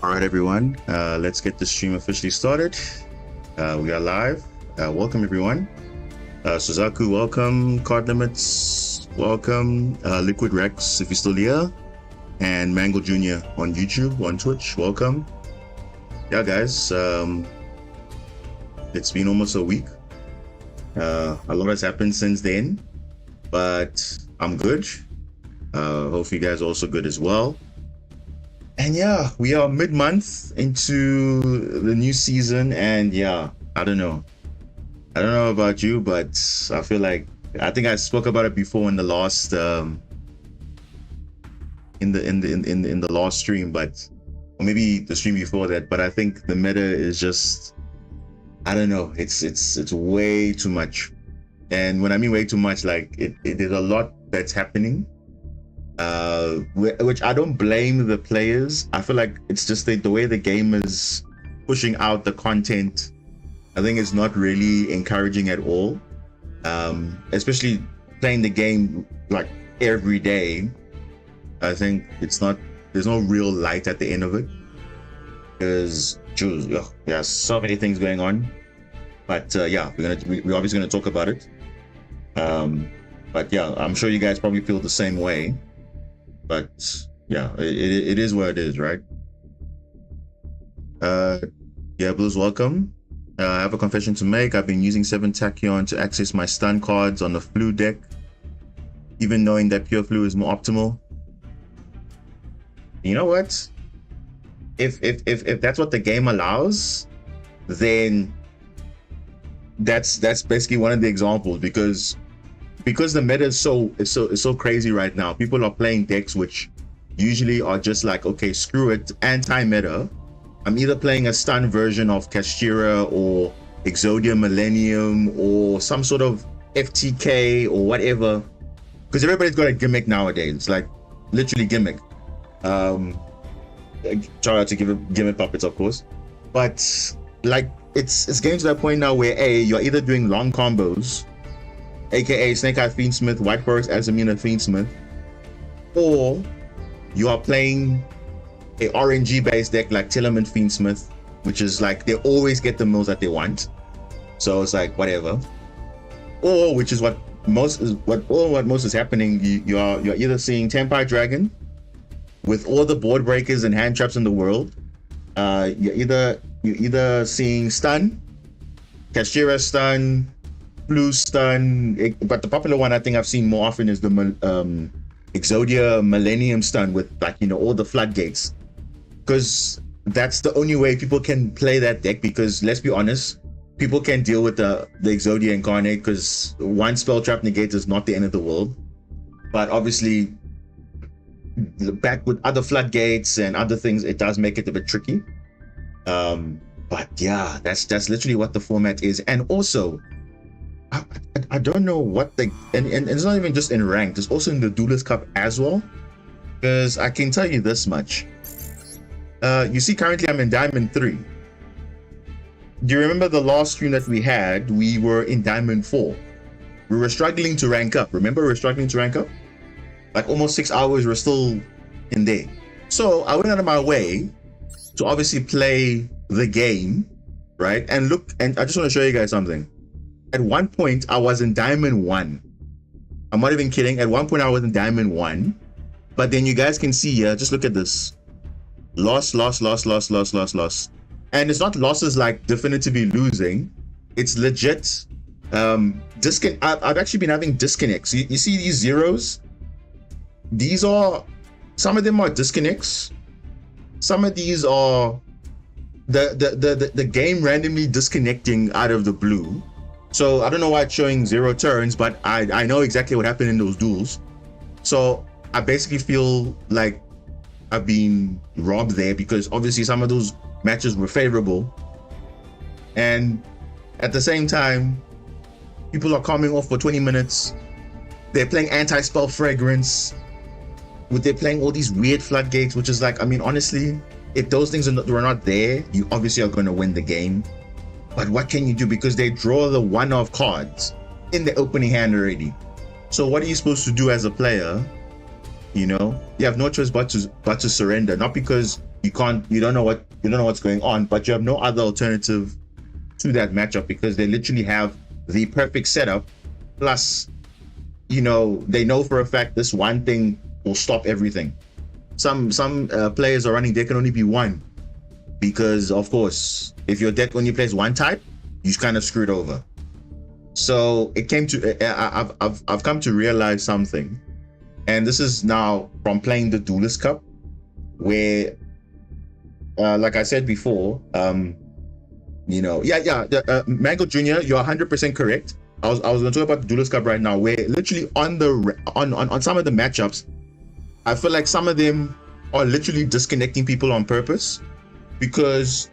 All right, everyone. Let's get the stream officially started. We are live. Welcome, everyone. Suzaku, welcome. Card Limits, welcome. Liquid Rex, if you're still here. And Mango Jr. on YouTube, on Twitch, welcome. Yeah, guys. It's been almost a week. A lot has happened since then, but I'm good. Hope you guys are also good as well. And yeah, we are mid-month into the new season, and yeah, I don't know about you, but I feel like I think I spoke about it before in the last in the last stream, but or maybe the stream before that. But I think the meta is just, I don't know, it's way too much. And when I mean way too much, like there's a lot that's happening. Which I don't blame the players. I feel like it's just the way the game is pushing out the content. I think it's not really encouraging at all. Especially playing the game like every day. I think there's no real light at the end of it. Because there's so many things going on. But yeah, we're obviously gonna talk about it. But yeah, I'm sure you guys probably feel the same way. But yeah, it is what it is, right? Yeah, Blues, welcome. I have a confession to make. I've been using 7 Tachyon to access my stun cards on the Flu deck, even knowing that Pure Flu is more optimal. You know what? If that's what the game allows, then that's basically one of the examples, because the meta is so crazy right now. People are playing decks which usually are just like, okay, screw it, anti-meta. I'm either playing a stun version of Kashtira or Exodia Millennium or some sort of FTK or whatever, because everybody's got a gimmick nowadays, like literally gimmick. Try out to give gimmick puppets, of course, but like it's getting to that point now where you're either doing long combos, aka Snake Eye Fiendsmith, White Forest Azamina Fiendsmith, or you are playing a RNG based deck like Tillerman Fiendsmith, which is like they always get the mills that they want, so it's like whatever. Or which is what most is happening. You're either seeing Tempire Dragon with all the board breakers and hand traps in the world. You're either seeing stun, Kashtira stun, Blue stun, but the popular one I think I've seen more often is the Exodia Millennium stun with, like, you know, all the floodgates, because that's the only way people can play that deck. Because let's be honest, people can deal with the Exodia Incarnate, because one spell trap negate is not the end of the world, but obviously back with other floodgates and other things, it does make it a bit tricky. But yeah, that's literally what the format is. And also I don't know what and it's not even just in ranked, it's also in the Duelist Cup as well, because I can tell you this much. You see, currently I'm in Diamond 3. Do you remember the last stream that we had? We were in Diamond 4. We were struggling to rank up. Remember, we were struggling to rank up? Like almost 6 hours, we're still in there. So I went out of my way to obviously play the game, right? And look, and I just want to show you guys something. At one point, I was in Diamond 1. I'm not even kidding. At one point, I was in Diamond 1. But then you guys can see here, just look at this. Loss. And it's not losses like definitively losing. It's legit. I've actually been having disconnects. You see these zeros? These are, some of them are disconnects. Some of these are the game randomly disconnecting out of the blue. So I don't know why it's showing 0 turns, but I know exactly what happened in those duels. So I basically feel like I've been robbed there, because obviously some of those matches were favorable. And at the same time, people are coming off for 20 minutes. They're playing anti-spell fragrance. They're playing all these weird floodgates, which is like, I mean, honestly, if those things were not there, you obviously are going to win the game. But what can you do? Because they draw the one-off cards in the opening hand already. So what are you supposed to do as a player? You know, you have no choice but to surrender. Not because you don't know what's going on, but you have no other alternative to that matchup because they literally have the perfect setup. Plus, they know for a fact this one thing will stop everything. Some players are running, there can only be one, because of course, if your deck only plays one type, you're kind of screwed over. So it came to I've come to realize something, and this is now from playing the Duelist Cup, where like I said before, Mango Jr., you're 100% correct. I was going to talk about the Duelist Cup right now, where literally on some of the matchups, I feel like some of them are literally disconnecting people on purpose, because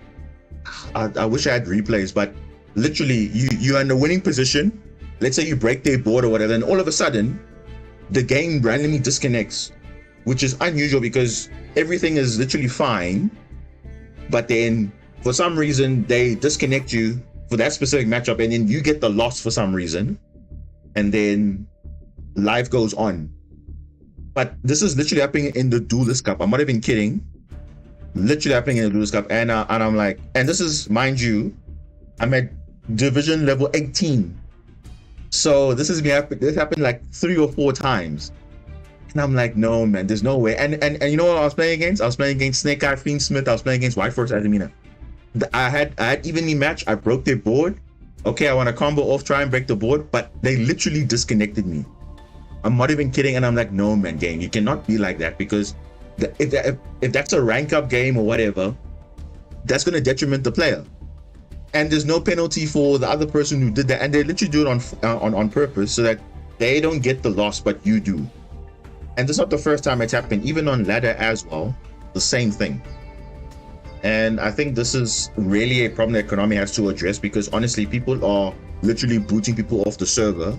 I wish I had replays, but literally you're in a winning position. Let's say you break their board or whatever, and all of a sudden the game randomly disconnects, which is unusual because everything is literally fine, but then for some reason they disconnect you for that specific matchup, and then you get the loss for some reason, and then life goes on. But this is literally happening in the Duelist Cup. I'm not even kidding. Literally happening in the Duelist Cup, and I'm like, and this is, mind you, I'm at division level 18. So this happened like 3 or 4 times. And I'm like, no man, there's no way. And you know what I was playing against? I was playing against Snake Eye Fiend Smith. I was playing against White Force Adamina. I had evenly matched. I broke their board. Okay, I want to combo off, try and break the board, but they literally disconnected me. I'm not even kidding. And I'm like, no man, game, you cannot be like that, because if that's a rank up game or whatever, that's going to detriment the player. And there's no penalty for the other person who did that, and they literally do it on purpose so that they don't get the loss, but you do. And this is not the first time it's happened. Even on ladder as well, the same thing. And I think this is really a problem that Konami has to address, because honestly, people are literally booting people off the server,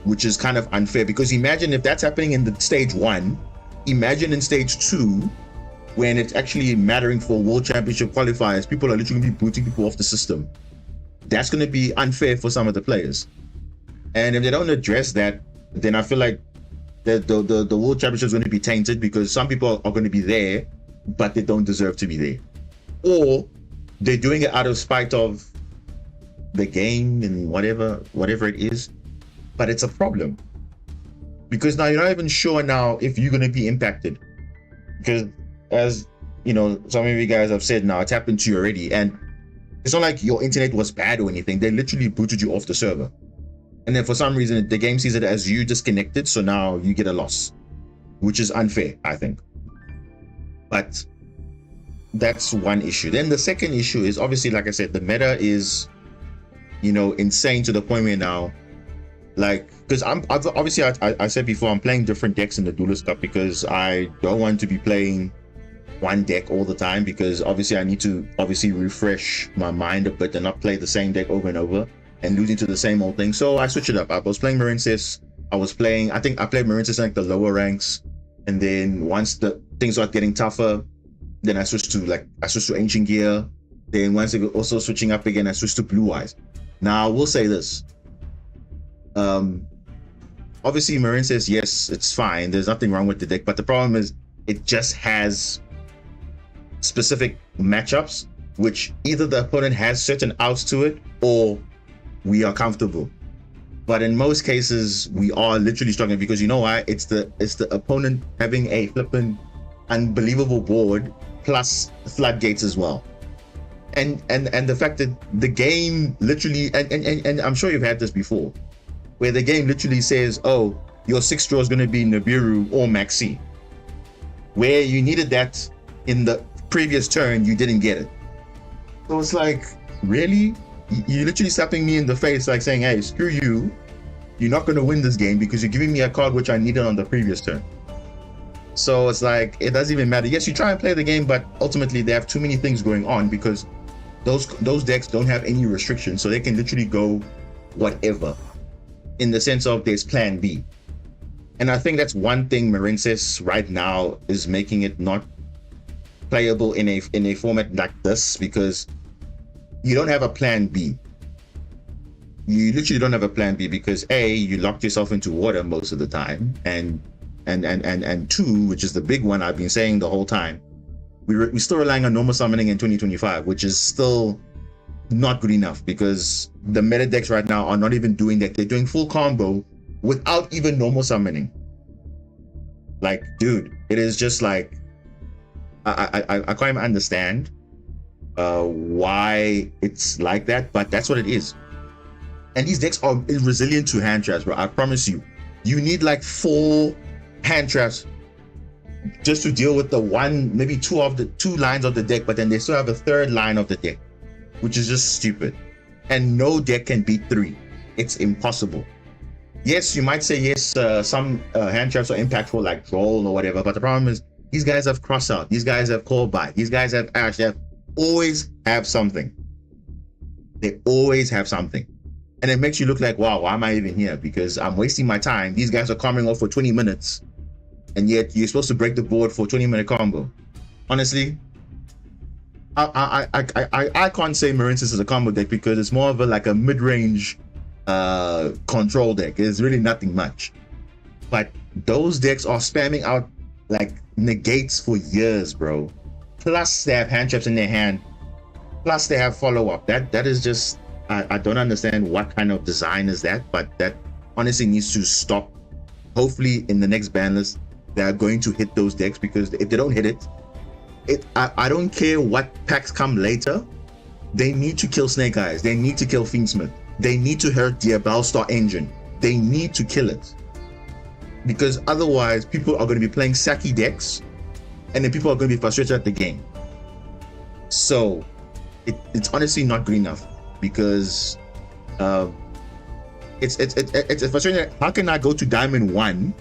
which is kind of unfair. Because imagine if that's happening in the stage 1, imagine in stage 2, when it's actually mattering for World Championship qualifiers, people are literally booting people off the system. That's going to be unfair for some of the players. And if they don't address that, then I feel like the World Championship is going to be tainted, because some people are going to be there, but they don't deserve to be there. Or they're doing it out of spite of the game and whatever it is. But it's a problem, because now you're not even sure now if you're going to be impacted. Because, as you know, some of you guys have said, now it's happened to you already, and it's not like your internet was bad or anything. They literally booted you off the server, and then for some reason the game sees it as you disconnected, so now you get a loss, which is unfair, I think. But that's one issue. Then the second issue is, obviously, like I said, the meta is, insane to the point where now, like, because I said before, I'm playing different decks in the Duelist Cup, because I don't want to be playing one deck all the time, because obviously I need to refresh my mind a bit and not play the same deck over and over and losing to the same old thing. So I switched it up. I was playing Marincess. I think I played Marincess in like the lower ranks, and then once the things start getting tougher, then I switched to Ancient Gear. Then once it also switching up again, I switched to Blue Eyes. Now I will say this. Obviously Marincess, yes, it's fine. There's nothing wrong with the deck, but the problem is it just has specific matchups which either the opponent has certain outs to it, or we are comfortable. But in most cases, we are literally struggling, because you know why? It's the opponent having a flippin' unbelievable board plus floodgates as well. And the fact that the game literally, and I'm sure you've had this before, where the game literally says, oh, your 6th draw is going to be Nibiru or Maxi, where you needed that in the previous turn, you didn't get it. So it's like, really? You're literally slapping me in the face, like saying, hey, screw you, you're not going to win this game because you're giving me a card which I needed on the previous turn. So it's like, it doesn't even matter. Yes, you try and play the game, but ultimately they have too many things going on, because those decks don't have any restrictions, so they can literally go whatever, in the sense of there's plan B. And I think that's one thing Marincess right now is making it not playable in a format like this, because you don't have a plan B. You literally don't have a plan B, because A, you locked yourself into water most of the time, and two, which is the big one I've been saying the whole time, we're still relying on normal summoning in 2025, which is still not good enough because the meta decks right now are not even doing that. They're doing full combo without even normal summoning. Like, dude, it is just like I can't even understand why it's like that, but that's what it is. And these decks are resilient to hand traps, bro. I promise you. You need like 4 hand traps just to deal with the one, maybe two lines of the deck, but then they still have a third line of the deck, which is just stupid. And no deck can beat 3. It's impossible. Yes, you might say yes, some hand traps are impactful like Duel or whatever, but the problem is these guys have cross out, these guys have call by, these guys have ash, they always have something. They always have something. And it makes you look like, wow, why am I even here? Because I'm wasting my time. These guys are coming off for 20 minutes. And yet you're supposed to break the board for a 20-minute combo. Honestly, I can't say Marincis is a combo deck because it's more of like a mid-range control deck. It's really nothing much. But those decks are spamming out like negates for years, bro. Plus they have hand traps in their hand. Plus they have follow-up. That is just... I don't understand what kind of design is that, but that honestly needs to stop. Hopefully in the next ban list, they are going to hit those decks, because if they don't hit it, I don't care what packs come later, they need to kill Snake Eyes, they need to kill Fiendsmith, they need to hurt Diabell Star Engine, they need to kill it. Because otherwise, people are going to be playing Saki decks, and then people are going to be frustrated at the game. So, it's honestly not good enough. Because it's frustrating. How can I go to Diamond 1?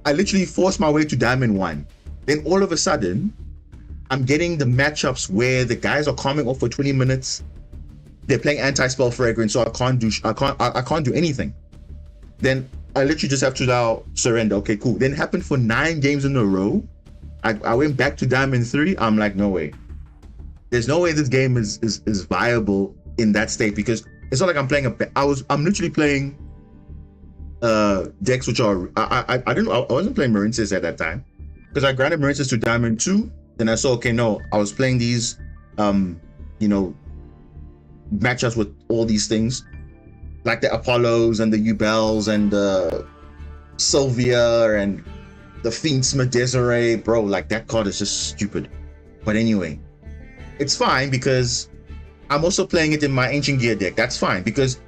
I literally forced my way to Diamond 1. Then all of a sudden, I'm getting the matchups where the guys are coming off for 20 minutes. They're playing anti-spell fragrance, so I can't do anything. Then I literally just have to now surrender. Okay, cool. Then it happened for 9 games in a row. I went back to Diamond 3. I'm like, no way. There's no way this game is viable in that state, because it's not like I'm playing I'm literally playing decks which are I wasn't playing Marincis at that time, because I granted Marincis to Diamond 2. Then I saw, okay, no, I was playing these matchups with all these things like the Apollos and the Yubels and the Sylvia and the Fiendsmith Desiree, bro. Like, that card is just stupid. But anyway, it's fine because I'm also playing it in my Ancient Gear deck. That's fine, because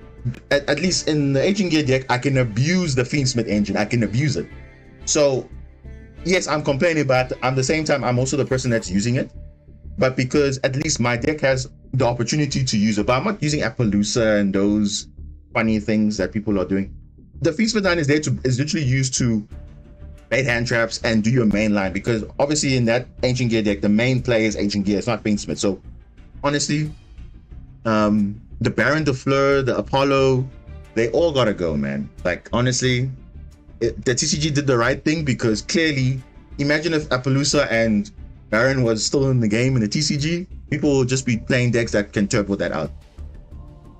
at least in the Ancient Gear deck, I can abuse the Fiendsmith engine. I can abuse it. So yes, I'm complaining, but at the same time, I'm also the person that's using it. But because at least my deck has the opportunity to use it, but I'm not using Appaloosa and those funny things that people are doing. The Fiendsmith line is literally used to bait hand traps and do your main line, because obviously in that Ancient Gear deck, the main play is Ancient Gear. It's not Fiendsmith. So honestly, the Baron, the Fleur, the Apollo, they all gotta go, man. Like, honestly, the TCG did the right thing, because clearly, imagine if Appaloosa and Baron was still in the game in the TCG, people will just be playing decks that can turbo that out.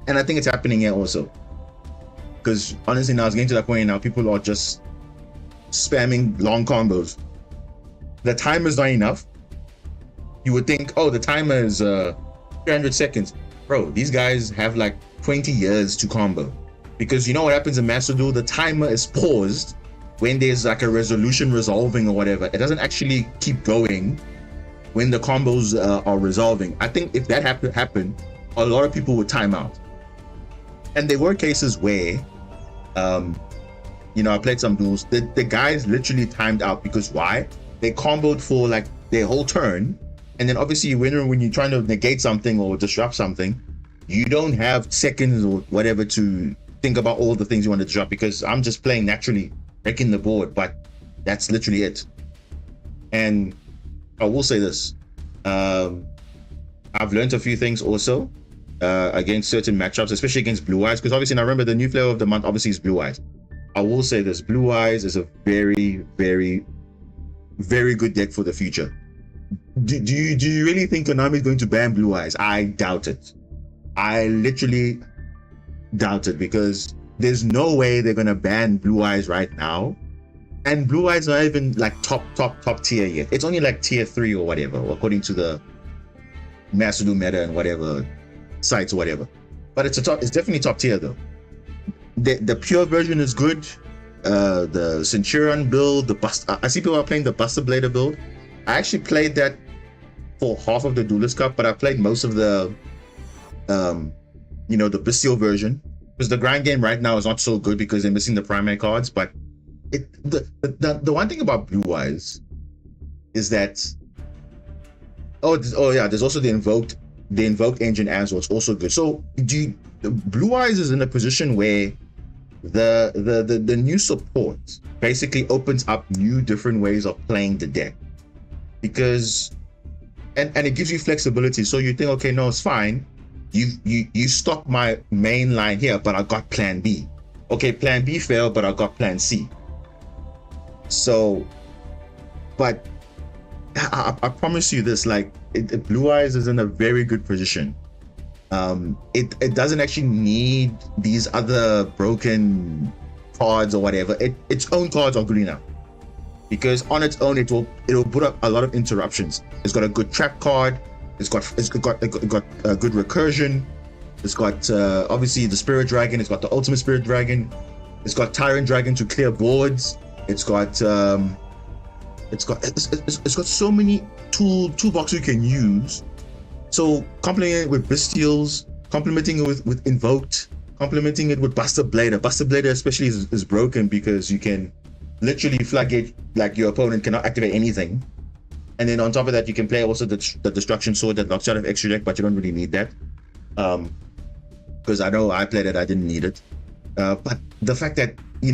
And I think it's happening here also, because honestly now it's getting to that point now, people are just spamming long combos. The timer is not enough. You would think, oh, the timer is 300 seconds. Bro, these guys have like 20 years to combo, because you know what happens in Master Duel? The timer is paused when there's like a resolution resolving or whatever. It doesn't actually keep going when the combos are resolving. I think if that happened, a lot of people would time out. And there were cases where, I played some duels. The guys literally timed out, because why? They comboed for like their whole turn. And then obviously when you're trying to negate something or disrupt something, you don't have seconds or whatever to think about all the things you want to disrupt, because I'm just playing naturally, breaking the board, but that's literally it. And I will say this, I've learned a few things also against certain matchups, especially against Blue Eyes, because obviously, I remember the new flavor of the month obviously is Blue Eyes. I will say this, Blue Eyes is a very, very, very good deck for the future. Do you really think Konami is going to ban Blue Eyes? I doubt it. I literally doubt it, because there's no way they're going to ban Blue Eyes right now And Blue Eyes not even like top tier yet. It's only like tier 3 or whatever, according to the Master Duel meta and whatever sites or whatever. But it's definitely top tier though. The pure version is good. The Centurion build, I see people are playing the Buster Blader build. I actually played that for half of the Duelist Cup, but I played most of the the Bestial version, because the grind game right now is not so good because they're missing the primary cards. But the one thing about Blue Eyes is that there's also the invoked engine as well. It's also good. So Blue Eyes is in a position where the new support basically opens up new different ways of playing the deck, because and it gives you flexibility. So you think, okay, no, it's fine. You stop my main line here, but I got plan B. Okay, plan B failed, but I got plan C. So, but I promise you this, like Blue Eyes is in a very good position. It doesn't actually need these other broken cards or whatever. Its own cards are good enough, because on its own it'll put up a lot of interruptions. It's got a good trap card. It's got a good recursion. It's got obviously the Spirit Dragon. It's got the Ultimate Spirit Dragon. It's got Tyrant Dragon to clear boards. It's got so many toolbox you can use. So complementing it with Bestials, complementing it with Invoked, complementing it with Buster Blader. Buster Blader especially is broken because you can literally floodgate, like your opponent cannot activate anything. And then on top of that, you can play also the Destruction Sword that knocks out of extra deck, but you don't really need that. Because I know I played it, I didn't need it. But the fact that, you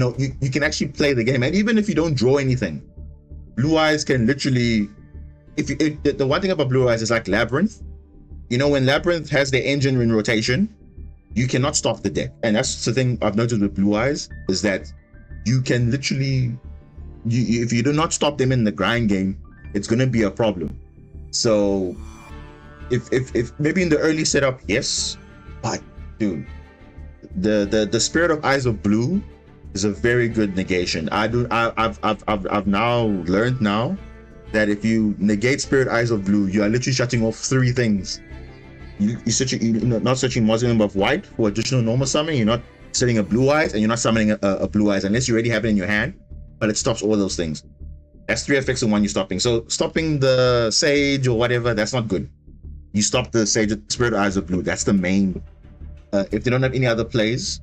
can actually play the game, and even if you don't draw anything, Blue Eyes can literally, the one thing about Blue Eyes is like Labyrinth. When Labyrinth has their engine in rotation, you cannot stop the deck. And that's the thing I've noticed with Blue Eyes, is that you can literally, if you do not stop them in the grind game, it's going to be a problem. So if maybe in the early setup, yes, but dude, the Spirit of Eyes of Blue is a very good negation. I've now learned that if you negate Spirit Eyes of Blue, you are literally shutting off 3 things. You're not searching Mausoleum of White for additional normal summon. You're not setting a Blue Eyes, and you're not summoning a Blue Eyes unless you already have it in your hand. But it stops all those things. That's 3 effects in one you're stopping. So stopping the Sage or whatever, that's not good. You stop the Sage, Spirit Eyes of Blue. That's the main. If they don't have any other plays,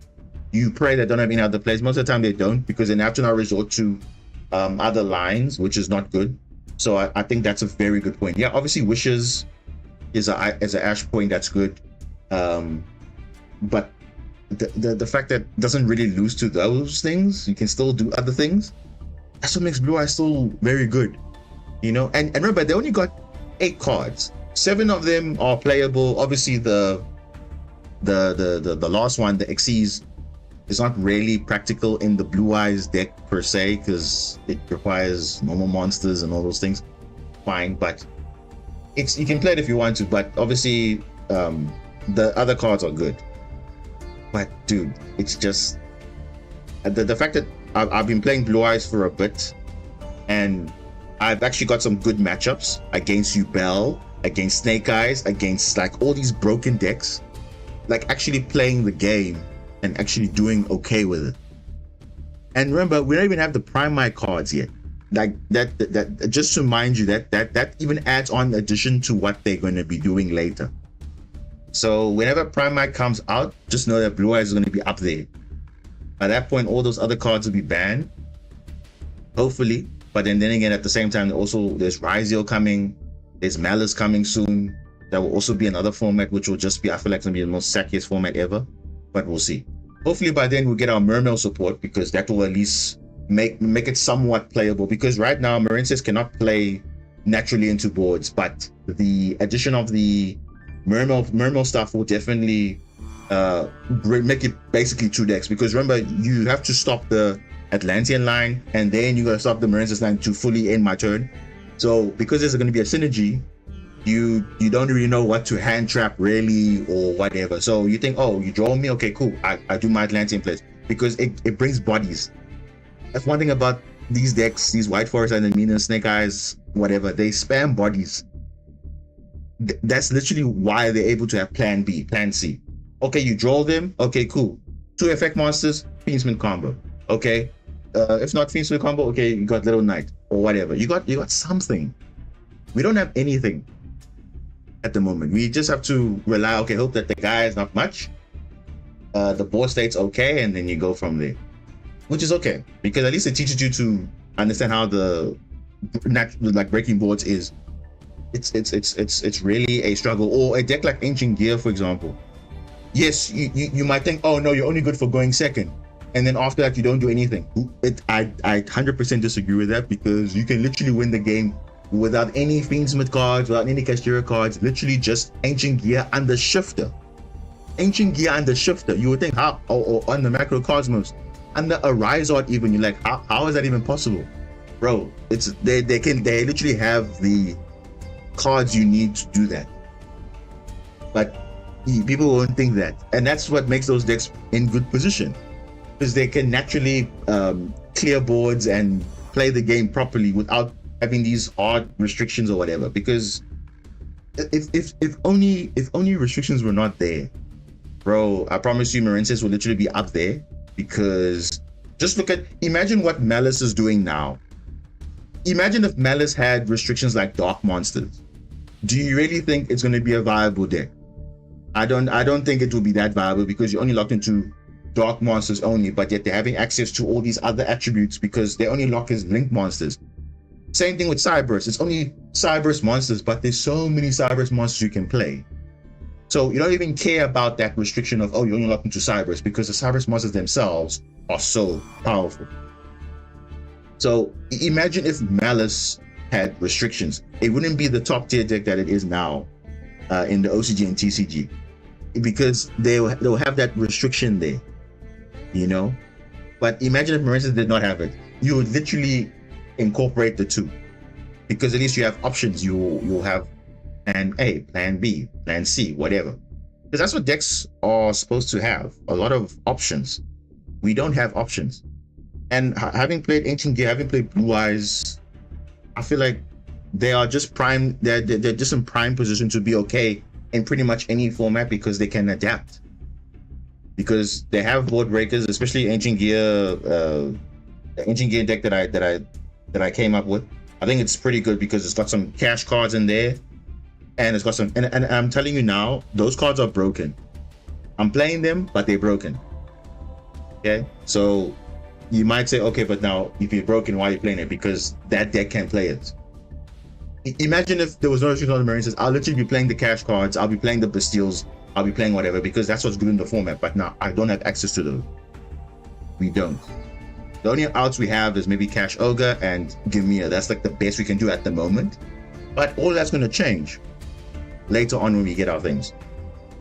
you pray they don't have any other plays. Most of the time they don't, because then they have to now resort to other lines, which is not good. So I think that's a very good point. Yeah, obviously Wishes is an Ash point that's good, but the fact that it doesn't really lose to those things, you can still do other things. That's what makes Blue Eyes still very good, And remember, they only got 8 cards. 7 of them are playable. Obviously, the last one, the Xyz, is not really practical in the Blue Eyes deck per se, because it requires normal monsters and all those things. Fine, but you can play it if you want to. But obviously, the other cards are good. But dude, it's just the fact that I've been playing Blue Eyes for a bit, and I've actually got some good matchups against Yubel, against Snake Eyes, against like all these broken decks, like actually playing the game and actually doing okay with it. And remember, we don't even have the Prime cards yet. Like that just to remind you that even adds on addition to what they're going to be doing later. So whenever Prime comes out, just know that Blue Eyes is going to be up there. At that point, all those other cards will be banned, hopefully. But then again, at the same time, there's Ryziel coming, there's Malice coming soon. That will also be another format, which will just be, I feel like, going to be the most sackiest format ever. But we'll see. Hopefully by then we'll get our Mermail support, because that will at least make it somewhat playable. Because right now, Marensis cannot play naturally into boards, but the addition of the Mermail stuff will definitely make it basically 2 decks. Because remember, you have to stop the Atlantean line, and then you gotta stop the Marensis line to fully end my turn. So because there's going to be a synergy, you don't really know what to hand trap really or whatever. So you think, oh, you draw me, okay, cool, I do my Atlantean plays, because it brings bodies. That's one thing about these decks, these White Forest and Amina, Snake Eyes, whatever, they spam bodies. That's literally why they're able to have plan B, plan C. Okay, you draw them. Okay, cool. 2 effect monsters, Fiendsmith combo. Okay. If not Fiendsmith combo, okay, you got Little Knight or whatever. You got something. We don't have anything at the moment. We just have to rely, okay, hope that the guy is not much. The board state's okay, and then you go from there. Which is okay, because at least it teaches you to understand how the like breaking boards is. It's really a struggle. Or a deck like Ancient Gear, for example. Yes, you might think, oh no, you're only good for going second, and then after that you don't do anything. I 100% disagree with that, because you can literally win the game without any Fiendsmith cards, without any Cashier cards, literally just Ancient Gear and the Shifter. Ancient Gear and the Shifter. You would think, how, or on the Macrocosmos, under a Rizard even, you're like, how is that even possible? Bro, they literally have the cards you need to do that. But people won't think that, and that's what makes those decks in good position, because they can naturally clear boards and play the game properly without having these hard restrictions or whatever. Because if only restrictions were not there, bro, I promise you Marensis will literally be up there. Because just imagine what Malice is doing now. Imagine if Malice had restrictions like Dark Monsters. Do you really think it's going to be a viable deck? I don't think it will be that viable, because you're only locked into Dark Monsters only, but yet they're having access to all these other attributes because they only lock as Link monsters. Same thing with Cyberse. It's only Cyberse monsters, but there's so many Cyberse monsters you can play. So you don't even care about that restriction of, oh, you're only locked into Cyberse, because the Cyberse monsters themselves are so powerful. So imagine if Malice had restrictions. It wouldn't be the top tier deck that it is now in the OCG and TCG, because they'll have that restriction there, you know? But imagine if Marensis did not have it. You would literally incorporate the two, because at least you have options. You'll have plan A, plan B, plan C, whatever. Because that's what decks are supposed to have, a lot of options. We don't have options. And having played Ancient Gear, having played Blue Eyes, I feel like they are just prime, they're just in prime position to be okay in pretty much any format, because they can adapt. Because they have board breakers, especially Ancient Gear, Ancient Gear deck that I came up with. I think it's pretty good because it's got some cash cards in there. And it's got some, and I'm telling you now, those cards are broken. I'm playing them, but they're broken. Okay, so you might say, okay, but now if you're broken, why are you playing it? Because that deck can't play it. Imagine if there was no restriction on the Marines. I'll literally be playing the cash cards, I'll be playing the Bastilles, I'll be playing whatever, because that's what's good in the format. But now I don't have access to those. We don't. The only outs we have is maybe Cash Ogre and Gimia. That's like the best we can do at the moment. But all that's going to change later on when we get our things.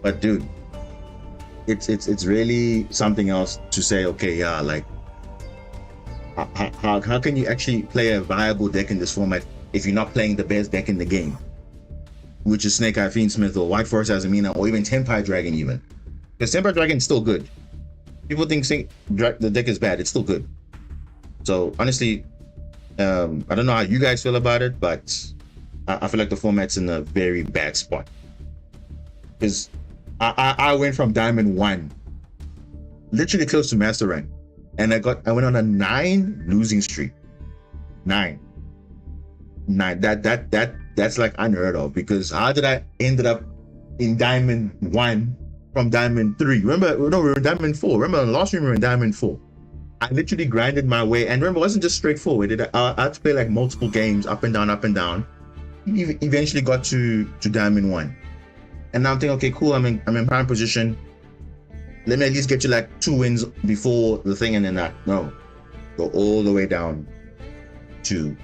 But dude, it's really something else to say, okay, yeah, like how can you actually play a viable deck in this format if you're not playing the best deck in the game, which is Snake Eye Fiendsmith or White Forest Azamina, or even Tempire Dragon even. Because Tempire Dragon is still good. People think the deck is bad, it's still good. So honestly, I don't know how you guys feel about it, but I feel like the format's in a very bad spot. Because I went from Diamond 1, literally close to Master Rank, and I went on a 9 losing streak. 9. That's like unheard of, because how did I ended up in Diamond 1 from Diamond 3? Remember, no, we were in Diamond 4. Remember, the last stream we were in Diamond 4. I literally grinded my way, and remember, it wasn't just straightforward. I had to play like multiple games, up and down, up and down. Eventually got to Diamond 1. And now I'm thinking, okay, cool, I'm in prime position. Let me at least get to like 2 wins before the thing, and then no. Go all the way down to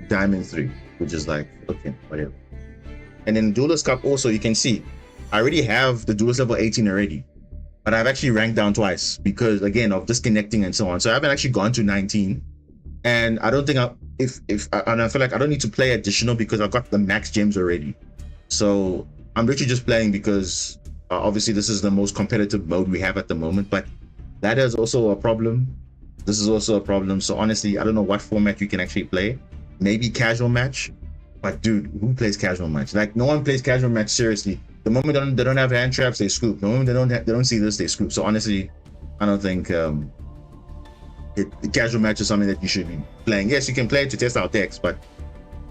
Diamond 3, which is like, okay, whatever. And then Duelist Cup also, you can see, I already have the Duelist level 18 already. But I've actually ranked down twice because, again, of disconnecting and so on. So I haven't actually gone to 19. And I don't think and I feel like I don't need to play additional because I've got the max gems already. So I'm literally just playing because obviously this is the most competitive mode we have at the moment. But that is also a problem This is also a problem. So honestly, I don't know what format you can actually play. Maybe casual match, but dude, who plays casual match? Like, no one plays casual match seriously. The moment they don't have hand traps, they scoop. The moment they don't see this, they scoop. So honestly, I don't think the casual match is something that you should be playing. Yes, you can play it to test out decks, but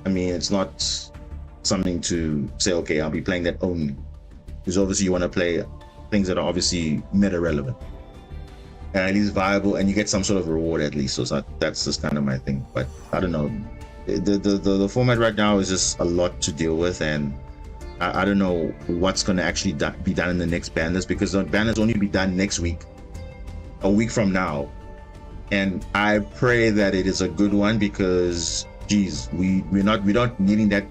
I mean, it's not something to say, okay, I'll be playing that only. Because obviously you want to play things that are obviously meta relevant and at least viable, and you get some sort of reward at least. So that's just kind of my thing. But I don't know. The format right now is just a lot to deal with, and I don't know what's going to actually be done in the next ban list, because the ban list only be done next week, a week from now. And I pray that it is a good one, because geez, we're not needing that,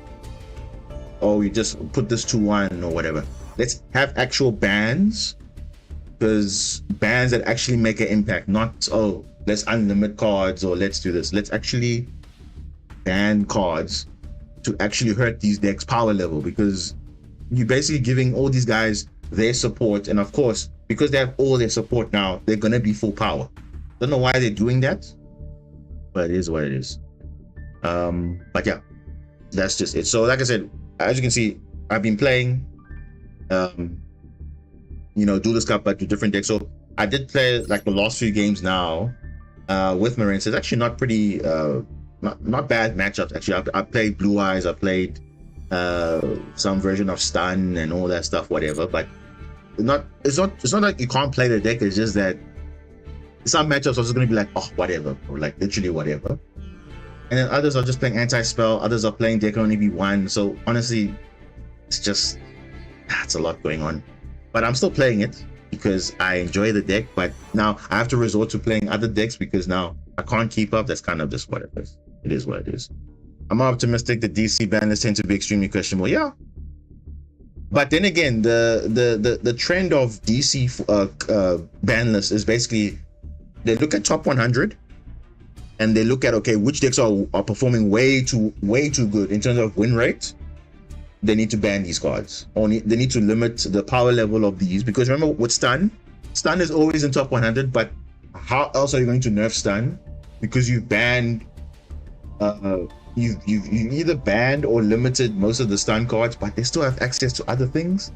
oh, we just put this to one or whatever. Let's have actual bans, because bans that actually make an impact, not, oh, let's unlimit cards or let's do this. Let's actually ban cards to actually hurt these decks power level, because you're basically giving all these guys their support, and of course, because they have all their support now, they're gonna be full power. Don't know why they're doing that, but it is what it is. But yeah, that's just it. So like I said, as you can see, I've been playing Duelist Cup, but to different decks. So I did play like the last few games now with Marines. It's actually not pretty not bad matchups actually. I played Blue Eyes, I played some version of Stun and all that stuff, whatever. But it's not like you can't play the deck. It's just that some matchups are just going to be like, oh, whatever, or like literally whatever. And then others are just playing anti-spell. Others are playing deck can only be one. So honestly, it's a lot going on. But I'm still playing it because I enjoy the deck. But now I have to resort to playing other decks because now I can't keep up. That's kind of just what it is. It is what it is. I'm optimistic that DC ban lists tend to be extremely questionable. Yeah. But then again, the trend of DC ban lists is basically they look at top 100 and they look at, okay, which decks are performing way too good in terms of win rate. They need to ban these cards. They need to limit the power level of these, because remember with Stun is always in top 100, but how else are you going to nerf Stun? Because you've banned you've either banned or limited most of the Stun cards, but they still have access to other things.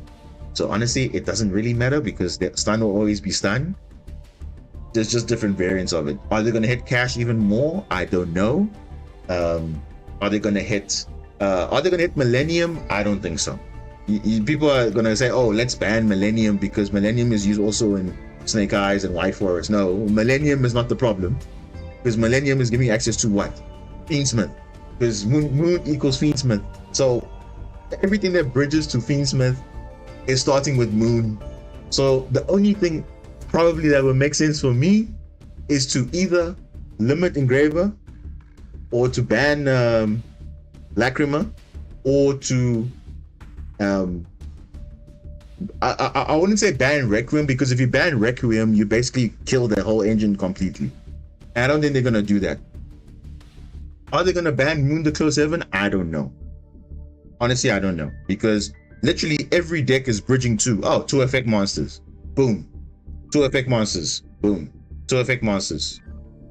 So honestly, it doesn't really matter because the Stun will always be Stun. There's just different variants of it. Are they going to hit cash even more? I don't know. Are they going to hit Millennium? I don't think so. People are going to say, oh, let's ban Millennium because Millennium is used also in Snake Eyes and White Forest. No, Millennium is not the problem, because Millennium is giving access to what? Fiendsmith, because Moon equals Fiendsmith. So everything that bridges to Fiendsmith is starting with Moon. So the only thing probably that would make sense for me is to either limit Engraver or to ban Lacrima, or to I wouldn't say ban Requiem, because if you ban Requiem, you basically kill the whole engine completely. And I don't think they're gonna do that. Are they gonna ban Moon the Close Heaven? I don't know. Honestly, I don't know, because literally every deck is bridging to 2 effect monsters. Boom. 2 effect monsters. Boom. 2 effect monsters.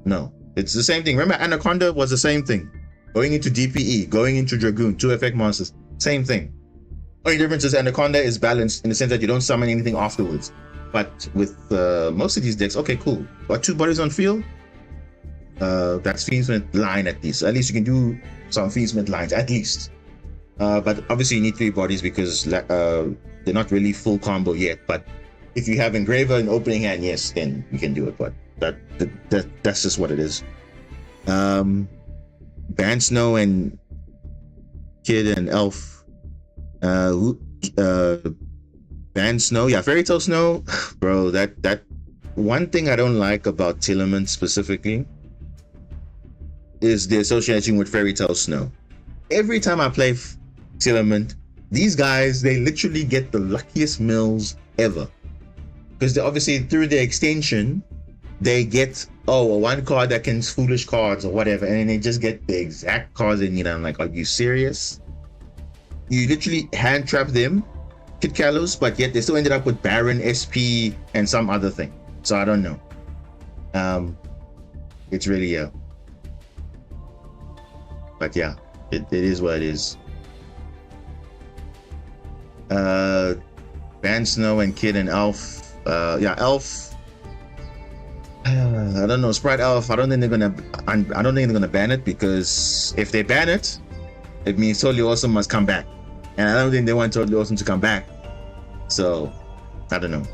No, it's the same thing. Remember, Anaconda was the same thing. Going into DPE, going into Dragoon, 2 effect monsters, same thing. Only difference is Anaconda is balanced in the sense that you don't summon anything afterwards. But with most of these decks, okay, cool. Got 2 bodies on field. That's Fiendsmith line at least. At least you can do some Fiendsmith lines, at least. But obviously you need 3 bodies because they're not really full combo yet. But if you have Engraver in opening hand, yes, then you can do it. But that's just what it is. Ban Snow and Kid and Elf. Ban Snow, yeah, Fairy Tale Snow, bro. That one thing I don't like about Tillerman specifically is the association with Fairy Tale Snow. Every time I play Tillerman, these guys, they literally get the luckiest mills ever, because they obviously through the extension they get one card that can foolish cards or whatever, and then they just get the exact cards they need. I'm like, are you serious? You literally hand trap them, Kid Kalos, but yet they still ended up with Baron, SP, and some other thing. So I don't know. It's really, yeah. But yeah, it is what it is. Ban Snow and Kid and Elf. Yeah, Elf. I don't know, Sprite Elf. I don't think they're gonna ban it, because if they ban it, it means Totally Awesome must come back, and I don't think they want Totally Awesome to come back. So I don't know.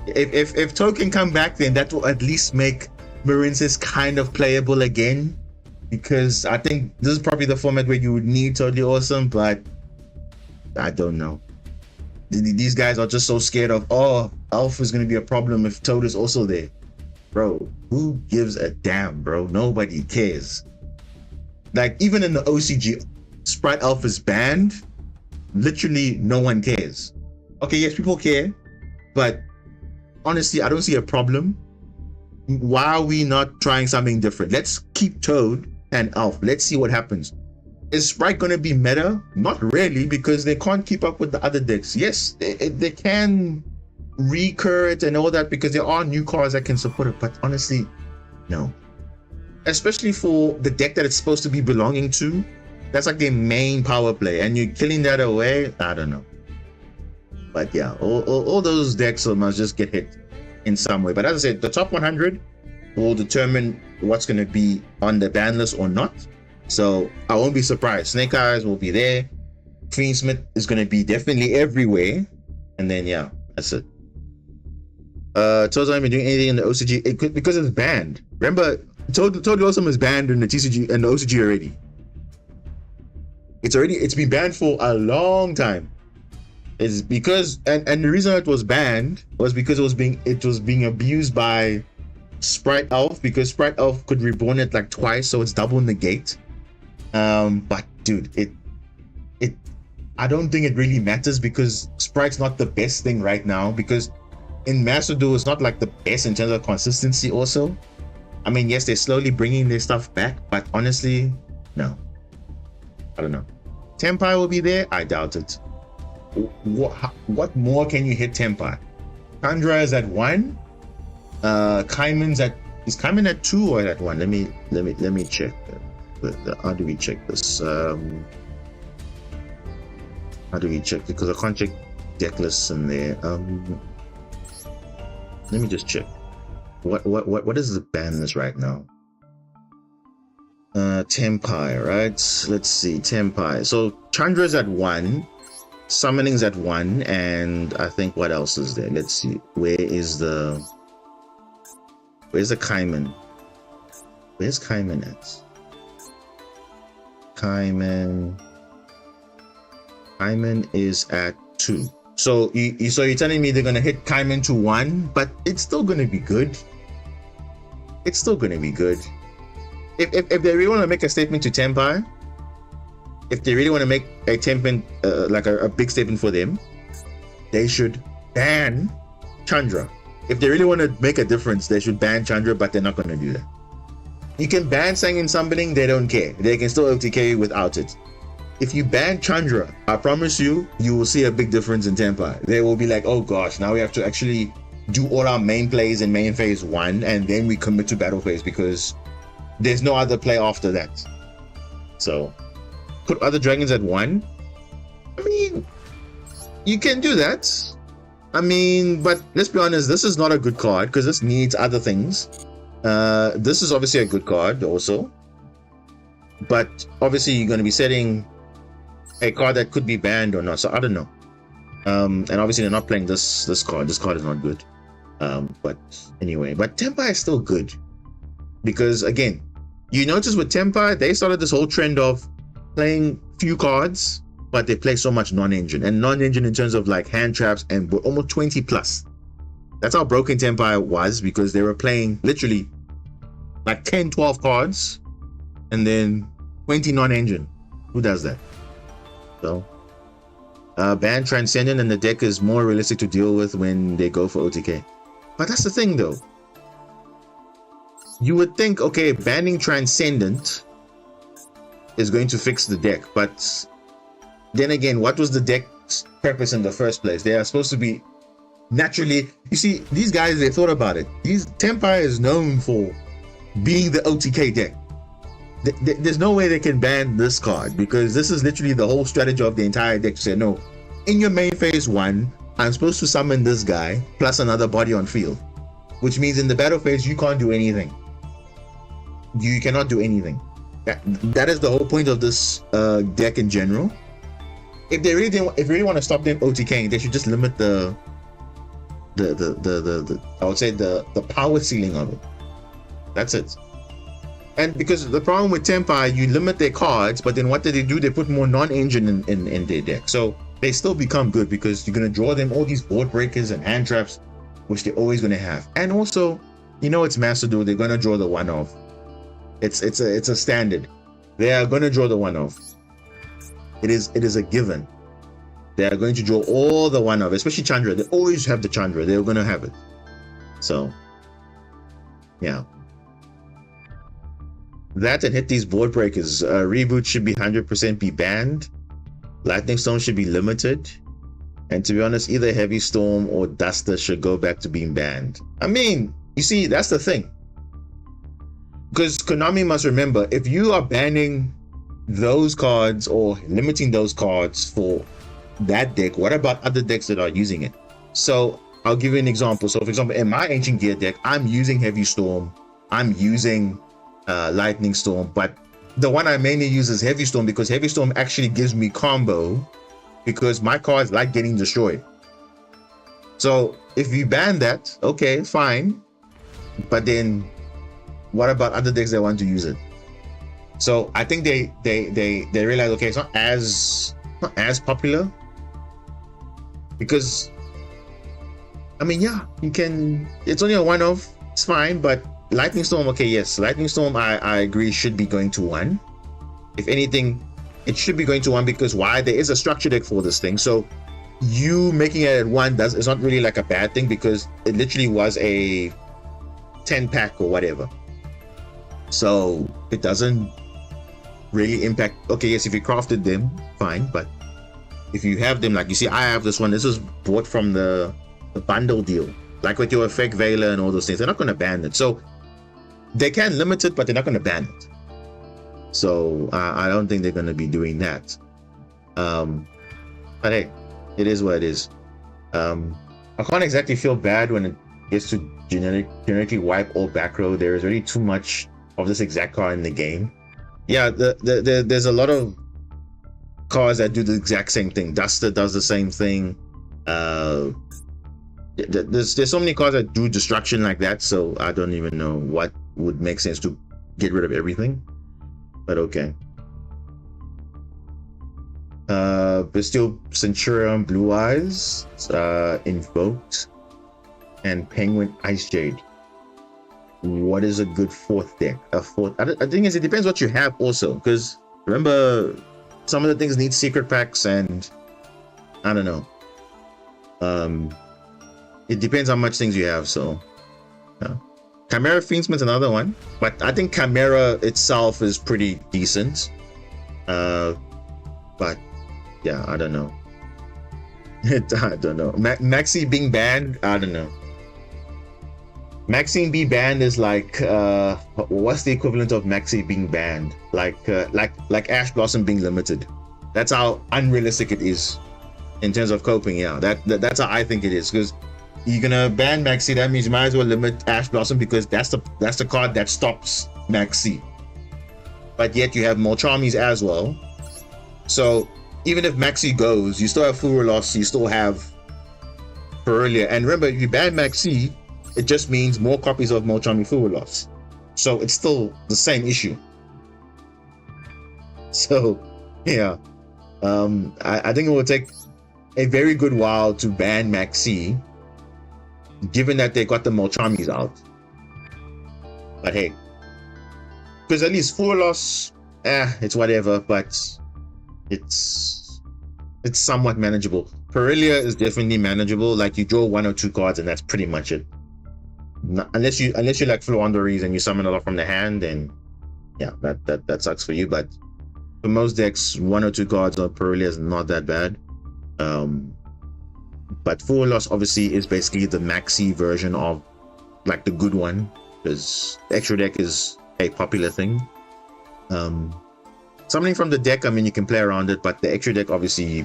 If Token come back, then that will at least make Marinces kind of playable again, because I think this is probably the format where you would need Totally Awesome, but I don't know. These guys are just so scared of, oh, Elf is going to be a problem if Toad is also there. Bro, who gives a damn, bro? Nobody cares. Like, even in the OCG, Sprite Elf is banned. Literally, no one cares. Okay, yes, people care, but honestly, I don't see a problem. Why are we not trying something different? Let's keep Toad and Elf. Let's see what happens. Is Sprite going to be meta? Not really, because they can't keep up with the other decks. Yes, they can recur it and all that, because there are new cards that can support it, but honestly, no. Especially for the deck that it's supposed to be belonging to. That's like their main power play, and you're killing that away. I don't know. But yeah, all those decks must just get hit in some way. But as I said, the top 100 will determine what's going to be on the ban list or not. So I won't be surprised. Snake Eyes will be there. Fiendsmith is going to be definitely everywhere. And then, yeah, that's it. Toad's not even doing anything in the OCG because it's banned. Remember, Totally Awesome is banned in the TCG and the OCG already. It's been banned for a long time. It's because, and the reason it was banned was because it was being abused by Sprite Elf, because Sprite Elf could reborn it like twice, so it's double negate. But dude, I don't think it really matters, because Sprite's not the best thing right now, because in Master Duel it's not like the best in terms of consistency also. I mean, yes, they're slowly bringing their stuff back, but honestly, no. I don't know. Tempai will be there? I doubt it. What more can you hit Tempai? Chandra is at 1. Kaiman's at, is Kaiman at 2 or at 1? Let me check. How do we check this? How do we check? Because I can't check deck lists in there. Let me just check. What is the ban list right now? Tempai, right? Let's see, Tempai. So Chandra's at 1, Summoning's at 1, and I think what else is there? Let's see. Where's the Kaiman? Where's Kaiman at? Kaiman is at 2. So you're telling me they're gonna hit Kaiman to 1, but it's still gonna be good. It's still gonna be good. If they really want to make a statement to Tempai, if they really want to make a statement, like a big statement for them, they should ban Chandra. If they really want to make a difference, they should ban Chandra, but they're not going to do that. You can ban Sang and Summoning, they don't care. They can still OTK without it. If you ban Chandra, I promise you will see a big difference in Tempai. They will be like, oh gosh, now we have to actually do all our main plays in main phase 1, and then we commit to battle phase, because there's no other play after that. So put other dragons at 1. I mean, you can do that. I mean, but let's be honest, this is not a good card, because this needs other things. This is obviously a good card also, but obviously you're going to be setting a card that could be banned or not, so I don't know. And obviously they're not playing this card. This card is not good. But anyway, but Tempai is still good, because again, you notice with Tempai, they started this whole trend of playing few cards, but they play so much non-engine, and non-engine in terms of like hand traps, and almost 20 plus. That's how broken Tempai was, because they were playing literally like 10, 12 cards, and then 20 non-engine. Who does that? So ban Transcendent, and the deck is more realistic to deal with when they go for OTK. But that's the thing though. You would think, okay, banning Transcendent is going to fix the deck, but then again, what was the deck's purpose in the first place? They are supposed to be naturally, you see, these guys, they thought about it. Tempai is known for being the OTK deck. There's no way they can ban this card, because this is literally the whole strategy of the entire deck to say, no, in your main phase 1, I'm supposed to summon this guy plus another body on field, which means in the battle phase you can't do anything. You cannot do anything. That is the whole point of this deck in general. If they really want to stop them OTKing, they should just limit the I would say the power ceiling of it. That's it. And because the problem with Tempai, you limit their cards, but then what do? They put more non-engine in their deck. So they still become good because you're going to draw them all these board breakers and hand traps, which they're always going to have. And also, it's Master Duel, they're going to draw the one-off. It's a standard. They are going to draw the one-off. It is a given. They are going to draw all the one-off, especially Chandra. They always have the Chandra. They're going to have it. So, yeah. That and hit these board breakers. Reboot should be 100% be banned. Lightning Storm should be limited. And to be honest, either Heavy Storm or Duster should go back to being banned. I mean, you see, that's the thing. Because Konami must remember, if you are banning those cards or limiting those cards for that deck, what about other decks that are using it? So I'll give you an example. So for example, in my Ancient Gear deck, I'm using Heavy Storm. I'm using Lightning Storm, but the one I mainly use is Heavy Storm because Heavy Storm actually gives me combo because my cards like getting destroyed. So if you ban that, okay, fine. But then what about other decks that want to use it? So I think they realize, okay, it's not as popular, because I mean, yeah, you can, it's only a one-off, it's fine, but Lightning Storm, okay, yes, Lightning Storm, I agree, should be going to 1. If anything, it should be going to 1 because why? There is a structure deck for this thing. So you making it at 1 it's not really like a bad thing because it literally was a 10-pack or whatever. So it doesn't really impact. Okay, yes, if you crafted them, fine, but if you have them, like you see, I have this one. This is bought from the bundle deal, like with your Effect Veiler and all those things. They're not going to ban it. So they can limit it, but they're not going to ban it. So I don't think they're going to be doing that. But hey, it is what it is. I can't exactly feel bad when it gets to generically wipe all back row. There is already too much of this exact card in the game. Yeah, there's a lot of cards that do the exact same thing. Duster does the same thing. There's so many cards that do destruction like that, so I don't even know what would make sense to get rid of everything, but okay. Bestial Centurion Blue Eyes, Invoked, and Penguin Ice Jade. What is a good fourth deck? A fourth, I think it depends what you have also, because remember, some of the things need secret packs, and I don't know. It depends how much things you have, so yeah. Chimera Fiendsman's another one, but I think Chimera itself is pretty decent. But yeah, I don't know. I don't know. Maxi being banned, I don't know. Maxine being banned is like what's the equivalent of Maxi being banned? Like Ash Blossom being limited. That's how unrealistic it is in terms of coping. Yeah, that's how I think it is, because you're gonna ban Maxi, that means you might as well limit Ash Blossom, because that's the card that stops Maxi. But yet you have Molchamis as well. So even if Maxi goes, you still have Furulos, you still have Perelia. And remember, if you ban Maxi, it just means more copies of Molchami Furulos. So it's still the same issue. So yeah, I think it will take a very good while to ban Maxi, given that they got the Molchamis out. But hey, because at least Furulos, it's whatever, but it's somewhat manageable. Perelia is definitely manageable. Like, you draw 1 or 2 cards and that's pretty much it. Unless you like Floowandereeze and you summon a lot from the hand, then yeah, that sucks for you. But for most decks, 1 or 2 cards on Perelia is not that bad. But Furulos obviously is basically the Maxi version of like the good one. because extra deck is a popular thing. Summoning from the deck, I mean, you can play around it, but the extra deck, obviously,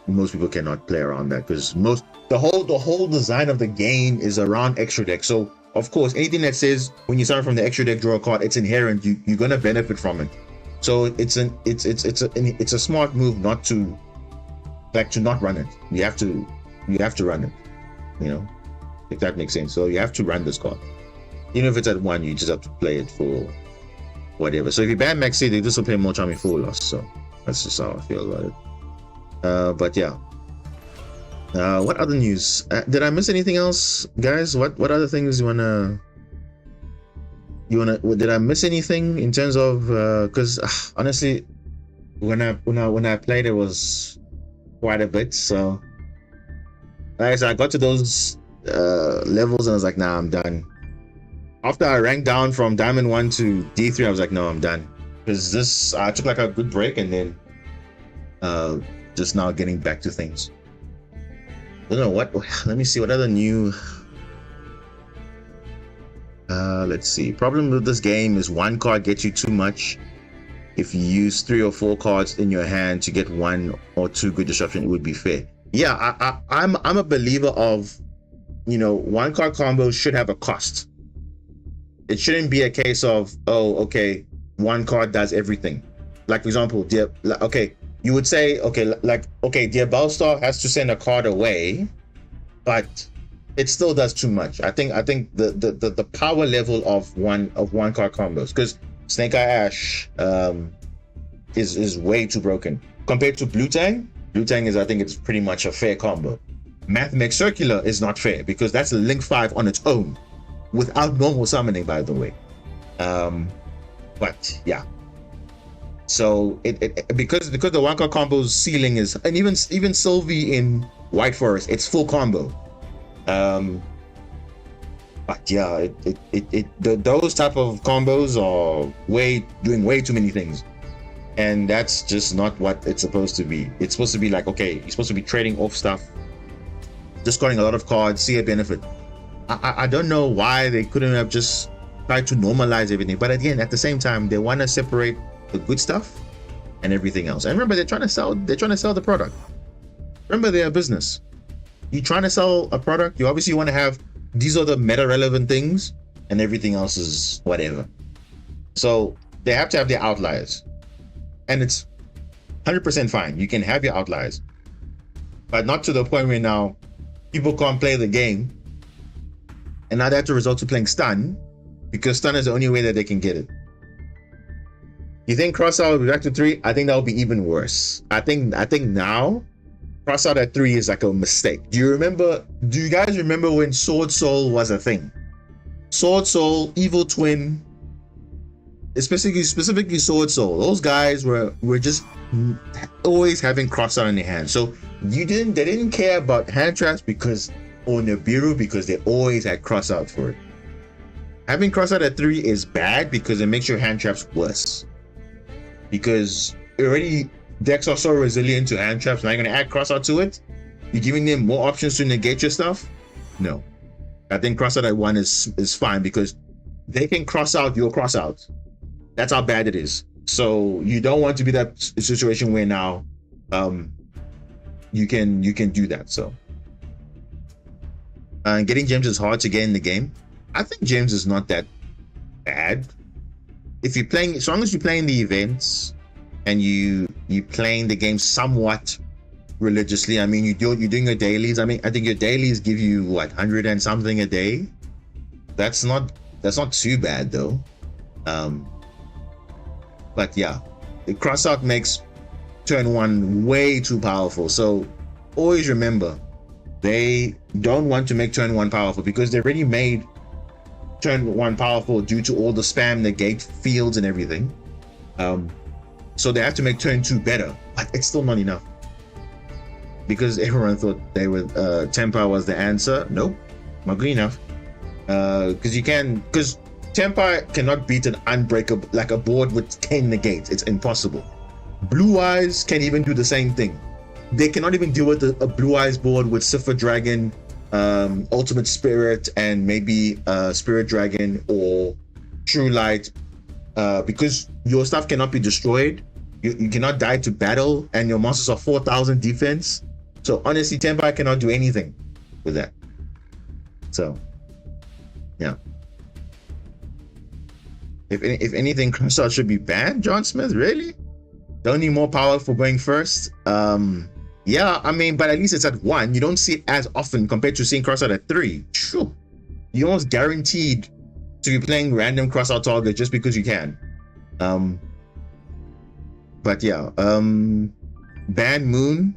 most people cannot play around that, because the whole design of the game is around extra deck. So of course, anything that says when you summon from the extra deck, draw a card, it's inherent. You're gonna benefit from it. So it's a smart move not to not run it. You have to run it. You know, if that makes sense. So you have to run this card. Even if it's at 1, you just have to play it for whatever. So if you ban Maxi, they just will play more Charming Fool loss. So that's just how I feel about it. But yeah. What other news? Did I miss anything else, guys? What other things did I miss anything in terms of because honestly, when I played, it was quite a bit. So like I said, I got to those levels and I was like, nah, I'm done. After I ranked down from Diamond 1 to D3, I was like, no, I'm done. Because I took like a good break and then just now getting back to things. I don't know what. Let me see what other new. Let's see. Problem with this game is 1 card gets you too much. If you use 3 or 4 cards in your hand to get 1 or 2 good disruption, it would be fair. Yeah, I'm a believer of, 1 card combos should have a cost. It shouldn't be a case of, oh, okay, 1 card does everything. Like for example, you would say, Dear Bellstar has to send a card away, but it still does too much. I think the power level of one card combos, because Snake Eye Ash is way too broken compared to Blue Tang. Blue Tang I think it's pretty much a fair combo. Mathmech Circular is not fair because that's a Link 5 on its own, without normal summoning, by the way. But yeah. So it because the 1 card combo's ceiling is, and even Sylvie in White Forest, it's full combo. But yeah, those type of combos are doing way too many things, and that's just not what it's supposed to be. It's supposed to be like, okay, you're supposed to be trading off stuff, discarding a lot of cards, see a benefit. I don't know why they couldn't have just tried to normalize everything, but again, at the same time, they want to separate the good stuff and everything else. And remember, they're trying to sell the product. Remember, they're a business. You're trying to sell a product, you obviously want to have, these are the meta relevant things, and everything else is whatever. So they have to have their outliers, and it's 100% fine. You can have your outliers, but not to the point where now people can't play the game, and now they have to resort to playing stun, because stun is the only way that they can get it. You think Crossout will be back to 3? I think that will be even worse. I think now Crossout at 3 is like a mistake. Do you guys remember when Sword Soul was a thing? Sword Soul, Evil Twin, specifically Sword Soul. Those guys were just always having Crossout in their hand. So they didn't care about hand traps or Nibiru because they always had Crossout for it. Having Crossout at 3 is bad because it makes your hand traps worse. Because already decks are so resilient to hand traps, now you're going to add Crossout to it? You're giving them more options to negate your stuff? No. I think Crossout at 1 is fine because they can cross out your Crossout. That's how bad it is. So you don't want to be that situation where now you can do that. So getting gems is hard to get in the game. I think gems is not that bad. If you're playing, as long as you're playing the events and you playing the game somewhat religiously. I mean, you're doing your dailies. I mean, I think your dailies give you what, 100 and something a day. That's not too bad though. But yeah, the Crossout makes turn 1 way too powerful. So always remember, they don't want to make turn 1 powerful because they already made turn 1 powerful due to all the spam, negate fields and everything. So they have to make turn 2 better, but it's still not enough because everyone thought Tempa was the answer. Nope, not good enough. Because Tempa cannot beat an unbreakable, like a board with 10 negates. It's impossible. Blue Eyes can even do the same thing. They cannot even deal with a Blue Eyes board with Cipher Dragon, Ultimate Spirit and maybe Spirit Dragon or True Light, because your stuff cannot be destroyed. You cannot die to battle, and your monsters are 4,000 defense. So honestly, Tenpai cannot do anything with that. So yeah. If anything, Crossout should be banned. John Smith, really? Don't need more power for going first. Yeah, I mean, but at least it's at 1. You don't see it as often compared to seeing Crossout at 3. Sure. You're almost guaranteed to be playing random Crossout target just because you can. But yeah, ban Moon,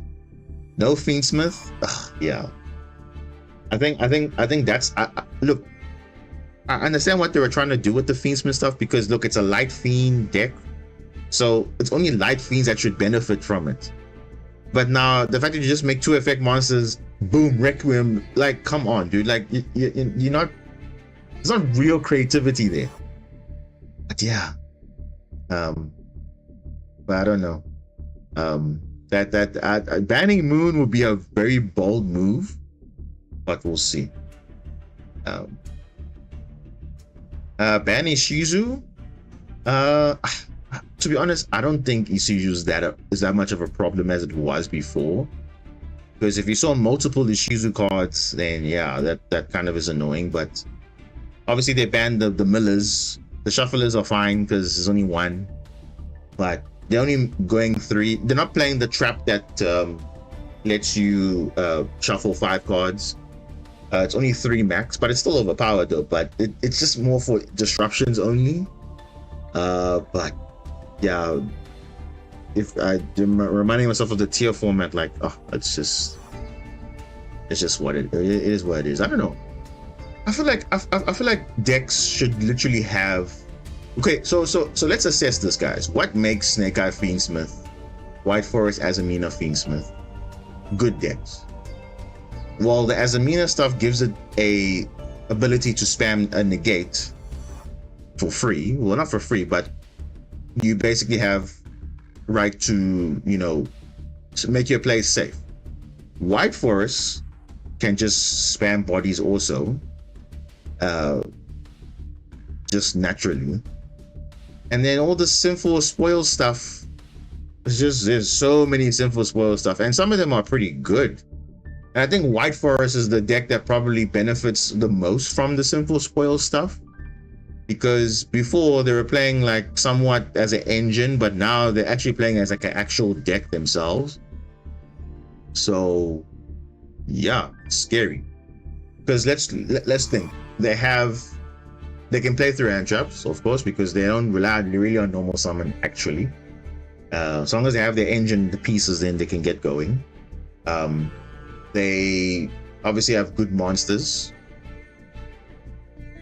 no Fiendsmith. Yeah, I think that's look. I understand what they were trying to do with the Fiendsmith stuff, because look, it's a light fiend deck, so it's only light fiends that should benefit from it. But now the fact that you just make 2 effect monsters, boom, Requiem, like, come on, dude, like you're not. There's not real creativity there. But yeah, but I don't know. Banning Moon would be a very bold move, but we'll see. Ban Ishizu. To be honest, I don't think Ishizu is that much of a problem as it was before. Because if you saw multiple Ishizu cards, then yeah, that kind of is annoying. But obviously they banned the millers. The shufflers are fine because there's only 1. But they're only going 3. They're not playing the trap that lets you shuffle 5 cards. It's only 3 max, but it's still overpowered though. But it's just more for disruptions only. But yeah, if I'm reminding myself of the tier format, like, oh, it's just what it is. What it is. I don't know. I feel like decks should literally have. Okay, so let's assess this, guys. What makes Snake Eye Fiendsmith, White Forest Azamina Fiendsmith good decks? Well, the Azamina stuff gives it a ability to spam a negate for free. Well, not for free, but you basically have right to, to make your play safe. White Forest can just spam bodies also, just naturally. And then all the sinful spoil stuff, there's so many sinful spoil stuff, and some of them are pretty good. And I think White Forest is the deck that probably benefits the most from the sinful spoil stuff, because before they were playing like somewhat as an engine, but now they're actually playing as like an actual deck themselves. So yeah, scary. Because let's think. They can play through hand traps, of course, because they don't rely really on normal summon actually. As long as they have their engine, the pieces, then they can get going. They obviously have good monsters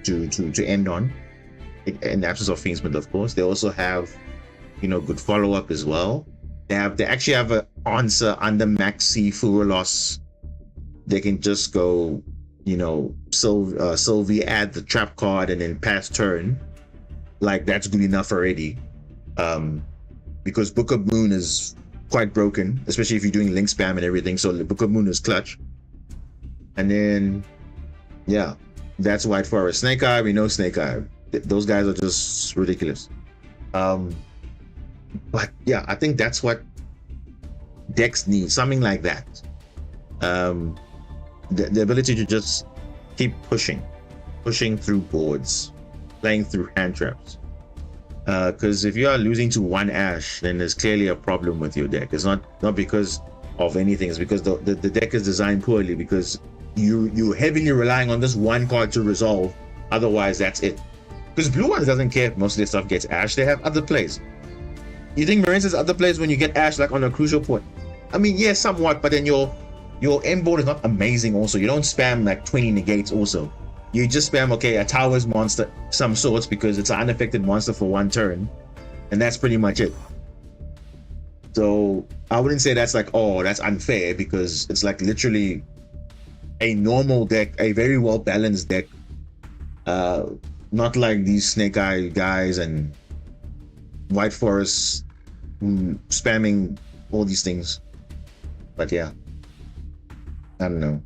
to end on, in the absence of Fiendsmith, of course. They also have, good follow-up as well. They actually have an answer under Maxi Furulos. They can just go, Sylvie, add the trap card and then pass turn. Like, that's good enough already. Because Book of Moon is quite broken, especially if you're doing link spam and everything. So the Book of Moon is clutch. And then, yeah, that's White Forest. Snake Eye, we know Snake Eye. Those guys are just ridiculous. But yeah, I think that's what decks need, something like that. The ability to just keep pushing through boards, playing through hand traps. Because if you are losing to 1 Ash, then there's clearly a problem with your deck. It's not because of anything. It's because the deck is designed poorly, because you're heavily relying on this 1 card to resolve. Otherwise, that's it. Because Blue Ones doesn't care if most of their stuff gets Ash. They have other plays. You think Marines has other plays when you get Ash, like on a crucial point? I mean, yeah, somewhat, but then your end board is not amazing also. You don't spam like 20 negates also. You just spam, okay, a Towers monster, some sorts, because it's an unaffected monster for 1 turn. And that's pretty much it. So I wouldn't say that's like, oh, that's unfair, because it's like literally a normal deck, a very well balanced deck. Not like these Snake Eye guys and White Forest spamming all these things. But yeah, I don't know.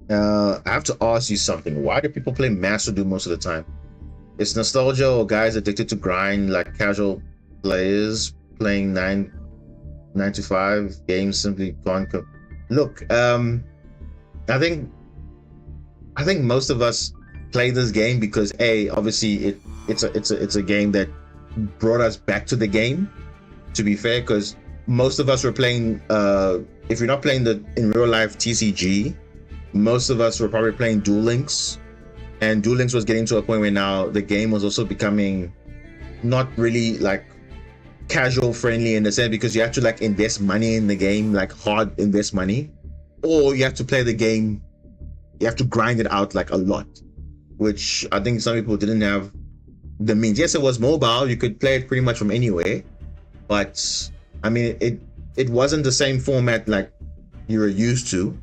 I have to ask you something. Why do people play Master Duel most of the time? It's nostalgia or guys addicted to grind like casual players playing nine to five games simply can't look. I think most of us play this game because obviously it's a game that brought us back to the game. To be fair, because most of us were playing. If you're not playing the in real life TCG, most of us were probably playing Duel Links, and Duel Links was getting to a point where now the game was also becoming not really like casual friendly in the sense, because you have to like invest money in the game, like hard invest money, or you have to play the game, you have to grind it out like a lot, which I think some people didn't have the means. Yes, it was mobile, you could play it pretty much from anywhere, but I mean it wasn't the same format like you were used to,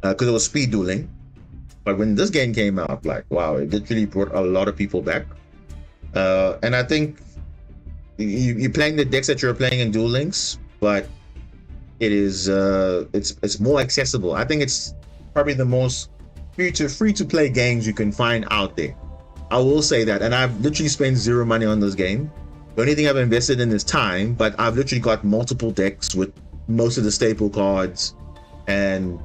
because it was speed dueling. But when this game came out, like wow, it literally brought a lot of people back, and I think you're playing the decks that you're playing in Duel Links, but it is it's more accessible. I think it's probably the most free to play games you can find out there. I will say that, and I've literally spent zero money on this game. The only thing I've invested in is time, but I've literally got multiple decks with most of the staple cards, and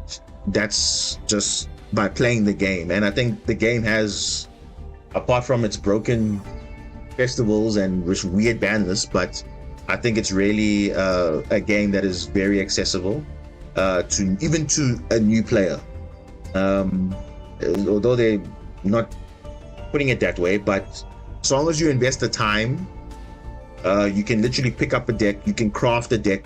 that's just by playing the game. And I think the game has, apart from its broken festivals and weird ban lists, but I think it's really a game that is very accessible to even to a new player. Although they're not putting it that way, but as long as you invest the time, you can literally pick up a deck, you can craft a deck,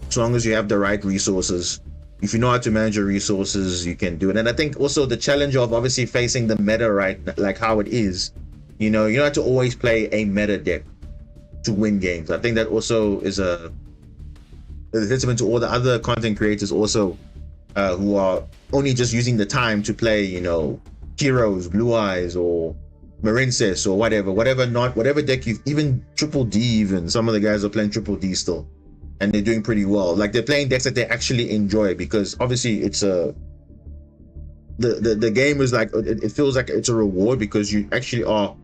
as long as you have the right resources. If you know how to manage your resources, you can do it. And I think also the challenge of obviously facing the meta, right, like how it is, you don't have to always play a meta deck to win games. I think that also is a testament to all the other content creators also who are only just using the time to play, Heroes, Blue Eyes, or Marincess, or whatever deck you've, even Triple D, even some of the guys are playing Triple D still, and they're doing pretty well. Like they're playing decks that they actually enjoy, because obviously it's the game is like, it feels like it's a reward because you actually are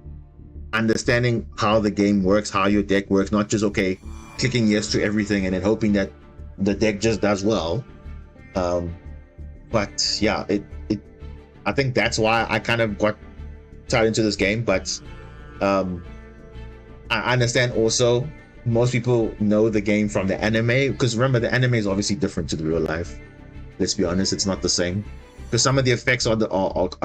understanding how the game works, how your deck works, not just clicking yes to everything and then hoping that the deck just does well. But yeah, I think that's why I kind of got tied into this game. But I understand also most people know the game from the anime, because remember, the anime is obviously different to the real life. Let's be honest, it's not the same, because some of the effects are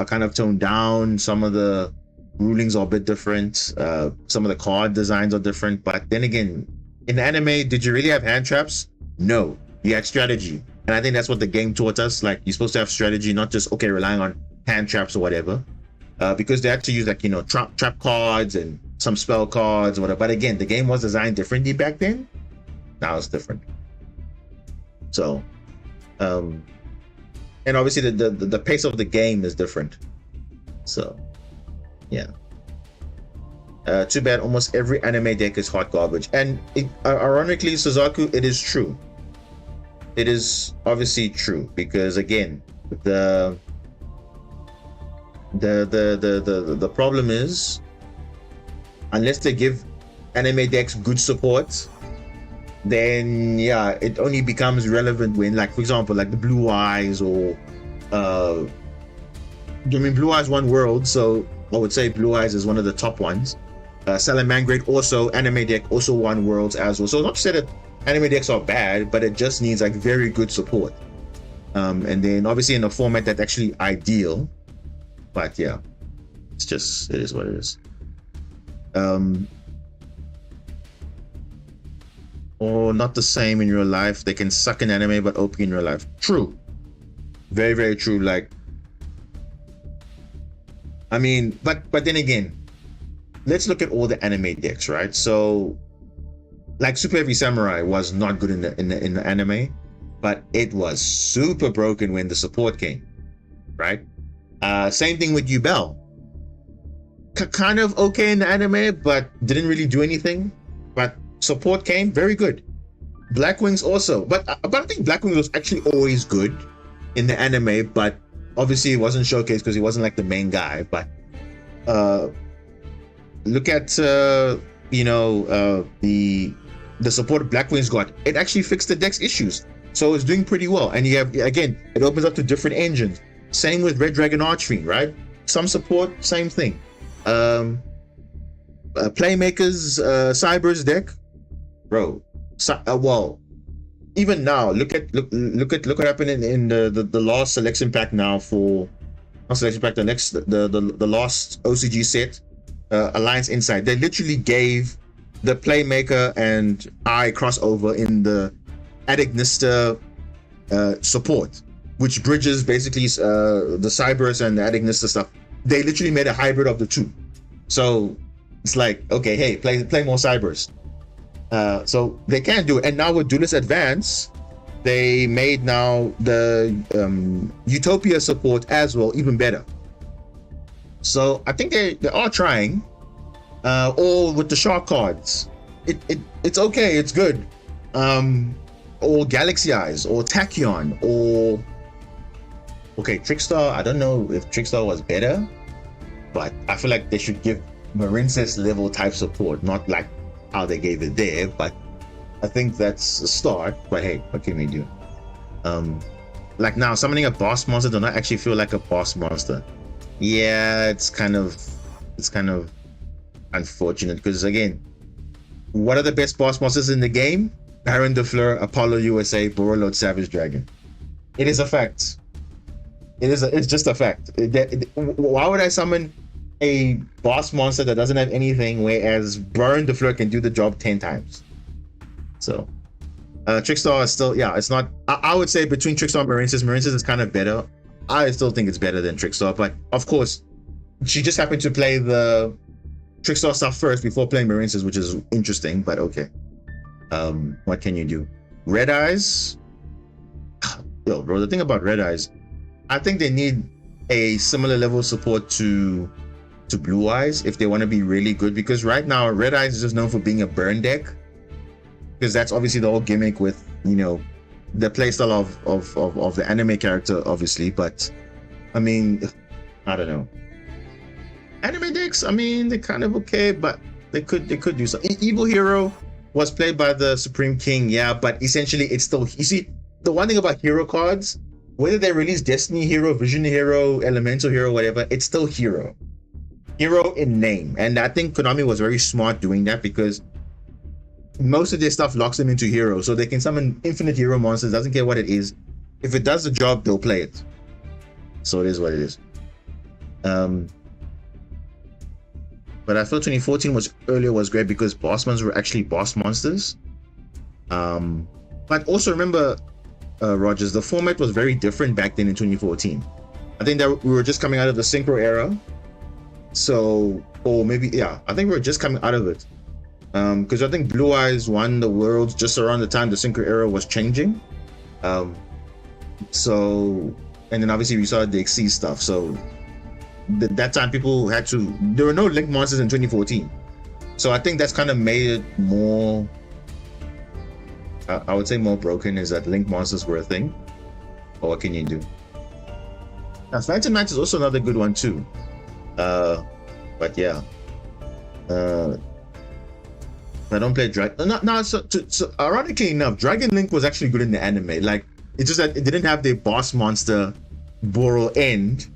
kind of toned down, some of the rulings are a bit different, some of the card designs are different. But then again, in the anime, did you really have hand traps? No, you had strategy. And I think that's what the game taught us. Like, you're supposed to have strategy, not just relying on hand traps or whatever, because they had to use trap cards and some spell cards or whatever. But again, the game was designed differently back then. Now it's different. So and obviously the pace of the game is different. So yeah, too bad almost every anime deck is hot garbage. And ironically, Suzaku, it is true. It is obviously true, because again, the problem is, unless they give anime decks good support, then yeah, it only becomes relevant when, like, for example, like the Blue Eyes, or Blue Eyes won World, so I would say Blue Eyes is one of the top ones. Salamangreat also, anime deck, also won Worlds as well. So not to say that anime decks are bad, but it just needs like very good support. And then obviously in a format that's actually ideal. But yeah, it is what it is. Or not the same in real life. They can suck in anime but OP in real life. True. Very, very true. Like, I mean, but then again, let's look at all the anime decks, right? So like Super Heavy Samurai was not good in the anime, but it was super broken when the support came, right? Same thing with Yubel. Kind of okay in the anime, but didn't really do anything. But support came, very good. Black Wings also, but I think Black Wings was actually always good in the anime, but Obviously, it wasn't showcased because he wasn't like the main guy. But look at the support Blackwing's got. It actually fixed the deck's issues, so it's doing pretty well. And you have, again, it opens up to different engines. Same with Red Dragon Archfiend, right? Some support, same thing. Playmakers Cyber's deck, bro. Well, even now, look what happened in the last selection pack now for not selection pack, the last OCG set, Alliance Insight. They literally gave the Playmaker and I crossover in the Adignista support, which bridges basically the Cybers and the Adignista stuff. They literally made a hybrid of the two. So it's like, okay, hey, play more Cybers. So they can do it. And now with Duelist Advance, they made now the Utopia support as well even better. So I think they are trying. Or with the Shark cards, it's okay, it's good. Or Galaxy Eyes, or Tachyon, or okay, Trickstar. I don't know if Trickstar was better, but I feel like they should give Marincess level type support, not like how they gave it there. But I think that's a start. But hey, what can we do? Like now, summoning a boss monster does not actually feel like a boss monster. Yeah, it's kind of unfortunate because again, what are the best boss monsters in the game? Baron de Fleur, Apollo USA, Borrelord, Savage Dragon. It is a fact. It's just a fact. Why would I summon a boss monster that doesn't have anything, whereas Baron de Fleur can do the job 10 times? So Trickstar is still, yeah, it's not. I would say between Trickstar and Marincess is kind of better. I still think it's better than Trickstar, but of course, she just happened to play the Trickstar stuff first before playing Marincess, which is interesting, but okay. What can you do? Red Eyes. Yo, bro, the thing about Red Eyes, I think they need a similar level of support to Blue Eyes if they want to be really good, because right now Red Eyes is just known for being a burn deck, because that's obviously the whole gimmick with, you know, the playstyle of the anime character, obviously. But I mean, I don't know. Anime decks, I mean, they're kind of okay, but they could do something. Evil Hero was played by the Supreme King, yeah, but essentially it's still, you see, the one thing about hero cards, whether they release Destiny Hero, Vision Hero, Elemental Hero, whatever, it's still hero in name. And I think Konami was very smart doing that, because most of their stuff locks them into hero, so they can summon infinite hero monsters, doesn't care what it is. If it does the job, they'll play it. So it is what it is. But I feel 2014 was great because boss monsters were actually boss monsters. But also remember, Rogers, the format was very different back then in 2014. I think that we were just coming out of the Synchro era. So, or maybe, yeah, I think we were just coming out of it. Because I think Blue Eyes won the Worlds just around the time the Synchro era was changing. So, and then obviously we saw the XC stuff. So, that time people had to, there were no Link monsters in 2014. So I think that's kind of made it more, I would say more broken, is that Link monsters were a thing. But what can you do? Now Phantom Match is also another good one too. But yeah. I don't play Dragon. No, so ironically enough, Dragon Link was actually good in the anime. Like, it's just that it didn't have the boss monster Boro end,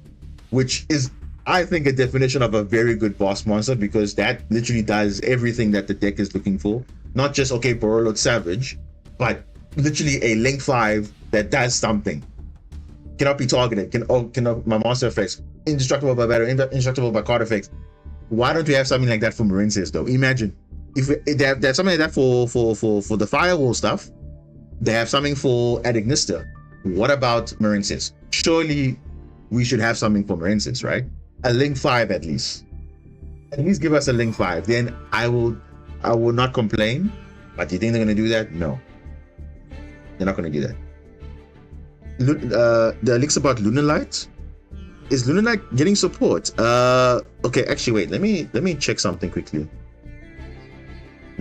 which is, I think, a definition of a very good boss monster, because that literally does everything that the deck is looking for. Not just, okay, Borrelord Savage, but literally a Link 5 that does something. Cannot be targeted, cannot my monster effects, indestructible by battle, indestructible by card effects. Why don't we have something like that for Marincess though? Imagine if they have something like that for the firewall stuff. They have something for Adignista. What about Marincess? Surely we should have something for Marincess, right? A Link 5 at least. At least give us a Link 5. Then I will not complain. But do you think they're gonna do that? No. They're not gonna do that. The leaks about Lunalight. Is Lunalight getting support? Okay, actually wait, let me check something quickly.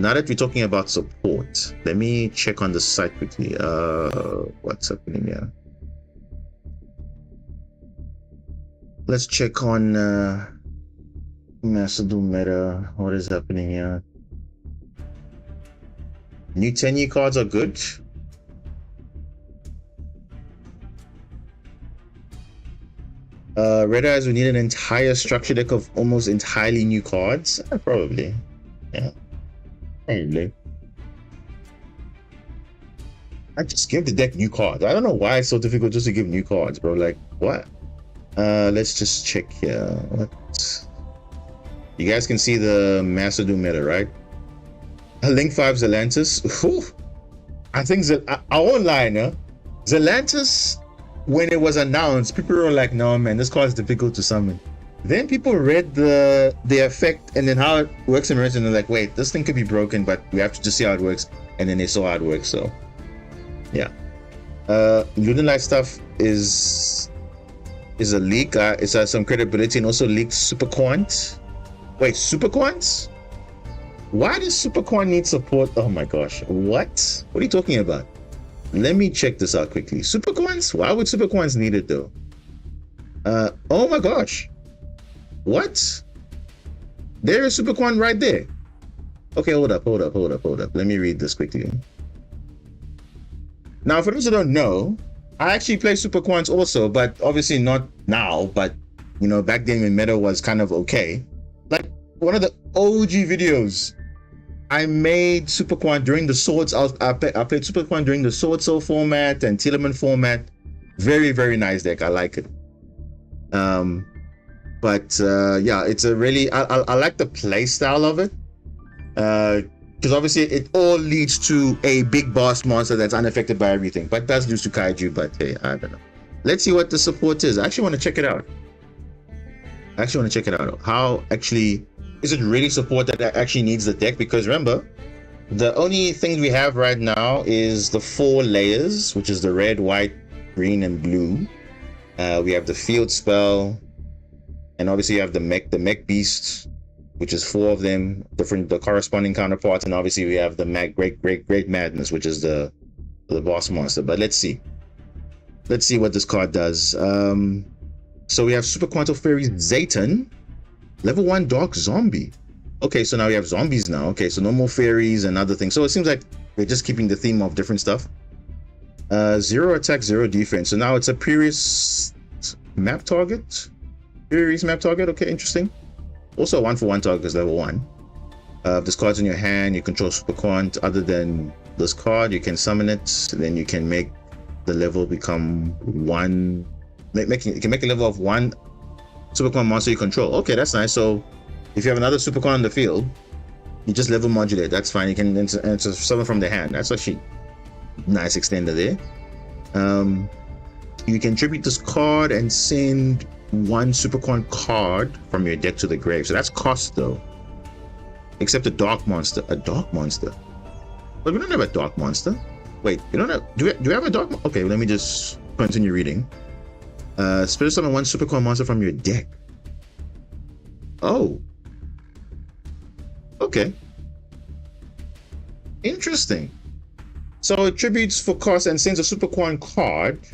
Now that we're talking about support, let me check on the site quickly. What's happening here? let's check on masterduel meta. What is happening here? New 10-year cards are good. Red Eyes would need an entire structure deck of almost entirely new cards. Probably. Yeah. Probably. I just give the deck new cards. I don't know why it's so difficult just to give new cards, bro. Like, what? Let's just check here. What? You guys can see the masterduel meta, right? Link 5 Zelantis. Whew. I think I won't lie, no? Zelantis, when it was announced, people were like, no, man, this card is difficult to summon. Then people read the effect and then how it works in Red, and they're like, wait, this thing could be broken, but we have to just see how it works. And then they saw how it works, so yeah. Ludenlight stuff is a leak. It has some credibility and also leaked Super Quant. Wait, Super Quants? Why does Super Quant need support? Oh my gosh, what? What are you talking about? Let me check this out quickly. Super Quants? Why would Super Quants need it though? Oh my gosh. What? There is Super Quant right there. Okay, hold up. Let me read this quickly. Now, for those who don't know, I actually play Super Quants also, but obviously not now, but you know, back then when meta was kind of okay. Like one of the OG videos, I made Super Quant during the Swords. I played Super Quant during the Sword Soul format and Tiedemann format. Very, very nice deck. I like it. Yeah, it's a really I like the play style of it. Because obviously it all leads to a big boss monster that's unaffected by everything, but does lose to Kaiju. But hey, I don't know. Let's see what the support is. I actually want to check it out. How actually is it really support that actually needs the deck? Because remember, the only things we have right now is the 4 layers, which is the red, white, green, and blue. We have the field spell, and obviously you have the mech beast, which is 4 of them, the corresponding counterparts, and obviously we have the great madness, which is the boss monster. But let's see what this card does. So we have Super Quantum Fairy Zayton, level 1 Dark Zombie. Okay, so now we have zombies now. Okay, so no more fairies and other things. So it seems like we're just keeping the theme of different stuff. 0 attack, 0 defense. So now it's a Purius map target. Okay, interesting. Also a 1-for-1 target is level 1. If this card's in your hand, you control Super Quant. Other than this card, you can summon it. Then you can make the level become 1. You can make a level of 1 Super Quant monster you control. Okay, that's nice. So if you have another Super Quant on the field, you just level modulate. That's fine. You can enter summon from the hand. That's actually nice extender there. You can tribute this card and send 1 Super Quant card from your deck to the grave. So that's cost though. Except a dark monster. A dark monster. But we don't have a dark monster. Wait, we don't have. Do we have a dark? Okay, let me just continue reading. Special summon 1 Super Quant monster from your deck. Oh. Okay. Interesting. So it tributes for cost and sends a Super Quant card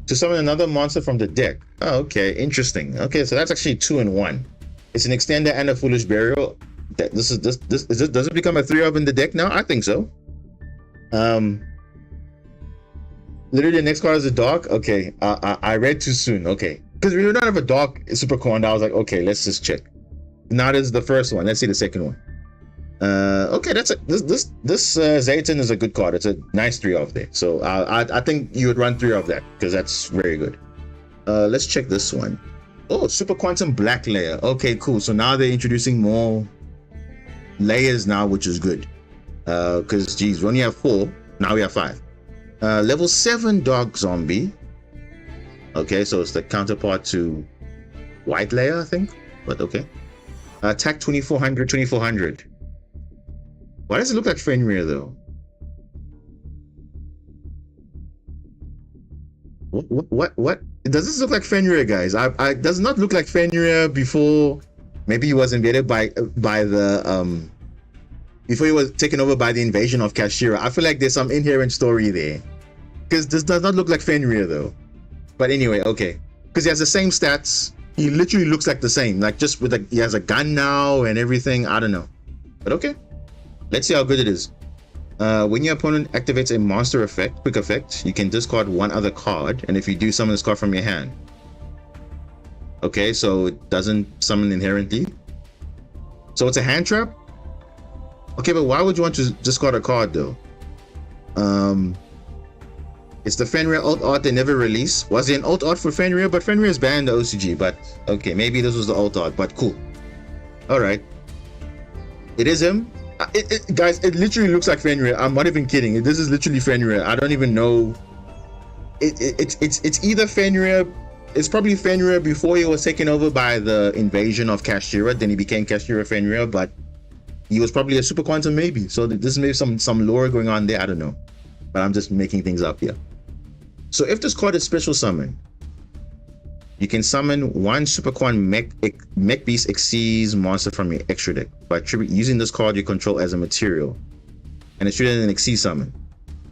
to summon another monster from the deck. Oh, okay, interesting. Okay, so that's actually 2 in 1. It's an extender and a foolish burial. Does it become a 3-of in the deck now? I think so. Literally the next card is a dark. Okay, I read too soon. Okay, because we don't have a dark Super Quant. I was like, okay, let's just check. Now this is the first one. Let's see the second one. Okay, this Zayton is a good card. It's a nice 3-of there. So I think you would run 3 of that because that's very good. Let's check this one. Oh, Super Quantum Black Layer. Okay, cool. So now they're introducing more layers now, which is good. Because geez, we only have 4. Now we have 5. Level 7 Dark Zombie. Okay, so it's the counterpart to White Layer, I think. But okay. Attack 2400, 2400. Why does it look like Fenrir though? What? Does this look like Fenrir, guys? I does not look like Fenrir before. Maybe he was invaded by the before he was taken over by the invasion of Kashira. I feel like there's some inherent story there, because this does not look like Fenrir though. But anyway, okay, because he has the same stats. he literally looks like the same, like just with like he has a gun now and everything. I don't know, but okay, let's see how good it is. When your opponent activates a monster effect, quick effect, you can discard one other card, and if you do, summon this card from your hand. Okay, so it doesn't summon inherently. So it's a hand trap? Okay, but why would you want to discard a card though? It's the Fenrir alt art they never release. Was there an alt art for Fenrir? But Fenrir is banned in the OCG, but okay, maybe this was the alt art, but cool. Alright. It is him. Guys, it literally looks like Fenrir. I'm not even kidding. This is literally Fenrir. I don't even know. It's either Fenrir. It's probably Fenrir before he was taken over by the invasion of Kashtira. Then he became Kashtira Fenrir, but he was probably a super quantum maybe. So this is maybe some lore going on there. I don't know, but I'm just making things up here. So if this card is special summon, you can summon one Superquan Mech Beast Xyz monster from your extra deck by using this card you control as a material, and it's treated as an Xyz summon.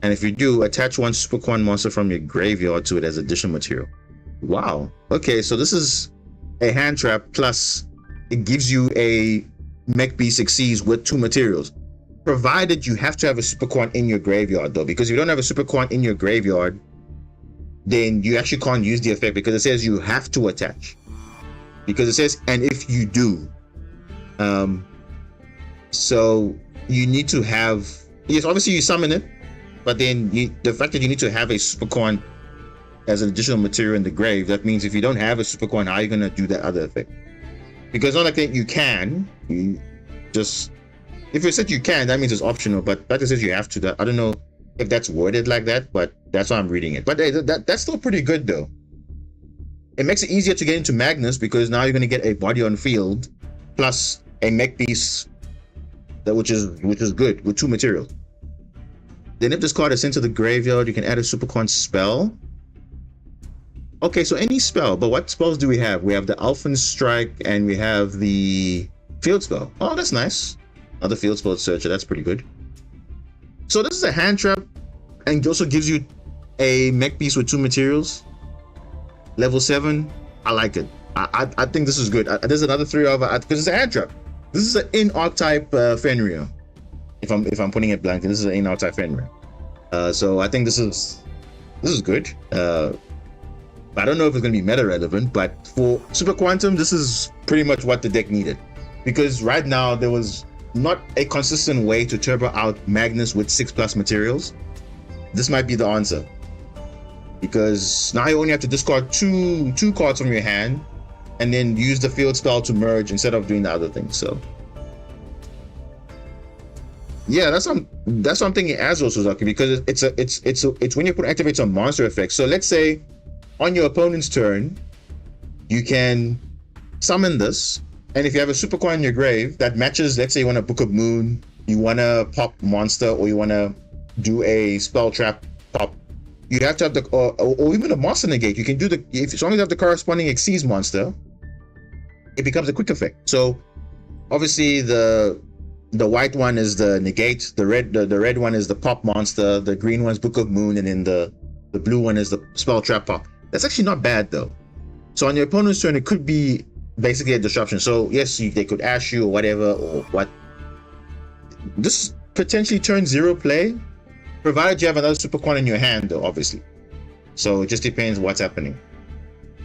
And if you do, attach one Superquan monster from your graveyard to it as additional material. Wow. Okay, so this is a hand trap, plus it gives you a Mech Beast Xyz with 2 materials. Provided you have to have a Superquan in your graveyard though, because if you don't have a Superquan in your graveyard, then you actually can't use the effect, because it says you have to attach, because it says and if you do, so you need to have, yes, obviously you summon it, but then the fact that you need to have a Superquan as an additional material in the grave, that means if you don't have a Superquan, how are you going to do that other effect? Because not like that you can, you just, if it said you can, that means it's optional, but that says you have to. That I don't know if that's worded like that, but that's how I'm reading it. But that's still pretty good though. It makes it easier to get into Magnus, because now you're going to get a body on field plus a mech piece, which is good with 2 materials. Then if this card is sent to the graveyard, you can add a Superquan spell. Okay, so any spell, but what spells do we have? We have the Alphen Strike and we have the Field Spell. Oh, that's nice. Another Field Spell Searcher, that's pretty good. So this is a hand trap, and it also gives you a mech piece with 2 materials. Level 7, I like it. I think this is good. There's another 3 of it, because it's a hand trap. This is an in-archetype Fenrir. If I'm putting it blankly, this is an in-archetype Fenrir. So I think this is good. I don't know if it's going to be meta relevant, but for Super Quantum, this is pretty much what the deck needed, because right now there was not a consistent way to turbo out Magnus with 6+ materials. This might be the answer, because now you only have to discard two cards from your hand and then use the field spell to merge instead of doing the other thing. So yeah, that's what I'm thinking as well, Suzuki, because it's when you put activates a monster effect. So let's say on your opponent's turn, you can summon this, and if you have a Superquan in your grave that matches, let's say you want a Book of Moon, you want to pop monster, or you want to do a spell trap pop, you have to have the or even a monster negate. You can do as long as you have the corresponding Xyz monster, it becomes a quick effect. So obviously the white one is the negate, the red one is the pop monster, the green one's Book of Moon, and then the blue one is the spell trap pop. That's actually not bad though. So on your opponent's turn, it could be basically a disruption. So yes, they could ash you or whatever, or what. This potentially turn 0 play, provided you have another Superquan in your hand though, obviously. So it just depends what's happening.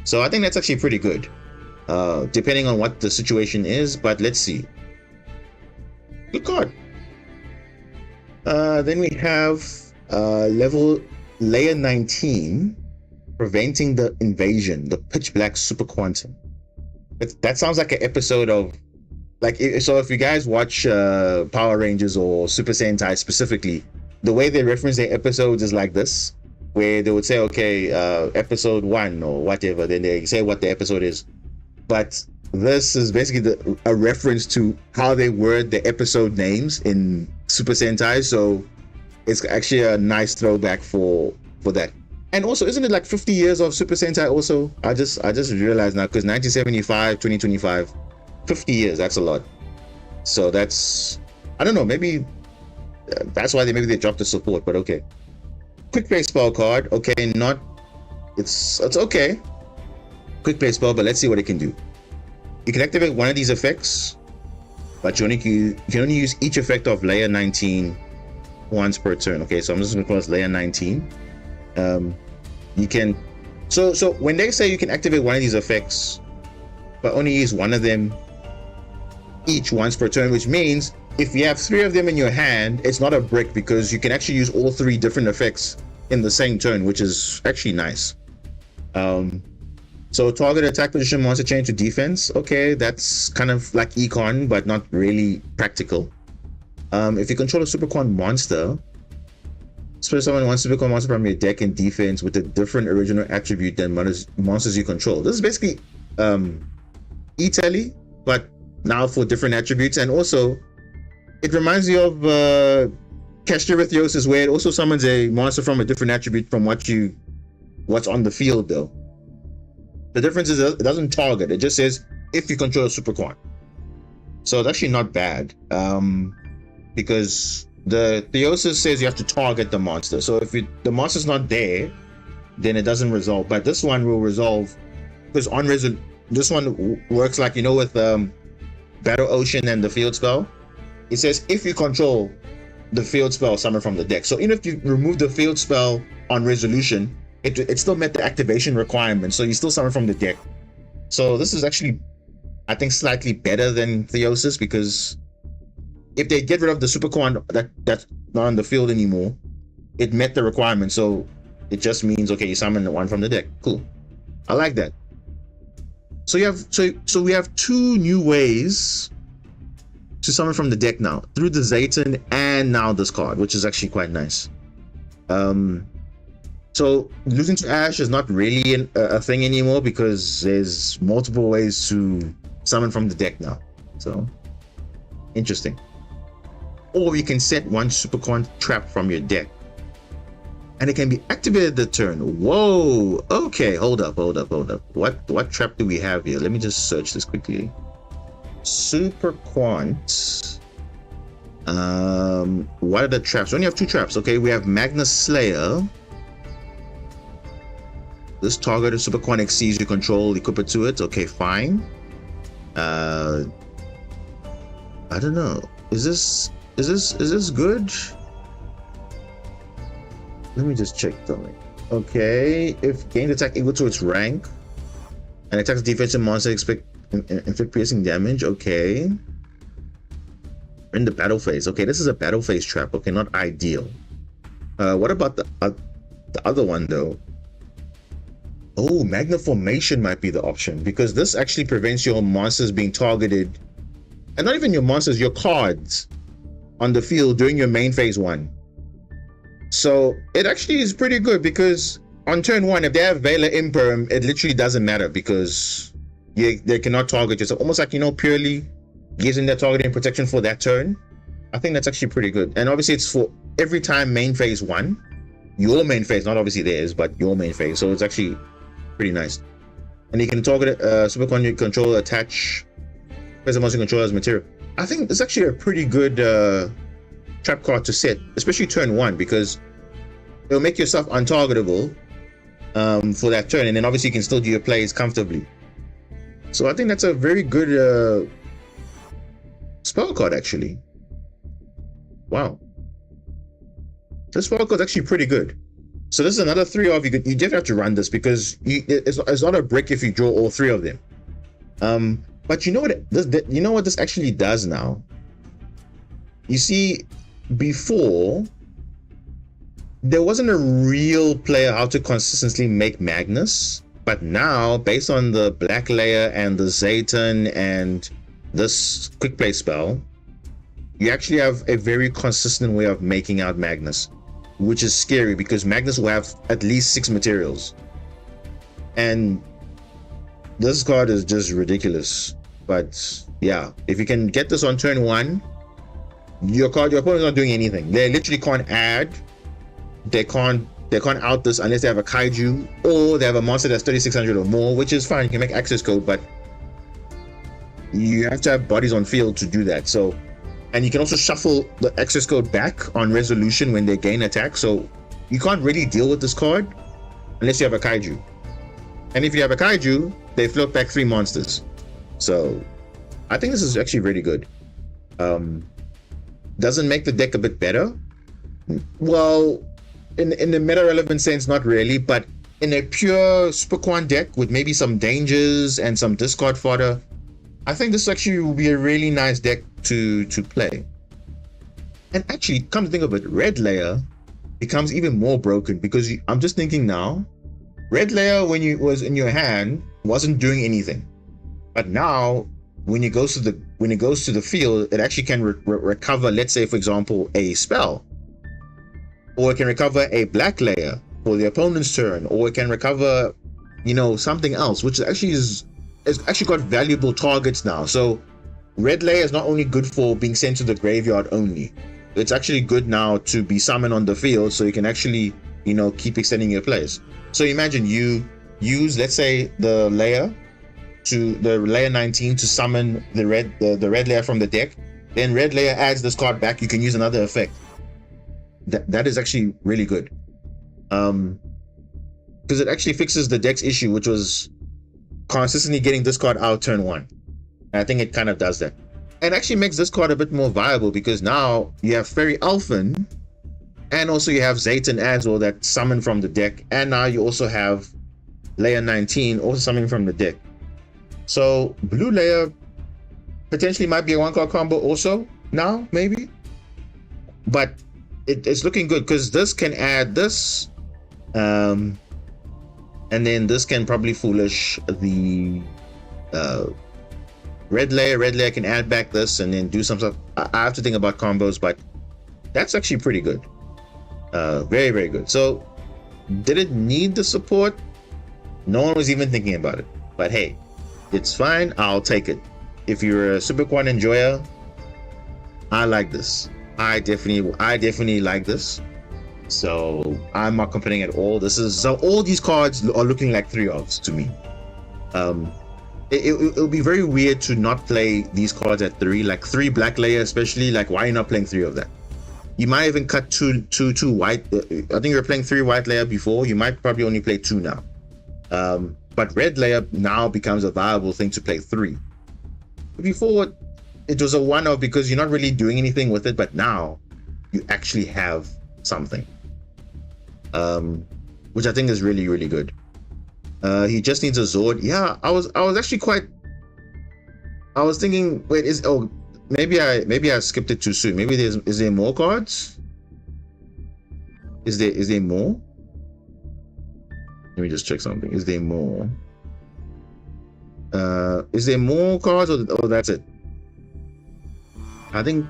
So I think that's actually pretty good, depending on what the situation is. But let's see. Good card. Then we have level layer 19, preventing the invasion, the pitch black super quantum. That sounds like an episode of, like, so if you guys watch Power Rangers or Super Sentai specifically, the way they reference their episodes is like this, where they would say, okay, episode 1 or whatever, then they say what the episode is. But this is basically a reference to how they word the episode names in Super Sentai, so it's actually a nice throwback for that. And also, isn't it like 50 years of Super Sentai also? I just realized now, because 1975, 2025, 50 years, that's a lot. So that's, I don't know, maybe that's why maybe they dropped the support, but okay. Quick play spell card, okay, it's okay. quick play spell, but let's see what it can do. You can activate one of these effects, but you can only use each effect of layer 19 once per turn. Okay, so I'm just gonna call this layer 19. You can so when they say you can activate one of these effects but only use one of them each once per turn, which means if you have 3 of them in your hand, it's not a brick, because you can actually use all 3 different effects in the same turn, which is actually nice. So target attack position monster change to defense. Okay, that's kind of like econ, but not really practical. If you control a supercon monster, special summon one supercon monster from your deck in defense with a different original attribute than monsters you control. This is basically E-Tele, but now for different attributes. And also it reminds me of Casterethiosis, where it also summons a monster from a different attribute from what's on the field though. The difference is it doesn't target, it just says if you control a supercon. So it's actually not bad, because the Theosis says you have to target the monster. So if the monster's not there, then it doesn't resolve. But this one will resolve, because this one works like, with Battle Ocean and the field spell. It says if you control the field spell, summon from the deck. So even if you remove the field spell on resolution, it still met the activation requirement, so you still summon from the deck. So this is actually, I think, slightly better than Theosis, because if they get rid of the supercon that's not on the field anymore, it met the requirement. So it just means, okay, you summon the one from the deck. Cool, I like that. So we have 2 new ways to summon from the deck now, through the Zayton and now this card, which is actually quite nice. So losing to Ash is not really a thing anymore, because there's multiple ways to summon from the deck now. So interesting. Or you can set one supercon trap from your deck, and it can be activated the turn. Whoa, okay, hold up. What trap do we have here? Let me just search this quickly. Superquant. What are the traps? We only have 2 traps. Okay, we have Magnus Slayer. This target of superquant exceeds you control, equip it to it. Okay, fine. I don't know. Is this good? Let me just check something. Okay, if gained attack equal to its rank and attacks defensive monster inflict piercing damage. Okay. In the battle phase. Okay, this is a battle phase trap. Okay, not ideal. What about the other one though? Oh, Magna Formation might be the option, because this actually prevents your monsters being targeted, and not even your monsters, your cards on the field during your main phase 1. So it actually is pretty good, because on turn 1, if they have Vela Imperm, it literally doesn't matter, because they cannot target you. So almost like, purely gives them their targeting protection for that turn. I think that's actually pretty good. And obviously it's for every time main phase 1. Your main phase, not obviously theirs, but your main phase. So it's actually pretty nice. And you can target supercon you control, attach present monster control as material. I think it's actually a pretty good trap card to set, especially turn 1, because it'll make yourself untargetable for that turn, and then obviously you can still do your plays comfortably. So I think that's a very good spell card, actually. Wow, this spell card is actually pretty good. So this is another 3 of you. You definitely have to run this, because it's not a brick if you draw all 3 of them. But you know what this actually does now? You see, before there wasn't a real player how to consistently make Magnus, but now based on the Black Layer and the Zayton and this quick play spell, you actually have a very consistent way of making out Magnus, which is scary, because Magnus will have at least 6 materials, and this card is just ridiculous. But yeah, if you can get this on turn 1, your opponent's not doing anything. They literally can't add, they can't out this unless they have a kaiju or they have a monster that's 3600 or more, which is fine, you can make access code, but you have to have bodies on field to do that. So, and you can also shuffle the access code back on resolution when they gain attack, so you can't really deal with this card unless you have a kaiju. And if you have a kaiju, they float back 3 monsters. So I think this is actually really good. Doesn't make the deck a bit better? Well, in the meta relevant sense, not really, but in a pure Superquan deck with maybe some dangers and some discard fodder, I think this actually will be a really nice deck to play. And actually, come to think of it, Red Layer becomes even more broken because I'm just thinking now, Red Layer when it was in your hand wasn't doing anything, but now when it goes to the field, it actually can recover, let's say for example, a spell, or it can recover a black layer for the opponent's turn, or it can recover, you know, something else, which actually is actually got valuable targets now. So Red Layer is not only good for being sent to the graveyard only, it's actually good now to be summoned on the field, so you can actually, you know, keep extending your plays. So imagine you use, let's say, the layer 19 to summon the red layer from the deck. Then Red Layer adds this card back. You can use another effect. That is actually really good, because it actually fixes the deck's issue, which was consistently getting this card out turn 1. And I think it kind of does that, and actually makes this card a bit more viable because now you have Fairy Elfin, and also you have Zayton as well that summon from the deck, and now you also have Layer 19 also summoning from the deck. So Blue Layer potentially might be a 1-card combo also now, maybe, but it's looking good because this can add this, and then this can probably foolish the Red Layer can add back this and then do some stuff. I have to think about combos, but that's actually pretty good. Very, very good. So did it need the support? No one was even thinking about it, but hey, it's fine. I'll take it. If you're a Superquan enjoyer, I like this. I definitely like this. So I'm not complaining at all. So all these cards are looking like 3-ofs to me. It'll be very weird to not play these cards at 3, like 3 Black Layer especially. Like, why are you not playing 3 of that? You might even cut two white. I think you were playing 3 White Layer before. You might probably only play 2 now. But Red Layer now becomes a viable thing to play 3. Before, it was a 1-off because you're not really doing anything with it, but now you actually have something, which I think is really, really good. He just needs a Zord. Yeah, I was actually I was thinking, wait, maybe I skipped it too soon. Maybe is there more cards? Is there more? Let me just check something. Is there more? Is there more cards, or that's it? I think.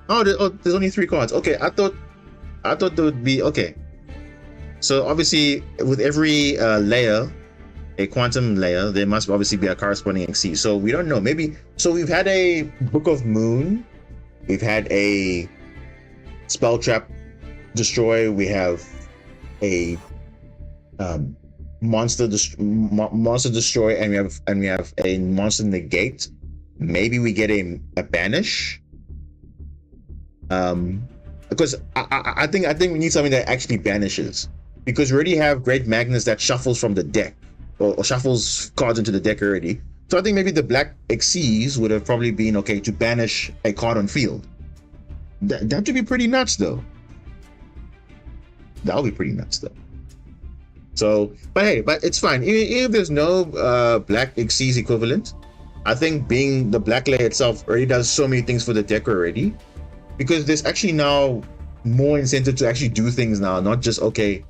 There's only 3 cards. Okay, I thought there would be. Okay, so obviously with every layer, a quantum layer, there must obviously be a corresponding XC. So we don't know. Maybe. So we've had a Book of Moon. We've had a Spell Trap Destroy. We have a monster destroy, and we have a monster negate. Maybe we get a banish, because I think we need something that actually banishes, because we already have Great Magnus that shuffles from the deck, or shuffles cards into the deck already. So I think maybe the black Xyz would have probably been okay to banish a card on field. That would be pretty nuts though. That would be pretty nuts though. So, but hey, it's fine. Even if there's no black Xyz equivalent, I think being the black layer itself already does so many things for the deck already, because there's actually now more incentive to actually do things now, not just, okay,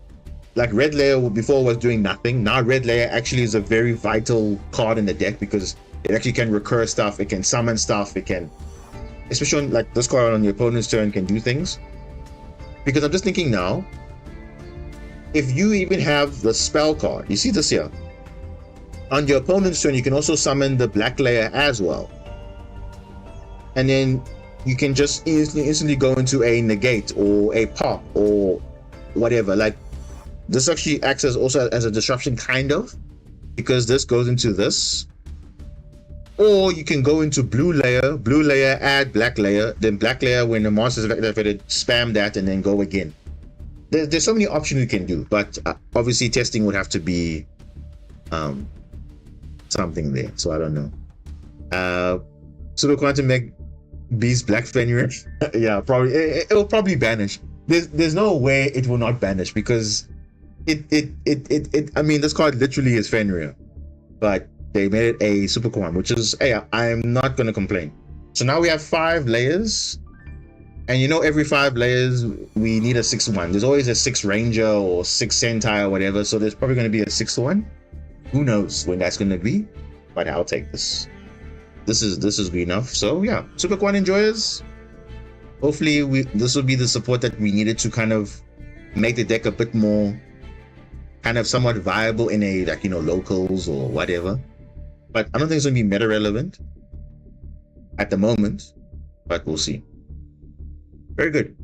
like Red Layer before was doing nothing. Now Red Layer actually is a very vital card in the deck because it actually can recur stuff, it can summon stuff, it can, especially on, like this card on your opponent's turn, can do things. Because I'm just thinking now, if you even have the spell card, you see this here, on your opponent's turn, you can also summon the black layer as well. And then you can just instantly go into a negate or a pop or whatever. Like, this actually acts as also as a disruption, kind of, because this goes into this. Or you can go into blue layer, add black layer, then black layer when the monster is activated, spam that and then go again. There's so many options you can do, but obviously testing would have to be um something there. So I don't know. Super Quantum Meg Beast Black Fenrir. Yeah, probably it will probably banish. There's no way it will not banish, because it I mean, this card literally is Fenrir, but they made it a super coin, which is, hey, I'm not gonna complain. So now we have 5 layers, and you know, every 5 layers we need a 6th one. There's always a 6 ranger or 6 sentai or whatever, so there's probably gonna be a 6th one. Who knows when that's gonna be, but I'll take this. This is good enough. So yeah, super coin enjoyers, hopefully this will be the support that we needed to kind of make the deck a bit more kind of somewhat viable in a, like, you know, locals or whatever. But I don't think it's gonna be meta relevant at the moment, but we'll see. Very good.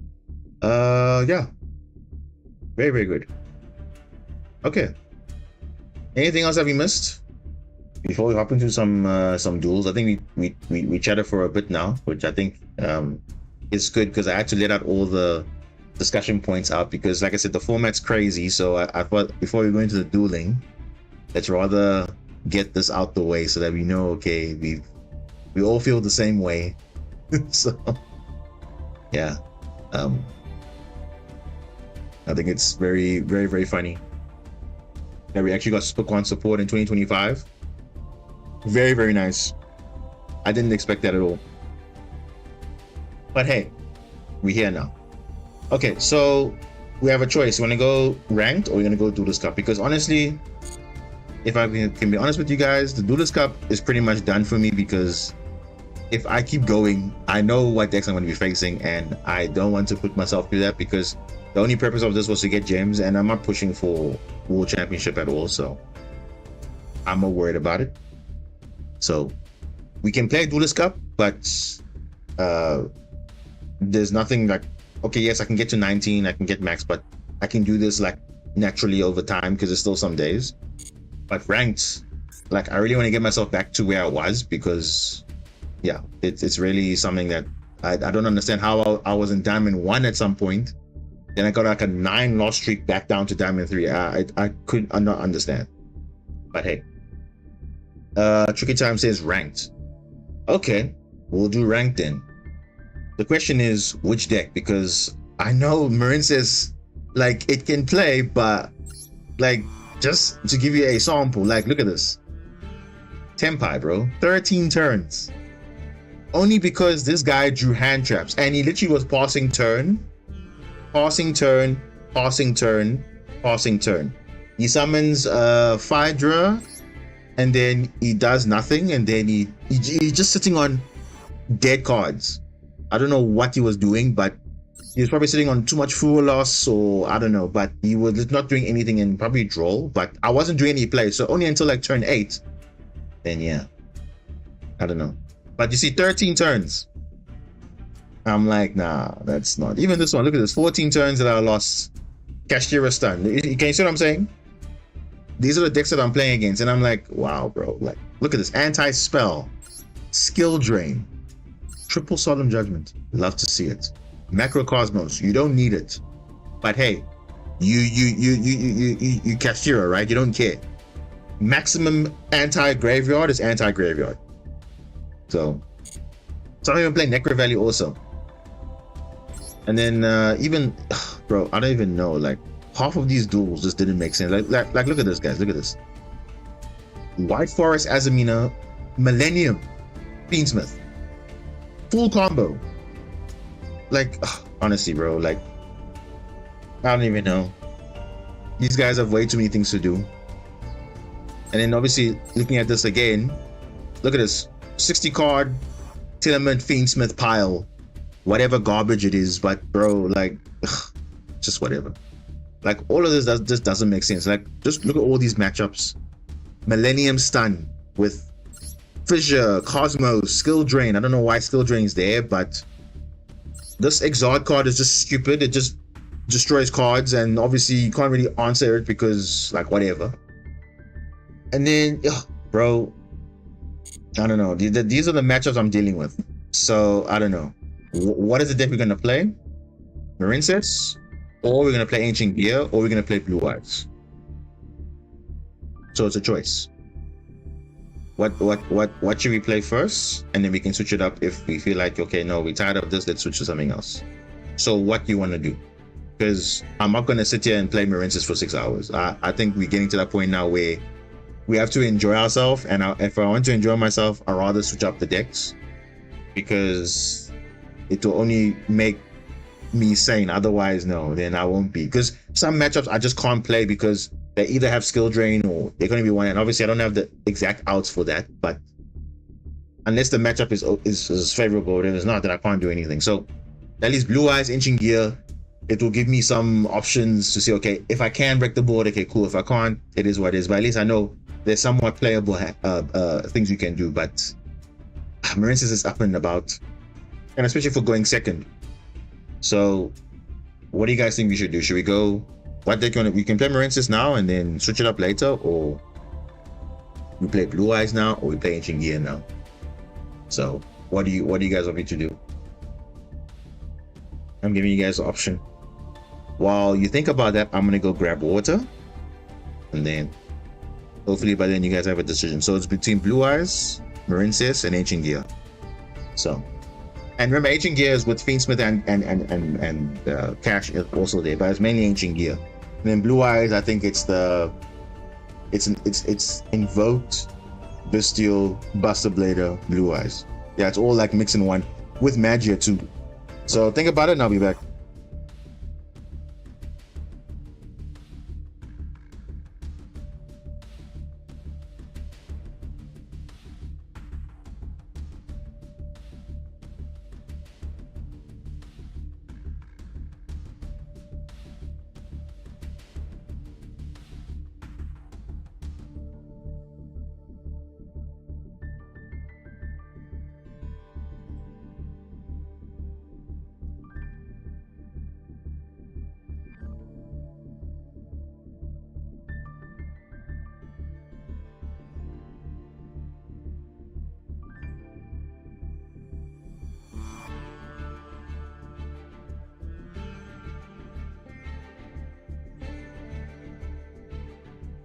Yeah, very good. Okay, anything else that we missed before we hop into some duels? I think we chatted for a bit now, which I think is good, because I had to let out all the discussion points out, because like I said, the format's crazy. So I thought before we go into the dueling, let's rather get this out the way so that we know, okay, we all feel the same way. So yeah, I think it's very funny that we actually got Spookwan support in 2025. Very nice. I didn't expect that at all, but hey, we're here now. Okay, so we have a choice. You want to go ranked or we're going to go Duelist Cup? Because honestly, if I can be honest with you guys, the Duelist Cup is pretty much done for me, because if I keep going, I know what decks I'm going to be facing, and I don't want to put myself through that, because the only purpose of this was to get gems, and I'm not pushing for World Championship at all, so I'm more worried about it. So we can play Duelist Cup, but there's nothing like, okay, yes, I can get to 19, I can get max, but I can do this like naturally over time, because there's still some days. But ranked, like, I really want to get myself back to where I was, because yeah, it's really something that I don't understand how I was in Diamond 1 at some point, then I got like a 9 loss streak back down to Diamond 3. I could not understand. But hey, Tricky Time says ranked. Okay, we'll do ranked then. The question is which deck, because I know Marin says like it can play, but like, just to give you a sample, like, look at this. Tempai, bro, 13 turns. Only because this guy drew hand traps, and he literally was passing turn. He summons Phaedra, and then he does nothing, and then he's just sitting on dead cards. I don't know what he was doing, but he was probably sitting on too much fuel loss, or I don't know, but he was not doing anything and probably draw. But I wasn't doing any play, so only until like turn 8, then yeah, I don't know. But you see 13 turns, I'm like, nah, that's not. Even this one, look at this, 14 turns that I lost. Kashtira stun. Can you see what I'm saying? These are the decks that I'm playing against, and I'm like, wow, bro, like, look at this. Anti-spell, skill drain, triple solemn judgment, love to see it. Macrocosmos, you don't need it, but hey, you Kashtira, right? You don't care. Maximum anti-graveyard is anti-graveyard. So I'm even playing Necro Valley also. And then even, bro, I don't even know, like, half of these duels just didn't make sense. Like look at this, guys, look at this. White Forest Azamina, Millennium Fiendsmith, full combo. Like, honestly, bro, like, I don't even know. These guys have way too many things to do. And then obviously looking at this again, look at this 60 card Tenement Fiendsmith pile, whatever garbage it is, but bro, like, just whatever. Like, all of this just doesn't make sense. Like, just look at all these matchups. Millennium Stun with Fissure, Cosmos, Skill Drain. I don't know why Skill Drain is there, but this Exalt card is just stupid. It just destroys cards, and obviously you can't really answer it because, like, whatever. And then, bro, I don't know. These are the matchups I'm dealing with. So, I don't know. What is the deck we're going to play? Marine sets? Or we're going to play Ancient Gear? Or we're going to play Blue Eyes? So it's a choice. What should we play first? And then we can switch it up if we feel like, okay, no, we're tired of this, let's switch to something else. So what do you want to do? Because I'm not going to sit here and play Marinces for 6 hours. I think we're getting to that point now where we have to enjoy ourselves. And if I want to enjoy myself, I'd rather switch up the decks, because it will only make me sane. Otherwise, no, then I won't be. Because some matchups I just can't play because they either have skill drain or they're going to be one. And obviously, I don't have the exact outs for that. But unless the matchup is favorable, or if it's not, then I can't do anything. So at least Blue Eyes, Ancient Gear, it will give me some options to say, okay, if I can break the board, okay, cool. If I can't, it is what it is. But at least I know there's somewhat playable things you can do. But Marinces is up and about, and especially for going second. So what do you guys think we should do? Should we go? What deck we can play Marinces now and then switch it up later, or we play Blue Eyes now, or we play Ancient Gear now? So what do you guys want me to do? I'm giving you guys an option. While you think about that, I'm gonna go grab water, and then hopefully by then you guys have a decision. So it's between Blue Eyes, Marinces, and Ancient Gear. So, and remember, Ancient Gear is with Fiendsmith and Cash is also there, but it's mainly Ancient Gear. And then Blue Eyes, I think it's Invoked, Bestial, Buster Blader, Blue Eyes. Yeah, it's all like mixed in one with Magia too. So think about it and I'll be back.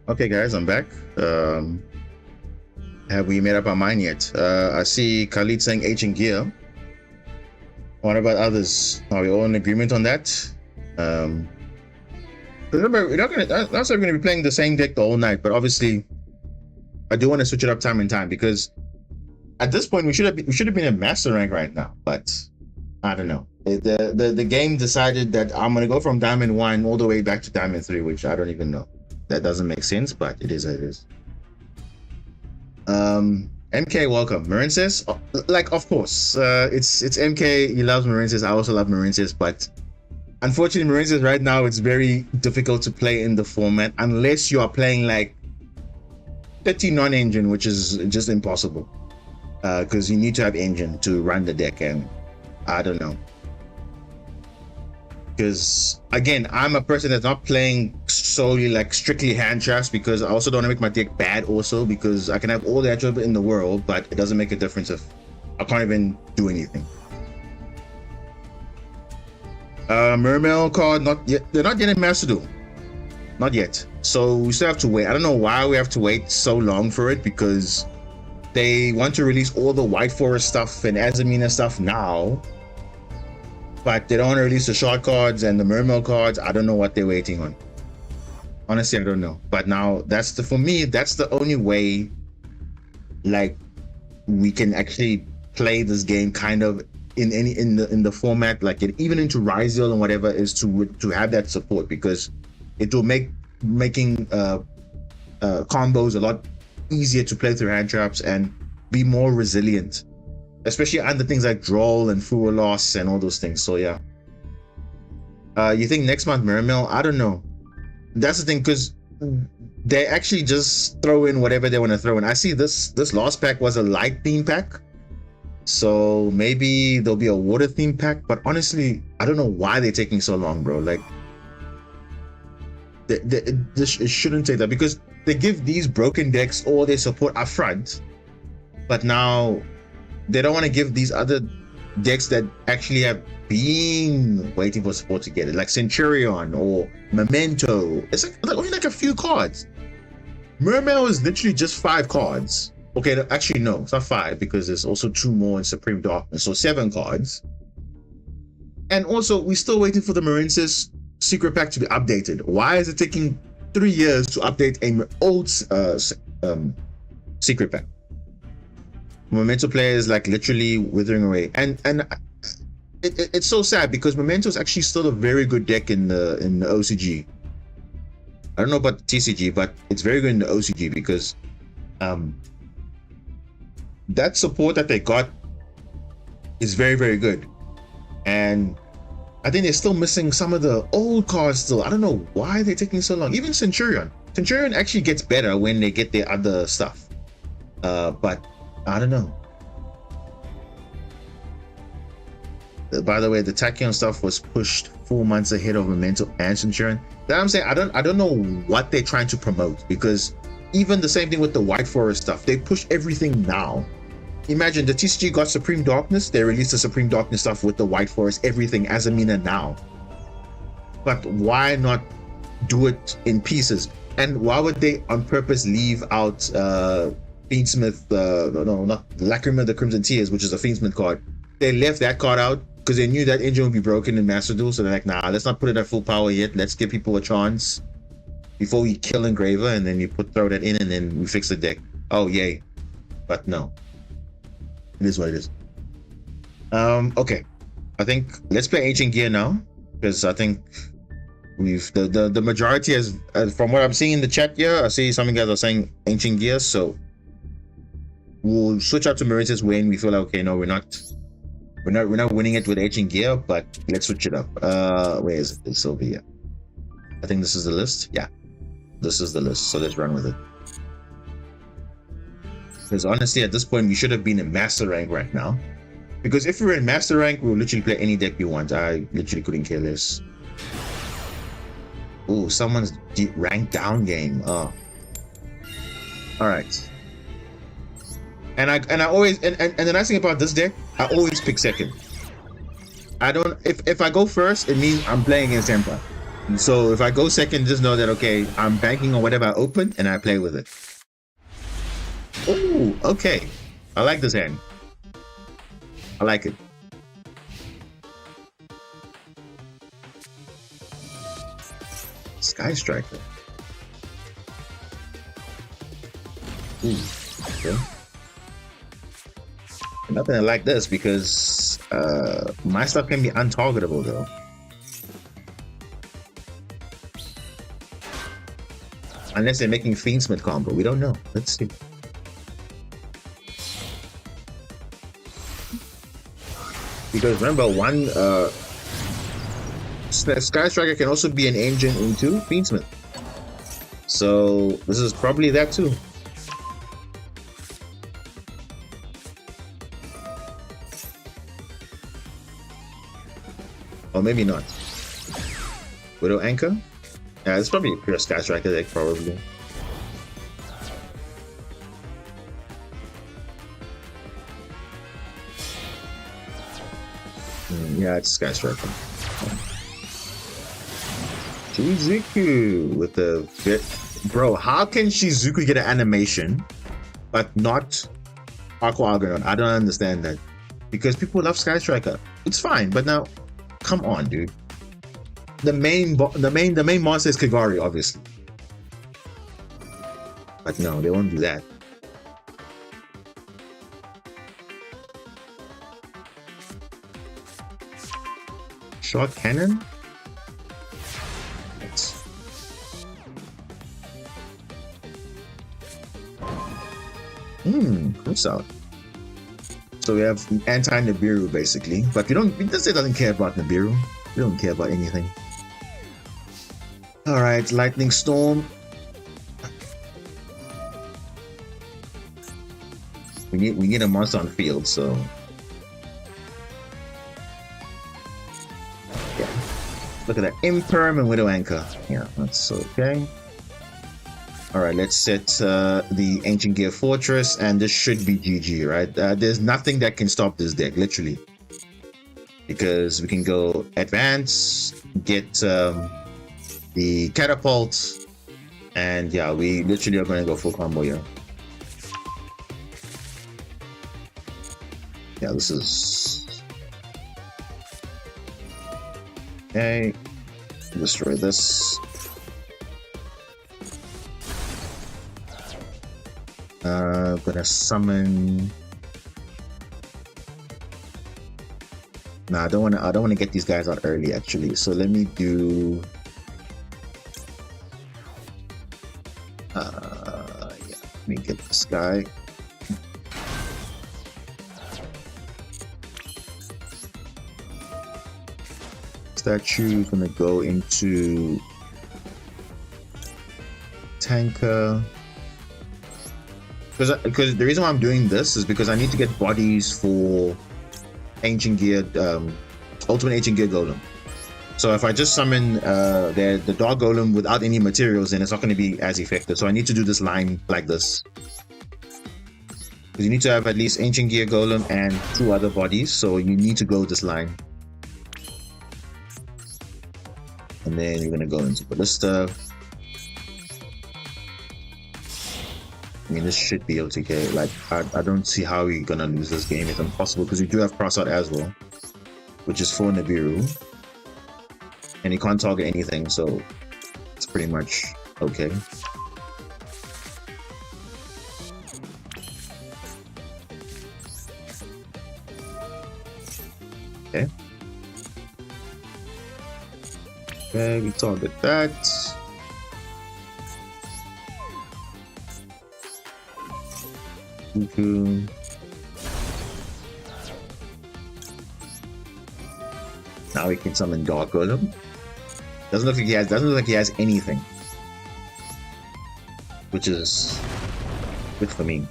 Okay guys, I'm back. Have we made up our mind yet? I see Khalid saying Ancient Gear. What about others? Are we all in agreement on that? Remember, we're not gonna be playing the same deck the whole night, but obviously I do want to switch it up time and time, because at this point we should have been at master rank right now, but I don't know. The game decided that I'm gonna go from Diamond 1 all the way back to Diamond 3, which I don't even know. That doesn't make sense, but it is what it is. MK, welcome. Marinces, like, of course, it's MK. He loves Marinces. I also love Marinces, but unfortunately, Marinces right now, it's very difficult to play in the format unless you are playing like 30 non-engine, which is just impossible, because you need to have engine to run the deck, and I don't know. Because again, I'm a person that's not playing solely like strictly hand traps, because I also don't want to make my deck bad also, because I can have all the attribute in the world, but it doesn't make a difference if I can't even do anything. Mermail card, not yet. They're not getting Master Duel. Not yet. So we still have to wait. I don't know why we have to wait so long for it, because they want to release all the White Forest stuff and Azamina stuff now, but they don't want to release the short cards and the Mermail cards. I don't know what they're waiting on. Honestly, I don't know. But now for me, that's the only way like we can actually play this game kind of in the format, like even into Ryzel and whatever, is to have that support, because it will make making combos a lot easier to play through hand traps and be more resilient, especially under things like Duel and Fua Loss and all those things. So yeah. You think next month Mermail? I don't know. That's the thing, because they actually just throw in whatever they want to throw in. I see this last pack was a light theme pack, so maybe there'll be a water theme pack. But honestly, I don't know why they're taking so long, bro. Like, it shouldn't take that, because they give these broken decks all their support up front, but now they don't want to give these other decks that actually have been waiting for support to get it, like Centurion or Memento. It's like only like a few cards. Mermail is literally just 5 cards. Okay, actually no, it's not 5 because there's also 2 more in Supreme Darkness, so 7 cards. And also, we're still waiting for the Marinesis secret pack to be updated. Why is it taking 3 years to update an old secret pack? Memento player is like literally withering away, and it's so sad because Memento is actually still a very good deck in the OCG. I don't know about the TCG, but it's very good in the OCG because that support that they got is very, very good. And I think they're still missing some of the old cards still. I don't know why they're taking so long. Even Centurion actually gets better when they get their other stuff. But I don't know. By the way, the Tachyon stuff was pushed 4 months ahead of Memento and Centurion. That I'm saying, I don't know what they're trying to promote, because even the same thing with the White Forest stuff, they push everything now. Imagine the TCG got Supreme Darkness, they released the Supreme Darkness stuff with the White Forest, everything as a Mina now. But why not do it in pieces? And why would they on purpose leave out Fiendsmith, no, not Lacrima the Crimson Tears, which is a Fiendsmith card. They left that card out because they knew that engine would be broken in Master Duel, so they're like, nah, let's not put it at full power yet. Let's give people a chance before we kill Engraver, and then you throw that in, and then we fix the deck. Oh, yay. But no. It is what it is. Okay. I think let's play Ancient Gear now, because I think we've the majority has, from what I'm seeing in the chat here, I see some guys are saying Ancient Gear, so we'll switch out to Marinesis when we feel like, okay, no, we're not winning it with Ancient Gear, but let's switch it up. Where is it? It's over here. I think this is the list. Yeah, this is the list, so let's run with it. Because honestly, at this point, we should have been in Master Rank right now. Because if we were in Master Rank, we would literally play any deck we want. I literally couldn't care less. Oh, someone's ranked down game. Oh. Alright. And I always and the nice thing about this deck, I always pick second. I don't, if I go first, it means I'm playing against Empire. So if I go second, just know that, okay, I'm banking on whatever I open and I play with it. Oh, okay. I like this hand. I like it. Sky Striker. Ooh, okay. Nothing like this because my stuff can be untargetable though. Unless they're making Fiendsmith combo. We don't know. Let's see. Because remember, one Sky Striker can also be an engine into Fiendsmith. So this is probably that too. Or maybe not. Widow Anchor? Yeah, it's probably a pure Sky Striker deck, probably. Yeah, it's Sky Striker. Shizuku with the bit. Bro, how can Shizuku get an animation but not Aqua Argonaut? I don't understand that. Because people love Sky Striker. It's fine, but now, come on, dude. The main monster is Kagari, obviously. But no, they won't do that. Short cannon? Cruise out. So we have anti-Nibiru basically, but we don't. This doesn't care about Nibiru. We don't care about anything. All right, Lightning Storm. We need a monster on field, so yeah. Look at that, Imperm and Widow Anchor. Yeah, that's okay. All right, let's set the Ancient Gear Fortress, and this should be GG, right? There's nothing that can stop this deck, literally. Because we can go Advance, get the Catapult, And yeah, we literally are going to go full combo here. Yeah, this is... Okay. Destroy this. Gonna summon... Nah, I don't wanna get these guys out early actually. So let me do... yeah, let me get this guy. Statue gonna go into tanker. Because the reason why I'm doing this is because I need to get bodies for ancient gear, ultimate ancient gear golem. So if I just summon the dark golem without any materials, then it's not going to be as effective. So I need to do this line like this. Because you need to have at least ancient gear golem and 2 other bodies. So you need to go this line. And then you're going to go into ballista. I mean, this should be able to get, like, I don't see how we're gonna lose this game. It's impossible because we do have cross out as well, which is for Nibiru, and he can't target anything, so it's pretty much okay. Okay. Okay, we target that. Now we can summon Dark Golem. Doesn't look like he has anything, which is good for me.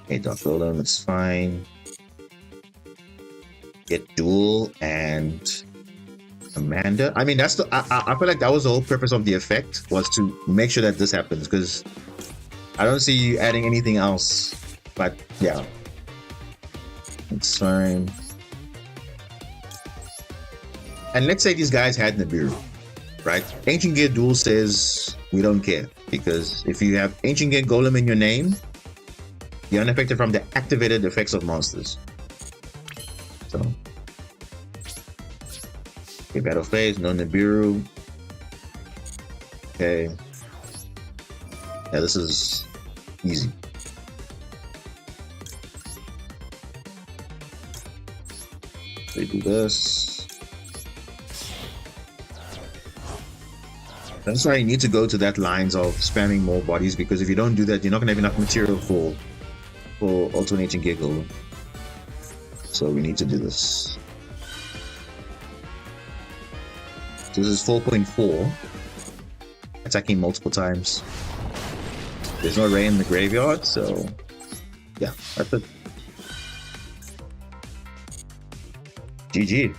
Okay, Dark Golem, it's fine. Get Duel and Amanda. I mean, that's the. I feel like that was the whole purpose of the effect, was to make sure that this happens, because I don't see you adding anything else. But yeah, it's fine. And let's say these guys had Nibiru, right? Ancient Gear Duel says we don't care, because if you have Ancient Gear Golem in your name, you're unaffected from the activated effects of monsters. So. Okay, battle phase, no Nibiru. Okay. Yeah, this is easy. We do this. That's why you need to go to that lines of spamming more bodies, because if you don't do that, you're not gonna have enough material for alternating Gear Golem. So we need to do this. So this is 4.4, attacking multiple times. There's no Ray in the graveyard, so yeah, that's it. GG.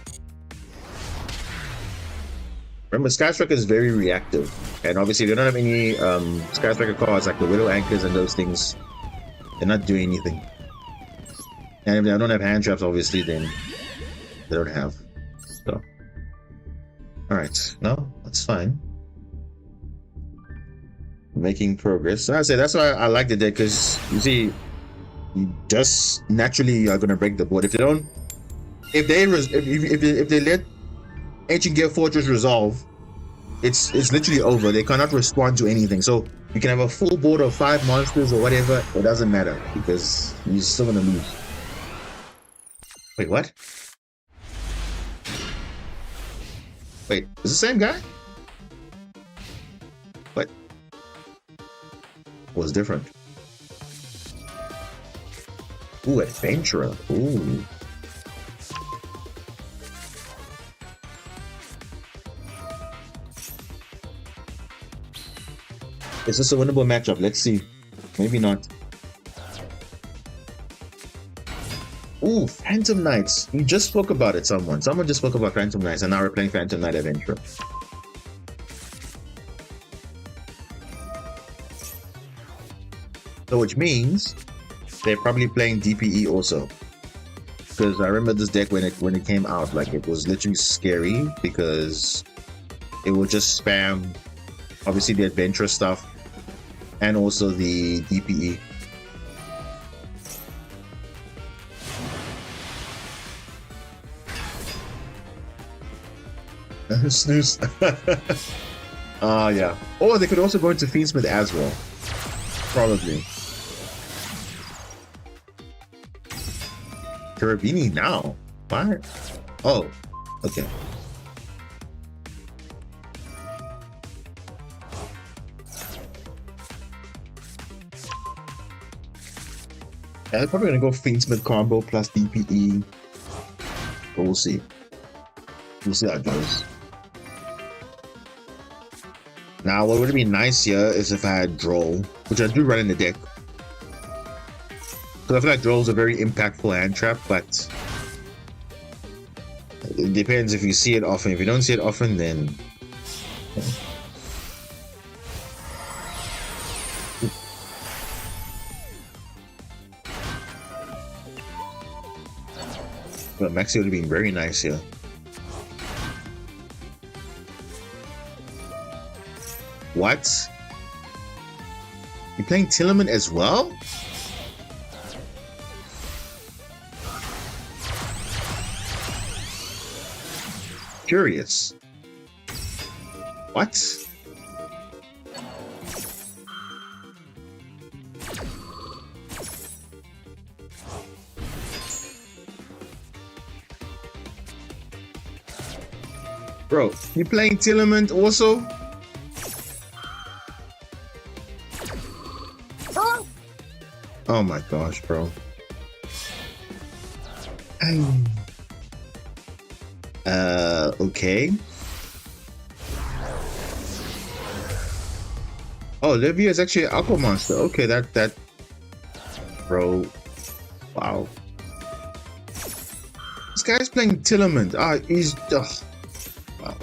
Remember, Sky Striker is very reactive, and obviously if you don't have any Sky Striker cards like the Widow Anchors and those things, they're not doing anything. And if they don't have hand traps, obviously, then they don't have. So. Alright, no, that's fine. Making progress. So I say that's why I like the deck, because you see, you just naturally are gonna break the board. If they don't, if they let Ancient Gear Fortress resolve, it's literally over. They cannot respond to anything. So you can have a full board of 5 monsters or whatever, it doesn't matter, because you're still gonna lose. Wait, what? Wait, is the same guy? What? Was different. Ooh, Adventurer. Ooh. Is this a winnable matchup? Let's see. Maybe not. Ooh, Phantom Knights. We just spoke about it, someone. Someone just spoke about Phantom Knights, and now we're playing Phantom Knight Adventure. So which means they're probably playing DPE also. Because I remember this deck when it came out, like, it was literally scary, because it will just spam, obviously, the adventure stuff and also the DPE. Snooze. Yeah. Or they could also go into Fiendsmith as well. Probably. Carabini now? What? Oh, okay. Yeah, they're probably gonna go Fiendsmith combo plus DPE. But we'll see. We'll see how it goes. Now, what would be nice here is if I had Droll, which I do run in the deck. Because I feel like Droll is a very impactful hand trap, but it depends if you see it often. If you don't see it often, then... But Maxi would have been very nice here. What? You're playing Tillerman as well? Curious. What? Bro, you playing Tillerman also? Oh my gosh, bro. Okay. Oh, Livia is actually an Aqua Monster. Okay, that bro. Wow. This guy's playing Tillerman. He's wow.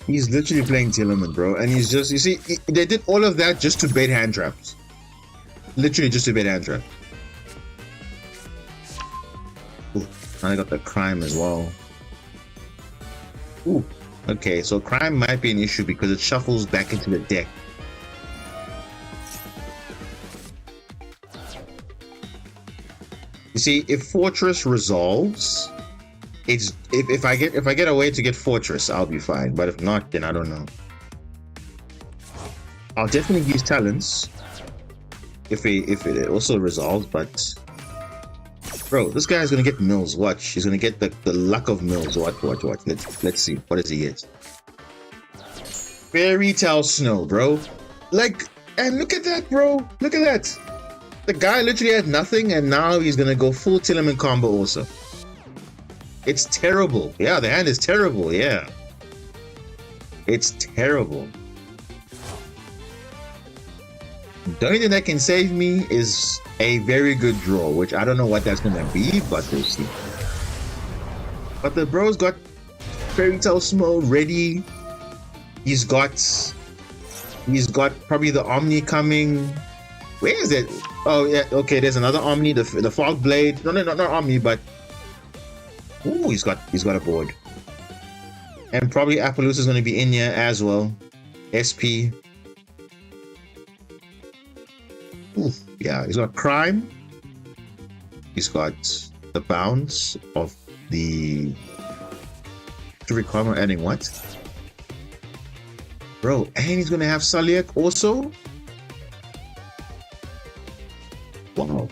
He's literally playing Tillerman, bro. And he's just, you see, they did all of that just to bait hand traps. Literally just to bait hand traps. Ooh, I got the crime as well. Ooh, okay, so crime might be an issue because it shuffles back into the deck. You see, if Fortress resolves, it's if I get a way to get Fortress, I'll be fine. But if not, then I don't know. I'll definitely use talents if it also resolves. But bro, this guy's gonna get Mills. Watch, he's gonna get the luck of Mills. Watch. Let's see. What does he get? Fairy Tale Snow, bro. Like, and look at that, bro. Look at that. The guy literally had nothing, and now he's gonna go full Tillerman combo also. It's terrible. Yeah, the hand is terrible. Yeah. It's terrible. The only thing that can save me is a very good draw, which I don't know what that's gonna be, but we'll see. But the bro's got Fairy Tale Snow ready. He's got probably the Omni coming. Where is it? Oh yeah, okay. There's another Omni, the Fog Blade. No, not Omni, but ooh, he's got a board. And probably Appaloosa is going to be in here as well. SP. Ooh, yeah, he's got Crime. He's got the bounce of the Karma adding what? Bro, and he's going to have Saliak also? Wow.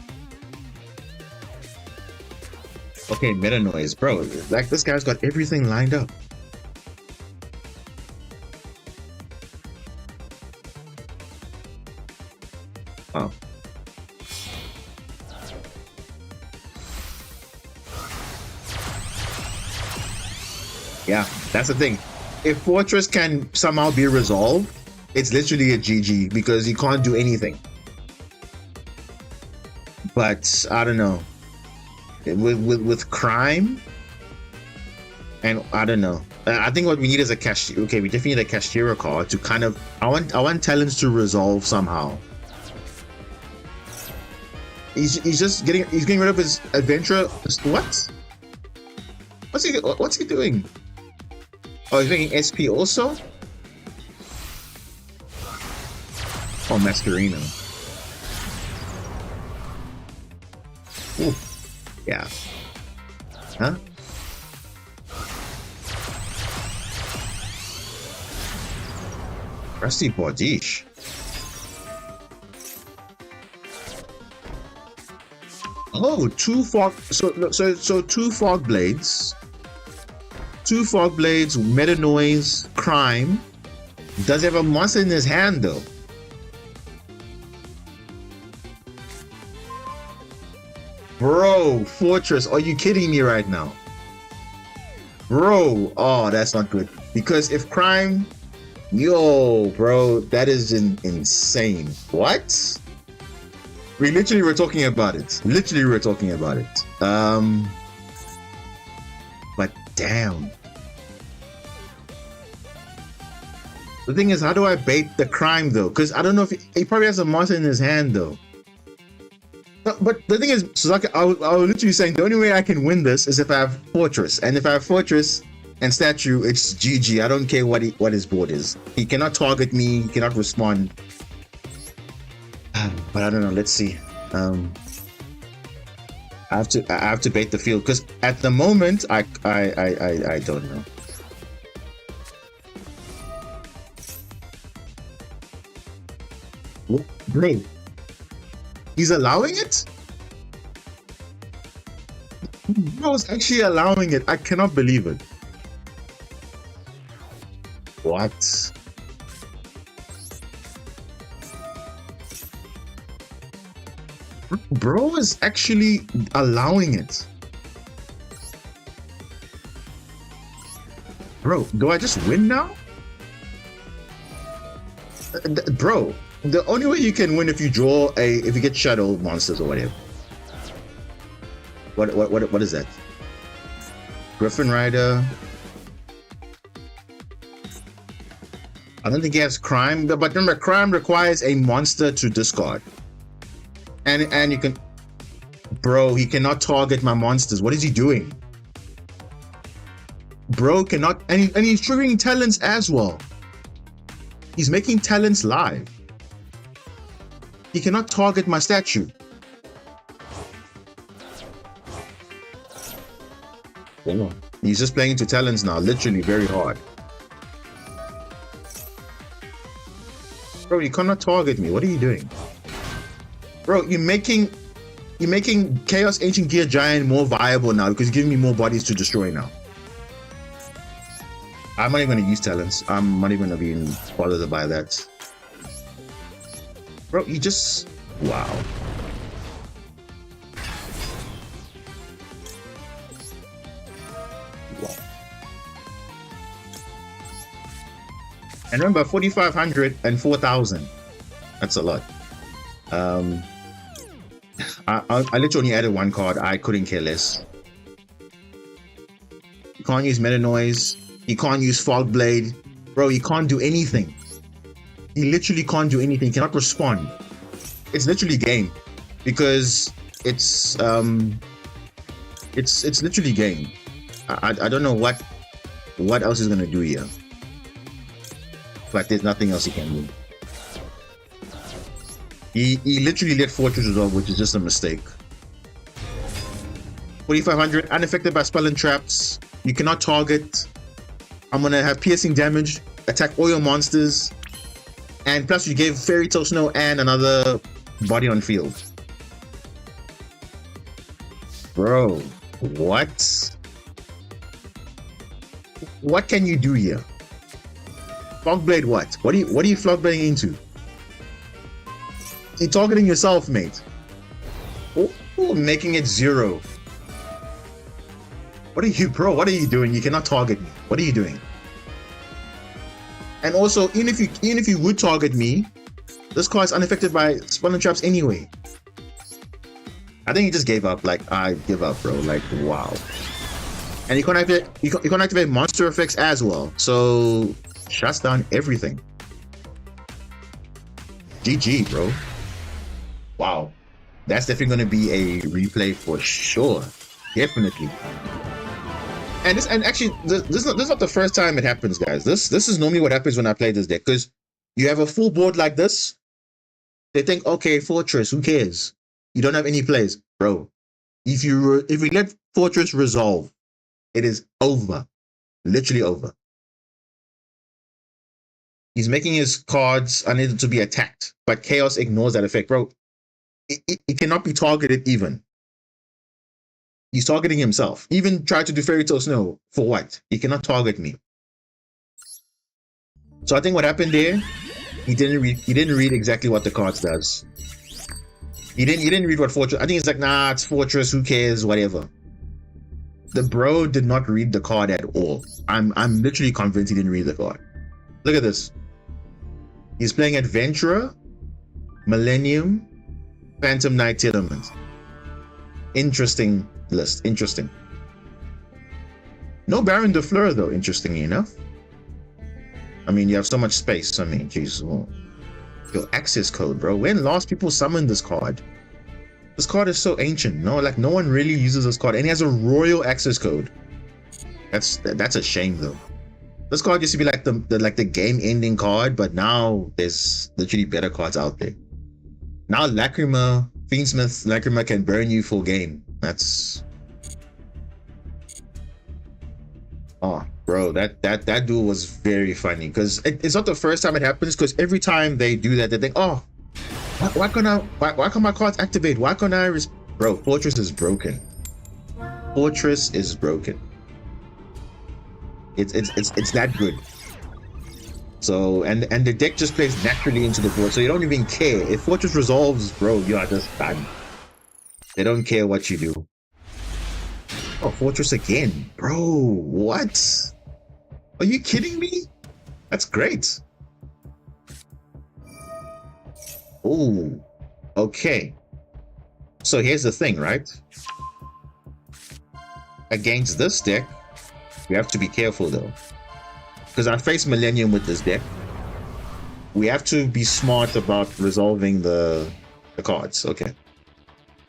Okay, Meta Noise, bro. Like, this guy's got everything lined up. Wow. Yeah, that's the thing. If Fortress can somehow be resolved, it's literally a GG because he can't do anything. But I don't know. With Crime, and I don't know. I think what we need is a cashier. Okay, we definitely need a cashier card to kind of. I want talents to resolve somehow. He's getting rid of his adventure. What? What's he doing? Oh, he's making SP also? Oh, Mascarino. Ooh. Yeah. Huh? Rusty Bordiche. Oh, two fog. So two fog blades. Two fog blades. Meta noise. Crime. Does he have a monster in his hand though? Bro, Fortress, are you kidding me right now? Bro, oh, that's not good. Because if crime, yo, bro, that is insane. What? We literally were talking about it. Literally, we're talking about it. But damn. The thing is, how do I bait the crime though? Because I don't know if he probably has a monster in his hand though. But the thing is, Suzaki, I was literally saying the only way I can win this is if I have Fortress. And if I have Fortress and Statue, it's GG. I don't care what his board is. He cannot target me. He cannot respond. But I don't know. Let's see. I have to bait the field because at the moment I don't know. Bro. He's allowing it? Bro's actually allowing it. I cannot believe it. What? Bro is actually allowing it. Bro, do I just win now? Bro. The only way you can win if you draw if you get shadow monsters or whatever. What is that? Griffin Rider. I don't think he has crime, but remember, crime requires a monster to discard. And you can, bro, he cannot target my monsters. What is he doing? Bro cannot, and he's triggering talents as well. He's making talents live. He cannot target my statue. Oh. He's just playing into talents now, literally very hard. Bro, you cannot target me. What are you doing? Bro, you're making Chaos Ancient Gear Giant more viable now because you're giving me more bodies to destroy now. I'm not even gonna use talents. I'm not even gonna be bothered to buy that. Bro, you just... Wow. Wow. And remember, 4,500 and 4,000. That's a lot. I literally only added one card. I couldn't care less. You can't use Meta Noise. You can't use Fog Blade. Bro, you can't do anything. You literally can't do anything. You cannot respond. It's literally game. Because it's literally game. I don't know what else is gonna do here. But there's nothing else he can do. He literally let Fortress resolve, which is just a mistake. 4,500, unaffected by spell and traps. You cannot target. I'm gonna have piercing damage, attack all your monsters, and plus you gave Fairy Tale Snow and another body on field. Bro, what? What can you do here? Fogblade what? What are you Fogblading into? You're targeting yourself, mate. Oh, making it 0. What are you, bro? What are you doing? You cannot target me. What are you doing? And also, even if you would target me, this card is unaffected by spell and traps anyway. I think he just gave up. Like, I give up, bro. Like, wow. And you can activate monster effects as well. So shuts down everything. GG, bro. Wow. That's definitely going to be a replay for sure. Definitely. And actually, this is not the first time it happens, guys. This is normally what happens when I play this deck, because you have a full board like this. They think, okay, Fortress, who cares? You don't have any plays, bro. If we let Fortress resolve, it is over, literally over. He's making his cards unable to be attacked, but Chaos ignores that effect, bro. It cannot be targeted even. He's targeting himself. Even tried to do Fairy Tale Snow. For what? He cannot target me. So I think what happened there, he didn't read exactly what the cards does. He didn't read what Fortress. I think it's like, nah, it's Fortress, who cares, whatever. The bro did not read the card at all. I'm literally convinced he didn't read the card. Look at this. He's playing Adventurer, Millennium, Phantom Knight Tenement. Interesting list. Interesting. No Baron de Fleur though, interestingly enough. I mean, you have so much space. I mean, jeez. Well, your access code, bro. When last people summoned this card? This card is so ancient. No, like no one really uses this card, and he has a royal access code. That's a shame though. This card used to be like the game-ending card, but now there's literally better cards out there. Now Lacrima, Fiendsmith Lacrima can burn you full game. That's bro, that duel was very funny, because it's not the first time it happens, because every time they do that, they think, oh, why can't my cards activate? Why can't I bro, Fortress is broken. Fortress is broken. It's that good. So and the deck just plays naturally into the board, so you don't even care. If Fortress resolves, bro, you are just done. They don't care what you do. Oh, Fortress again. Bro, what? Are you kidding me? That's great. Oh, okay. So here's the thing, right? Against this deck, we have to be careful though, because I face Millennium with this deck. We have to be smart about resolving the cards. Okay,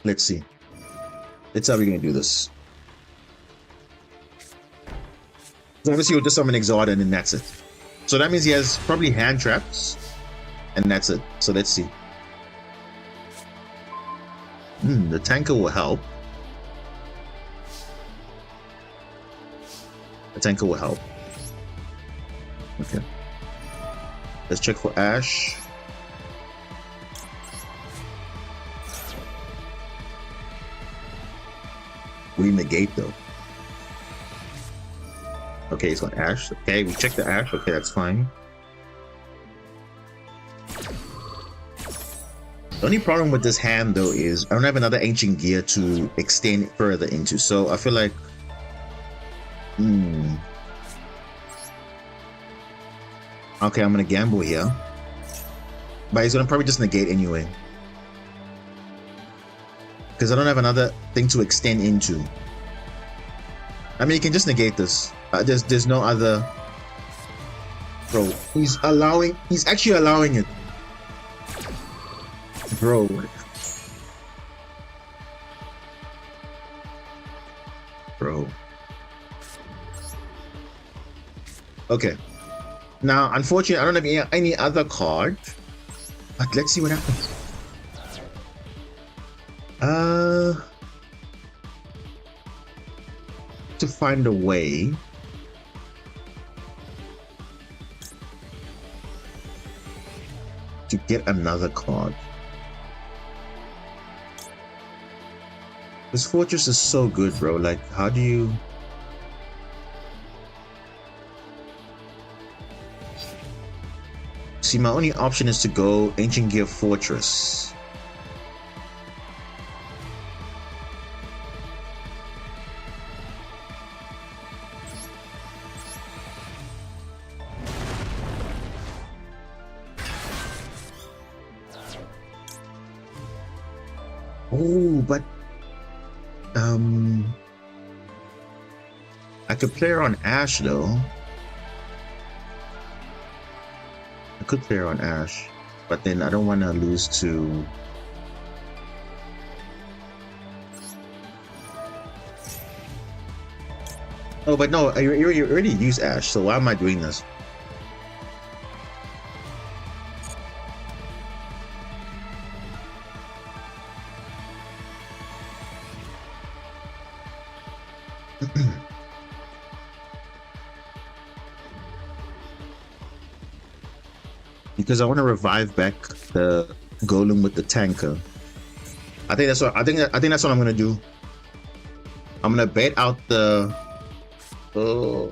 let's see. Let's how we're gonna do this. So obviously we'll just summon Exalt and then that's it. So that means he has probably hand traps, and that's it. So let's see. The tanker will help. The tanker will help. Okay. Let's check for Ash. We negate though. Okay, he's got Ash. Okay, we check the Ash. Okay, that's fine. The only problem with this hand though is I don't have another ancient gear to extend further into, so I feel like okay, I'm gonna gamble here, but he's gonna probably just negate anyway, because I don't have another thing to extend into. I mean, you can just negate this. There's no other. Bro, he's actually allowing it. Bro. Bro. Okay. Now, unfortunately, I don't have any other card. But let's see what happens. To find a way to get another card. This Fortress is so good, bro. Like, how do you... See, my only option is to go Ancient Gear Fortress. Oh, but I could play her on Ash though. I could play her on Ash, but then I don't want to lose to... Oh, but no, you already used Ash, so why am I doing this? Because I want to revive back the golem with the tanker. I think that's what that's what I'm gonna do. I'm gonna bait out the. Oh,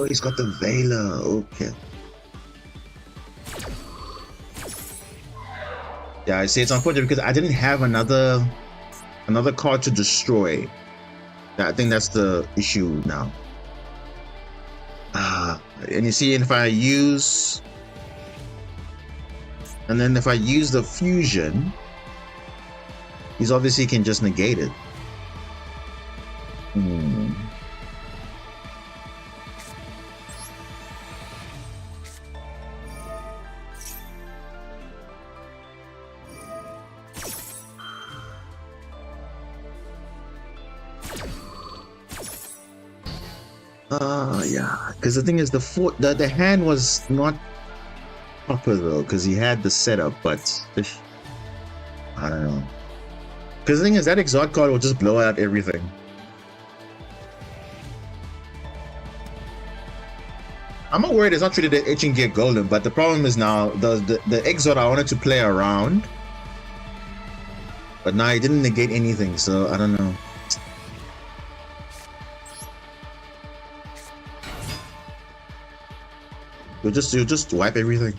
he's got the Veiler. Okay. Yeah, I see. It's unfortunate because I didn't have another card to destroy. I think that's the issue now. And you see, if I use, and then if I use the fusion, he's obviously can just negate it. Yeah, because the thing is, the hand was not proper though, because he had the setup, but I don't know. Because the thing is, that Exalt card will just blow out everything. I'm not worried it's not treated as Ancient Gear Golem, but the problem is now the Exalt I wanted to play around, but now he didn't negate anything, so I don't know. You'll just wipe everything.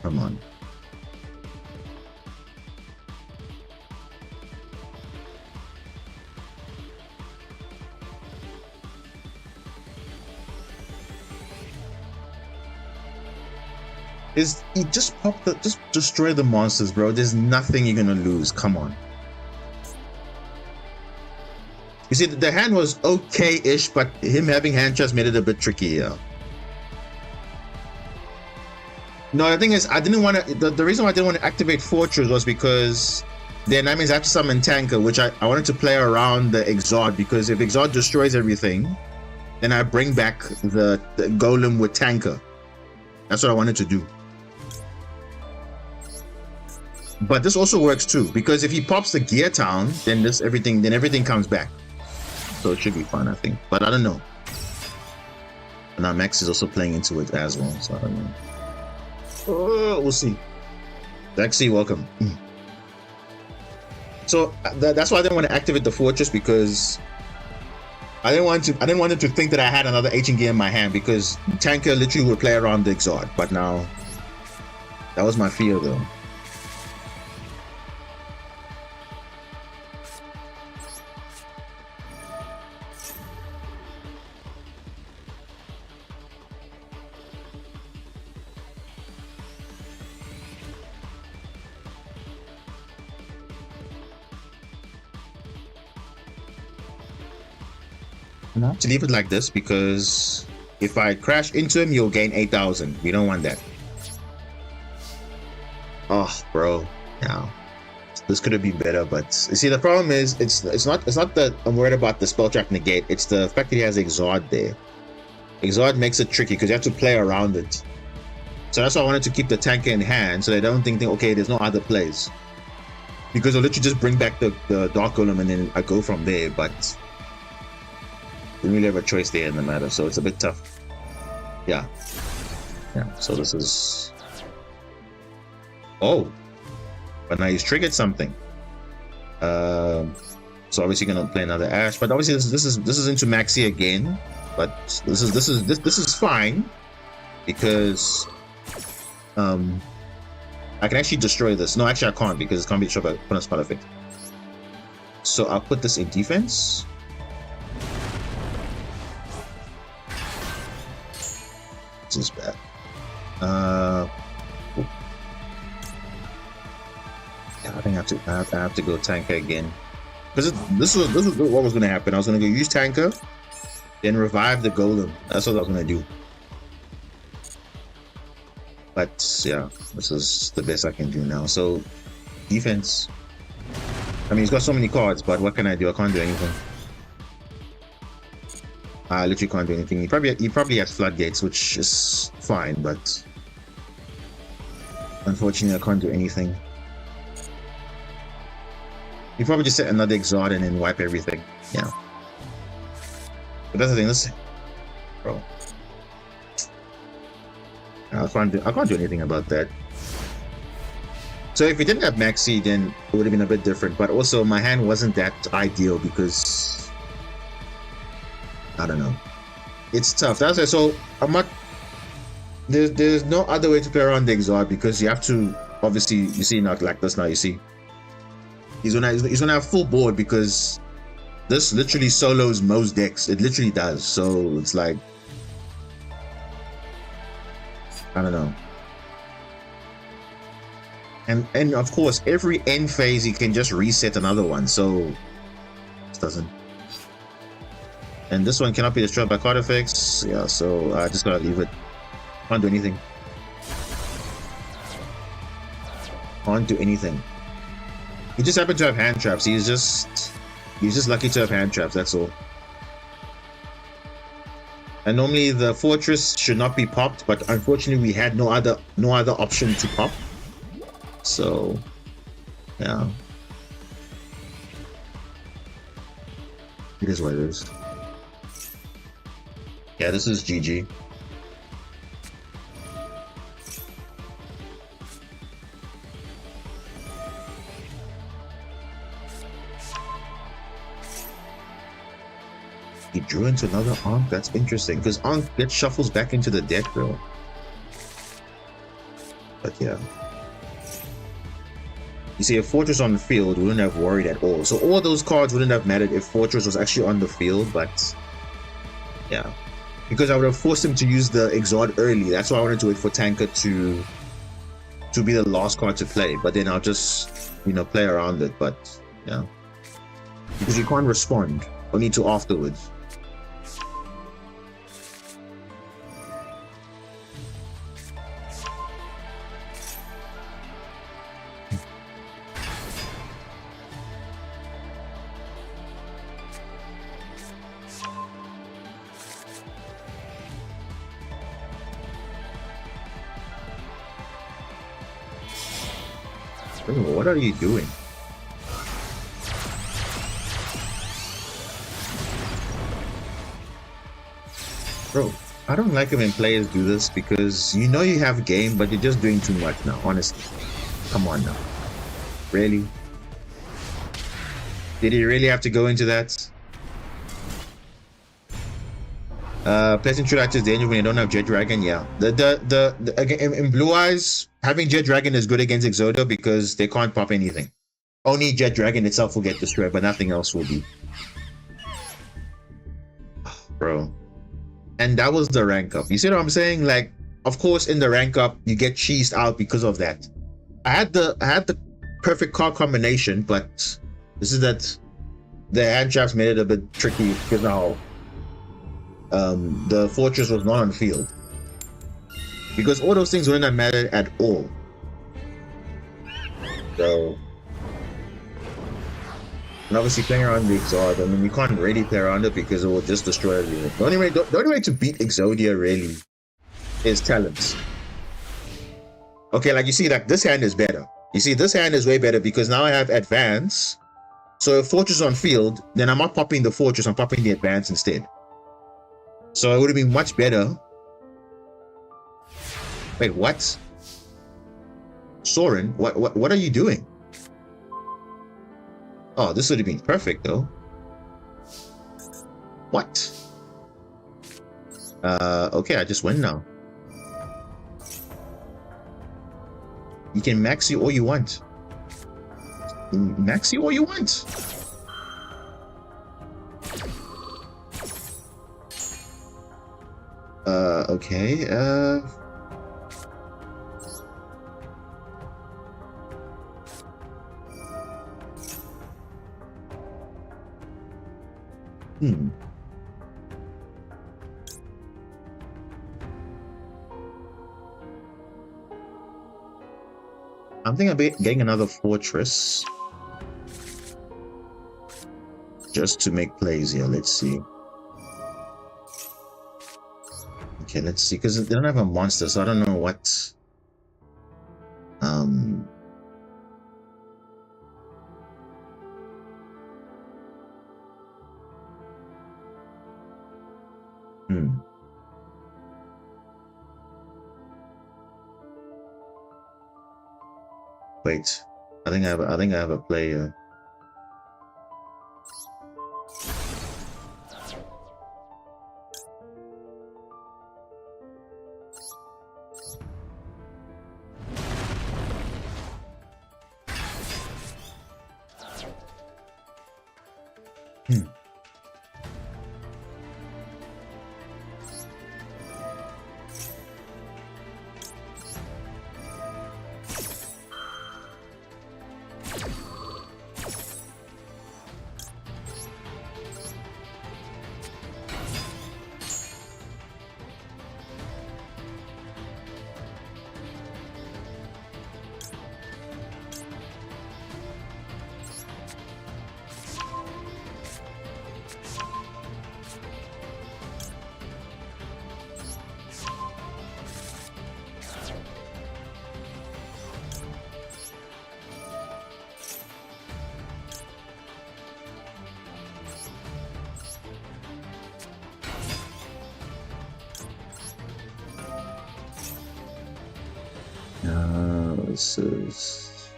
Come on. You just destroy the monsters, bro. There's nothing you're gonna lose. Come on. You see, the hand was okay-ish, but him having hand chest made it a bit trickier. No, the thing is, I didn't want to. The reason why I didn't want to activate Fortress was because then that means I have to summon Tanker, which I wanted to play around the Exalt, because if Exalt destroys everything, then I bring back the Golem with Tanker. That's what I wanted to do. But this also works too, because if he pops the Gear Town, then everything comes back. So it should be fun, I think. But I don't know. And now Max is also playing into it as well, so I don't know. Oh, we'll see. Lexi, welcome. So that's why I didn't want to activate the Fortress, because I didn't want it to think that I had another Ancient Gear in my hand, because Tanker literally would play around the Exalt. But now, that was my fear though. To leave it like this, because if I crash into him, you'll gain 8,000. We don't want that. Oh, bro, no. This could have been better, but you see, the problem is it's not that I'm worried about the spell track negate. It's the fact that he has Exalt there. Exalt makes it tricky because you have to play around it. So that's why I wanted to keep the tanker in hand, so they don't think okay, there's no other plays, because I'll literally just bring back the Dark Golem and then I go from there. But didn't really have a choice there in the matter, so it's a bit tough. Yeah. So this is. Oh, but now he's triggered something. So obviously gonna play another Ash, but obviously this is into Maxi again. But this is fine, because I can actually destroy this. No, actually I can't, because it can't be destroyed by a spell effect. So I'll put this in defense. This is bad. Yeah, I think I have to go tanker again, because this is what was going to happen. I was going to go use tanker, then revive the golem. That's what I was going to do. But yeah, this is the best I can do now. So defense. I mean, he's got so many cards, but what can I do? I can't do anything. I literally can't do anything. He probably has floodgates, which is fine, but unfortunately I can't do anything. He probably just set another Exalt and then wipe everything. Yeah. But that's the thing. Let's, bro. I can't do anything about that. So if we didn't have Maxi, then it would have been a bit different. But also, my hand wasn't that ideal because I don't know. It's tough. That's it. So I'm not. There's no other way to play around the Exalt because you have to. Obviously, you see not like this now. You see, he's gonna have full board because this literally solos most decks. It literally does. So it's like I don't know. And of course, every end phase you can just reset another one. So it doesn't. And this one cannot be destroyed by card effects. Yeah, so I just gotta leave it. Can't do anything. Can't do anything. He just happened to have hand traps. He's just lucky to have hand traps. That's all. And normally the fortress should not be popped, but unfortunately we had no other option to pop. So yeah, it is what it is. Yeah, this is GG. He drew into another Ankh? That's interesting, because Ankh gets shuffles back into the deck, though. But yeah. You see, if Fortress on the field, we wouldn't have worried at all. So all those cards wouldn't have mattered if Fortress was actually on the field, but yeah. Because I would have forced him to use the Exalt early. That's why I wanted to wait for Tanker to be the last card to play. But then I'll just, you know, play around it. But yeah. Because you can't respond. Only to afterwards. What are you doing? Bro, I don't like it when players do this because you know you have game, but you're just doing too much now, honestly. Come on now. Really? Did he really have to go into that? Placing True Light is dangerous when you don't have Jet Dragon, yeah. Again, in Blue Eyes, having Jet Dragon is good against Exodia because they can't pop anything. Only Jet Dragon itself will get destroyed, but nothing else will be. Bro. And that was the rank up. You see what I'm saying? Like, of course, in the rank up, you get cheesed out because of that. I had the perfect card combination, but this is that the hand traps made it a bit tricky because now the fortress was not on field. Because all those things wouldn't have mattered at all. So, and obviously playing around the Exalt, I mean, you can't really play around it because it will just destroy everything. The only way to beat Exodia really is talents. Okay, like you see, like this hand is better. You see, this hand is way better because now I have advance. So if fortress is on field, then I'm not popping the fortress, I'm popping the advance instead. So it would have been much better. Wait, what? Soren, what are you doing? Oh, this would have been perfect though. What? Okay, I just win now. You can maxi all you want. Maxi all you want. Okay, I'm thinking about getting another fortress just to make plays here. Let's see. Okay, let's see, because they don't have a monster, so I don't know what. Wait, I think I have a player. This is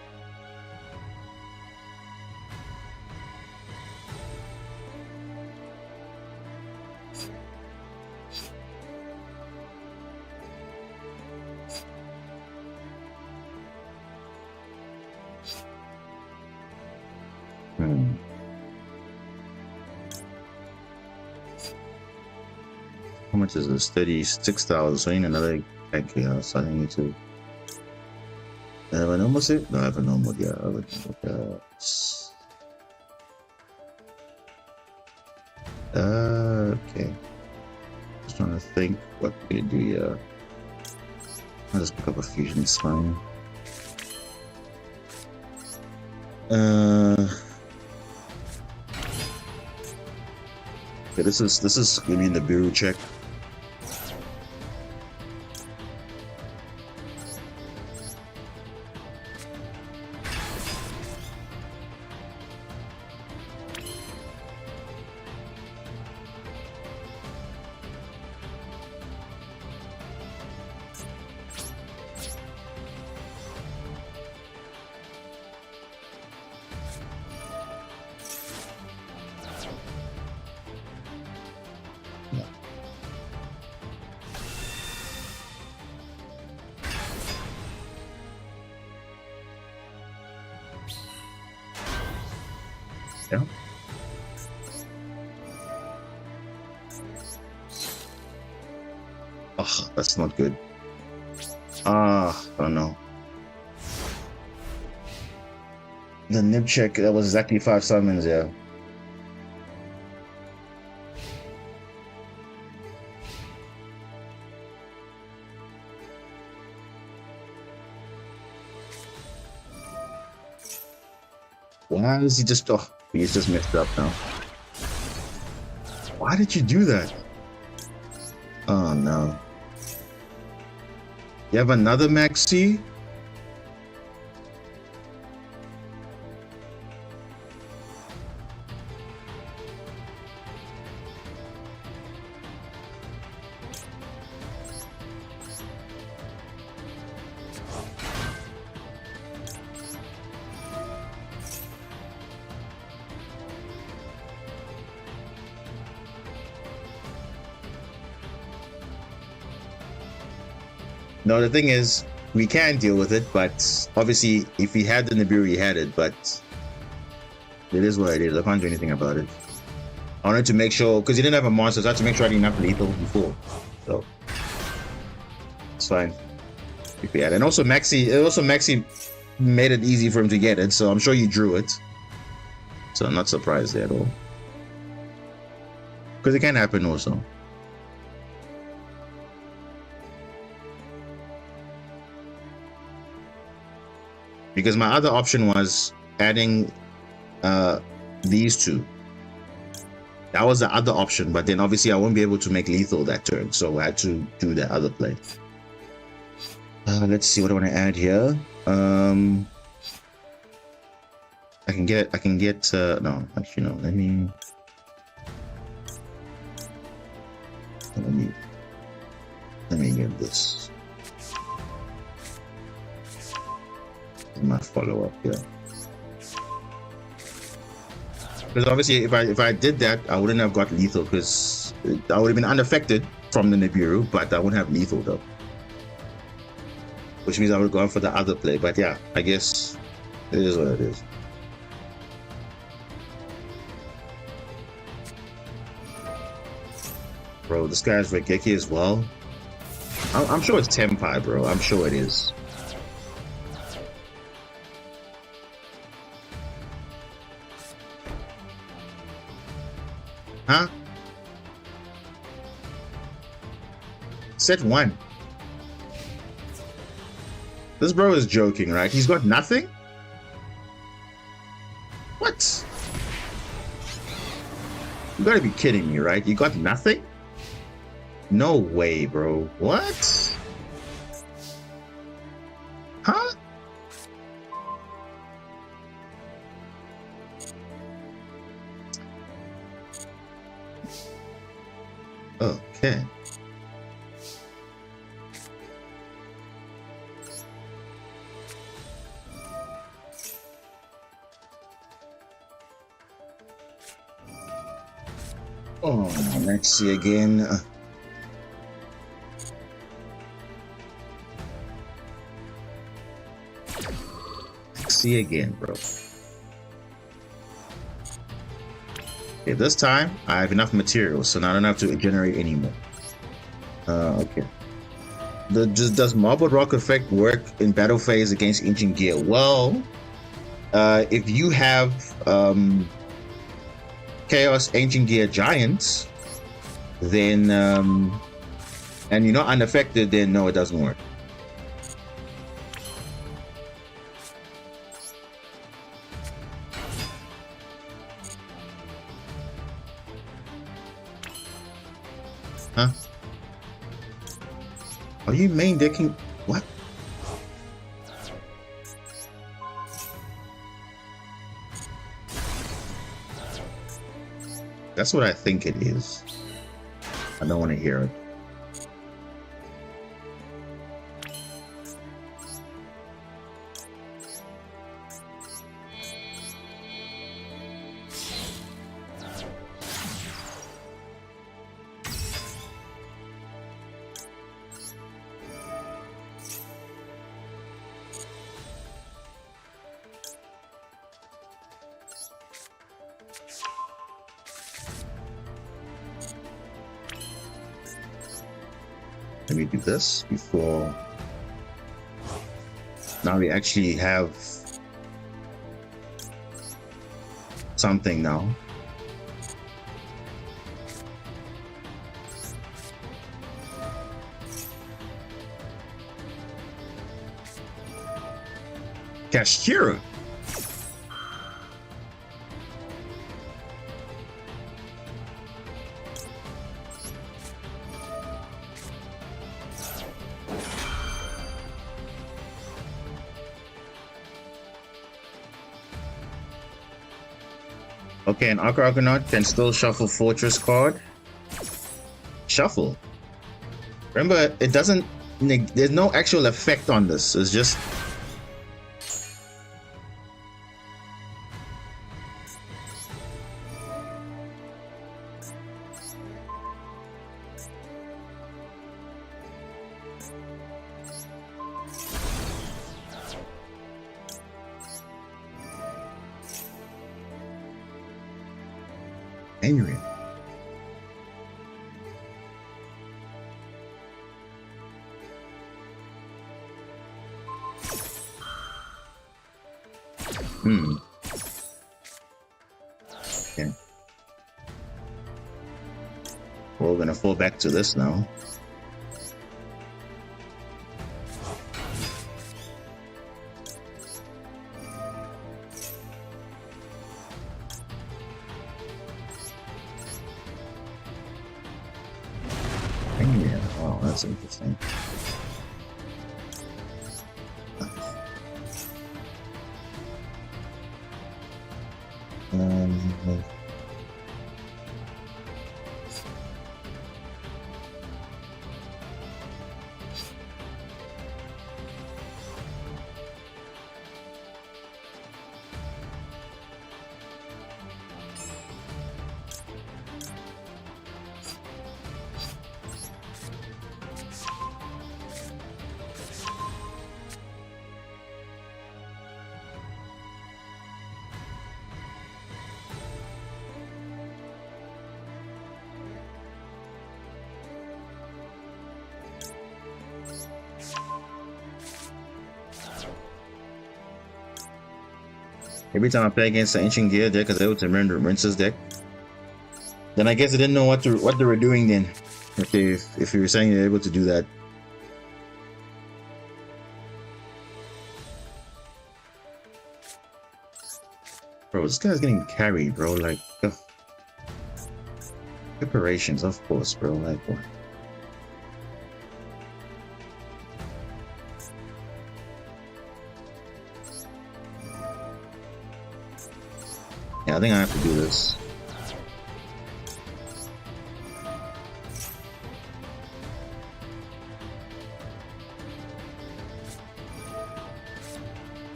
how much is this? 36,000. So I need another egg here. So I need to. I have a normal set? No, I have a normal. Yeah, I have a normal. Okay. Just trying to think what we do here. I'll just pick up a fusion. It's fine. Okay, this is gonna be in the bureau check. Yeah. Oh, that's not good. I don't know. The nib check, that was exactly 5 summons, yeah. Why is he just, oh, he's just messed up now. Why did you do that? Oh no. You have another Maxi? No, the thing is, we can deal with it, but obviously, if he had the Nibiru, he had it, but it is what it is. I can't do anything about it. I wanted to make sure, because he didn't have a monster, so I had to make sure I didn't have lethal before. So, it's fine. If he had it. And also Maxi made it easy for him to get it, so I'm sure you drew it. So I'm not surprised at all. Because it can happen also. Because my other option was adding these two. That was the other option, but then obviously I won't be able to make lethal that turn, so I had to do the other play. Let's see what I want to add here. I can get no, actually no, let me get this. My follow-up here. Because obviously if I did that, I wouldn't have got lethal, because I would have been unaffected from the Nibiru, but I wouldn't have lethal though. Which means I would have gone for the other play. But yeah, I guess it is what it is. Bro, this guy's Regeki as well. I'm sure it's Tempai, bro. I'm sure it is. Huh? Set 1. This bro is joking, right? He's got nothing? What? You gotta be kidding me, right? You got nothing? No way, bro. What? Huh? Okay. Oh, let's see again. Let's see again, bro. Okay, this time I have enough materials, so now I don't have to generate anymore. Okay. Does Marble Rock effect work in battle phase against Ancient Gear? Well, if you have Chaos Ancient Gear Giants, then and you're not unaffected, then no, it doesn't work. Huh? Are you main decking? What? That's what I think it is. I don't want to hear it. Let me do this before. Now we actually have something now. Kashira. Okay, an Argonaut can still shuffle Fortress card. Shuffle. Remember, it doesn't. There's no actual effect on this. It's just. Angry. Okay. We're gonna fall back to this now. That's interesting. Every time I play against the Ancient Gear deck, I was able to remember Rince's deck. Then I guess I didn't know what they were doing then. If you were saying you're able to do that. Bro, this guy's getting carried, bro. Like, ugh. Preparations, of course, bro. Like, what? Yeah, I think I have to do this.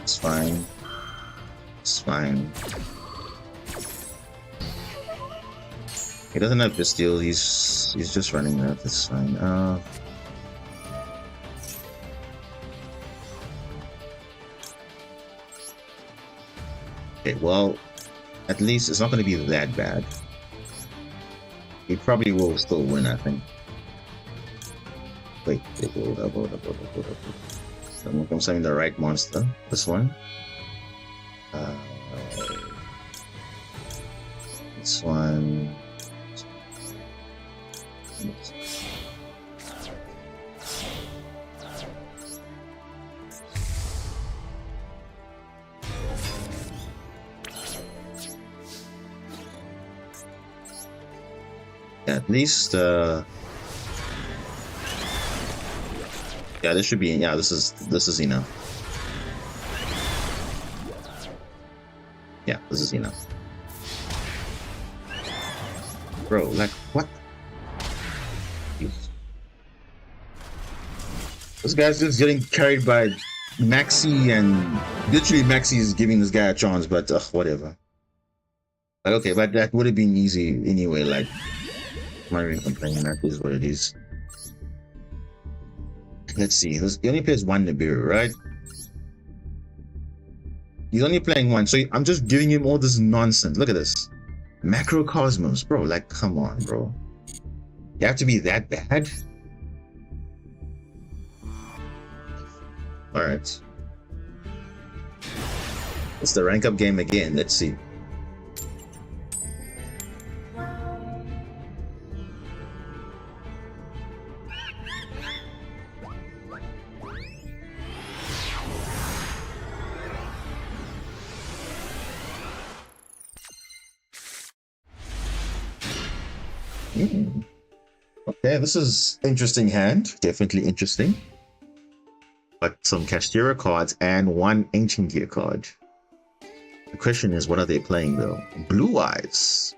It's fine. It's fine. He doesn't have this deal. He's just running that. It's fine. Okay, well, at least it's not going to be that bad. He probably will still win, I think. Wait, hold up. I think I'm saying the right monster. This one. This one. At least, yeah, this should be, yeah, this is enough. Yeah, this is enough. Bro, like, what? This guy's just getting carried by Maxi, and literally Maxi is giving this guy a chance, but whatever. Like, okay, but that would have been easy anyway, like, I'm not even complaining, that is what it is. Let's see, he only plays one Nibiru, right? He's only playing one, so I'm just giving him all this nonsense. Look at this. Macrocosmos, bro, like, come on, bro. You have to be that bad? Alright. It's the rank up game again, let's see. Okay, this is interesting hand. Definitely interesting. But some Castera cards and one Ancient Gear card. The question is, what are they playing though? Blue Eyes.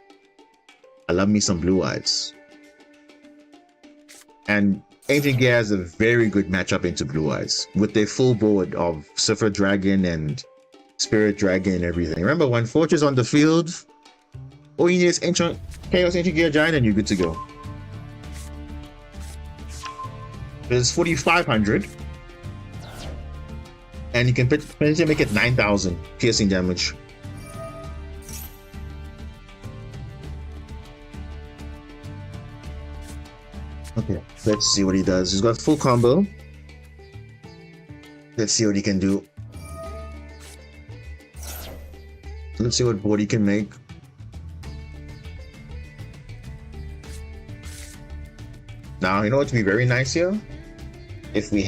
I love me some Blue Eyes. And Ancient Gear has a very good matchup into Blue Eyes with their full board of Cipher Dragon and Spirit Dragon and everything. Remember, when Fortress on the field, all you need is Chaos Ancient Gear Giant and you're good to go. There's 4,500. And you can potentially make it 9,000 piercing damage. Okay, let's see what he does. He's got full combo. Let's see what he can do. Let's see what board he can make. Now, you know what would be very nice here? If we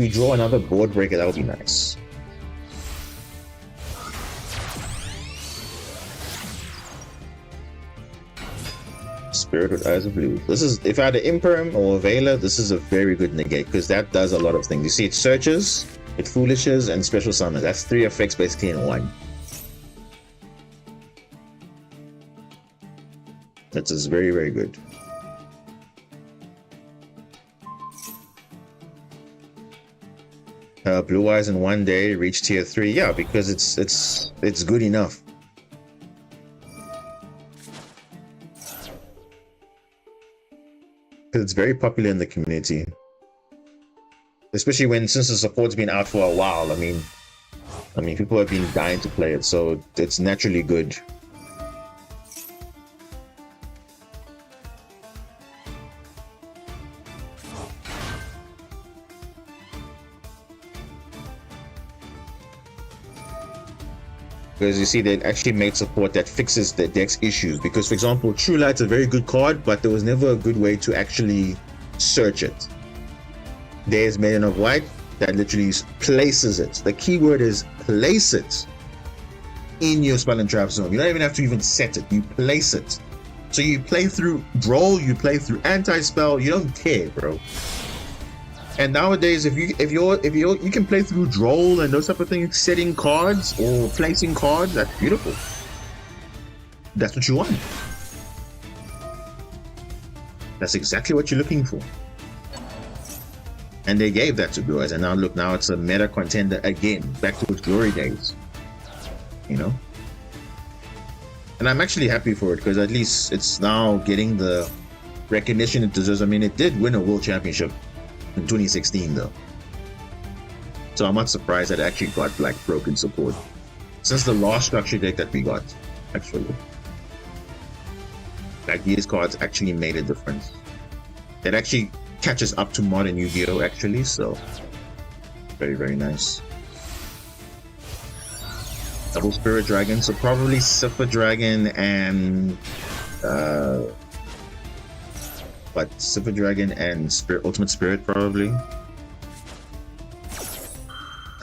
draw another board breaker, that would be nice. Spirit with Eyes of Blue. This is, if I had an Imperm or a Veiler, this is a very good negate because that does a lot of things. You see, it searches, it foolishes, and special summons. That's 3 effects basically in one. That is very, very good. Blue Eyes in 1 day reach tier 3. Yeah, because it's good enough. Because it's very popular in the community, especially since the support's been out for a while. I mean, people have been dying to play it, so it's naturally good. Because you see, they actually made support that fixes the deck's issues. Because, for example, True Light's a very good card, but there was never a good way to actually search it. There's Maiden of White that literally places it. The keyword is place it in your spell and trap zone. You don't even have to even set it. You place it. So you play through Droll, you play through anti-spell. You don't care, bro. And nowadays, if you can play through Droll and those type of things, setting cards or placing cards, that's beautiful. That's what you want. That's exactly what you're looking for. And they gave that to Blue Eyes, and now look, now it's a meta contender again, back to its glory days. You know? And I'm actually happy for it, because at least it's now getting the recognition it deserves. I mean, it did win a world championship in 2016 though, so I'm not surprised that it actually got like broken support since the last structure deck that we got. Actually, like, these cards actually made a difference. It actually catches up to modern Yu-Gi-Oh actually, so very, very nice. Double Spirit Dragon, so probably Cipher Dragon and but Cipher Dragon and Ultimate Spirit probably.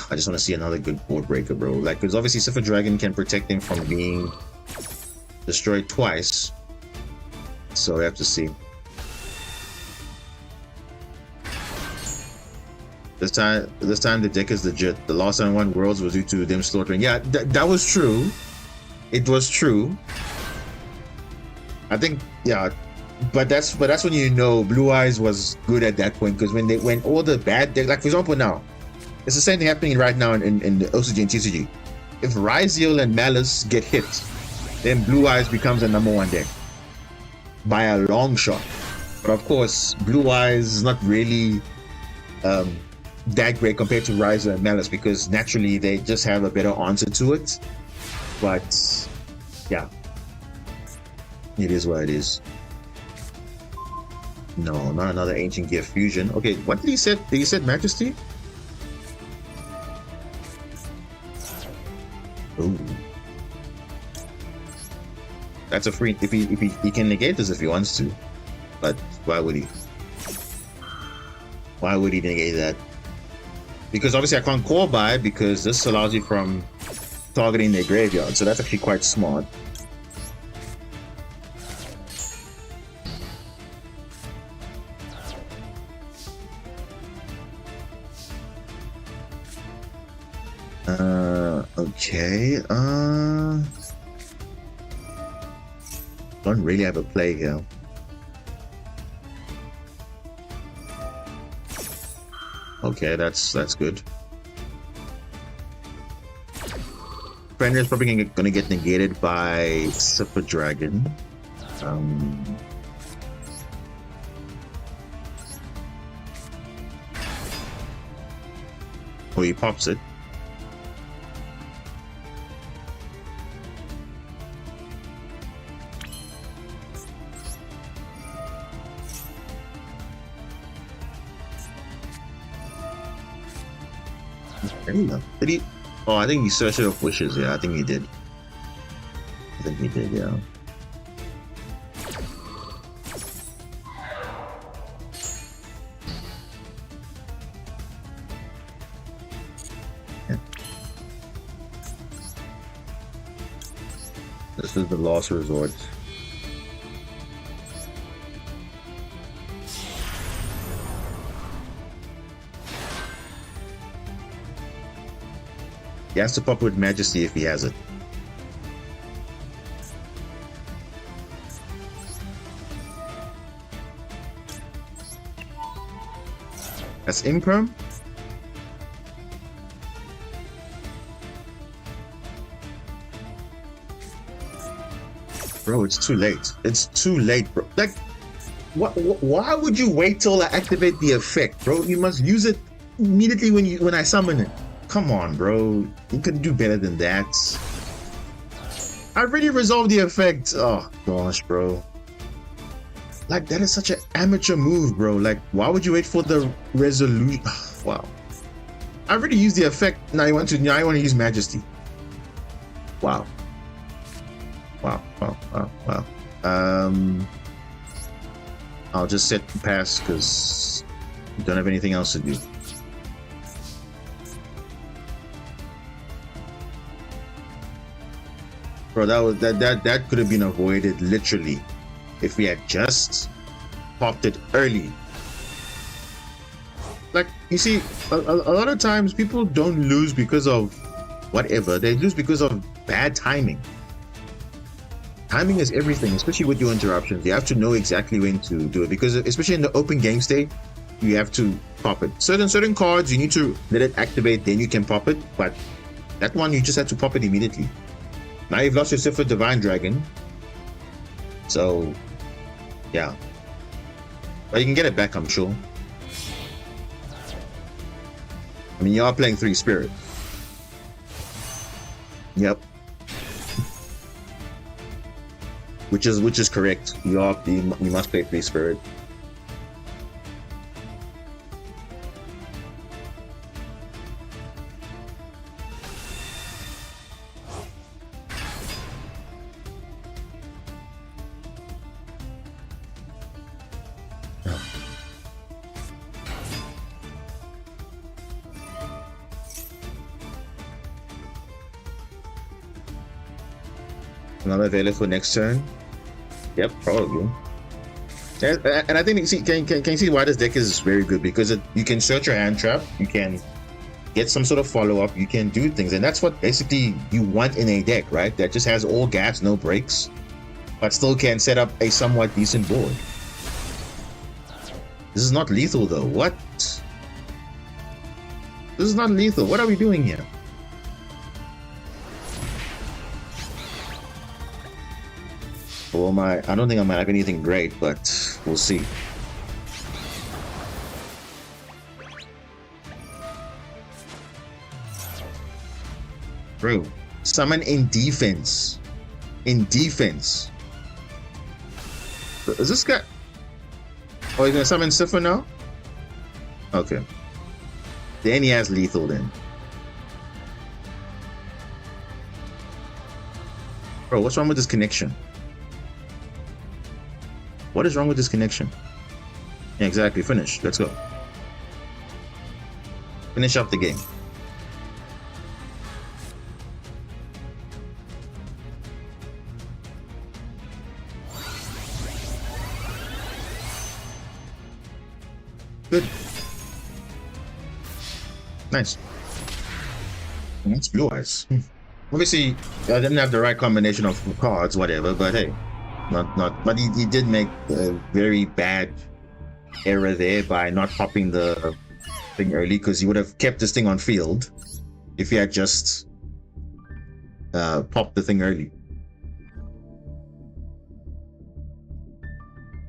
I just want to see another good board breaker, bro. Like, because obviously Cipher Dragon can protect him from being destroyed twice. So we have to see. This time the deck is legit. The last time I won Worlds was due to them slaughtering. Yeah, that was true. It was true. I think, yeah. But that's when you know Blue Eyes was good at that point, because when all the bad decks, like for example now, it's the same thing happening right now in the OCG and TCG. If Ryziel and Malice get hit, then Blue Eyes becomes a #1 deck by a long shot. But of course, Blue Eyes is not really that great compared to Ryziel and Malice, because naturally they just have a better answer to it. But yeah, it is what it is. No, not another Ancient Gear Fusion. Okay, what did he say? Did he say Majesty? Ooh. That's a free, if he can negate this if he wants to. But why would he? Why would he negate that? Because obviously I can't core buy, because this allows you from targeting their graveyard. So that's actually quite smart. Okay, don't really have a play here. Okay, that's good. Fender is probably gonna get negated by Cipher Dragon. Oh, he pops it. Did he? Oh, I think he searched it of wishes. Yeah, I think he did. I think he did. Yeah. This is the last resort. He has to pop with Majesty if he has it. That's imperm. Bro, it's too late. It's too late, bro. Like, why would you wait till I activate the effect, bro? You must use it immediately when I summon it. Come on, bro. You can do better than that. I already resolved the effect. Oh gosh, bro. Like, that is such an amateur move, bro. Like, why would you wait for the resolution? Wow. I already used the effect. Now you want to use Majesty. Wow. Wow. I'll just set pass because you don't have anything else to do. Bro, that could have been avoided literally if we had just popped it early. Like, you see, a lot of times people don't lose because of whatever. They lose because of bad timing. Timing is everything, especially with your interruptions. You have to know exactly when to do it, because especially in the open game state, you have to pop it. Certain cards, you need to let it activate, then you can pop it. But that one, you just have to pop it immediately. Now you've lost your Sifra Divine Dragon. So, yeah. But you can get it back, I'm sure. I mean, you are playing 3 Spirit. Yep. Which is correct. You must play 3 Spirit. Another available for next turn. Yep, probably. And I think can you see why this deck is very good, because you can search your hand trap, you can get some sort of follow up, you can do things, and that's what basically you want in a deck, right? That just has all gaps, no breaks, but still can set up a somewhat decent board. This is not lethal though. What? This is not lethal. What are we doing here? Well, I don't think I might have anything great, but we'll see. Bro, summon in defense. In defense. Is this guy? Oh, he's gonna summon Sifra now? Okay. Then he has lethal then. Bro, what's wrong with this connection? What is wrong with this connection? Yeah, exactly. Finish. Let's go. Finish up the game. Good. Nice. That's blue eyes. Obviously, I didn't have the right combination of cards, whatever, but hey. But he did make a very bad error there by not popping the thing early, because he would have kept this thing on field if he had just popped the thing early.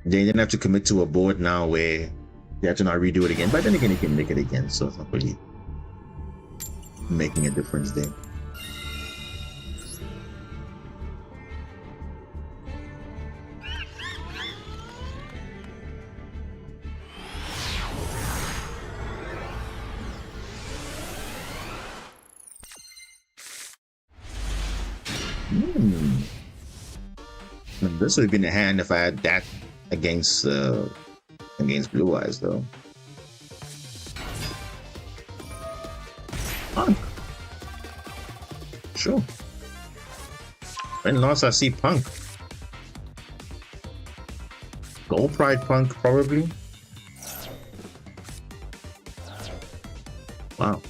They didn't have to commit to a board now where they have to not redo it again, but then again he can make it again, so it's not really making a difference there. This would have been a hand if I had that against Blue Eyes, though. Punk. Sure. When last I see Punk? Gold Pride Punk, probably. Wow.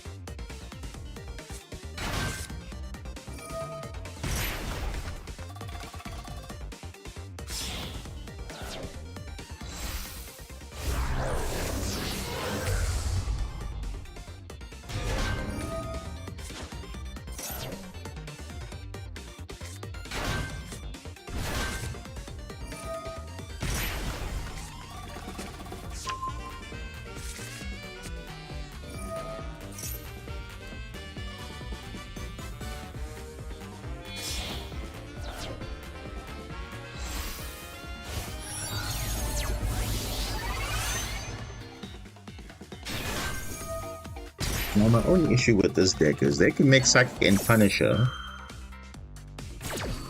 Now, my only issue with this deck is they can make Psychic and Punisher,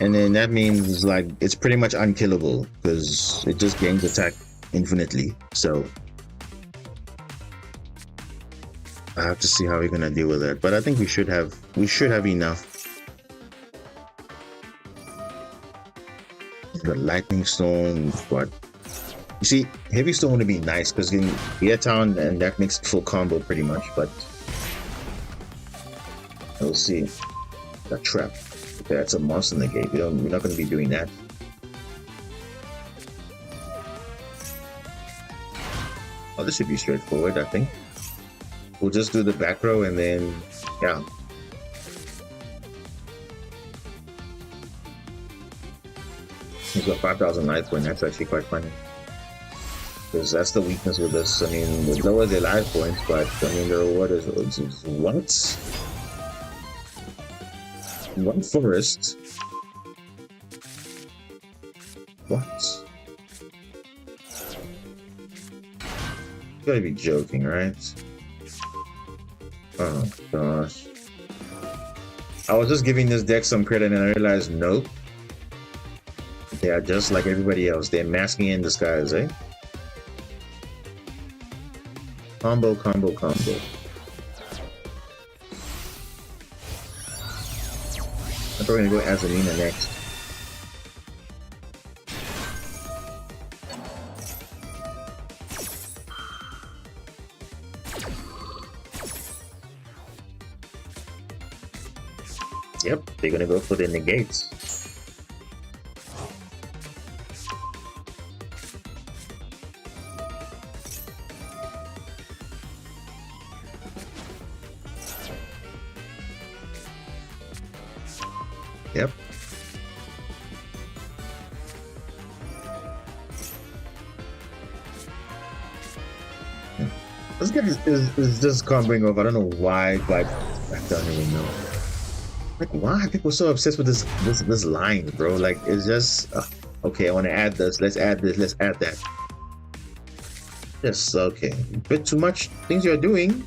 and then that means like it's pretty much unkillable because it just gains attack infinitely. So I have to see how we're gonna deal with that. But I think we should have enough. The Lightning Storm, what? You see, Heavy Storm would be nice because getting Gear Town and that makes full combo pretty much, but we'll see. A trap. Okay, that's a monster in the gate. We're not going to be doing that. Oh, this should be straightforward, I think. We'll just do the back row and then, yeah. He's got 5,000 life point. That's actually quite funny. Because that's the weakness with this. I mean, it lowers their life points, but I mean, the reward is what? One forest? What? You gotta be joking, right? Oh gosh. I was just giving this deck some credit and I realized nope. They are just like everybody else. They're masking in disguise, eh? Combo, combo, combo. I'm probably gonna go Azalina next. Yep, they're gonna go for the negates. Yep. This guy is just comboing off. I don't know why, but I don't even know. Like, why are people so obsessed with this line, bro? Like, it's just okay. I want to add this. Let's add this. Let's add that. Yes, okay. A bit too much things you're doing.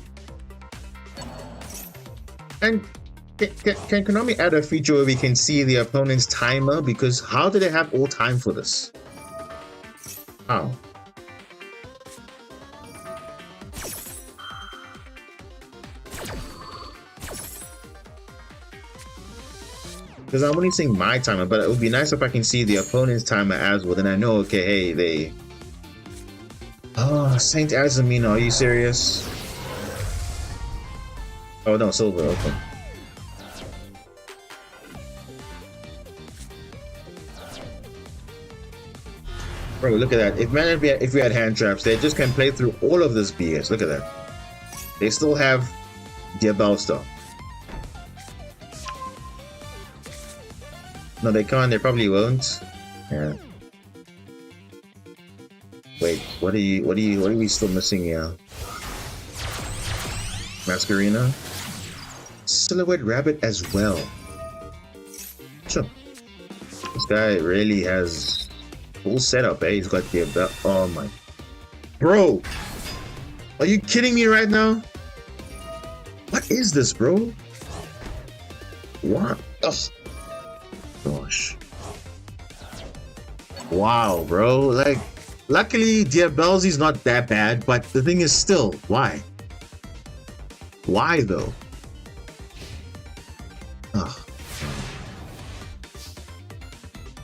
And can Konami add a feature where we can see the opponent's timer? Because how do they have all time for this? How? Because I'm only seeing my timer, but it would be nice if I can see the opponent's timer as well. Then I know, okay, hey, they... Oh, Saint Azamina, are you serious? Oh no, silver, okay. Bro, look at that. If we had hand traps, they just can play through all of this BS. Look at that. They still have Duel stuff. No, they can't. They probably won't. Yeah. Wait, what are we still missing here? Masquerina? Silhouette Rabbit as well. Sure. This guy really has full setup, eh? He's got the belt. Oh my. Bro! Are you kidding me right now? What is this, bro? What? Ugh. Gosh. Wow, bro. Like, luckily, Diabelzi's not that bad, but the thing is still, why? Why though? Oh.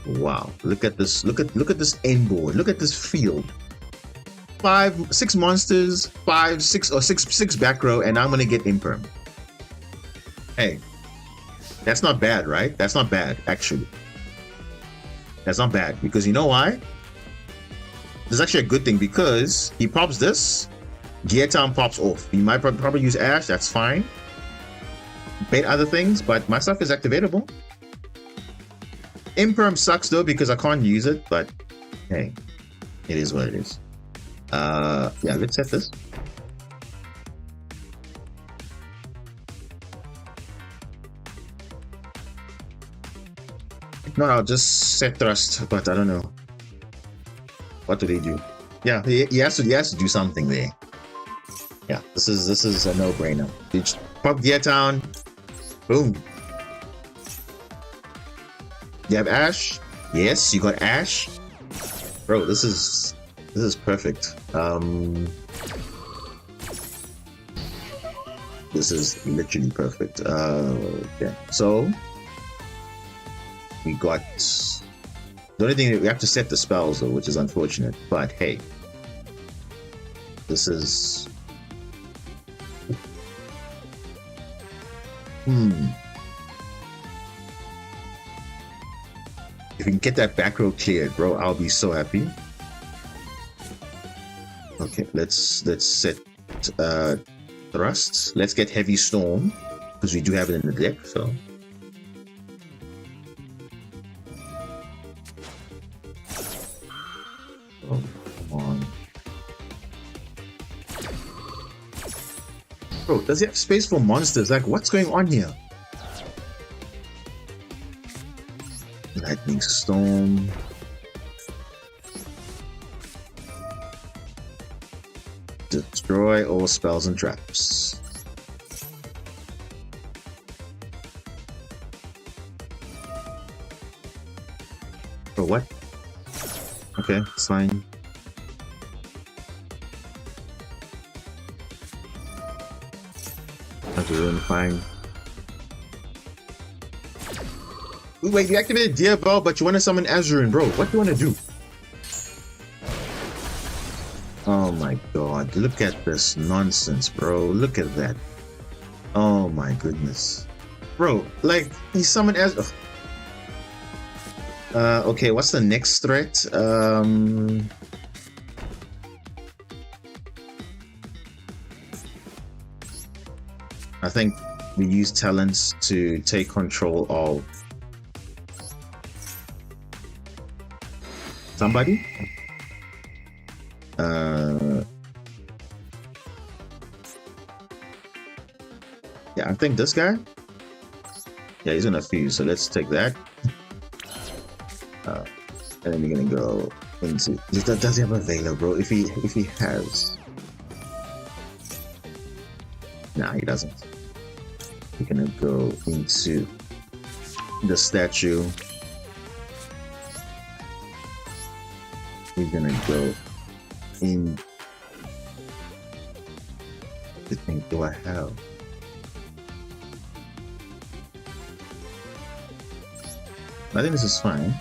Wow. Look at this. Look at this end board. Look at this field. 6 monsters, 6 back row, and I'm gonna get imperm. Hey. That's not bad, right? That's not bad, actually. That's not bad, because you know why? This is actually a good thing, because he pops this, Gear Town pops off. He might probably use Ash, that's fine. Bait other things, but my stuff is activatable. Imperm sucks though, because I can't use it, but hey, it is what it is. Yeah, let's set this. No, I'll just set thrust, but I don't know. What do they do? Yeah, he has to do something there. Yeah, this is a no-brainer. You just pop Gear Town, boom. You have Ash? Yes, you got Ash. Bro, this is perfect. This is literally perfect. Okay, so we got the only thing we have to set the spells though, which is unfortunate. But hey, this is If we can get that back row cleared, bro, I'll be so happy. Okay, let's set thrusts. Let's get heavy storm because we do have it in the deck. So oh, come on, bro. Does he have space for monsters? Like, what's going on here? Lightning storm. Destroy all spells and traps. For what? Okay, it's fine. That's really fine. Wait, you activated Duel, but you want to summon Azurin, bro. What do you want to do? Oh my god, look at this nonsense, bro. Look at that. Oh my goodness. Bro, like, he summoned as... okay, what's the next threat? I think we use talents to take control of somebody. Yeah, I think this guy. Yeah, he's gonna fuse. So let's take that. And then we're gonna go into. Does he have a Veiler, bro? If he has, nah, he doesn't. We're gonna go into the statue. We're gonna go in. What thing do I have? I think this is fine.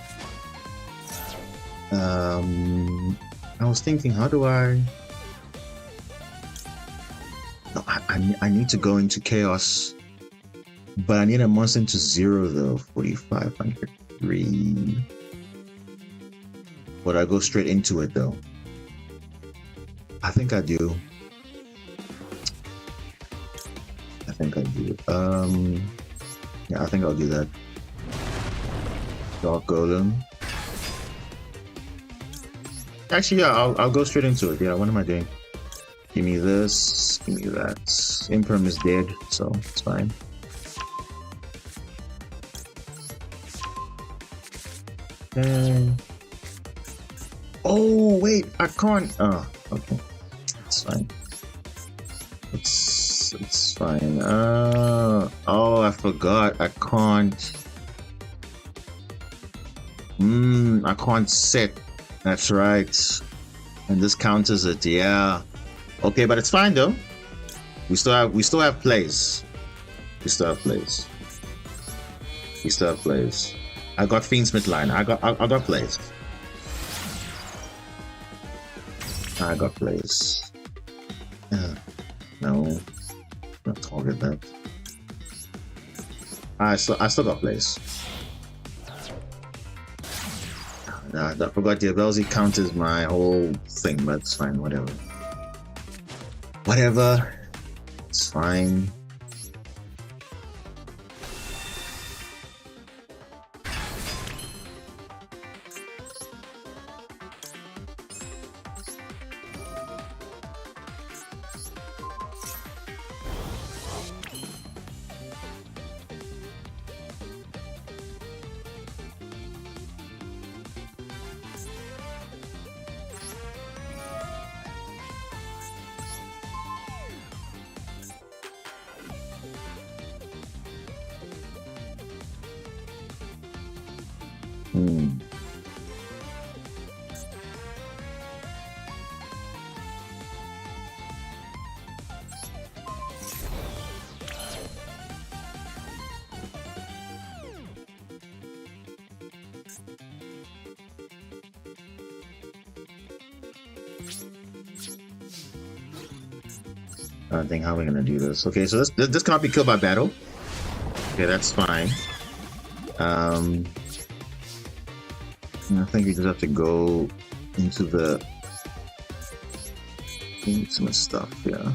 I was thinking, how do I? No, I need to go into chaos, but I need a monster into 0 though. 4,503. Would I go straight into it though? I think I do. I think I do. Yeah, I think I'll do that. Dark Golem. Actually, yeah, I'll go straight into it. Yeah, what am I doing? Give me this. Give me that. Imperm is dead, so it's fine. Okay. Oh wait, I can't. Oh, okay, it's fine. It's fine. Oh, I forgot. I can't. I can't set. That's right. And this counters it. Yeah. Okay, but it's fine though. We still have plays. We still have plays. We still have plays. I got Fiendsmith line. I got plays. I got plays. No. Not target that. I still got plays. Nah, I forgot the Abelzi counters my whole thing, but it's fine, whatever. Whatever. It's fine. Hmm. I don't think how we're gonna do this. Okay, so this cannot be killed by battle. Okay, that's fine. I think we just have to go into the some stuff, yeah.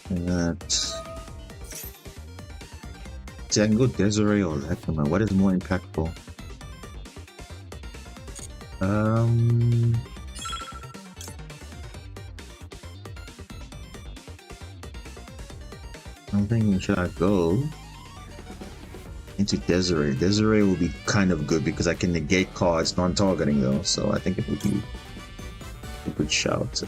That. See, I can go Desiree or Lekima. What is more impactful? I'm thinking, should I go into Desiree? Desiree will be kind of good because I can negate cards non-targeting though, so I think it would be a good shout.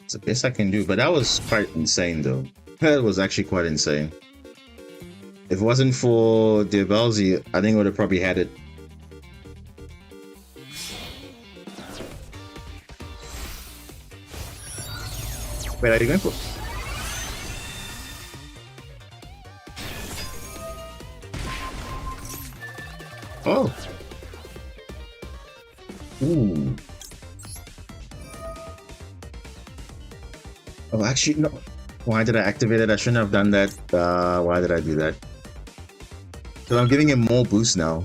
It's the best I can do, but that was quite insane though. That was actually quite insane. If it wasn't for Diabalzi, I think I would have probably had it. Wait, are you going for? Oh. Ooh. Oh, actually, no. Why did I activate it? I shouldn't have done that. Why did I do that? So I'm giving him more boost now.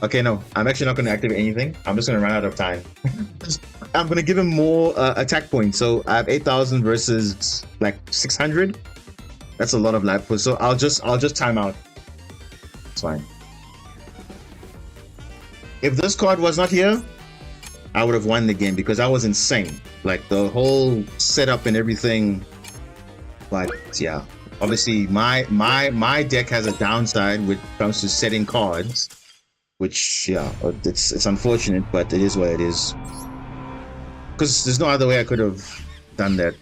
Okay, no. I'm actually not going to activate anything. I'm just going to run out of time. I'm going to give him more attack points. So I have 8,000 versus like 600. That's a lot of life points. So I'll just time out. It's fine. If this card was not here, I would have won the game because that was insane. Like the whole setup and everything. But yeah, obviously my deck has a downside when it comes to setting cards, which yeah, it's unfortunate, but it is what it is. Because there's no other way I could have done that.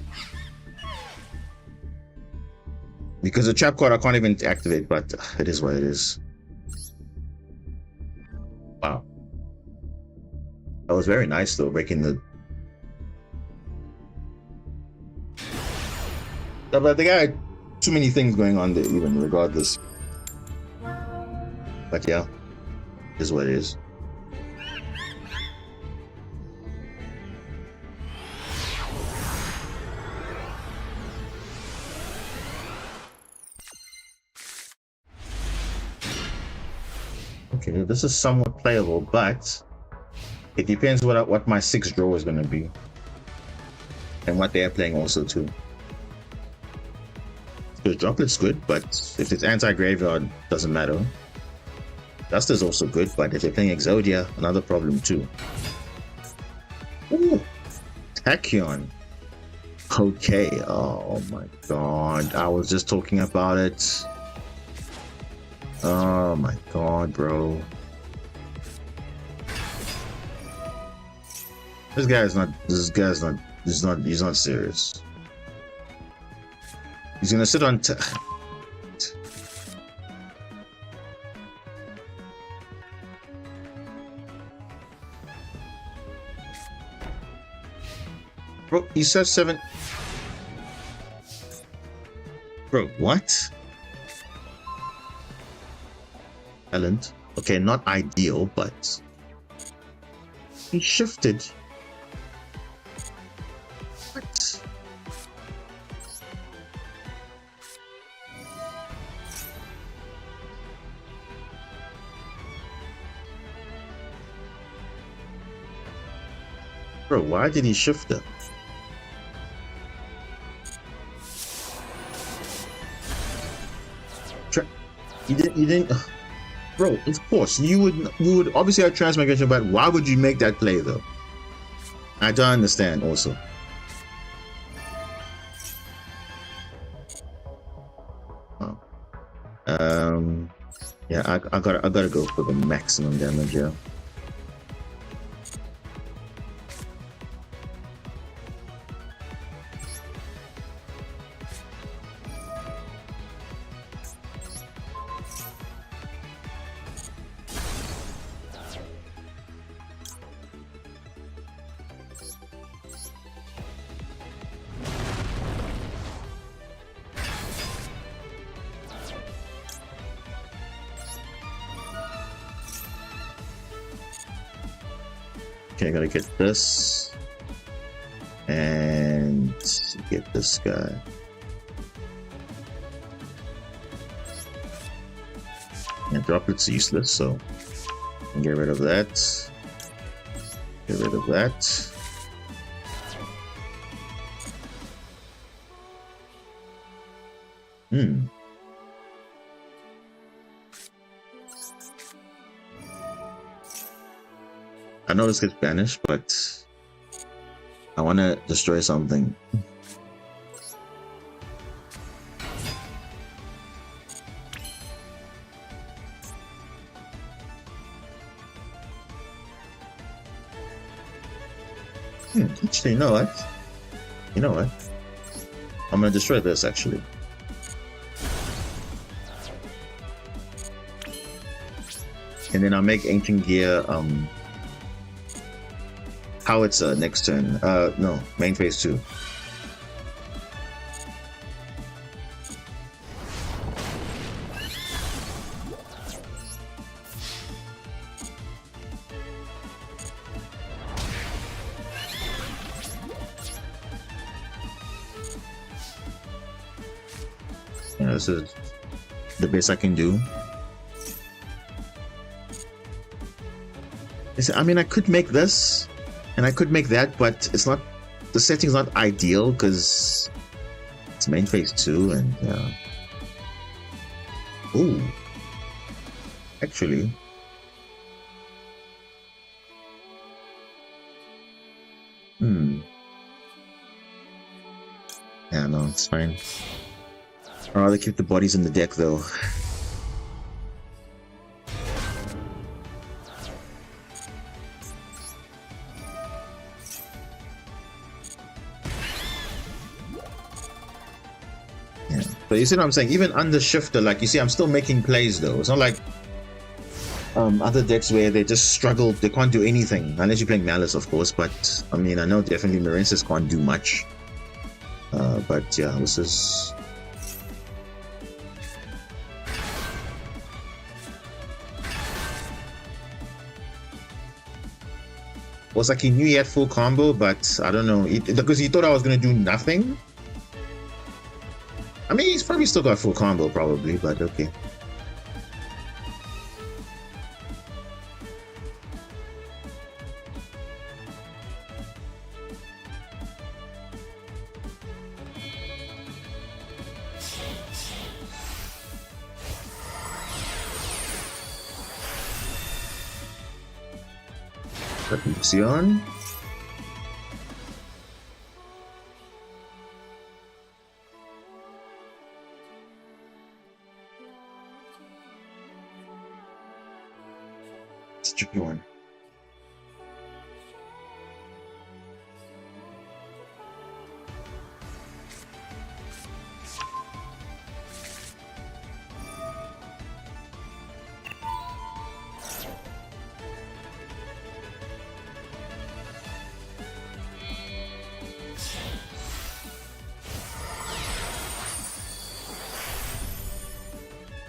Because the trap card I can't even activate, but it is what it is. Wow. That was very nice though, breaking the... But the guy had too many things going on there, even regardless. But yeah, it is what it is. Okay, this is somewhat playable, but it depends what my 6th draw is going to be. And what they are playing also too. Because Droplet's good, but if it's anti-graveyard, doesn't matter. Duster's also good, but if they're playing Exodia, another problem too. Ooh, Tachyon. Okay, oh my god, I was just talking about it. Oh my god, bro. This guy is not. This guy's not. He's not. He's not serious. He's gonna sit on. Bro, he said 7. Bro, what? Talent. Okay, not ideal, but he shifted. What? Bro, why did he shift them? You didn't. Bro, of course you would obviously have transmigration, but why would you make that play though? I don't understand. Also, oh. Yeah, I gotta go for the maximum damage. Yeah. Okay, I gotta get this and get this guy. And droplet's useless, so get rid of that. Get rid of that. I know this gets banished, but I want to destroy something. Actually, you know what? You know what? I'm gonna destroy this actually. And then I'll make Ancient Gear Howitzer next turn. No, main phase 2. Yeah, this is the best I can do. I mean, I could make this, and I could make that, but it's not. The setting's not ideal because it's main phase 2, and ooh, actually, yeah, no, it's fine. I'd rather keep the bodies in the deck though. But you see what I'm saying? Even under shifter, like you see, I'm still making plays though. It's not like other decks where they just struggle, they can't do anything unless you're playing Malice, of course. But I mean, I know definitely Marensis can't do much. But yeah, this is. It was like he knew he had full combo, but I don't know, because he thought I was gonna do nothing. I mean, he's probably still got full combo, probably, but okay. Tradición. It's a tricky one.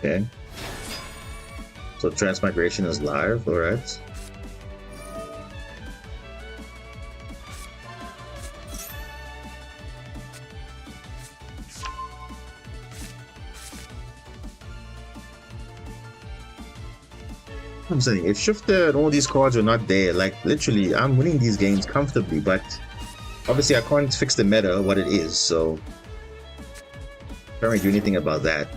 Okay. So transmigration is live, alright. I'm saying if Shifter and all these cards are not there, like literally I'm winning these games comfortably, but obviously I can't fix the meta what it is, so can't really do anything about that.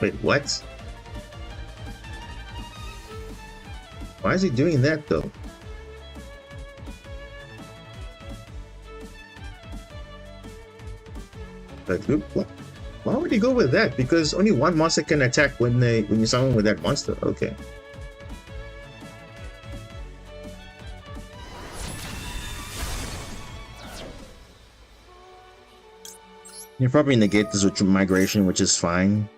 Wait, what? Why is he doing that though? Like, what? Why would he go with that? Because only one monster can attack when you summon with that monster. Okay. You probably negate this with migration, which is fine.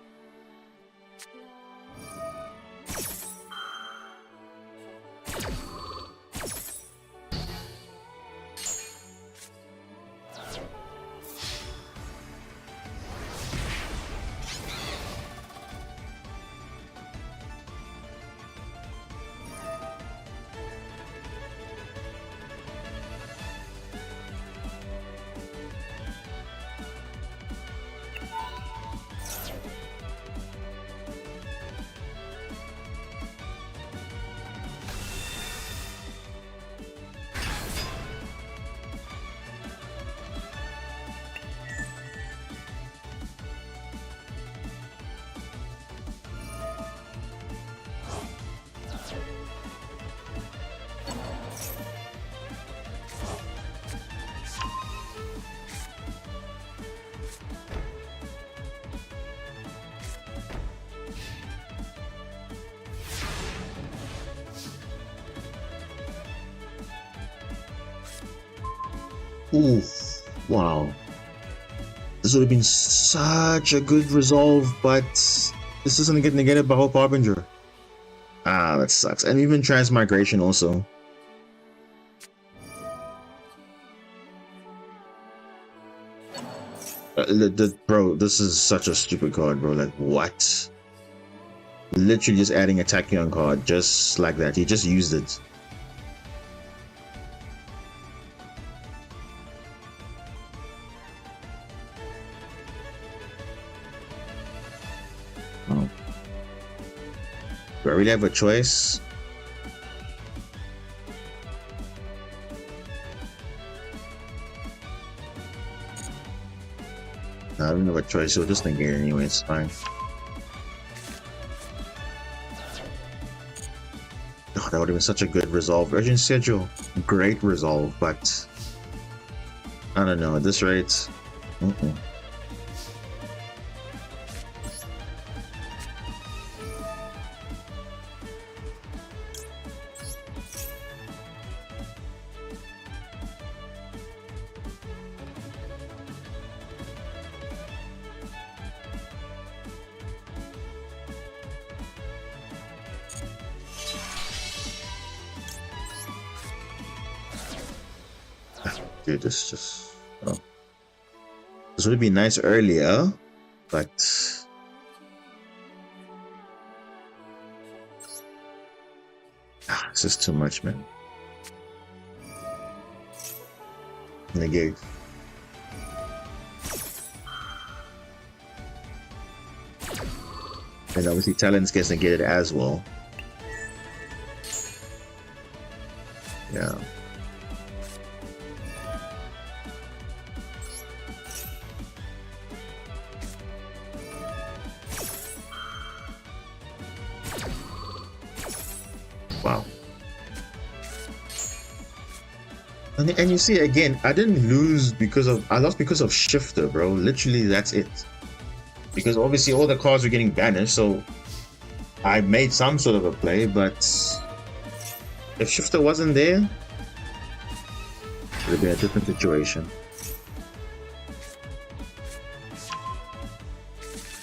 Ooh, wow. This would have been such a good resolve, but this isn't getting negated by Hope Harbinger. Ah, that sucks. And even Transmigration also. Bro, this is such a stupid card, bro. Like, what? Literally just adding a Tachyon card, just like that. He just used it. Oh. Do I really have a choice? No, I don't have a choice. He'll just negate it anyway. It's fine. Oh, that would have been such a good resolve. Urgent Schedule, great resolve, but I don't know. At this rate, dude, this just this would be nice earlier, but This is too much, man. Negate. And obviously Talons gets negated as well. Yeah. Wow. And you see again, I didn't lose because of, I lost because of Shifter, bro. Literally, that's it. Because obviously all the cards were getting banished, so I made some sort of a play, but if Shifter wasn't there, it would have been a different situation.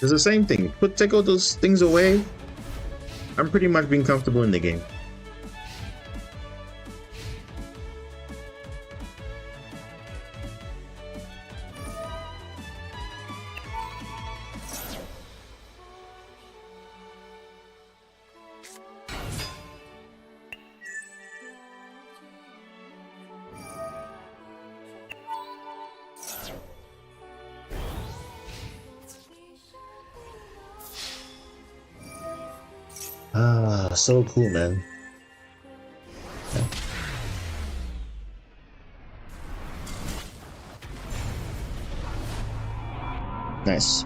It's the same thing. Take all those things away, I'm pretty much being comfortable in the game. Ah, so cool, man. Yeah. Nice.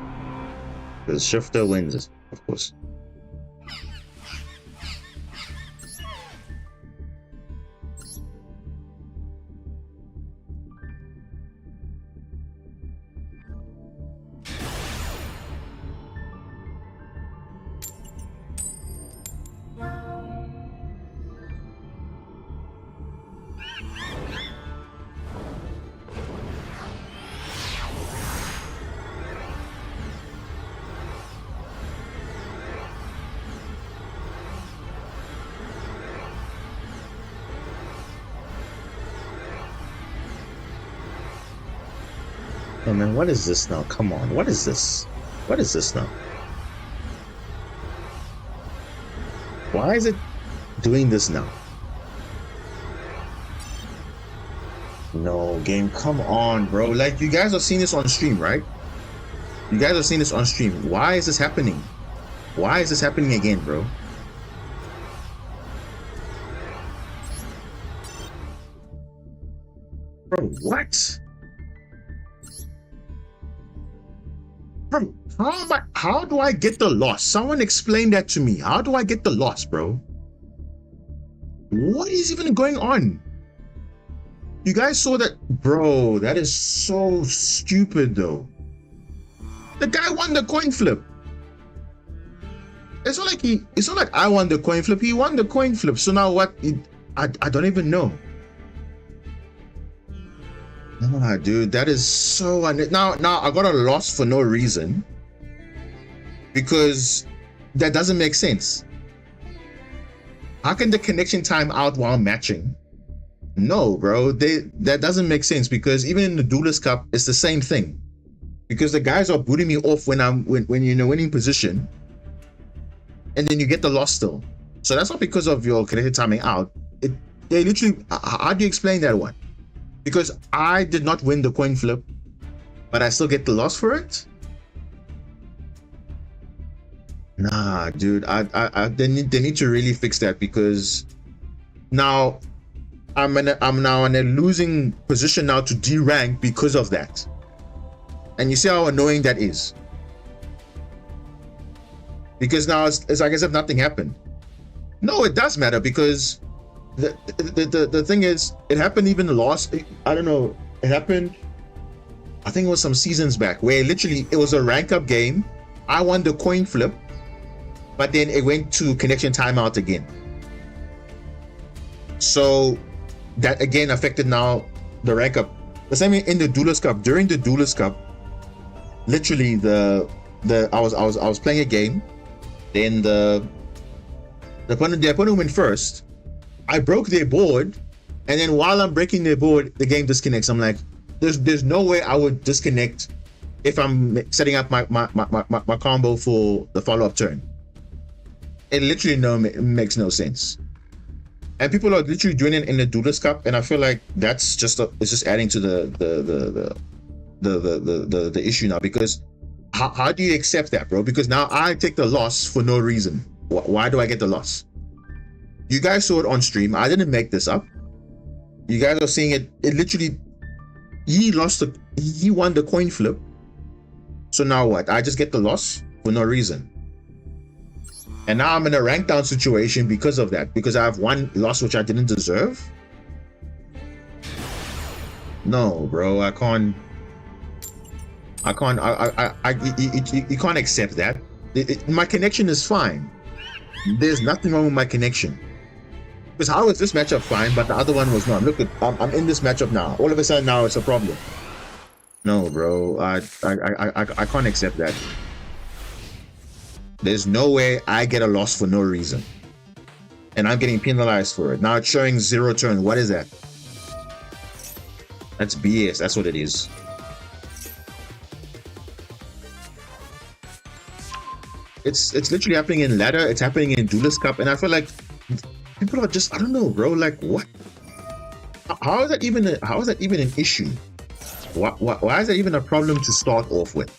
The Shifter wins, of course. Oh man, what is this now? Come on, what is this? What is this now? Why is it doing this now? No, game, come on, bro. Like, you guys have seen this on stream, right? You guys have seen this on stream. Why is this happening? Why is this happening again, bro? Bro, what? Bro, how do I get the loss? Someone explain that to me. How do I get the loss, bro? What is even going on? You guys saw that? Bro, that is so stupid, though. The guy won the coin flip. It's not like I won the coin flip. He won the coin flip. So now what? I don't even know. Nah, dude, that is so now I got a loss for no reason, because that doesn't make sense. How can the connection time out while matching? No, bro, that doesn't make sense, because even in the Duelist Cup, it's the same thing. Because the guys are booting me off when you're in a winning position, and then you get the loss still. So that's not because of your connected timing out. They literally, how do you explain that one? Because I did not win the coin flip, but I still get the loss for it? Nah, dude, they need to really fix that, because now I'm now in a losing position now to D rank because of that. And you see how annoying that is. Because now it's like as if nothing happened. No, it does matter, because the thing is, it happened even last, I don't know, it happened, I think it was some seasons back, where literally it was a rank up game. I won the coin flip, but then it went to connection timeout again. So that again affected now the rank up. The same in the Duelist Cup. During the Duelist Cup, literally I was playing a game, then the opponent went first. I broke their board, and then while I'm breaking their board, the game disconnects. I'm like, there's no way I would disconnect if I'm setting up my combo for the follow-up turn. It literally makes no sense. And people are literally doing it in the Duelist Cup, and I feel like that's just it's just adding to the issue now, because how do you accept that, bro? Because now I take the loss for no reason. Why do I get the loss? You guys saw it on stream. I didn't make this up. You guys are seeing it. It literally, he won the coin flip. So now what? I just get the loss for no reason. And now I'm in a rank down situation because of that, because I have one loss which I didn't deserve. No, bro, I can't. You can't accept that. My connection is fine. There's nothing wrong with my connection. Because how is this matchup fine, but the other one was not? Look, I'm in this matchup now. All of a sudden now it's a problem. No, bro, I can't accept that. There's no way I get a loss for no reason, and I'm getting penalized for it. Now it's showing 0 turn. What is that? That's BS. That's what it is. It's literally happening in ladder. It's happening in Duelist Cup, and I feel like people are just, I don't know, bro. Like, what? How is that even an issue? Why is that even a problem to start off with?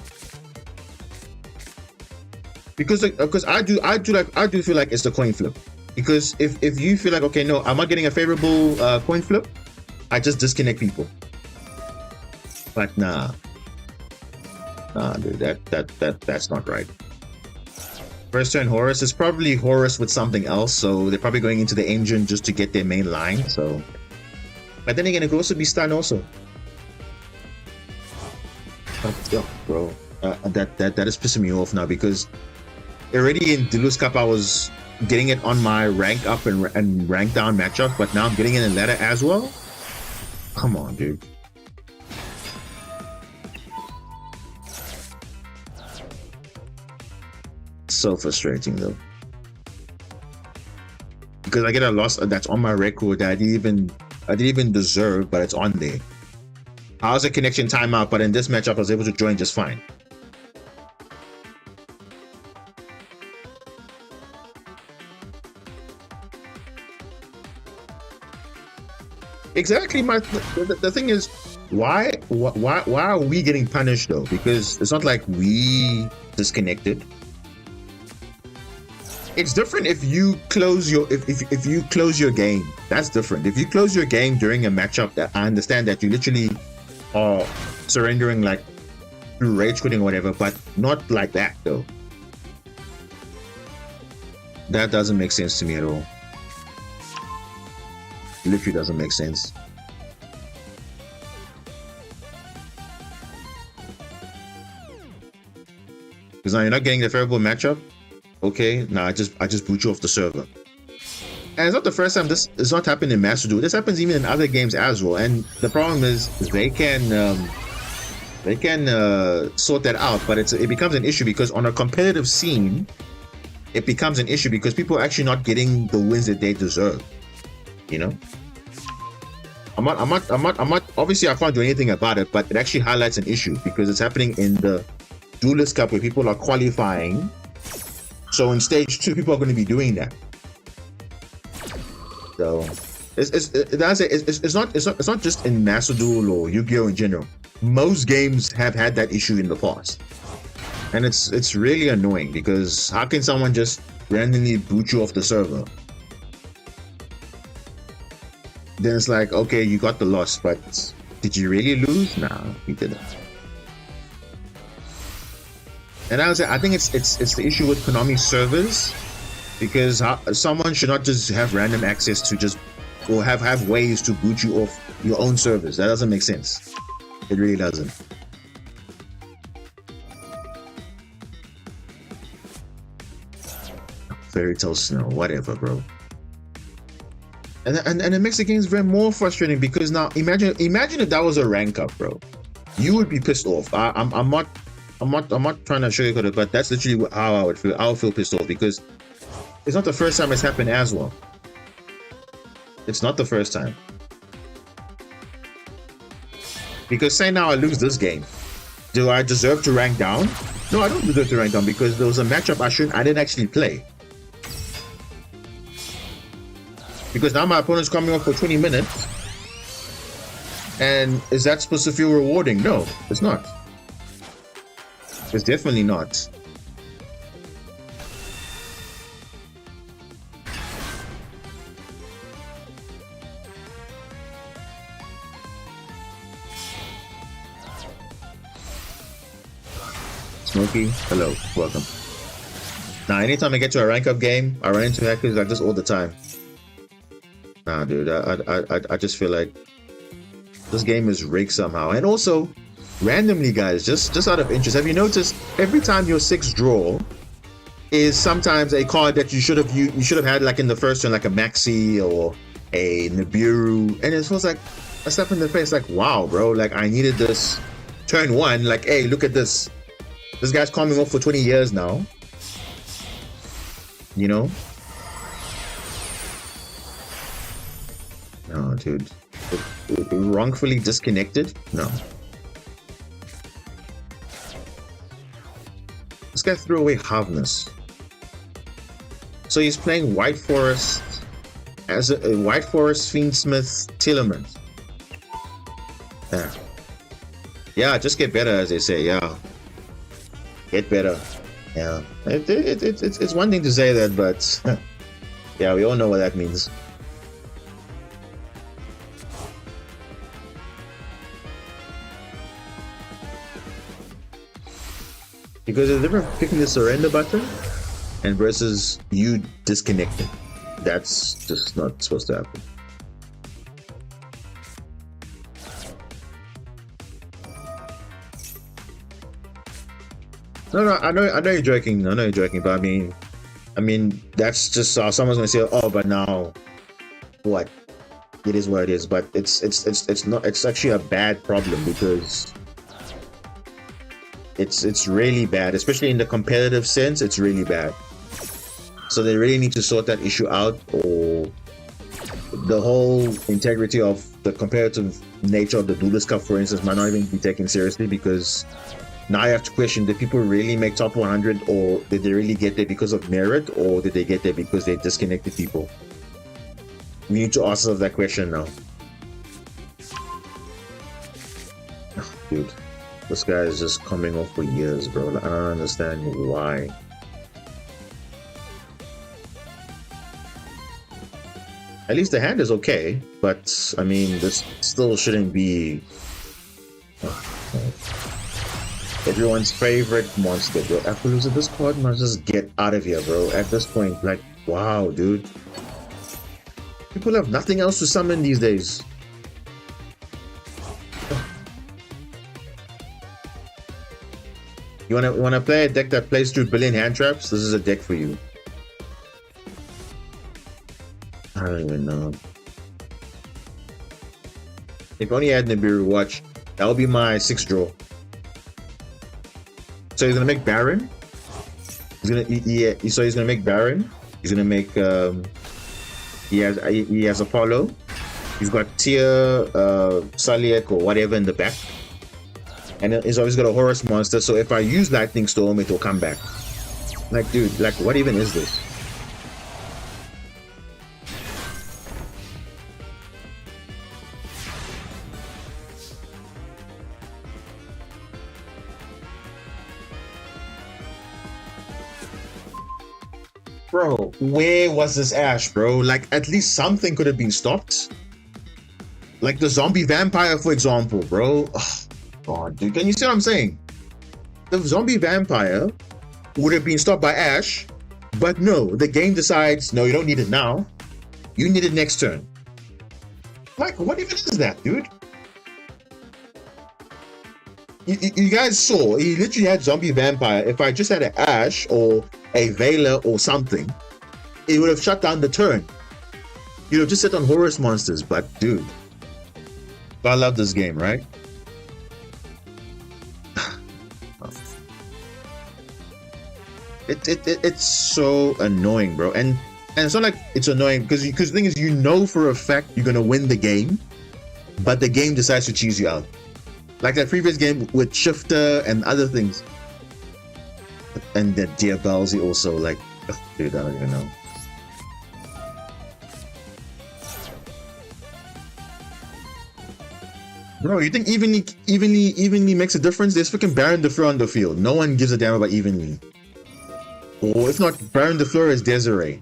Because I do feel like it's the coin flip. Because if you feel like, okay, no, I'm not getting a favorable coin flip, I just disconnect people. But nah, dude, that's not right. First turn Horus is probably Horus with something else, so they're probably going into the engine just to get their main line. So, but then again, it could also be stun also. But yo, bro, that is pissing me off now, because already in Duelist Cup I was getting it on my rank up and rank down matchup, but now I'm getting it in ladder as well. Come on, dude. So frustrating though, because I get a loss that's on my record that I didn't even deserve, but it's on there. How's a connection timeout? But in this matchup, I was able to join just fine. Exactly. The thing is, why are we getting punished though? Because it's not like we disconnected. It's different if you close your if you close your game. That's different. If you close your game during a matchup, that I understand that you literally are surrendering, like through rage quitting or whatever, but not like that though. That doesn't make sense to me at all. It literally doesn't make sense. Because now you're not getting the favorable matchup. Okay, now I just boot you off the server. And it's not the first time this is not happened in Master Duel. This happens even in other games as well. And the problem is they can sort that out, but it becomes an issue because on a competitive scene, it becomes an issue because people are actually not getting the wins that they deserve. You know, I'm not. Obviously, I can't do anything about it, but it actually highlights an issue because it's happening in the Duelist Cup where people are qualifying. So in stage 2, people are going to be doing that. So it's not just in Master Duel or Yu-Gi-Oh in general. Most games have had that issue in the past, and it's really annoying because how can someone just randomly boot you off the server? Then it's like, okay, you got the loss, but did you really lose? Nah, you didn't. And I think it's the issue with Konami servers, because someone should not just have random access to just, or have ways to boot you off your own servers. That doesn't make sense. It really doesn't. Fairy Tale Snow, whatever, bro. And it makes the games very more frustrating because now imagine if that was a rank up, bro. You would be pissed off. I'm not trying to sugarcoat it, but that's literally how I would feel. I would feel pissed off because it's not the first time it's happened as well. It's not the first time. Because say now I lose this game, do I deserve to rank down? No, I don't deserve to rank down because there was a matchup I didn't actually play. Because now my opponent's coming off for 20 minutes. And is that supposed to feel rewarding? No, it's not. It's definitely not. Smokey, hello, welcome. Now, anytime I get to a rank up game, I run into hackers like this all the time. Nah, dude, I just feel like this game is rigged somehow. And also, randomly, guys, just out of interest, have you noticed every time your 6th draw is sometimes a card that you should have had like in the first turn, like a Maxi or a Nibiru, and it feels like a slap in the face, like, wow, bro, like I needed this turn 1, like, hey, look at this. This guy's coming off for 20 years now. You know? No, dude. Wrongfully disconnected? No. This guy threw away Havness. So he's playing White Forest as a White Forest Fiendsmith Tillerman. Yeah. Yeah, just get better, as they say. Yeah. Get better. Yeah. It's one thing to say that, but yeah, we all know what that means. Because there's a difference picking the surrender button and versus you disconnecting. That's just not supposed to happen. No, I know you're joking. I know you're joking, but I mean, that's just someone's gonna say, oh, but now, what? It is what it is. But it's not. It's actually a bad problem because it's really bad, especially in the competitive sense. It's really bad. So they really need to sort that issue out, or the whole integrity of the competitive nature of the Duelist Cup, for instance, might not even be taken seriously, because now I have to question, did people really make top 100, or did they really get there because of merit, or did they get there because they disconnected people? We need to ask ourselves that question now. Oh, dude, this guy is just coming off for years, bro. Like, I don't understand why. At least the hand is okay, but I mean, this still shouldn't be everyone's favorite monster, bro. Appaloosa, this card must just get out of here, bro. At this point, like, wow, dude. People have nothing else to summon these days. You wanna play a deck that plays through billion hand traps? This is a deck for you. I don't even know. If only I had Nibiru, watch. That would be my 6th draw. So he's gonna make Baron. He's gonna make Baron. He's gonna make he has Apollo. He's got Tia, Saliek or whatever in the back. And he's always got a Horus monster, so if I use Lightning Storm, it will come back. Like, dude, like, what even is this? Bro, where was this Ash, bro? Like, at least something could have been stopped. Like the zombie vampire, for example, bro. Oh, God, dude, can you see what I'm saying? The zombie vampire would have been stopped by Ash, but no, the game decides, no, you don't need it now. You need it next turn. Like, what even is that, dude? You guys saw, he literally had zombie vampire. If I just had an Ash or a Veiler or something, it would have shut down the turn. You know, just sit on Horus monsters. But dude, I love this game, right? It's so annoying, bro. And it's not like it's annoying because the thing is, you know for a fact you're gonna win the game, but the game decides to cheese you out. Like that previous game with Shifter and other things. And the Diabalzi also, like, oh, dude, I don't even know. Bro, you think evenly makes a difference? There's freaking Baron de Fleur on the field. No one gives a damn about evenly. Or if not, Baron de Fleur is Desiree.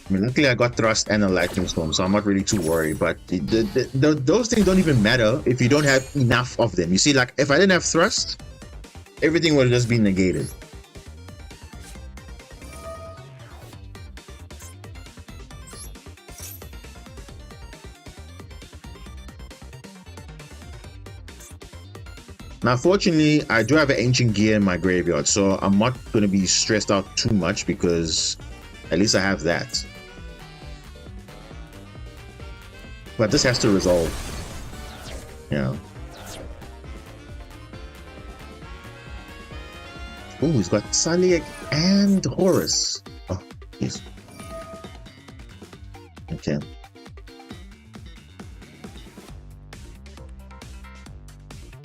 I mean, luckily I got Thrust and a Lightning Storm, so I'm not really too worried. But those things don't even matter if you don't have enough of them. You see, like, if I didn't have Thrust, everything would have just been negated. Now, fortunately, I do have an Ancient Gear in my graveyard, so I'm not going to be stressed out too much because at least I have that. But this has to resolve. Yeah. Oh, he's got Saliak and Horus. Oh, jeez. Okay.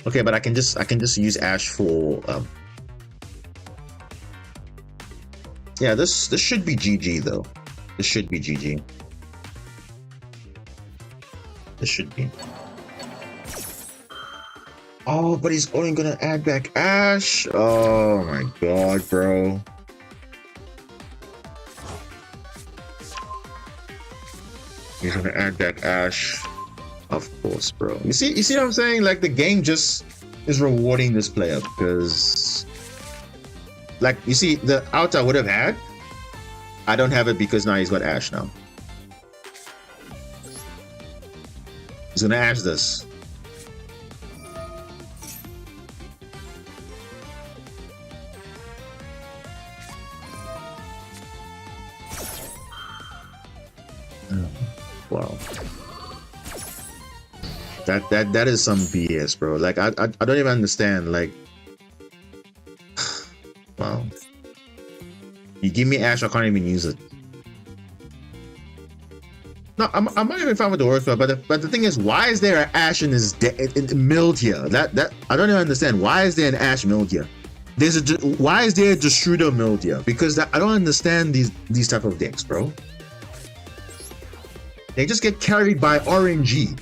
Okay, but I can just use Ash for yeah, this should be GG though. This should be GG. This should be. Oh, but he's only gonna add back Ash. Oh my god, bro. He's gonna add back Ash. Of course, bro. You see what I'm saying? Like, the game just is rewarding this player because, like, you see, the out I would have had, I don't have it because now he's got Ash now. He's gonna Ash this. Wow. That is some BS, bro. Like, I don't even understand. Like, wow. You give me Ash, I can't even use it. No, I'm not even fine with the Orpha, but the thing is, why is there an Ash in this milled here? That I don't even understand. Why is there an Ash milled here? Why is there a Destroyer milled here? Because I don't understand these type of decks, bro. They just get carried by RNG.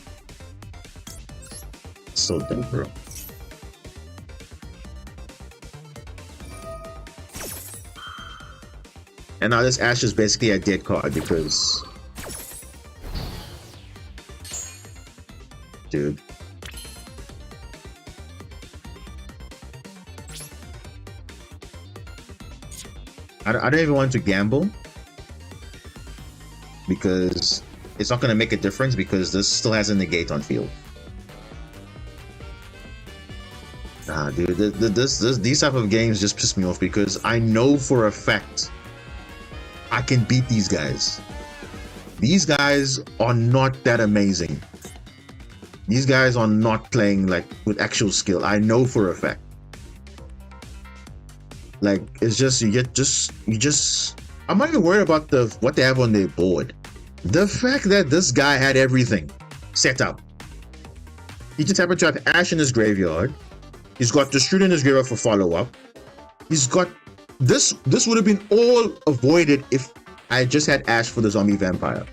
So dumb, bro. And now this Ash is basically a dead card because, dude. I don't even want to gamble because it's not going to make a difference because this still has a negate on field. Nah, dude, these type of games just piss me off because I know for a fact I can beat these guys. These guys are not that amazing. These guys are not playing like with actual skill. I know for a fact. Like, it's just you just I'm not even worried about what they have on their board. The fact that this guy had everything set up. He just happened to have Ash in his graveyard. He's got Destroyer in his graveyard for follow-up. He's got this would have been all avoided if I just had Ash for the zombie vampire.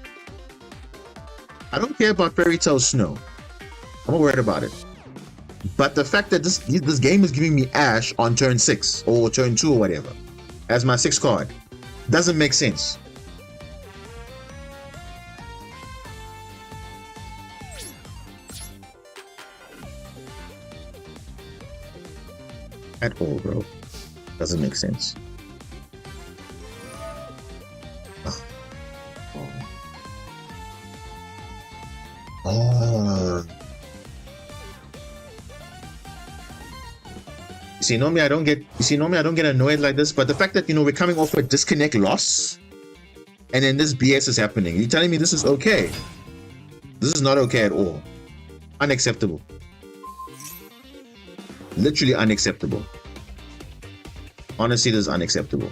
I don't care about Fairy Tale Snow. I'm not worried about it. But the fact that this game is giving me Ash on turn 6 or turn 2 or whatever as my 6th card doesn't make sense. At all, bro. Doesn't make sense. You see, normally I don't get annoyed like this, but the fact that, we're coming off a disconnect loss and then this BS is happening. You're telling me this is okay? This is not okay at all. Unacceptable. Literally unacceptable. Honestly, this is unacceptable.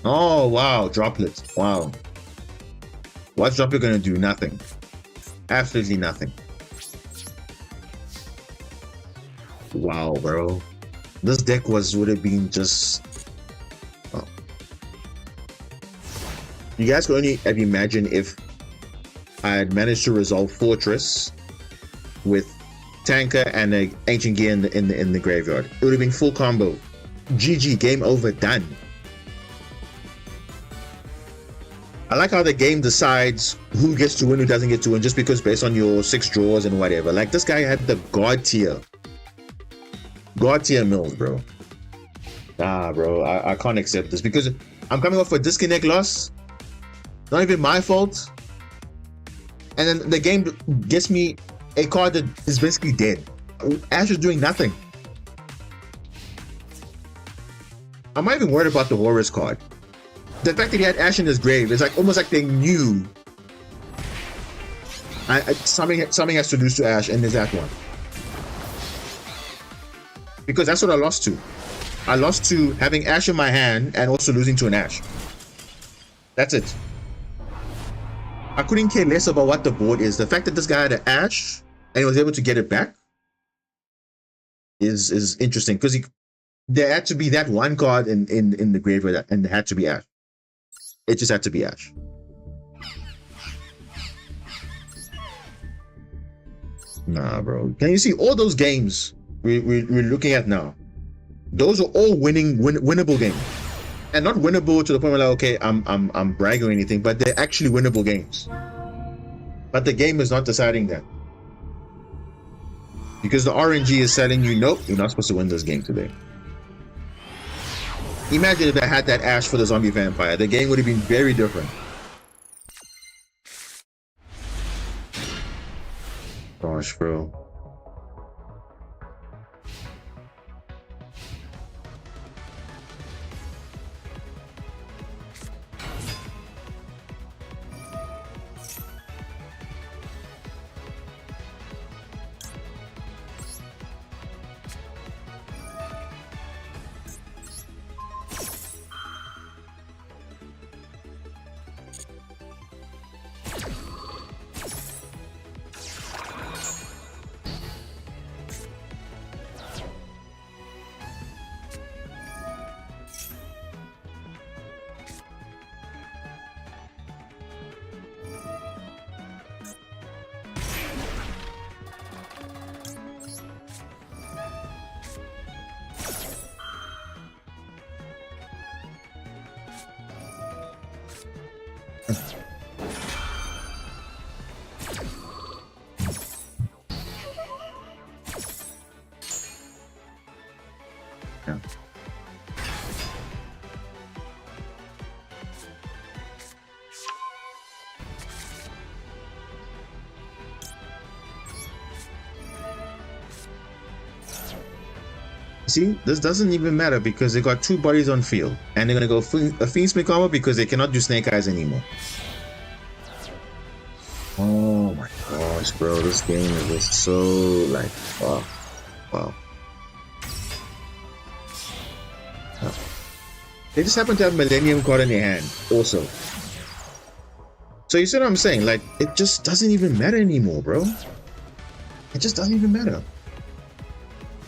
Oh, wow. Droplet. Wow. What's Droplet going to do? Nothing. Absolutely nothing. Wow, bro. This deck would have been just... Oh. You guys could only have imagined if I had managed to resolve Fortress with Tanker and an Ancient Gear in the graveyard. It would have been full combo. GG, game over, done. I like how the game decides who gets to win, who doesn't get to win, just because based on your 6 draws and whatever. Like, this guy had the God tier mills, bro. Nah, bro, I can't accept this because I'm coming off a disconnect loss. Not even my fault. And then the game gets me a card that is basically dead. Ash is doing nothing. I'm not even worried about the Horus card. The fact that he had Ash in his grave is like almost like they knew something has to lose to Ash, and there's that one. Because that's what I lost to. I lost to having Ash in my hand and also losing to an Ash. That's it. I couldn't care less about what the board is. The fact that this guy had an Ash and he was able to get it back is interesting, because there had to be that one card in the graveyard, and there had to be Ash. It just had to be Ash. Nah, bro. Can you see all those games we're looking at now? Those are all winnable games, and not winnable to the point where like, okay, I'm bragging or anything, but they're actually winnable games. But the game is not deciding that, because the RNG is telling you, nope, you're not supposed to win this game today. Imagine if I had that Ash for the zombie vampire, the game would have been very different. Gosh, bro. Yeah. See, this doesn't even matter because they got 2 bodies on field, and they're gonna go a Fiendsmith combo because they cannot do Snake Eyes anymore. Oh my gosh, bro, this game is just so like, wow. They just happen to have Millennium card in their hand also. So you see what I'm saying? Like, it just doesn't even matter anymore, bro. It just doesn't even matter.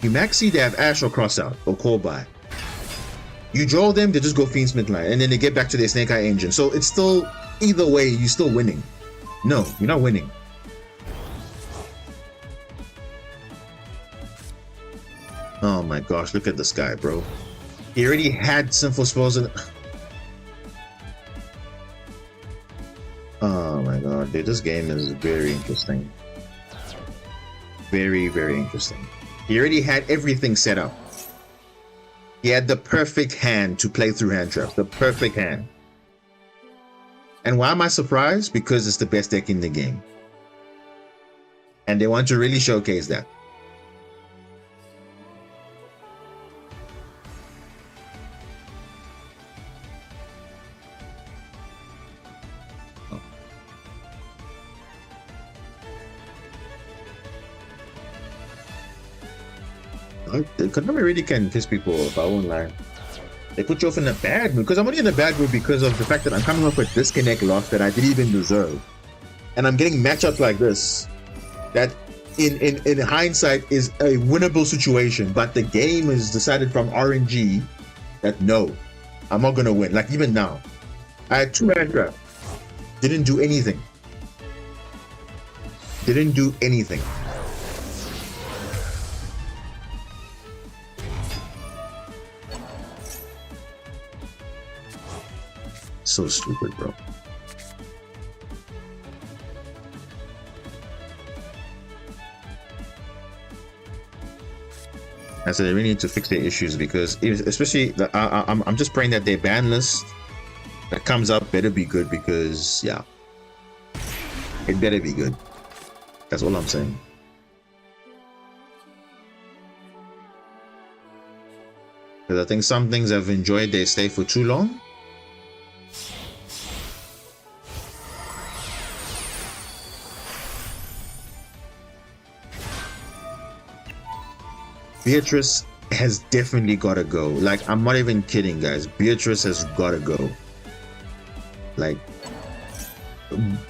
You maxi, they have Ash or Cross Out or Call By. You draw them, they just go Fiendsmith line, and then they get back to their Snake Eye engine. So it's still, either way, you're still winning. No, you're not winning. Oh my gosh, look at this guy, bro. He already had Sinful Spells in... Oh my god, dude, this game is very interesting. Very, very interesting. He already had everything set up. He had the perfect hand to play through hand traps. The perfect hand. And why am I surprised? Because it's the best deck in the game. And they want to really showcase that. Konami really can piss people off, I won't lie. They put you off in a bad mood. Because I'm only in a bad mood because of the fact that I'm coming off a disconnect loss that I didn't even deserve. And I'm getting matchups like this that in hindsight is a winnable situation. But the game is decided from RNG that no, I'm not going to win. Like even now, I had 2 hand traps. Didn't do anything. Didn't do anything. So stupid, bro. I said they really need to fix their issues because, especially, I'm just praying that their ban list that comes up better be good because, yeah, it better be good. That's all I'm saying. Because I think some things have enjoyed their stay for too long. Beatrice has definitely got to go. Like, I'm not even kidding, guys. Beatrice has got to go. Like,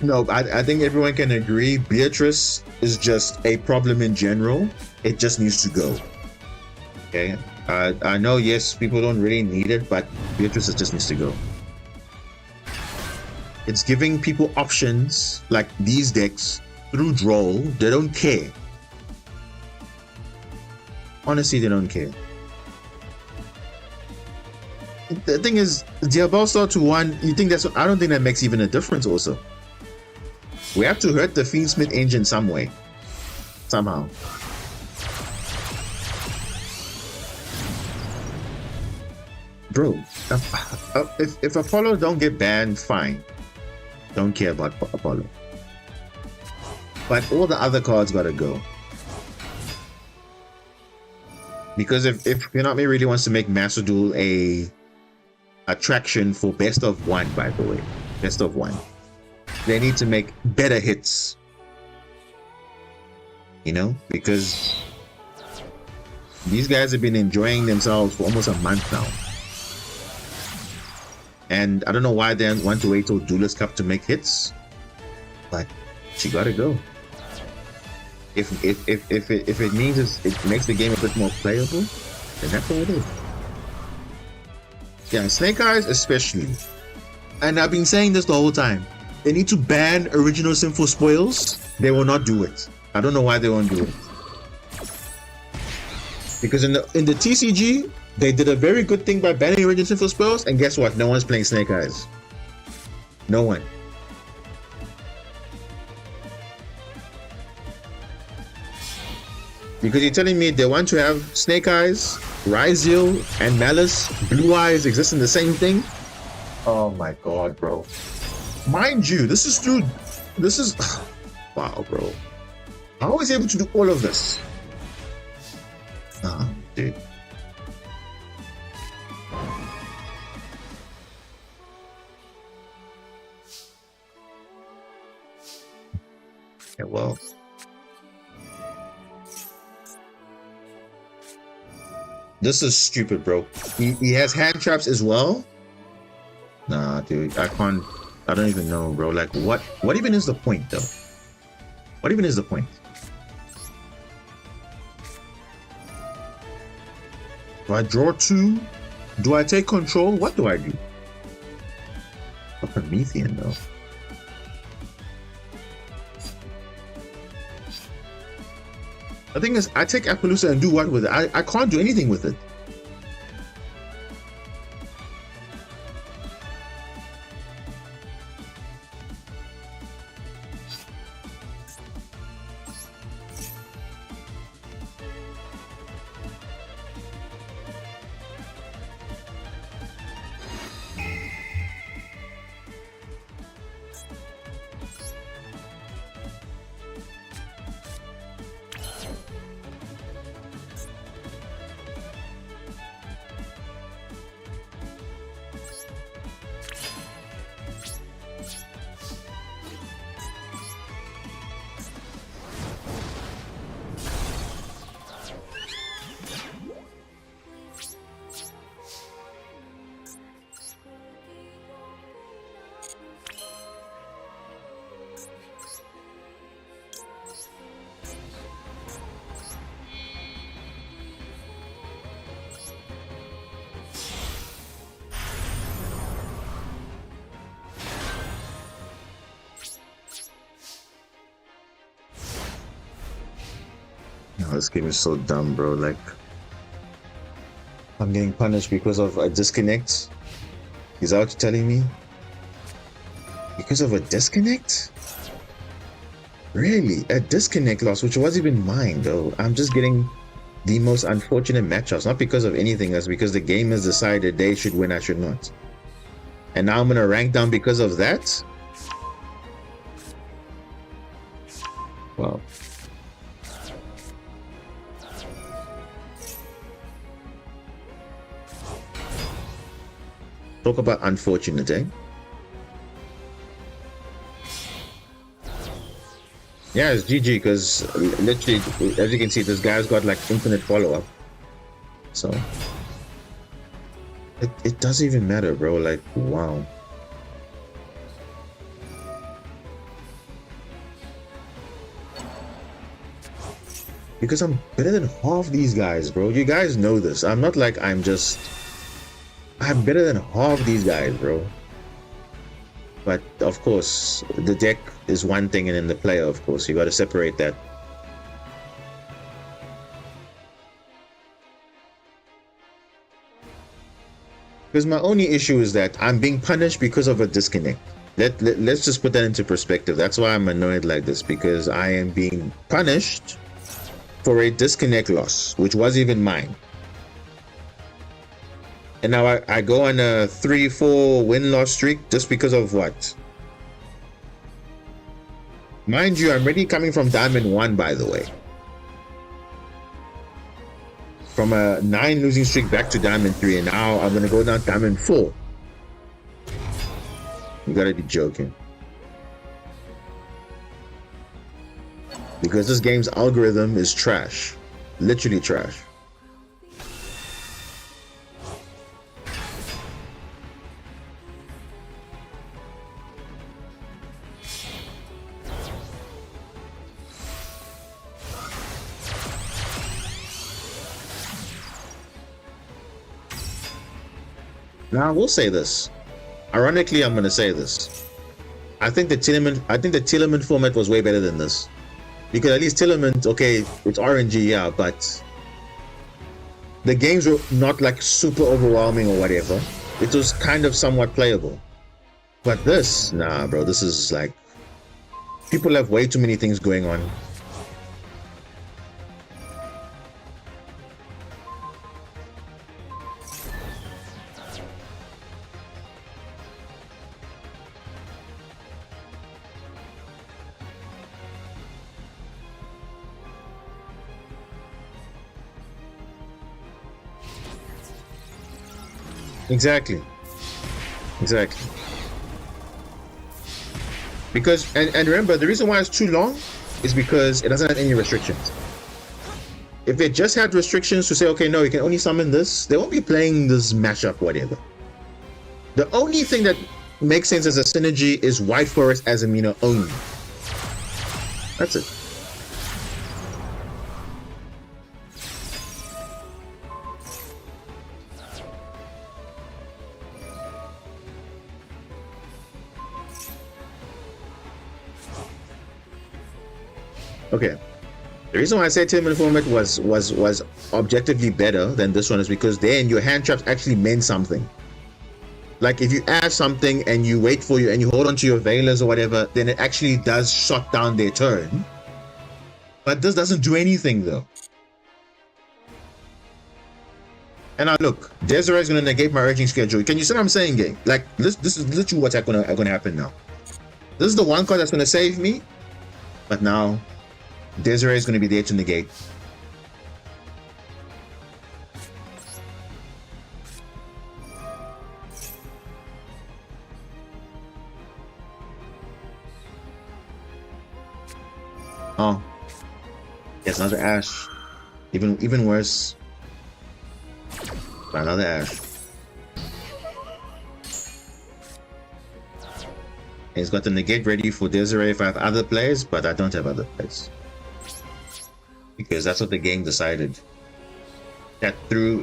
no, I think everyone can agree Beatrice is just a problem in general. It just needs to go. Okay? I know, yes, people don't really need it, but Beatrice just needs to go. It's giving people options like these decks through Duel. They don't care. Honestly, they don't care. The thing is, Diablo Star to 1, you think that's, I don't think that makes even a difference also. We have to hurt the Fiendsmith engine some way. Somehow. Bro, if Apollo don't get banned, fine. Don't care about Apollo. But all the other cards gotta go. Because if Konami really wants to make Master Duel a attraction for best of 1, by the way, best of 1, they need to make better hits. You know, because these guys have been enjoying themselves for almost a month now. And I don't know why they want to wait till Duelist Cup to make hits, but she gotta go. If it means it makes the game a bit more playable, then that's what it is. Yeah, Snake Eyes especially. And I've been saying this the whole time. They need to ban original Sinful Spoils. They will not do it. I don't know why they won't do it. Because in the TCG, they did a very good thing by banning original Sinful Spoils, and guess what? No one's playing Snake Eyes. No one. Because you're telling me they want to have Snake Eyes, Ryzeal, and Malice, Blue Eyes exist in the same thing? Oh my god, bro. Mind you, this is through... This is... Wow, bro. How is he able to do all of this? Ah, dude. Yeah, well... This is stupid, bro. He has hand traps as well? Nah, dude. I don't even know, bro. Like, what even is the point, though? What even is the point? Do I draw 2? Do I take control? What do I do? A Promethean, though. The thing is, I take Appaloosa and do what with it? I can't do anything with it. This game is so dumb, bro. Like, I'm getting punished because of a disconnect. Is that what you're telling me? Because of a disconnect? Really? A disconnect loss, which wasn't even mine, though. I'm just getting the most unfortunate matchups, not because of anything. That's because the game has decided they should win, I should not. And now I'm gonna rank down because of that? Wow. Talk about unfortunate, eh? Yeah, it's GG because literally, as you can see, this guy's got like infinite follow-up. So it doesn't even matter, bro. Like, wow. Because I'm better than half these guys, bro. You guys know this. I'm not like I'm better than half these guys, bro. But of course, the deck is one thing, and then the player, of course, you got to separate that. Because my only issue is that I'm being punished because of a disconnect. Let's just put that into perspective. That's why I'm annoyed like this, because I am being punished for a disconnect loss, which was even mine. And now I go on a 3-4 win-loss streak just because of what? Mind you, I'm already coming from Diamond 1, by the way. From a 9 losing streak back to Diamond 3, and now I'm gonna go down to Diamond 4. You gotta be joking. Because this game's algorithm is trash. Literally trash. Now I will say this. Ironically, I'm gonna say this. I think the Tillerman format was way better than this. Because at least Tillerman, okay, it's RNG, yeah, but the games were not like super overwhelming or whatever. It was kind of somewhat playable. But this, nah, bro, this is like, people have way too many things going on. Exactly. Because and remember, the reason why it's too long is because it doesn't have any restrictions. If it just had restrictions to say, okay, no, you can only summon this, they won't be playing this mashup, whatever. The only thing that makes sense as a synergy is White Forest as Amino only. That's it. Okay, the reason why I say Tillerman format was objectively better than this one is because then your hand traps actually meant something. Like if you add something and you wait for you and you hold on to your Veilers or whatever, then it actually does shut down their turn. But this doesn't do anything though. And now look, Desiree is gonna negate my urging schedule. Can you see what I'm saying, gang? Like this is literally what's gonna happen now. This is the one card that's gonna save me, but now Desiree is going to be there to negate. Oh, yes, another Ash. Even worse. Another Ash. And he's got the negate ready for Desiree if I have other players, but I don't have other players. Because that's what the game decided. That through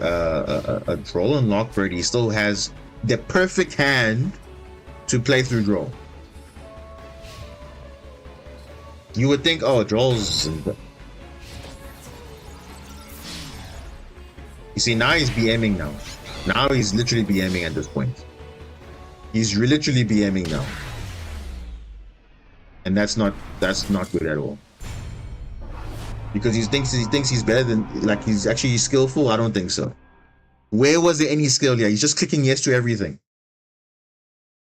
a draw and Lockbird, he still has the perfect hand to play through draw. You would think, oh, draws. You see, now he's BMing now. Now he's literally BMing at this point. He's literally BMing now. And that's not good at all. Because he thinks he's better than, like, he's actually skillful. I don't think so. Where was there any skill here? He's just clicking yes to everything.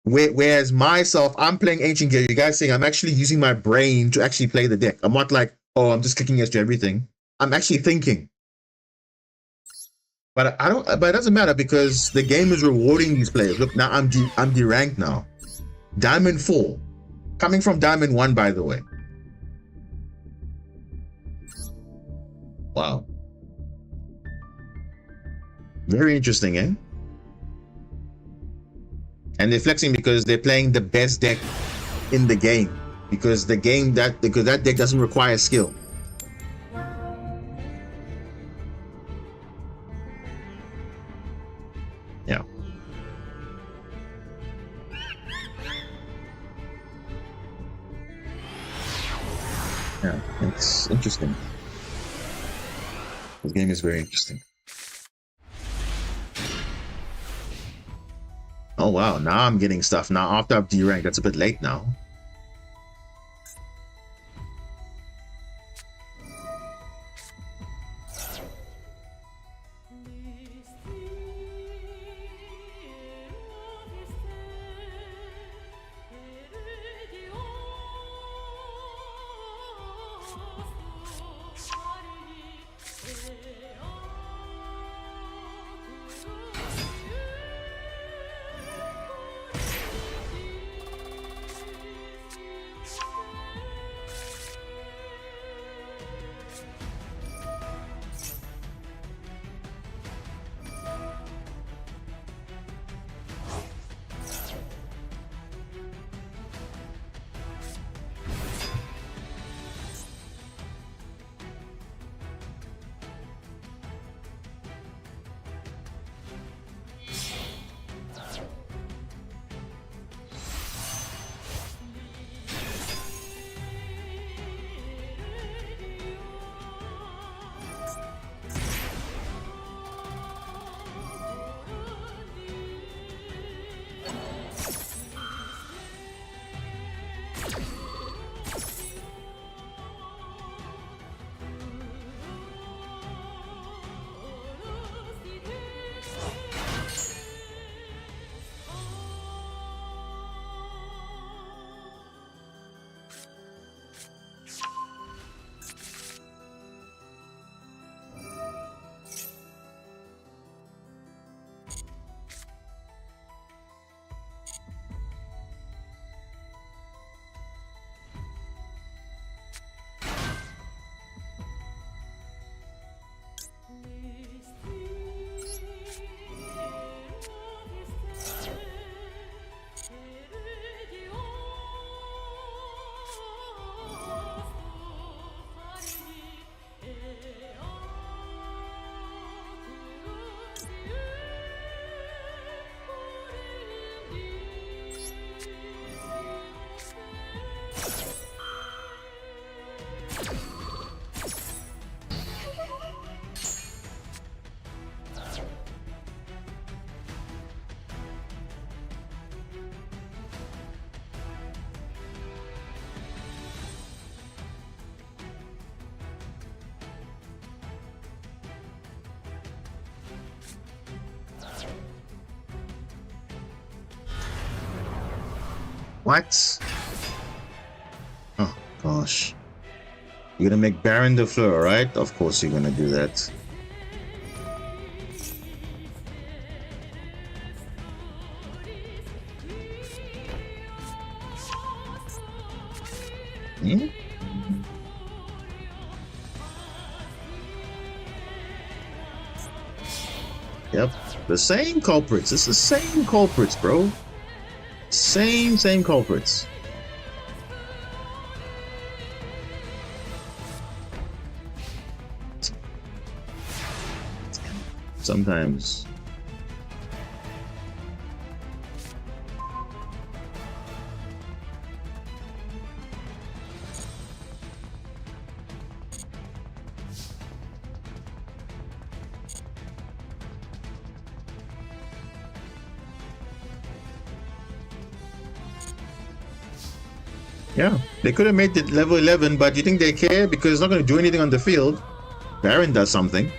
Whereas myself, I'm playing Ancient Gear. You guys saying I'm actually using my brain to actually play the deck. I'm not like, oh, I'm just clicking yes to everything. I'm actually thinking. But but it doesn't matter because the game is rewarding these players. Look, now I'm D-ranked now. Diamond 4. Coming from Diamond 1, by the way. Wow. Very interesting, eh? And they're flexing because they're playing the best deck in the game. Because that deck doesn't require skill. Yeah. Yeah, it's interesting. This game is very interesting. Oh wow, now I'm getting stuff. Now after I've D-ranked, that's a bit late now. What? Oh gosh. You're gonna make Baron the Fleur, right? Of course you're gonna do that. Hmm? Yep, the same culprits. It's the same culprits, bro. Same culprits. Sometimes. Yeah, they could have made it level 11, but you think they care? Because it's not going to do anything on the field. Baron does something.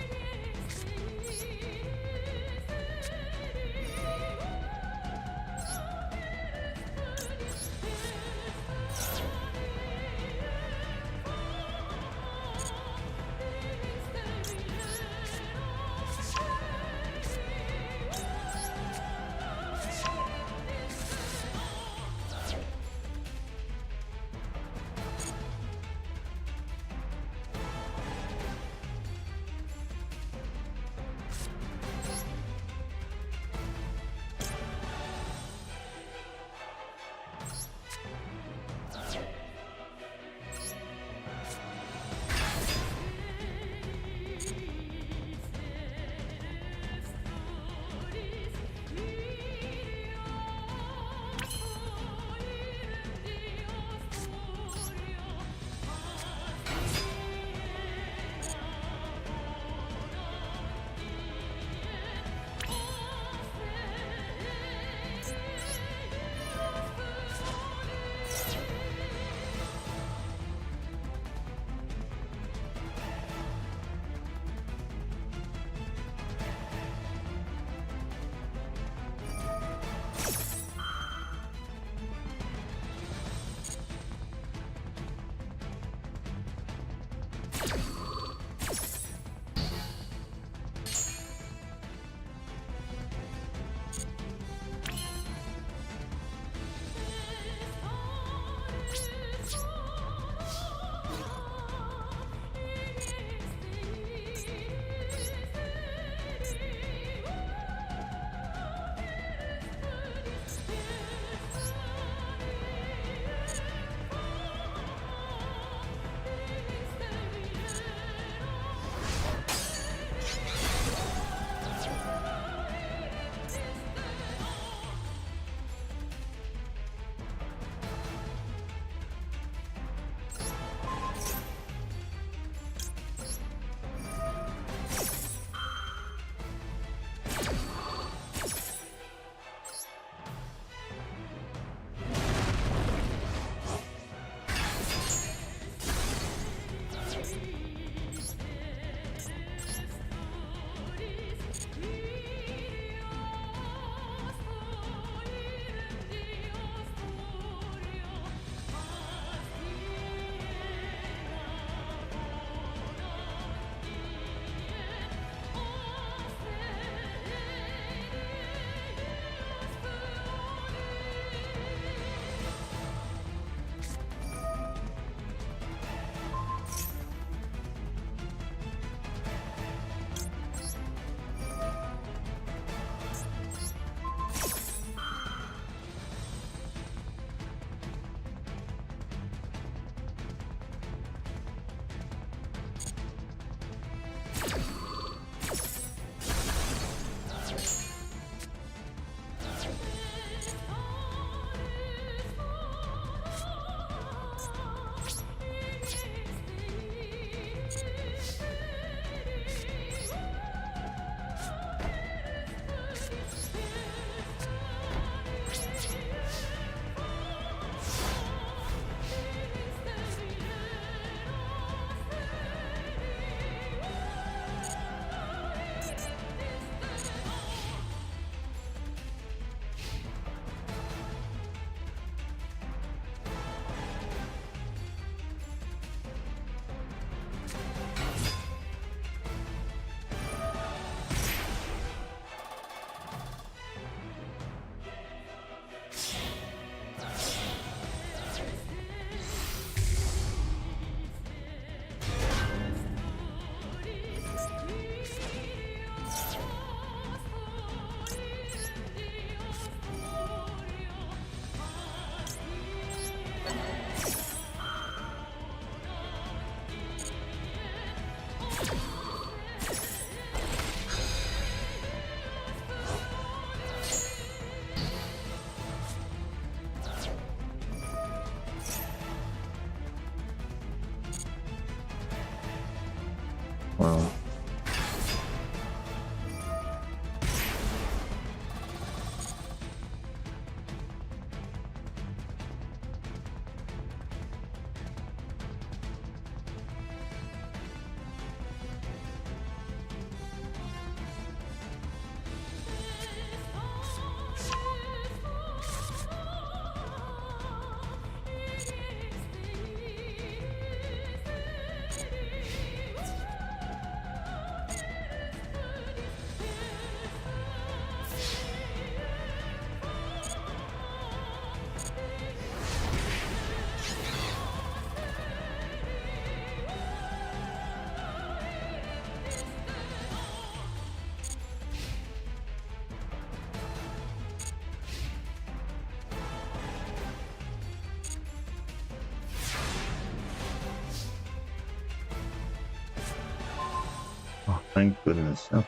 Thank goodness. Oh.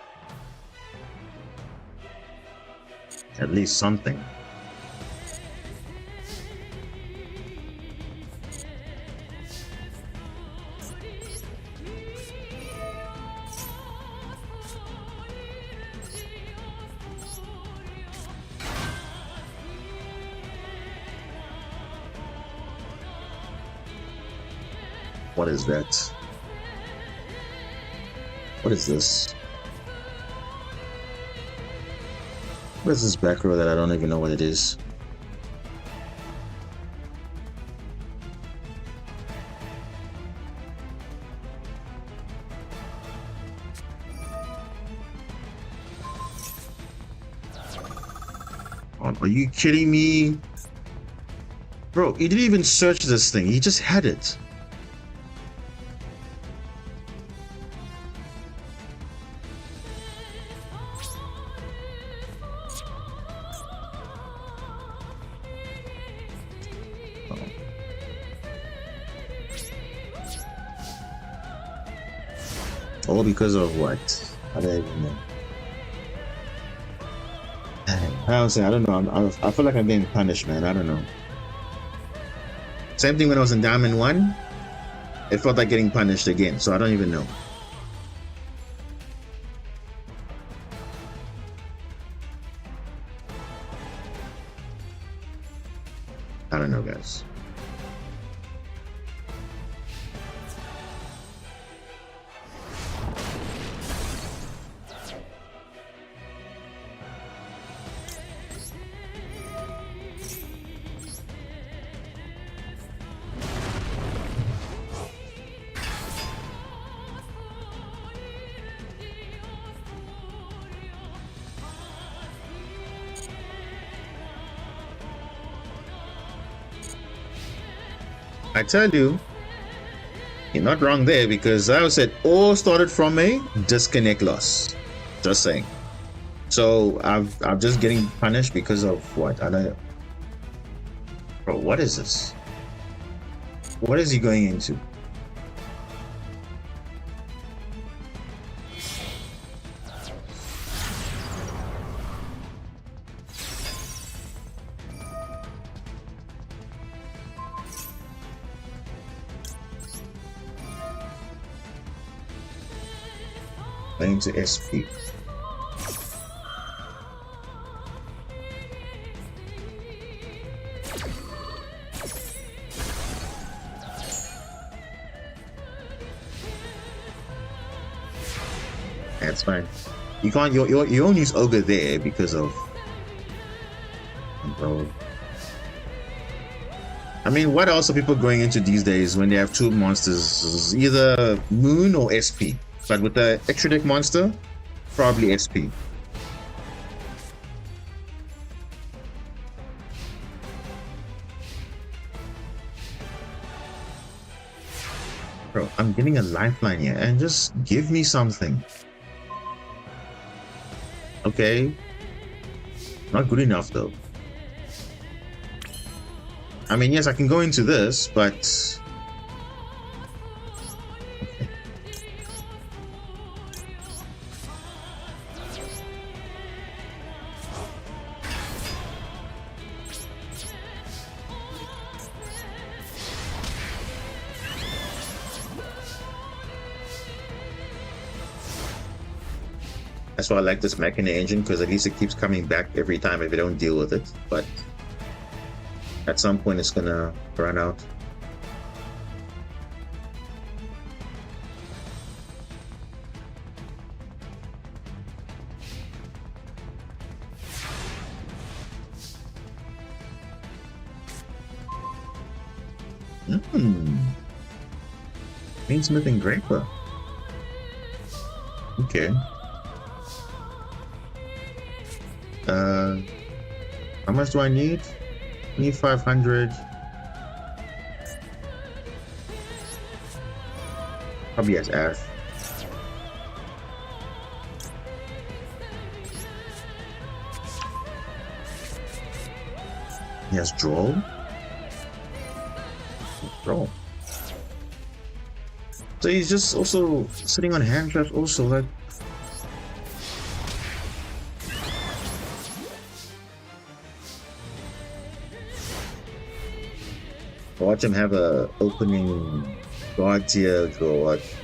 At least something. What is that? What is this? What is this back row that I don't even know what it is? Oh, are you kidding me? Bro, he didn't even search this thing. He just had it. All because of what? I don't even know. I don't know. I feel like I'm being punished, man. I don't know. Same thing when I was in Diamond 1. It felt like getting punished again, so I don't even know. I don't know, guys. I tell you, you're not wrong there, because I said all started from a disconnect loss. Just saying. So I'm just getting punished because of what? I don't know. Bro, what is this? What is he going into? Playing to SP. That's fine. You can't. You only use Ogre there because of. Bro. I mean, what else are people going into these days when they have two monsters? Either Moon or SP. But with the extra deck monster, probably SP. Bro, I'm getting a lifeline here, and just give me something. Okay. Not good enough though. I mean, yes, I can go into this, but that's why I like this mech in the engine, because at least it keeps coming back every time if you don't deal with it. But at some point it's gonna run out. Greensmith and Graper. Okay. How much do I need? I need 500. Probably as F. He has Duel. Bro. So he's just also sitting on hand traps also, like. Watch him have a opening god tier or what?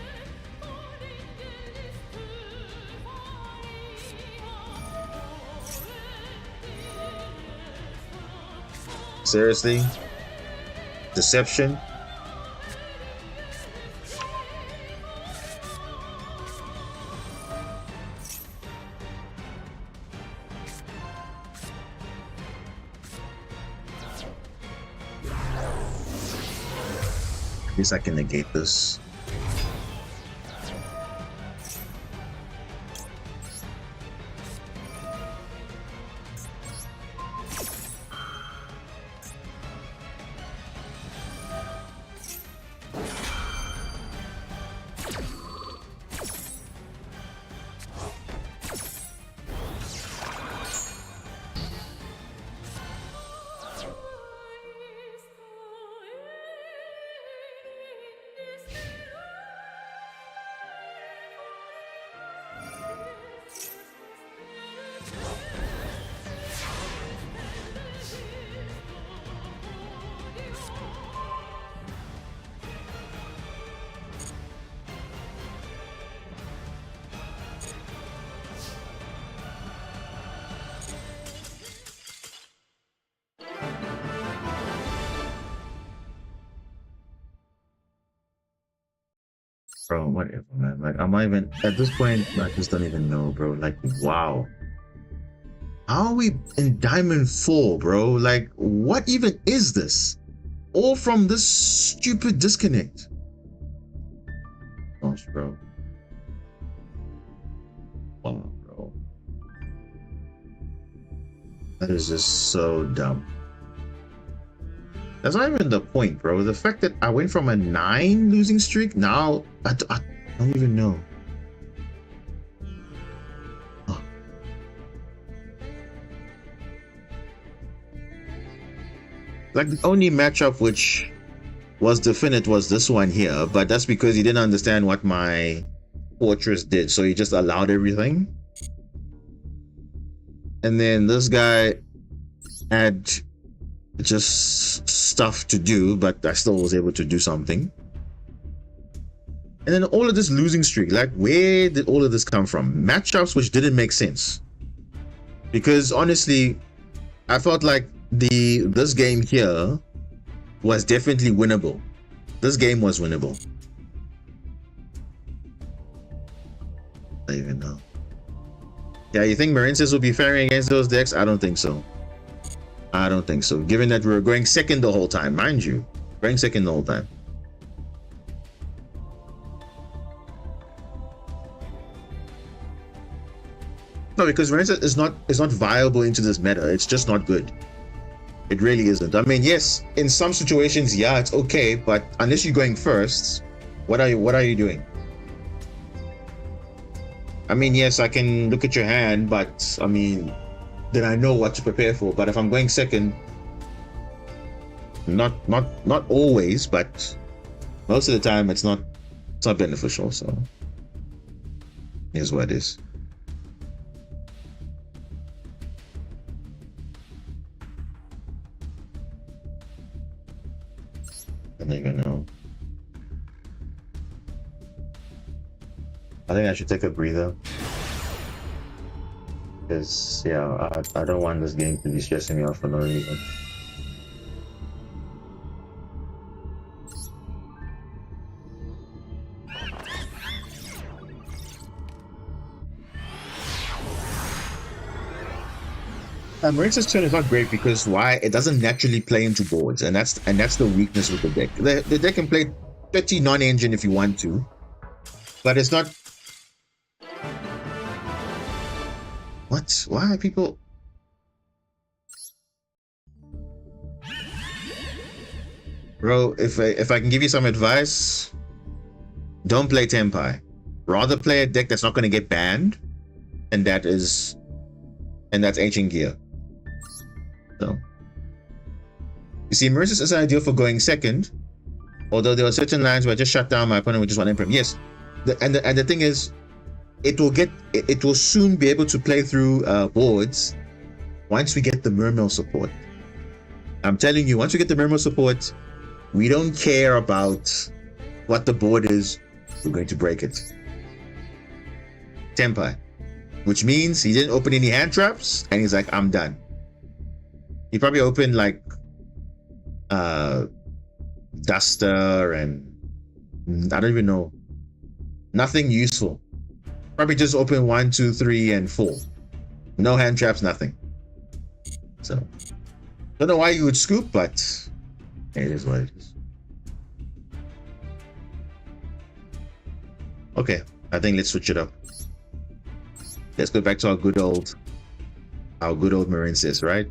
Seriously? Deception? At least I can negate this. Bro, whatever, man. Like, I'm not even at this point. I just don't even know, bro. Like, wow, how are we in Diamond 4, bro? Like, what even is this? All from this stupid disconnect. Gosh, bro. Wow, bro. That is just so dumb. That's not even the point, bro. The fact that I went from a 9 losing streak, now I don't even know. Huh. Like, the only matchup which was definite was this one here, but that's because he didn't understand what my fortress did, so he just allowed everything. And then this guy had just stuff to do, but I still was able to do something. And then all of this losing streak, like, where did all of this come from? Matchups which didn't make sense, because honestly I felt like this game here was definitely winnable. This game was winnable. I don't even know. Yeah, you think Marinces will be faring against those decks? I don't think so. I don't think so, given that we were going second the whole time, mind you. Going second the whole time. No, because Marinces is not viable into this meta. It's just not good. It really isn't. I mean, yes, in some situations, yeah, it's okay, but unless you're going first, what are you doing? I mean, yes, I can look at your hand, but I mean, then I know what to prepare for. But if I'm going second, not always, but most of the time it's not beneficial. So here's what it is. I don't even know. I think I should take a breather. Because, yeah, I don't want this game to be stressing me out for no reason. Marince's turn is not great because why? It doesn't naturally play into boards, and that's the weakness with the deck. The deck can play 30 non-engine if you want to, but it's not. What? Why are people? Bro, if I can give you some advice, don't play Tempai. Rather play a deck that's not going to get banned, and that's Ancient Gear. So, you see, Marinces is ideal for going second, Although there were certain lines where I just shut down, my opponent would just want imprint. Yes, and the thing is, it will soon be able to play through boards once we get the mermill support. I'm telling you, once we get the mermill support, we don't care about what the board is. We're going to break it. Tempai, which means he didn't open any hand traps, and he's like, I'm done. He probably opened like Duster and I don't even know, nothing useful. Probably just open 1, 2, 3, and 4. No hand traps, nothing. So don't know why you would scoop, but it is what it is. Okay, I think let's switch it up. Let's go back to our good old Marincis, right?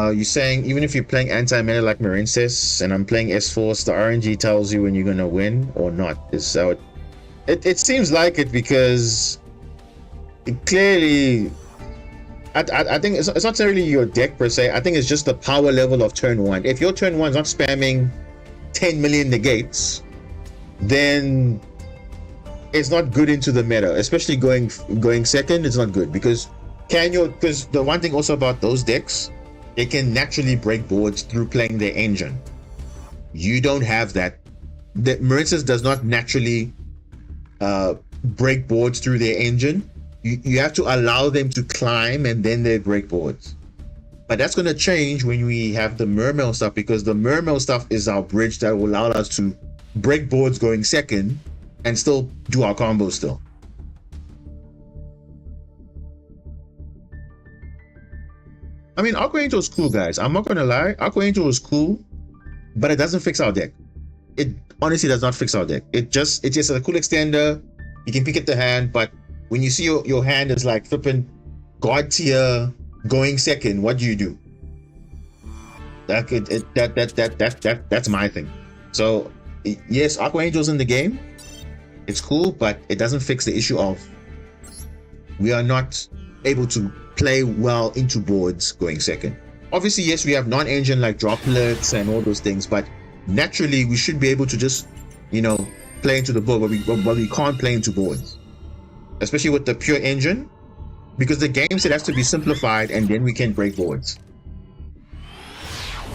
You're saying even if you're playing anti-meta like Marincis and I'm playing S-Force, the RNG tells you when you're gonna win or not. Is how it seems like it, because it clearly I think it's not necessarily your deck per se. I think it's just the power level of turn 1. If your turn 1 is not spamming 10 million negates, then it's not good into the meta, especially going second. It's not good because the one thing also about those decks, they can naturally break boards through playing their engine. You don't have that. The Marincis does not naturally break boards through their engine. You have to allow them to climb and then they break boards. But that's going to change when we have the mermill stuff, because the mermill stuff is our bridge that will allow us to break boards going second and still do our combos still. I mean, Aqua Angel is cool, guys. I'm not gonna lie. Aqua Angel is cool, but it doesn't fix our deck. It honestly does not fix our deck. It's just a cool extender. You can pick at the hand, but when you see your hand is like flipping God tier going second, what do? That's my thing. So yes, Aqua Angel's in the game. It's cool, but it doesn't fix the issue of we are not able to play well into boards going second. Obviously, yes, we have non-engine like droplets and all those things, but naturally we should be able to just, play into the board, but we can't play into boards, especially with the pure engine, because the game set has to be simplified and then we can break boards.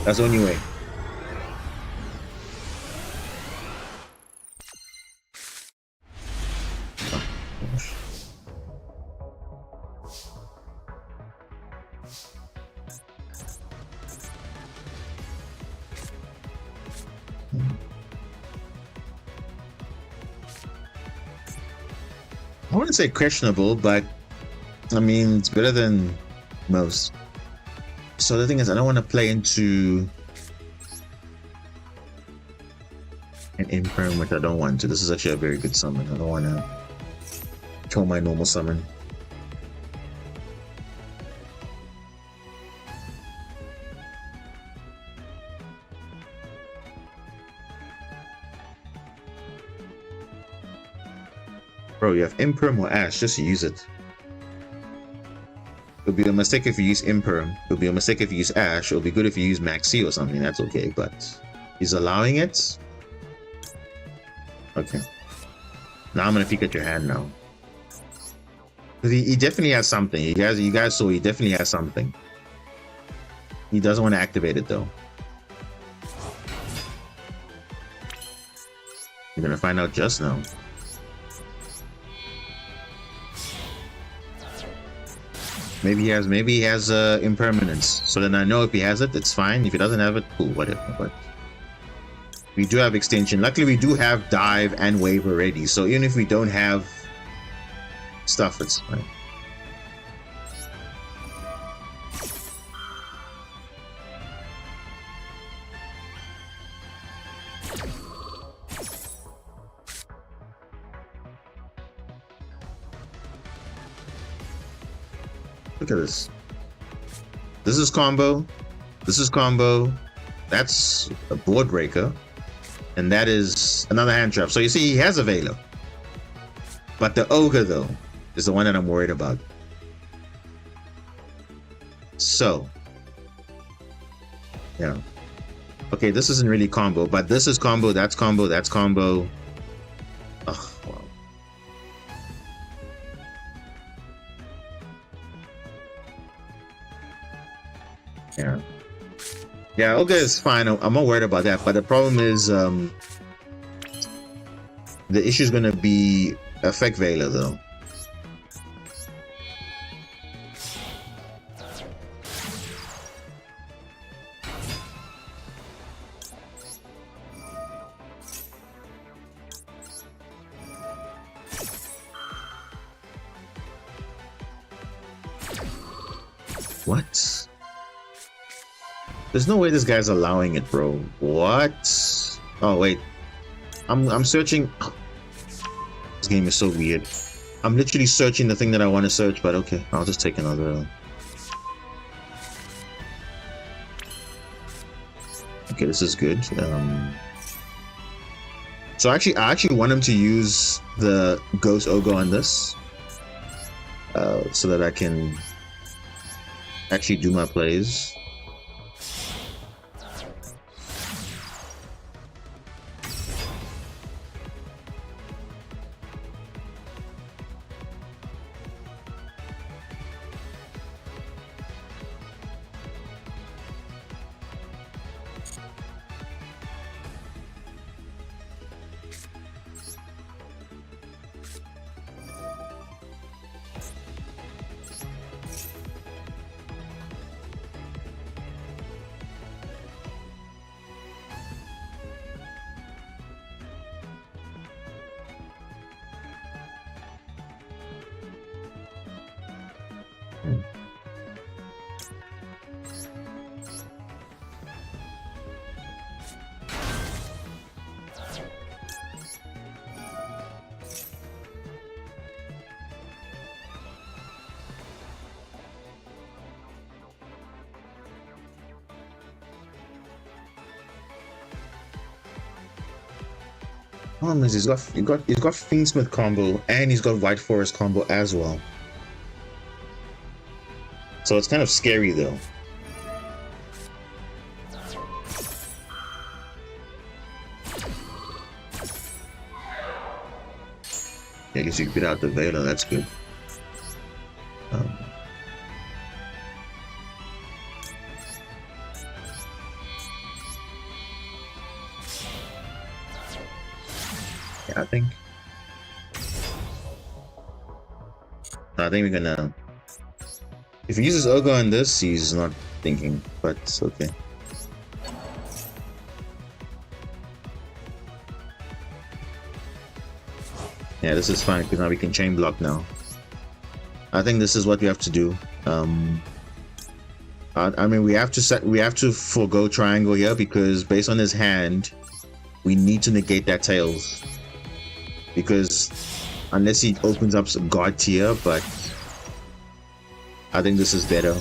That's the only way. I wouldn't say questionable, but I mean, it's better than most. So the thing is, I don't want to play into an imperm, which I don't want to. This is actually a very good summon. I don't want to kill my normal summon. Bro, you have Imperm or Ash, just use it. It'll be a mistake if you use Imperm. It'll be a mistake if you use Ash. It'll be good if you use Maxi or something, that's okay, but he's allowing it? Okay. Now I'm gonna peek at your hand now. He definitely has something. You guys saw he definitely has something. He doesn't want to activate it though. You're gonna find out just now. Maybe he has impermanence. So then I know if he has it, it's fine. If he doesn't have it, cool, whatever. But we do have extension. Luckily, we do have dive and wave already. So even if we don't have stuff, it's fine. Look at this. This is combo. This is combo. That's a board breaker. And that is another hand trap. So you see, he has a Veiler. But the Ogre, though, is the one that I'm worried about. So, yeah. Okay, this isn't really combo, but this is combo, that's combo, that's combo. Oh, wow. Yeah. Yeah, okay, it's fine. I'm not worried about that, but the problem is the issue is going to be Effect Veiler, though. What? There's no way this guy's allowing it, bro. What? Oh wait, I'm searching. This game is so weird. I'm literally searching the thing that I want to search, but okay, I'll just take another. Okay, this is good. So I actually want him to use the Ghost Ogre on this, so that I can actually do my plays. Problem is he's got Fiendsmith combo and he's got White Forest combo as well. So it's kind of scary though. Yeah, at least you beat out the Veiler, that's good. Yeah, I think we're gonna. If he uses Ogre on this, he's not thinking, but it's okay. Yeah, this is fine because now we can chain block now. I think this is what we have to do. I mean, we have to forego triangle here because based on his hand, we need to negate that tails. Because unless he opens up some God tier, but I think this is better.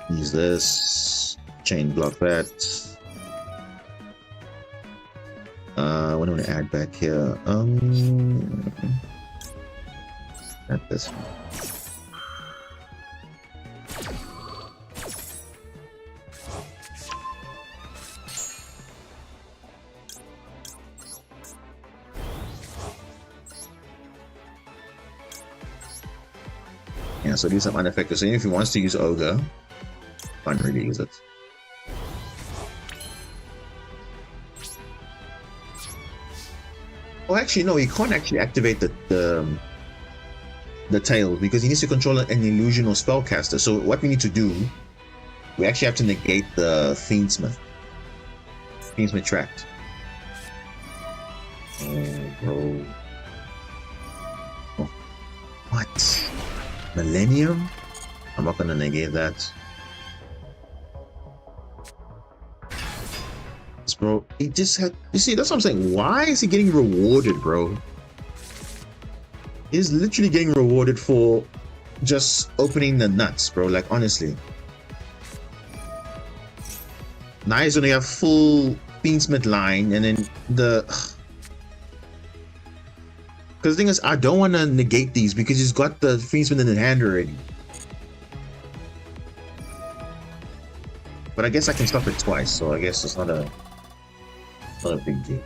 Use this, chain block that. What do I want to add back here? Add this one. Yeah, so do some unaffected. So if he wants to use Ogre, can't really use it. Oh, actually, no, he can't actually activate the tail because he needs to control an illusion or spellcaster. So what we need to do, we actually have to negate the Fiendsmith tract. Oh, bro. Oh. What? Millennium? I'm not gonna negate that. This bro, he just had. You see, that's what I'm saying. Why is he getting rewarded, bro? He's literally getting rewarded for just opening the nuts, bro. Like, honestly. Now he's gonna have full Fiendsmith line, and then the. Because the thing is, I don't want to negate these because he's got the Fiendsman in the hand already. But I guess I can stop it twice, so I guess it's not a big deal.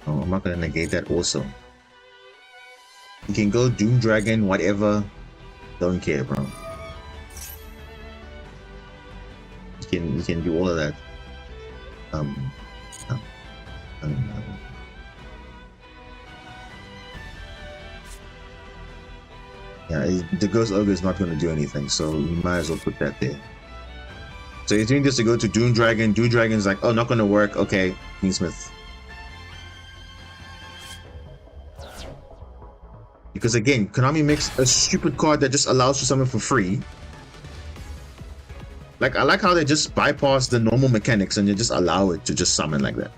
Oh, I'm not gonna negate that also. You can go Doom Dragon, whatever. Don't care, bro. You can do all of that. Yeah, the Ghost Ogre is not going to do anything, so you might as well put that there. So you're doing this to go to Doom Dragon. Doom Dragon's like, oh, not going to work. Okay, Fiendsmith. Because again, Konami makes a stupid card that just allows you summon for free. Like, I like how they just bypass the normal mechanics and they just allow it to just summon like that.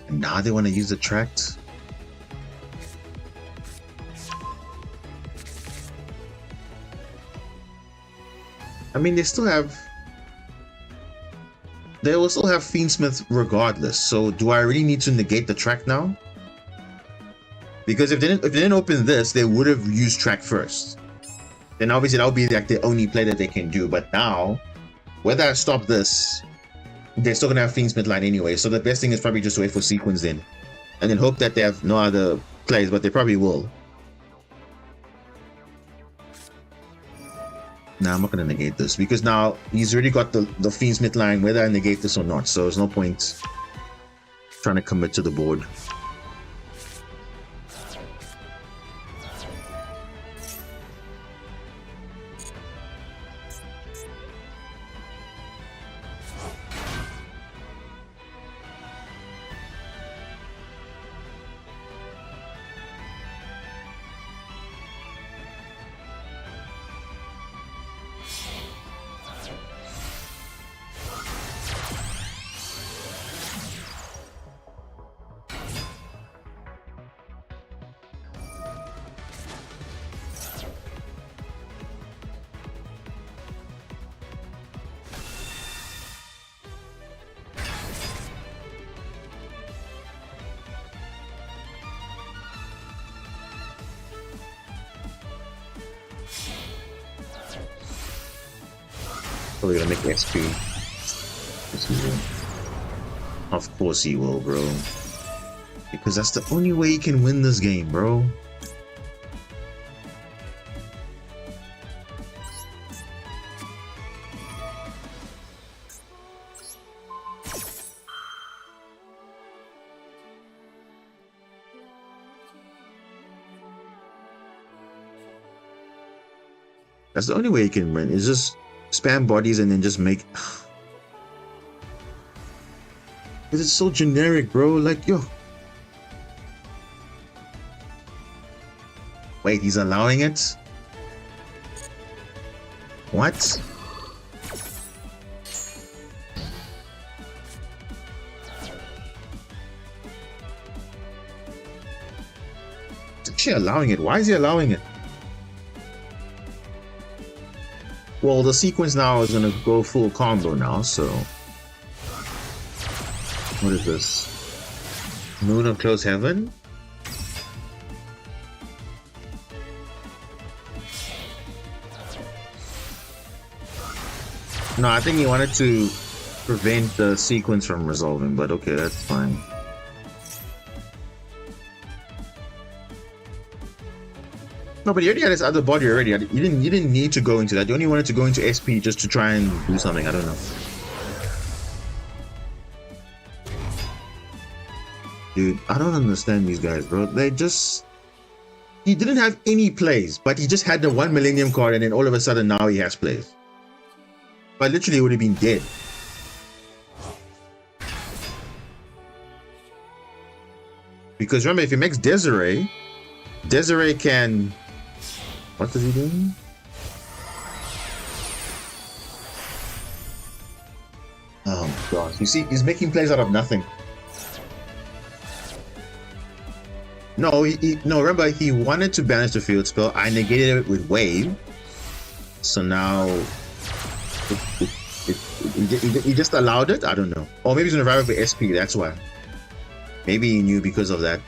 And now they want to use the tract. I mean, they will still have Fiendsmith regardless. So do I really need to negate the track now? Because if they didn't open this, they would have used track first. Then obviously that would be like the only play that they can do. But now, whether I stop this, they're still gonna have Fiendsmith line anyway. So the best thing is probably just wait for sequence in, and then hope that they have no other plays. But they probably will. Nah, I'm not gonna negate this because now he's already got the Fiendsmith line, whether I negate this or not. So there's no point trying to commit to the board. Probably gonna make XP. Of course he will, bro. Because that's the only way you can win this game, bro. That's the only way you can win, is just spam bodies and then just make... Because it's so generic, bro. Like, yo. Wait, he's allowing it? What? He's actually allowing it. Why is he allowing it? Well, the sequence now is gonna go full combo now, so... What is this? Moon of Close Heaven? No, I think he wanted to prevent the sequence from resolving, but okay, that's fine. No, but he already had his other body already. You didn't need to go into that. You only wanted to go into SP just to try and do something. I don't know. Dude, I don't understand these guys, bro. They just... he didn't have any plays, but he just had the 1 Millennium card, and then all of a sudden now he has plays. But literally, it would have been dead. Because remember, if he makes Desiree can... What does he do? Oh my gosh. You see, he's making plays out of nothing. No, no, remember, he wanted to banish the field spell. I negated it with Wave. So now... He just allowed it? I don't know. Or maybe he's going to revive it with SP, that's why. Maybe he knew because of that.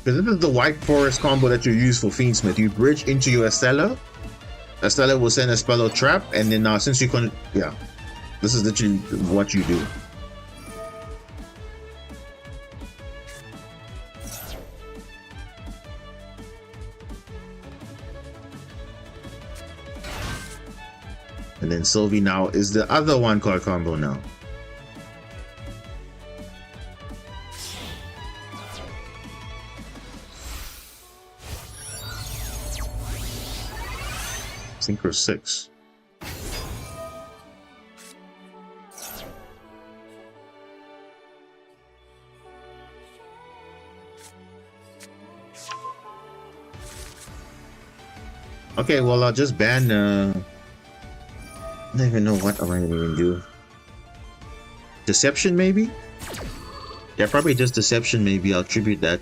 Because this is the White Forest combo that you use for Fiendsmith. You bridge into your Estella. Estella will send a spell or trap, and then now since you can... Yeah. This is literally what you do. And then Sylvie now is the other 1-card combo now. Synchro 6. Okay, well, I'll just ban I don't even know what I'm gonna even do. Deception, maybe? Yeah, probably just Deception, maybe. I'll tribute that.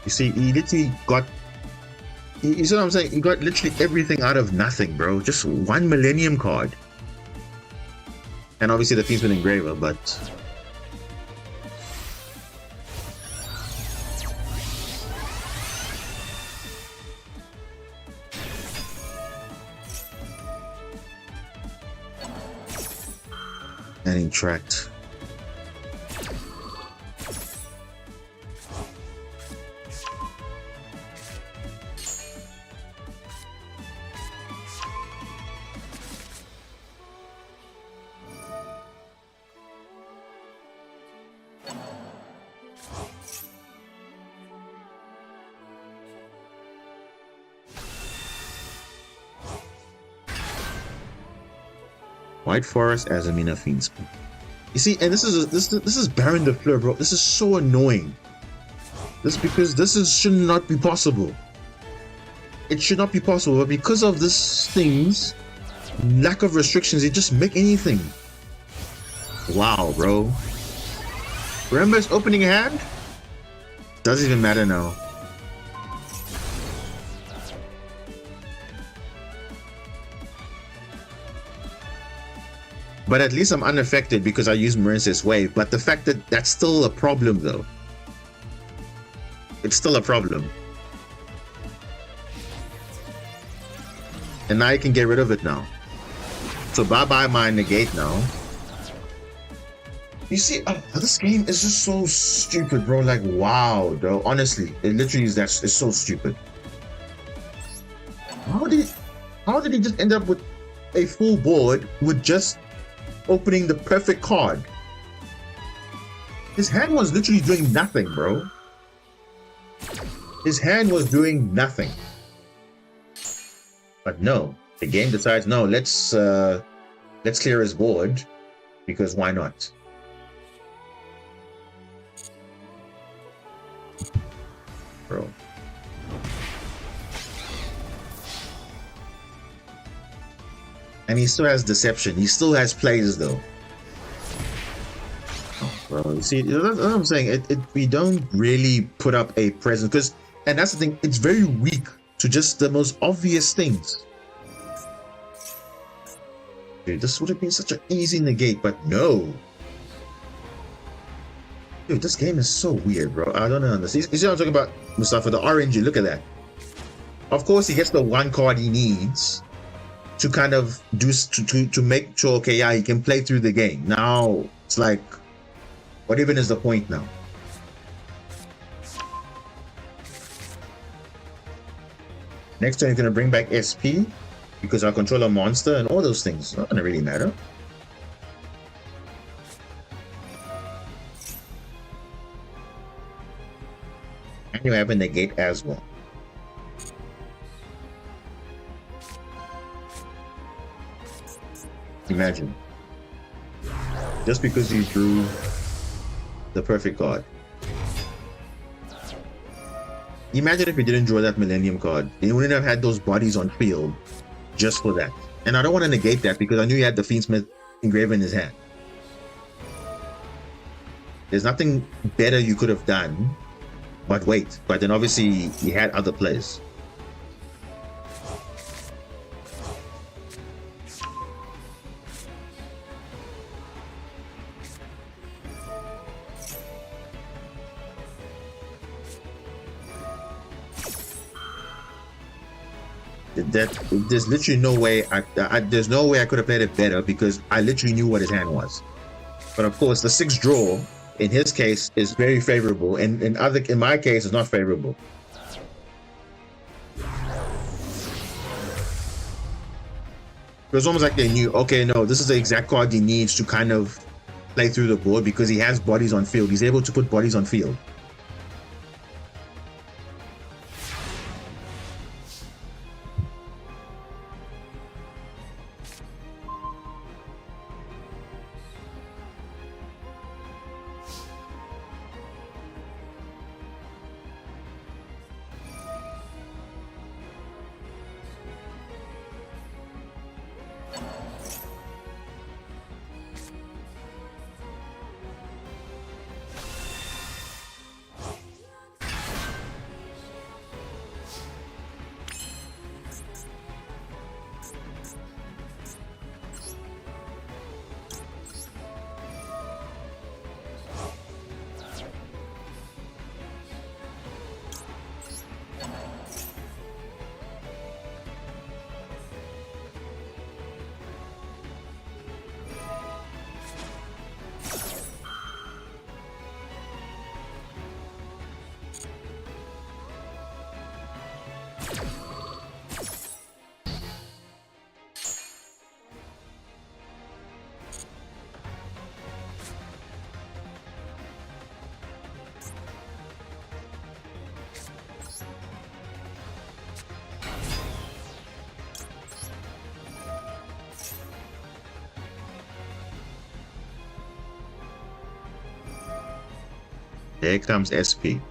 You see, he literally got... You see what I'm saying? He got literally everything out of nothing, bro. Just 1 Millennium card. And obviously the Fiendsmith Engraver, but... And Interact. White Forest as Amina Fiendsmith. You see, and this is Baron de Fleur, bro. This is so annoying. This because should not be possible. It should not be possible, but because of this thing's lack of restrictions, they just make anything. Wow, bro. Remember his opening hand? Doesn't even matter now. But at least I'm unaffected because I use Marince's Wave. But the fact that that's still a problem, though. It's still a problem. And now I can get rid of it now. So bye-bye my negate now. You see, this game is just so stupid, bro. Like, wow, bro. Honestly, it literally is it's so stupid. How did he just end up with a full board with just opening the perfect card? His hand was literally doing nothing, bro. His hand was doing nothing. But no, the game decides, no, let's clear his board, because why not? Bro. And he still has Deception. He still has plays, though. Oh, bro, you see, that's what I'm saying. We don't really put up a presence, and that's the thing. It's very weak to just the most obvious things. Dude, this would have been such an easy negate, but no. Dude, this game is so weird, bro. I don't understand. You see what I'm talking about, Mustafa? The RNG. Look at that. Of course, he gets the 1 card he needs to kind of do to make sure, okay, yeah, he can play through the game. Now it's like, What even is the point now? Next turn, you're going to bring back SP because I'll control a monster and all those things. Not going to really matter. And you have a negate as well. Imagine. Just because you drew the perfect card. Imagine if you didn't draw that Millennium card. You wouldn't have had those bodies on field just for that. And I don't want to negate that because I knew he had the Fiendsmith engraver in his hand. There's nothing better you could have done but wait. But then obviously he had other plays. There's literally no way there's no way I could have played it better because I literally knew what his hand was. But of course, the 6 draw in his case is very favorable, and in my case, it's not favorable. It was almost like they knew, okay, no, this is the exact card he needs to kind of play through the board because he has bodies on field. He's able to put bodies on field. There comes SP.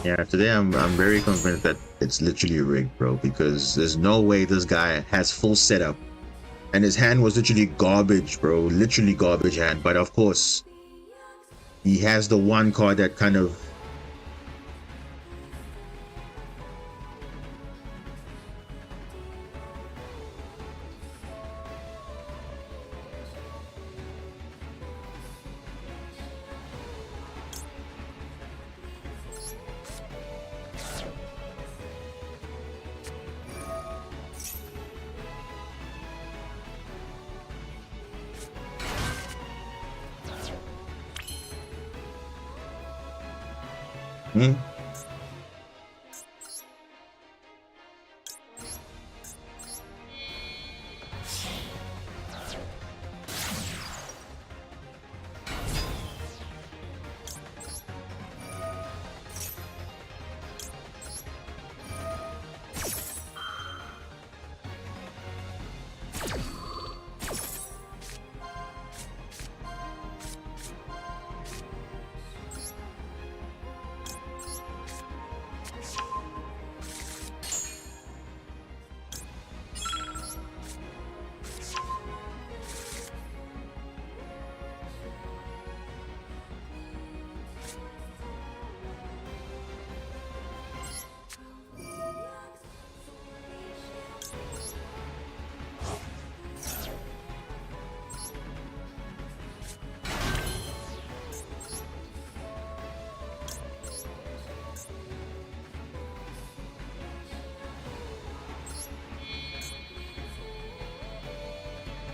Yeah, today I'm very convinced that it's literally rigged, bro, because there's no way this guy has full setup. And his hand was literally garbage, bro. Literally garbage hand. But of course, he has the one card that kind of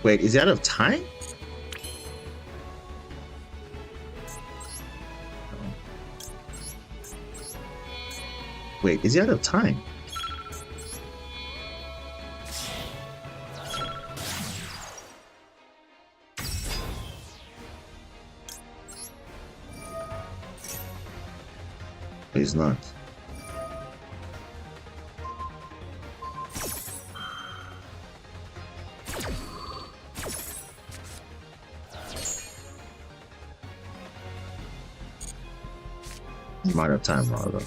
Wait, is he out of time? Wait, is he out of time? He's not. I'm out of time, rather.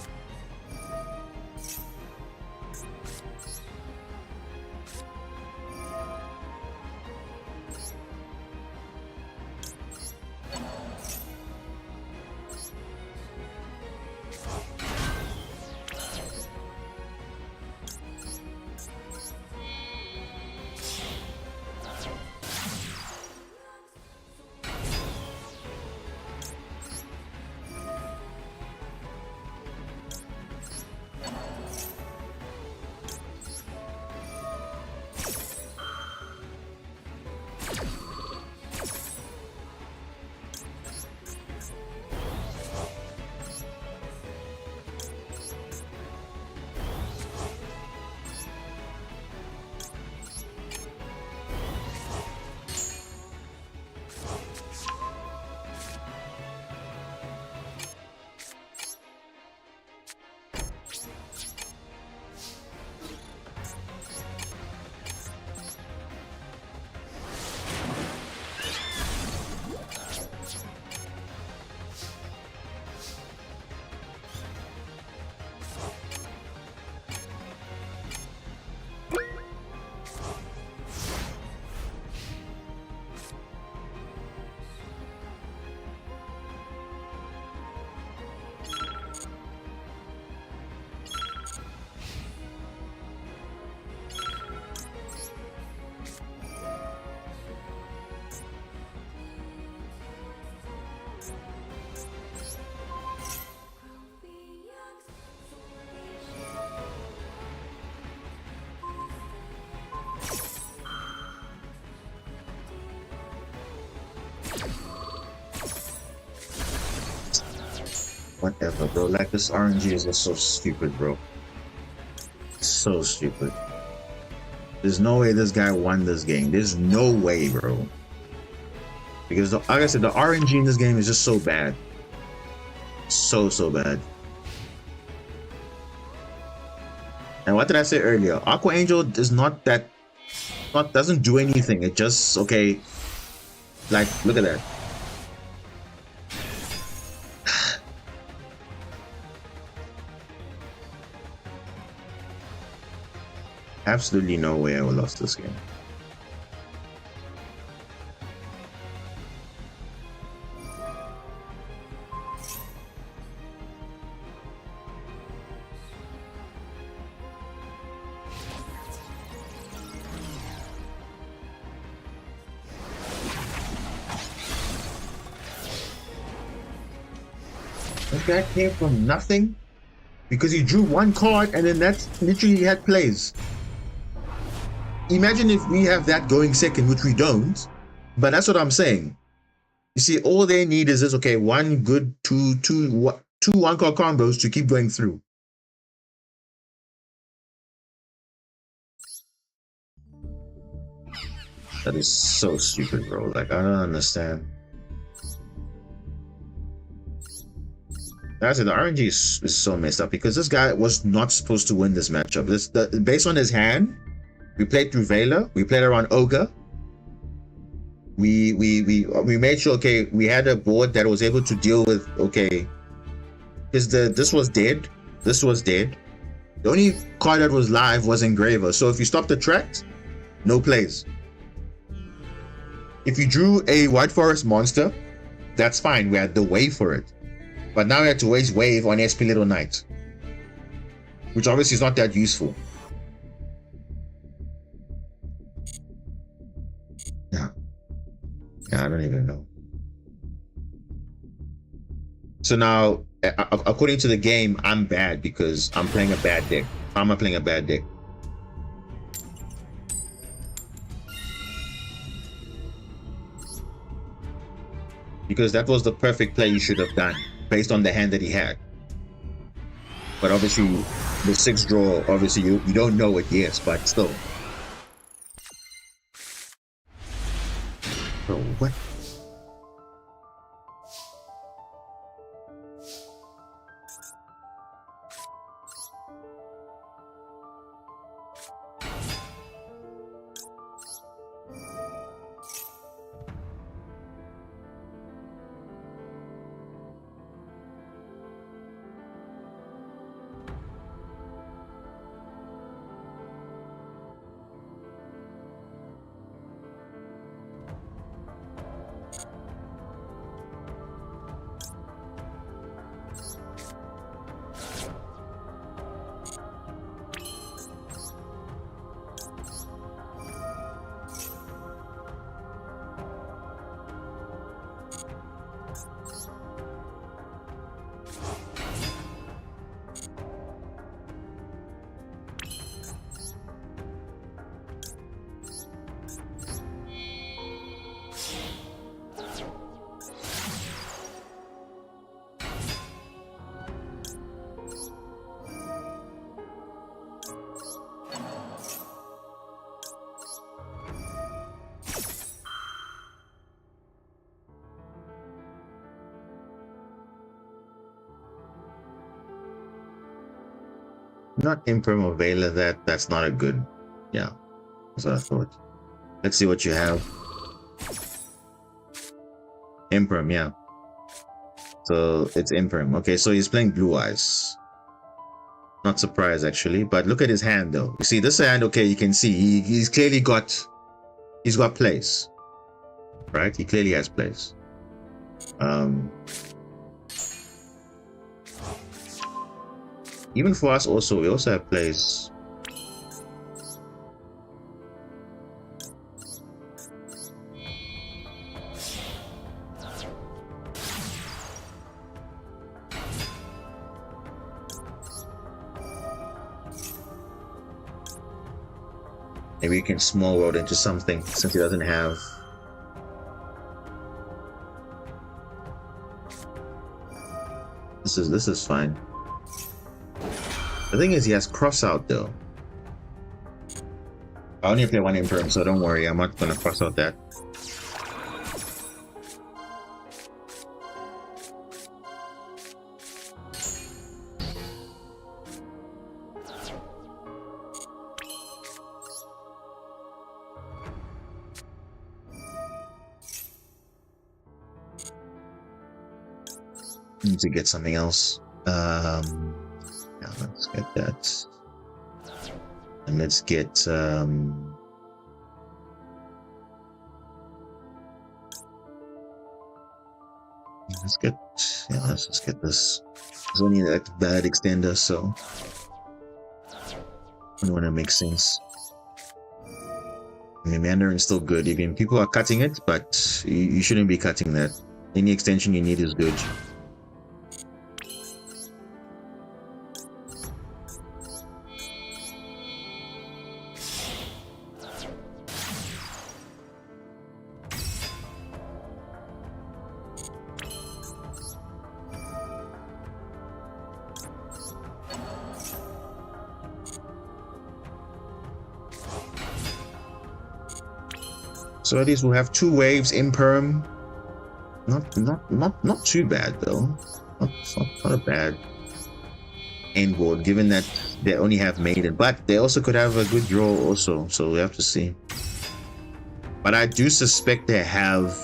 Whatever, bro. Like, this RNG is just so stupid, bro. So stupid. There's no way this guy won this game. There's no way, bro. Because, like I said, the RNG in this game is just so bad. So bad. And what did I say earlier? Aqua Angel is not that... doesn't do anything. It just, okay... Like, look at that. Absolutely no way I would have lost this game. That came from nothing because he drew one card and then that's literally he had plays. Imagine if we have that going second, which we don't, but that's what I'm saying. You see, all they need is this, okay, one good two one card combos to keep going through. That is so stupid, bro. Like, I don't understand. That's it. The RNG is so messed up because this guy was not supposed to win this matchup. Based on his hand, we played through Vela, we played around Ogre. We made sure, okay, we had a board that was able to deal with, okay, because this was dead. This was dead. The only card that was live was Engraver. So if you stop the tracks, no plays. If you drew a White Forest monster, that's fine. We had the wave for it. But now we have to waste wave on SP Little Knight, which obviously is not that useful. Yeah, I don't even know. So now, according to the game, I'm bad because I'm playing a bad deck. How am I playing a bad deck? because that was the perfect play he should have done based on the hand that he had. But obviously, the 6th draw, obviously you don't know it, yes, but still. Bro, what? Not Imperm or Vela, that's not a good, yeah, that's what I thought. Let's see what you have. Imperm, yeah. So it's Imperm. Okay, so he's playing Blue Eyes. Not surprised actually, but look at his hand though. You see this hand, okay, you can see he's clearly got, he's got plays, right? He clearly has plays. Even for us also, we also have plays. Maybe you can small world into something since he doesn't have. This is fine. The thing is, he has cross out though. I only play one Imperm, so don't worry, I'm not gonna cross out that. Need to get something else. Yeah, let's get that. And let's get let's just get this. It's only that bad extender, so I don't want to make things. I mean, Mandarin's still good. Even people are cutting it, but you shouldn't be cutting that. Any extension you need is good. So at least we'll have 2 waves Imperm. Not too bad though. Not a bad end board, given that they only have Maiden, but they also could have a good draw also. So we have to see. But I do suspect they have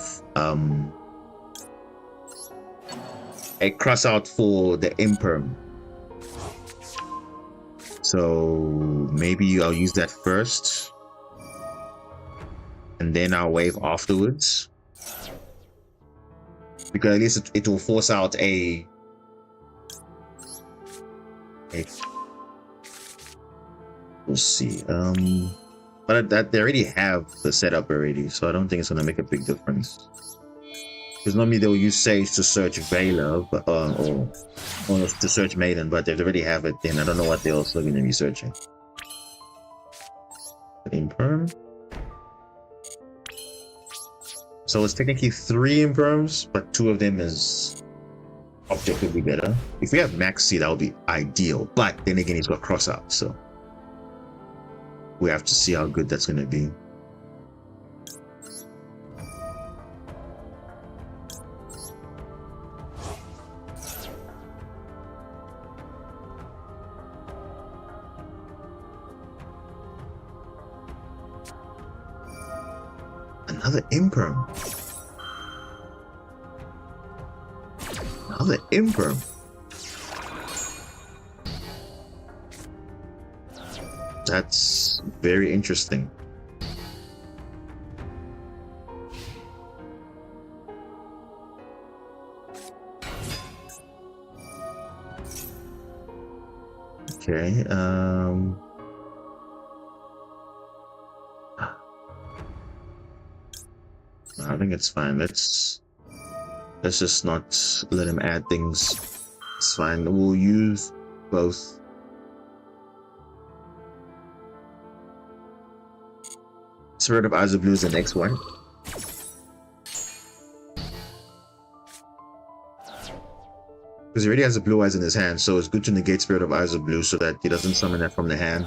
a cross out for the Imperm. So maybe I'll use that first. And then I'll wave afterwards, because at least it will force out a we'll see. But that they already have the setup already, so I don't think it's gonna make a big difference. Because normally they'll use Sage to search Vela, but, or to search Maiden, but if they already have it, then I don't know what they're also gonna be searching. Imperm. So it's technically 3 imperms, but 2 of them is objectively better. If we have Maxi, that would be ideal. But then again, he's got cross out, so we have to see how good that's going to be. Another imperm. Another imperm. That's very interesting. Okay, I think it's fine. Let's just not let him add things. It's fine. We'll use both. Spirit of Eyes of Blue is the next one. Because he already has the blue eyes in his hand, so it's good to negate Spirit of Eyes of Blue so that he doesn't summon that from the hand.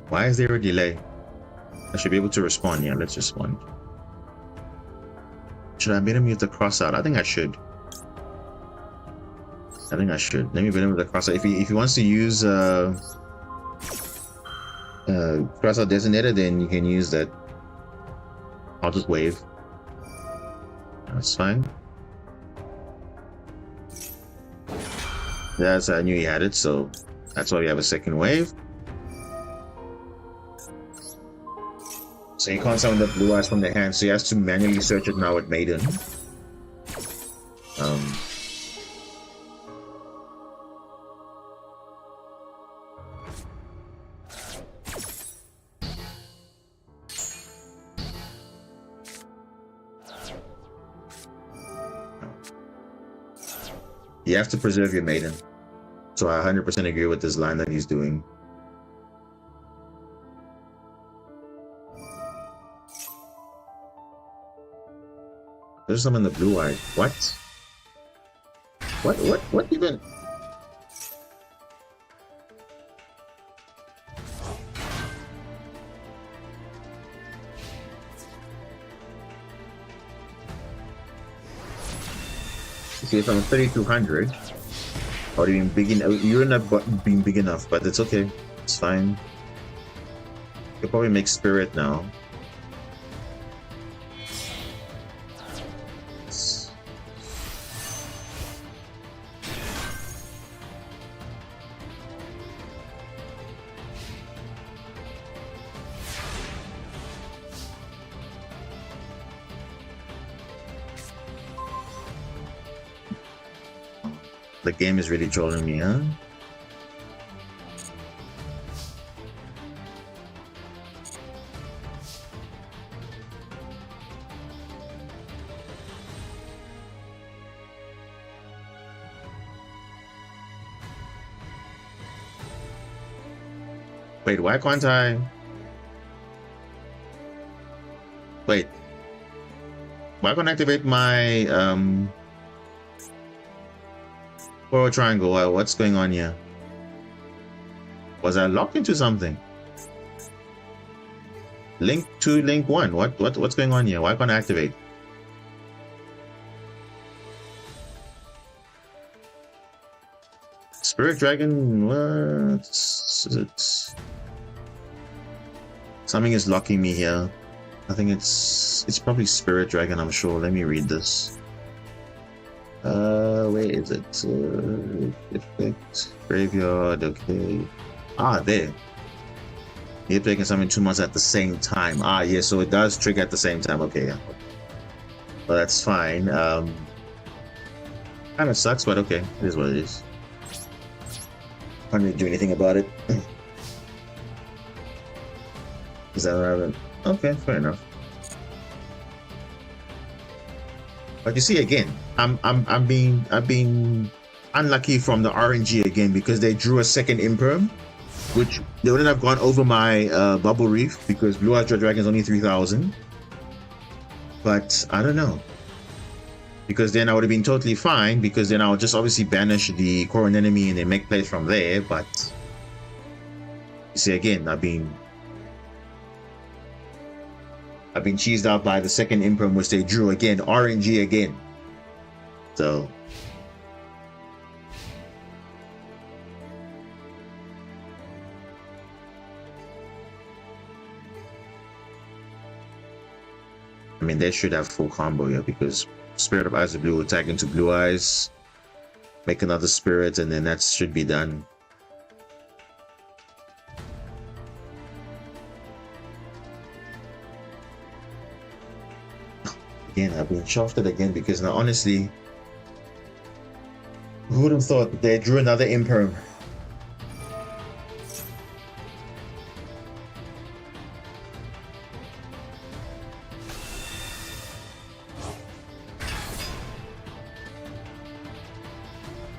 Why is there a delay? I should be able to respond. Yeah, let's respond. Should I made him use the cross out? I think I should. Let me made him with the cross out. If he wants to use cross out designator, then you can use that. I'll just wave. That's fine. That's I knew he had it, so that's why we have a second wave. So he can't summon the blue eyes from the hand, so he has to manually search it now with Maiden. You have to preserve your Maiden. So I 100% agree with this line that he's doing. There's some in the blue eye. What? What even? See, if I'm 3200, or even big enough, you're not being big enough, but it's okay. It's fine. You'll probably make spirit now. The game is really trolling me, huh? Wait, why can't I? Wait. Why can't I activate my forward triangle? What's going on here? Was I locked into something? Link 2, link 1. What's going on here? Why can't I activate? Spirit Dragon, what is it? Something is locking me here. I think it's probably Spirit Dragon, I'm sure. Let me read this. Where is it? Effect, graveyard, okay. Ah, there. You're taking something 2 months at the same time. Ah, yeah, so it does trigger at the same time. Okay, yeah. Well, that's fine. Kind of sucks, but okay. It is what it is. Can't really do anything about it. Is that relevant? Okay, fair enough. But you see, again, I'm being unlucky from the RNG again because they drew a second imperm, which they wouldn't have gone over my bubble reef because Blue Eyes Red Dragon is only 3,000. But I don't know, because then I would have been totally fine because then I'll just obviously banish the core enemy and then make plays from there. But you see, again, I've been cheesed out by the second imperm which they drew again, RNG again. So I mean, they should have full combo here because Spirit of Eyes of Blue will tag into Blue Eyes, make another Spirit, and then that should be done. Again, I've been shafted again because now, honestly, who would have thought they drew another imperm?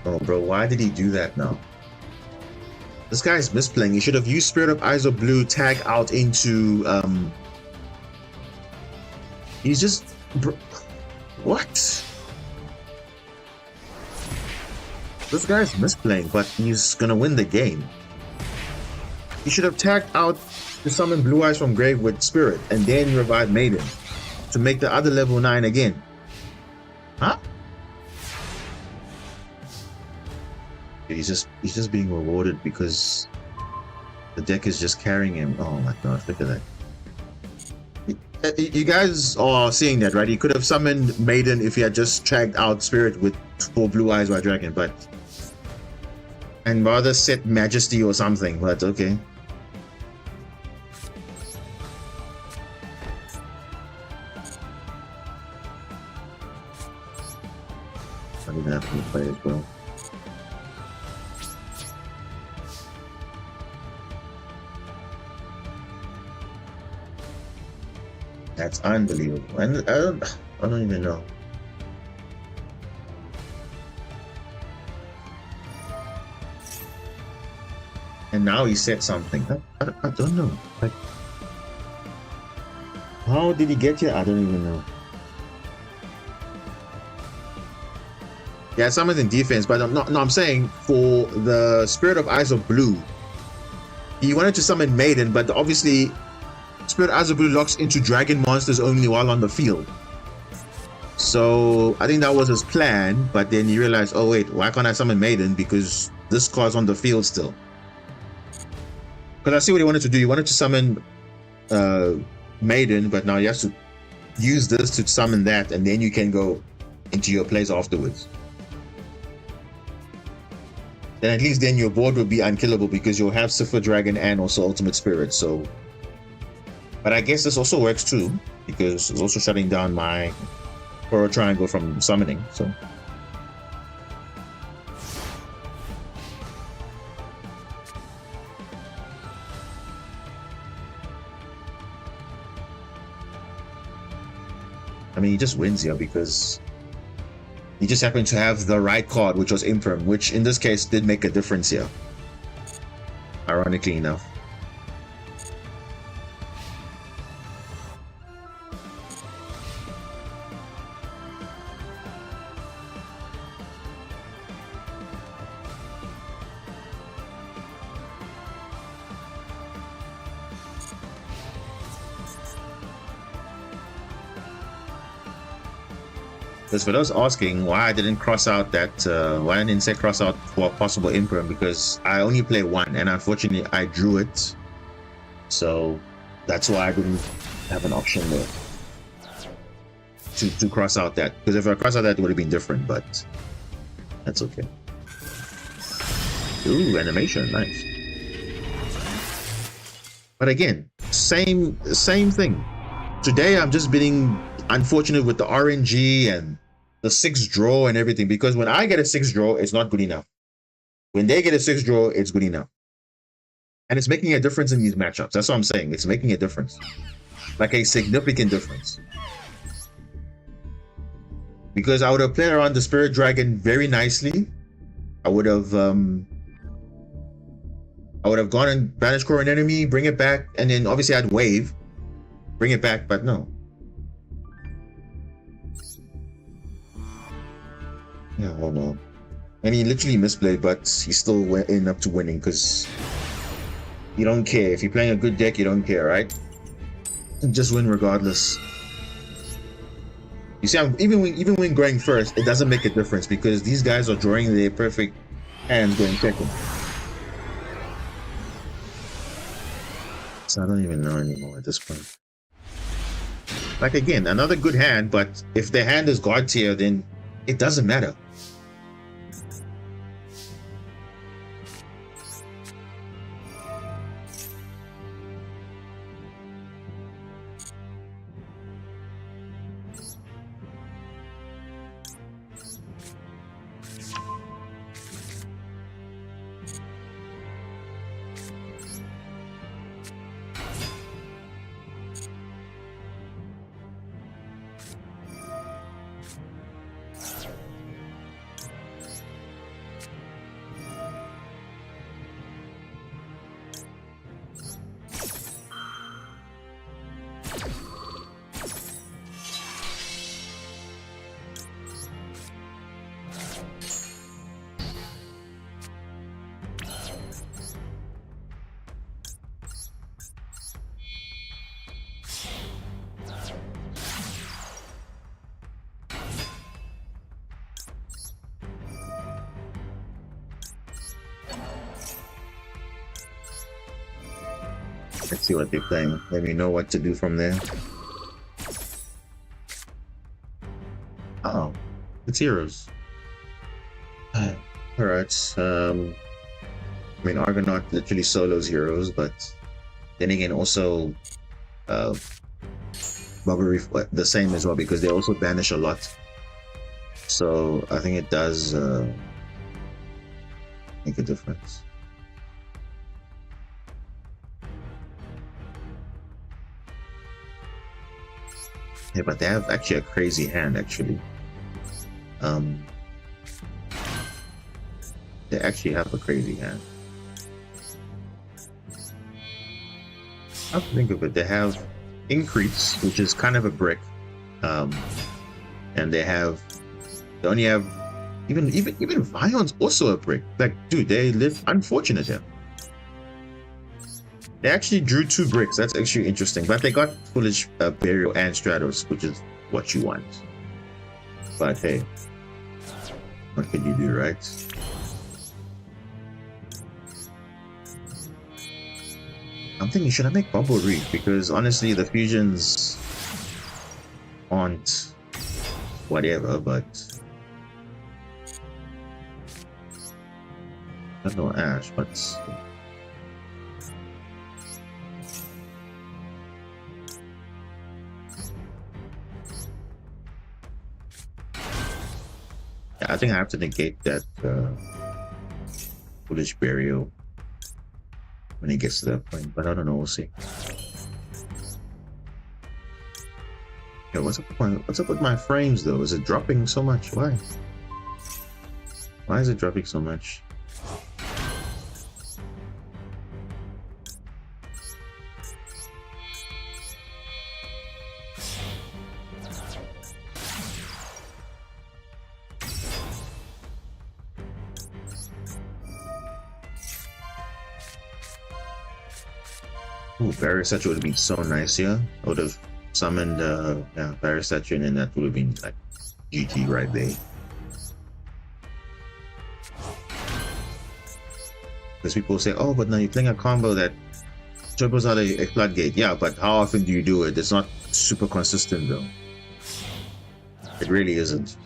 Oh, bro, why did he do that now? This guy's misplaying. He should have used Spirit of Eyes of Blue, tag out into he's just what? This guy's misplaying, but he's gonna win the game. He should have tagged out to summon Blue Eyes from grave with Spirit and then revive Maiden to make the other level 9 again. Huh? He's just being rewarded because the deck is just carrying him. Oh my gosh, look at that. You guys are seeing that, right? He could have summoned Maiden if he had just tagged out Spirit with 4 Blue Eyes White Dragon, but and rather set Majesty or something, but okay. I didn't have to play as well. That's unbelievable. And I don't even know. And now he said something. I don't know. Like, how did he get here? I don't even know. Yeah, summoned in defense, but I'm saying for the Spirit of Eyes of Blue, he wanted to summon Maiden, but obviously Spirit Eyes of Blue locks into dragon monsters only while on the field. So I think that was his plan, but then he realized, oh wait, why can't I summon Maiden? Because this card's on the field still. Because I see what he wanted to do. He wanted to summon Maiden, but now he has to use this to summon that, and then you can go into your plays afterwards. Then at least then your board will be unkillable because you'll have Cipher Dragon and also Ultimate Spirit. So, but I guess this also works too because it's also shutting down my Coral Triangle from summoning. So. I mean, he just wins here because he just happened to have the right card, which was Imperm, which in this case did make a difference here. Ironically enough. Because for those asking why I didn't cross out that, why I didn't say cross out for a possible Imperm, because I only play one, and unfortunately I drew it, so that's why I didn't have an option there to cross out that. Because if I cross out that, it would have been different, but that's okay. Ooh, animation, nice. But again, same thing. Today I'm just being unfortunate with the RNG and the 6 draw and everything, because when I get a 6 draw, it's not good enough. When they get a 6 draw, it's good enough. And it's making a difference in these matchups. That's what I'm saying. It's making a difference. Like a significant difference. Because I would have played around the Spirit Dragon very nicely. I would have gone and banish core an enemy, bring it back, and then obviously I'd wave, bring it back, but no. Yeah, I don't know. And he literally misplayed, but he still went in up to winning because you don't care. If you're playing a good deck, you don't care, right? Just win regardless. You see, even when going first, it doesn't make a difference because these guys are drawing their perfect hands going second. So I don't even know anymore at this point. Like again, another good hand, but if their hand is God tier, then it doesn't matter. Let's see what they're playing. Let me know what to do from there. Uh-oh. It's heroes. Alright. I mean, Argonaut literally solos heroes, but then again, also Bubble Reef the same as well because they also banish a lot. So I think it does make a difference. Yeah, but they have actually a crazy hand, actually. They actually have a crazy hand. I have to think of it. They have Increase, which is kind of a brick. And they only have even Vion's also a brick. Like, dude, they live unfortunate here. They actually drew 2 bricks. That's actually interesting. But they got Foolish Burial and Stratos, which is what you want. But hey, what can you do, right? I'm thinking, should I make Bubble Reef? Because honestly, the fusions aren't whatever, but I don't know Ash, but yeah, I think I have to negate that Foolish Burial when it gets to that point, but I don't know, we'll see. Yeah, what's up with my frames though? Is it dropping so much? Why? Why is it dropping so much? Ooh, Barrier Statue would have been so nice here. I would have summoned Barrier Statue, and then that would have been like GG right there. Because people say, oh, but now you're playing a combo that turbos out a floodgate. Yeah, but how often do you do it? It's not super consistent though. It really isn't.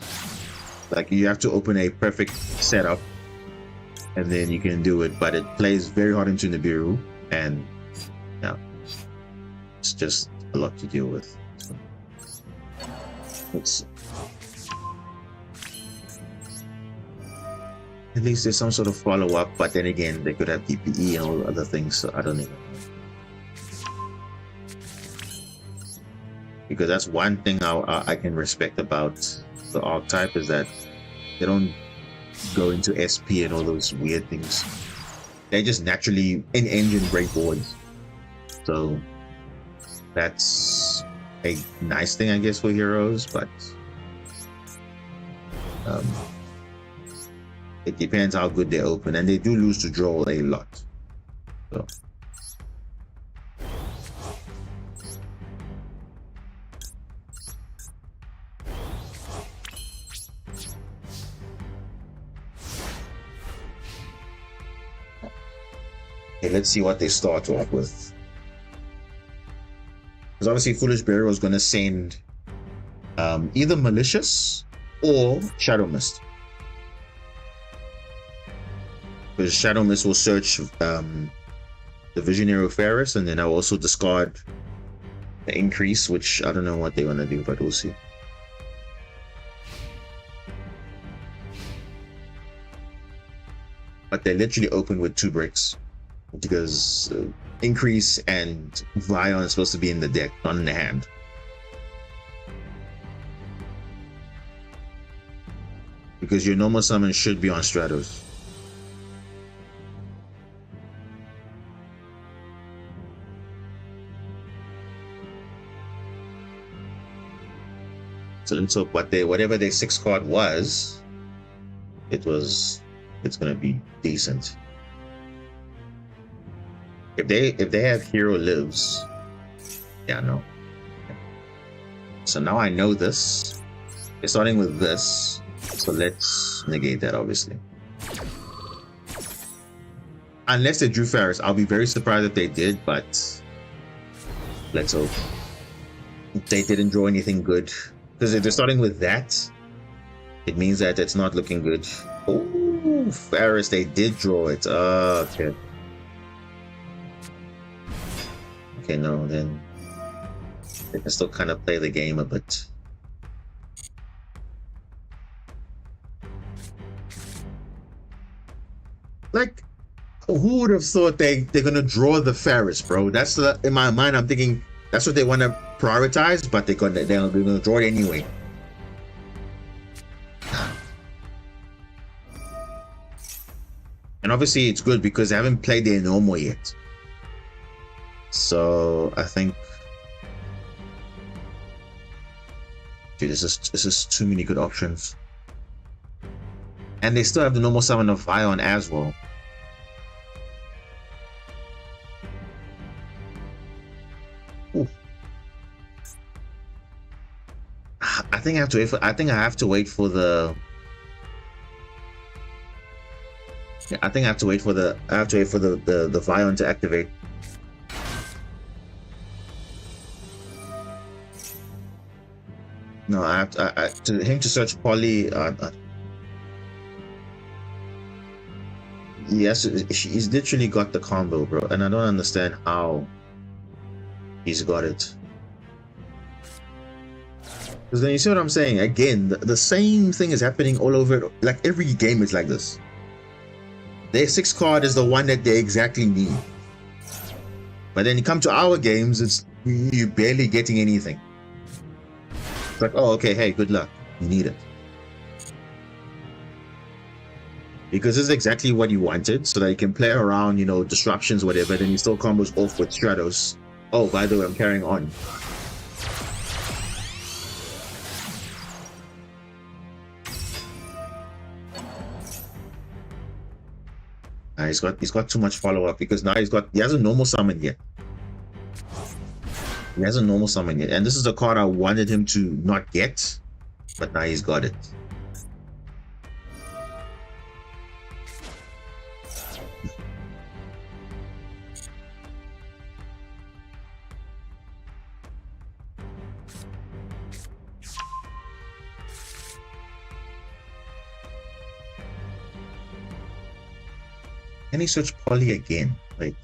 Like, you have to open a perfect setup and then you can do it, but it plays very hard into Nibiru, and yeah, it's just a lot to deal with. So, let's see. At least there's some sort of follow-up, but then again, they could have DPE and all other things, so I don't even know. Because that's one thing I can respect about the archetype is that they don't go into SP and all those weird things. They just naturally in-engine break boards. So that's a nice thing, I guess, for heroes, but it depends how good they open, and they do lose to draw a lot. So okay, let's see what they start off with. Because obviously Foolish Burial is going to send either Malicious or Shadow Mist. Because Shadow Mist will search the Visionary of Ferris, and then I'll also discard the Increase, which I don't know what they want to do, but we'll see. But they literally open with 2 bricks, because Increase and Vion is supposed to be in the deck, not in the hand. Because your normal summon should be on Stratos. So let's hope whatever their 6 card was, it's gonna be decent. If they have Hero Lives, yeah, no. So now I know this. They're starting with this, so let's negate that, obviously. Unless they drew Ferris, I'll be very surprised if they did, but let's hope. They didn't draw anything good. Because if they're starting with that, it means that it's not looking good. Oh, Ferris, they did draw it. Okay. Okay, no, then they can still kind of play the game a bit. Like, who would have thought they're gonna draw the Ferris, bro? That's in my mind. I'm thinking that's what they want to prioritize, but they're gonna draw it anyway. And obviously it's good because they haven't played their normal yet. So I think, dude, this is too many good options. And they still have the normal summon of Vion as well. Ooh. I think I have to wait for. I think I have to wait for the. Yeah, I think I have to wait for the. I have to wait for the Vion to activate. No, I have to him to search Polly. Yes, he's literally got the combo, bro, and I don't understand how he's got it. Because then you see what I'm saying? Again, the same thing is happening all over. Like every game is like this. Their 6 card is the one that they exactly need. But then you come to our games, it's you're barely getting anything. It's like, oh, okay, hey, good luck. You need it. Because this is exactly what you wanted, so that you can play around, you know, disruptions, whatever, then you still combos off with Stratos. Oh, by the way, I'm carrying on. He's got too much follow-up because now he has a normal summon yet. He has a normal summon yet. And this is the card I wanted him to not get, but now he's got it. Can he search Polly again? Wait.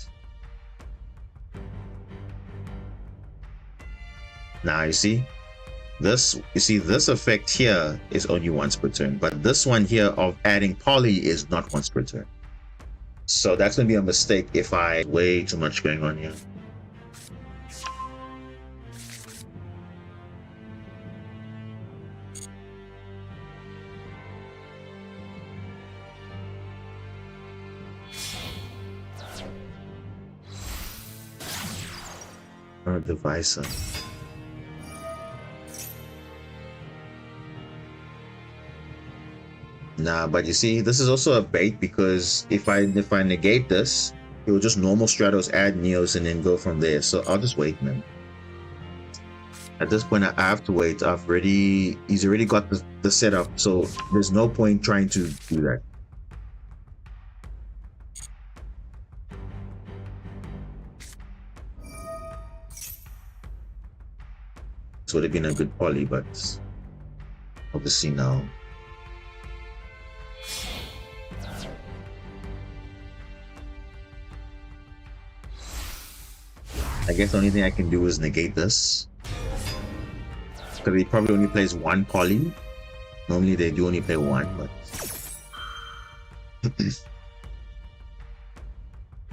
Now you see? This, you see, this effect here is only once per turn, but this one here of adding poly is not once per turn. So that's gonna be a mistake if I way too much going on here. Or divisor. Nah, but you see, this is also a bait because if I negate this, it will just normal Stratos, add Neos, and then go from there. So I'll just wait, man. At this point, I have to wait. He's already got the setup, so there's no point trying to do that. This would have been a good poly, but obviously now. I guess the only thing I can do is negate this. Because he probably only plays one poly. Normally they do only play one, but...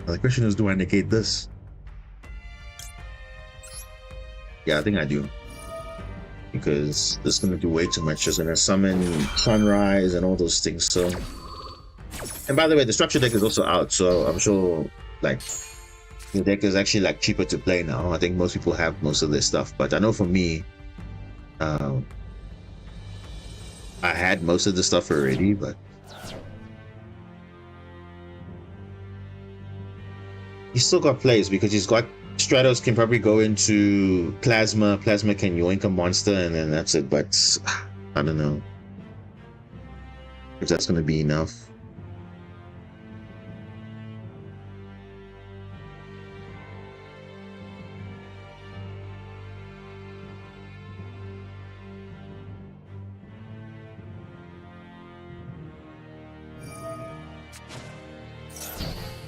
the question is, do I negate this? Yeah, I think I do. Because this is going to do way too much. It's going to summon Sunrise and all those things, so... And by the way, the structure deck is also out, so I'm sure, like... the deck is actually like cheaper to play now. I think most people have most of this stuff, but I know for me, I had most of the stuff already, but he's still got plays because he's got Stratos can probably go into Plasma. Plasma can yoink a monster, and then that's it. But I don't know if that's going to be enough.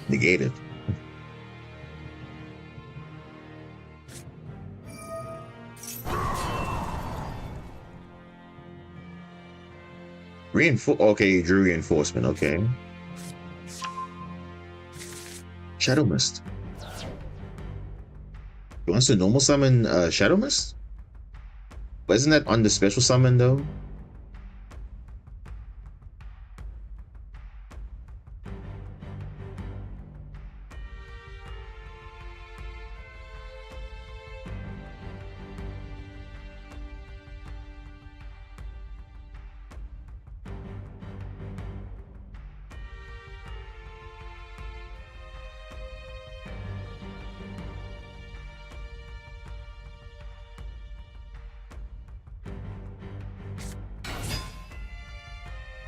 Negated. Okay, you drew reinforcement. Okay. Shadow Mist. He wants to normal summon Shadow Mist? But isn't that on the special summon though?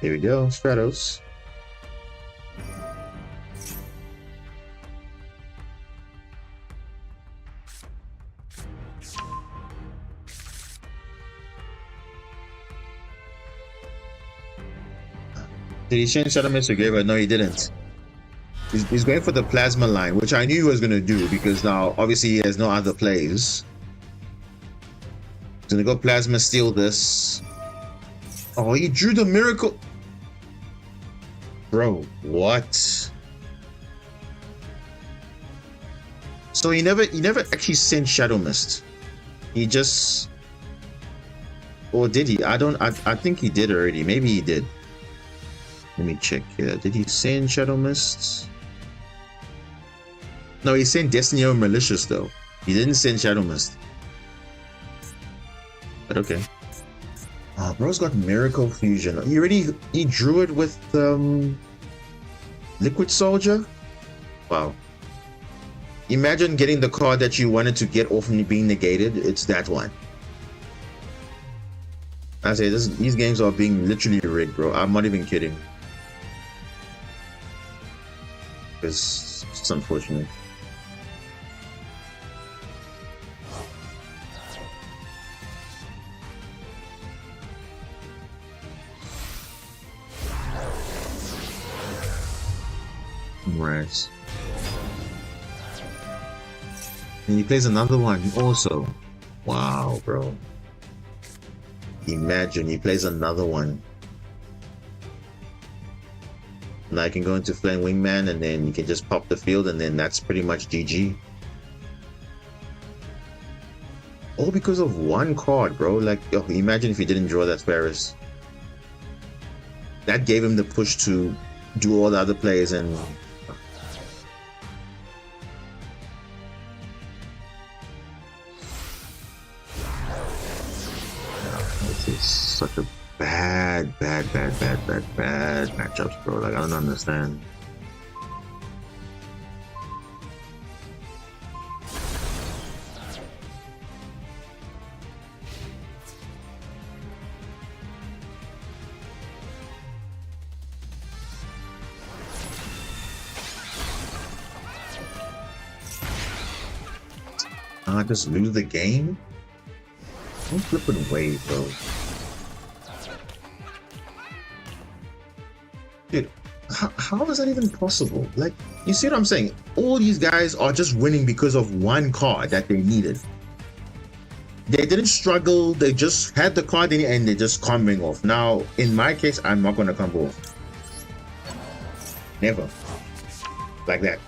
There we go, Stratos. Did he change Shadow Mist to Graver? No, he didn't. He's going for the Plasma line, which I knew he was going to do because now obviously he has no other plays. He's going to go Plasma, steal this. Oh, he drew the Miracle. Bro, what? So he never actually sent Shadow Mist. He just, or did he? I think he did already. Maybe he did. Let me check here. Did he send Shadow Mist? No, he sent Destiny or Malicious though. He didn't send Shadow Mist. But okay. Oh, bro's got Miracle Fusion. He drew it with Liquid Soldier? Wow. Imagine getting the card that you wanted to get off and being negated. It's that one. I say these games are being literally rigged, bro. I'm not even kidding. It's unfortunate. Right. And he plays another one also. Wow, bro. imagine he plays another one. Now I can go into Flame Wingman and then you can just pop the field and then that's pretty much GG. All because of one card, bro. Like, yo, imagine if he didn't draw that Ferris. That gave him the push to do all the other plays and... This is such a bad matchups, bro. Like, I don't understand. I just lose the game? Don't flip it away, bro. Dude, how is that even possible? Like, you see what I'm saying? All these guys are just winning because of one card that they needed. They didn't struggle, they just had the card in and they just comboing off. Now, in my case, I'm not gonna combo off. Never. Like that.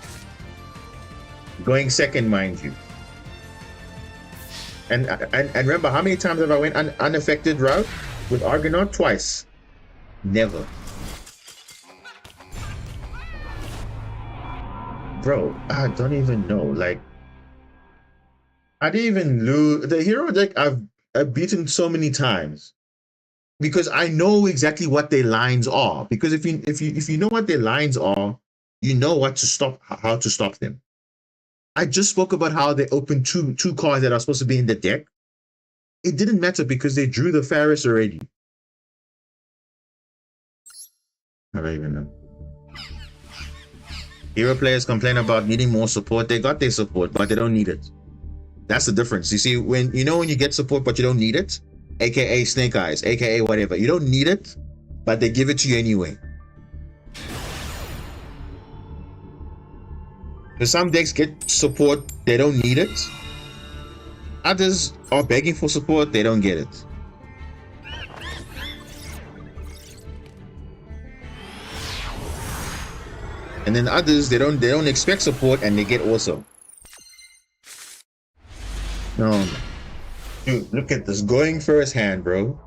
Going second, mind you. And remember, how many times have I went unaffected route with Argonaut? Twice. Never. Bro, I don't even know. Like, I didn't even lose the hero deck. I've beaten so many times because I know exactly what their lines are. Because if you know what their lines are, you know what to stop, how to stop them. I just spoke about how they opened two cards that are supposed to be in the deck. It didn't matter because they drew the Ferris already. I don't even know. Hero players complain about needing more support. They got their support, but they don't need it. That's the difference. You see, when you get support, but you don't need it, aka Snake Eyes, aka whatever. You don't need it, but they give it to you anyway. So some decks get support, they don't need it. Others are begging for support, they don't get it. And then others, they don't expect support and they get also. No. Dude, look at this. Going first hand, bro.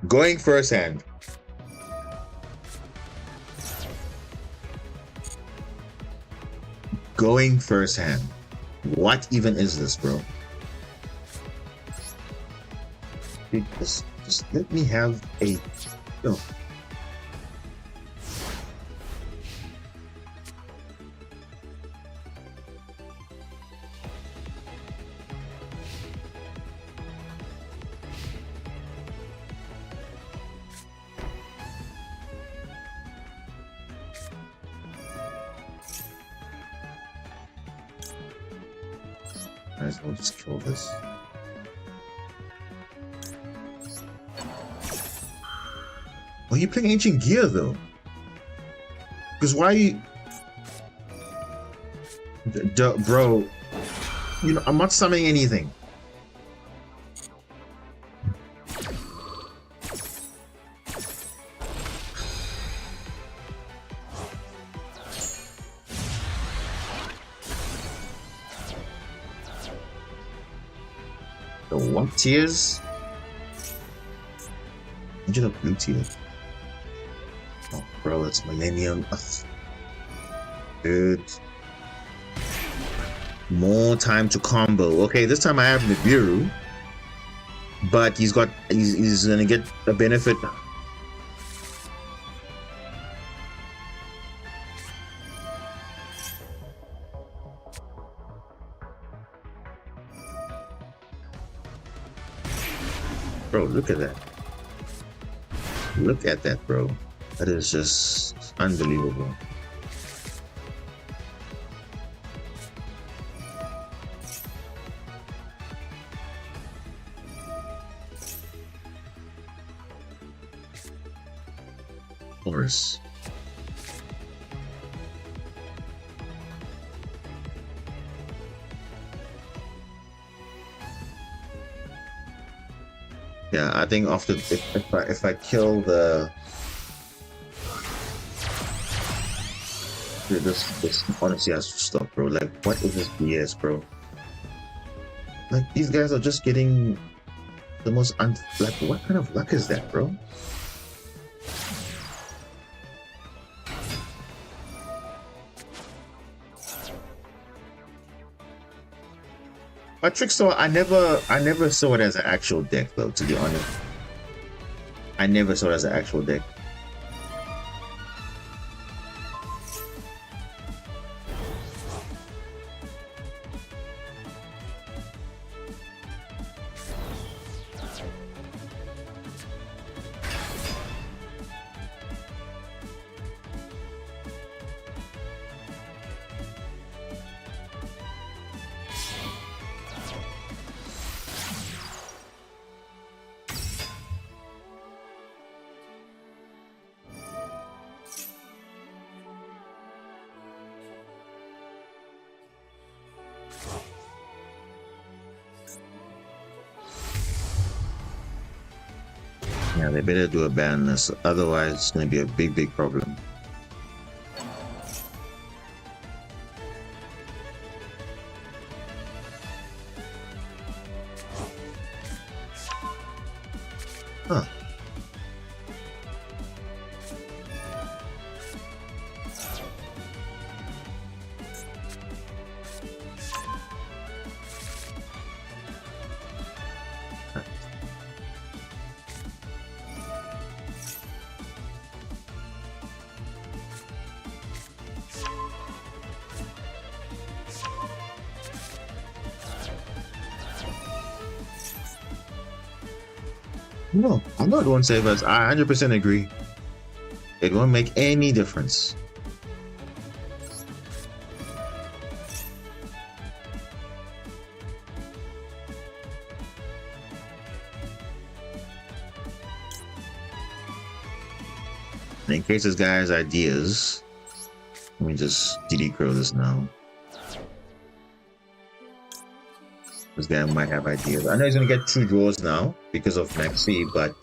Going first hand. Going first hand. What even is this, bro? Dude, just let me have a... No. Might as well just kill this. Are you playing Ancient Gear though? Because why you... Bro, you know, I'm not summoning anything. The what tiers? Engine of blue tier. Oh, bro, it's Millennium. Ugh. Dude. More time to combo. Okay, this time I have Nibiru, but he's gonna get a benefit. Bro, look at that. Look at that, bro. That is just unbelievable. Horse. Yeah, I think after if I kill the dude, this honestly has to stop, bro. Like, what is this BS, bro? Like, these guys are just getting the most like, what kind of luck is that, bro? But Trickster, I never saw it as an actual deck, though. To be honest, I never saw it as an actual deck. Yeah, they better do a ban list, otherwise it's gonna be a big problem. Huh. No, I'm not one save us. I 100% agree. It won't make any difference. And in case this guy has ideas, let me just DD Crow this now. This guy might have ideas. I know he's gonna get 2 draws now because of Maxi, but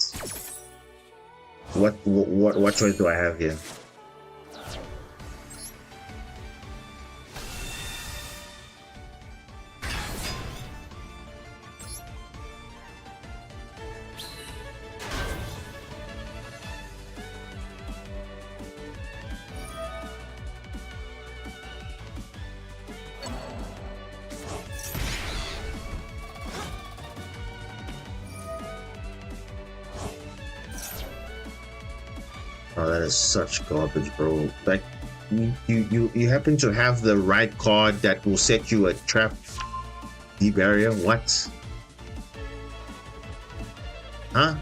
what choice do I have here? Oh, that is such garbage, bro. Like, you happen to have the right card that will set you a trap deep area? What? Huh?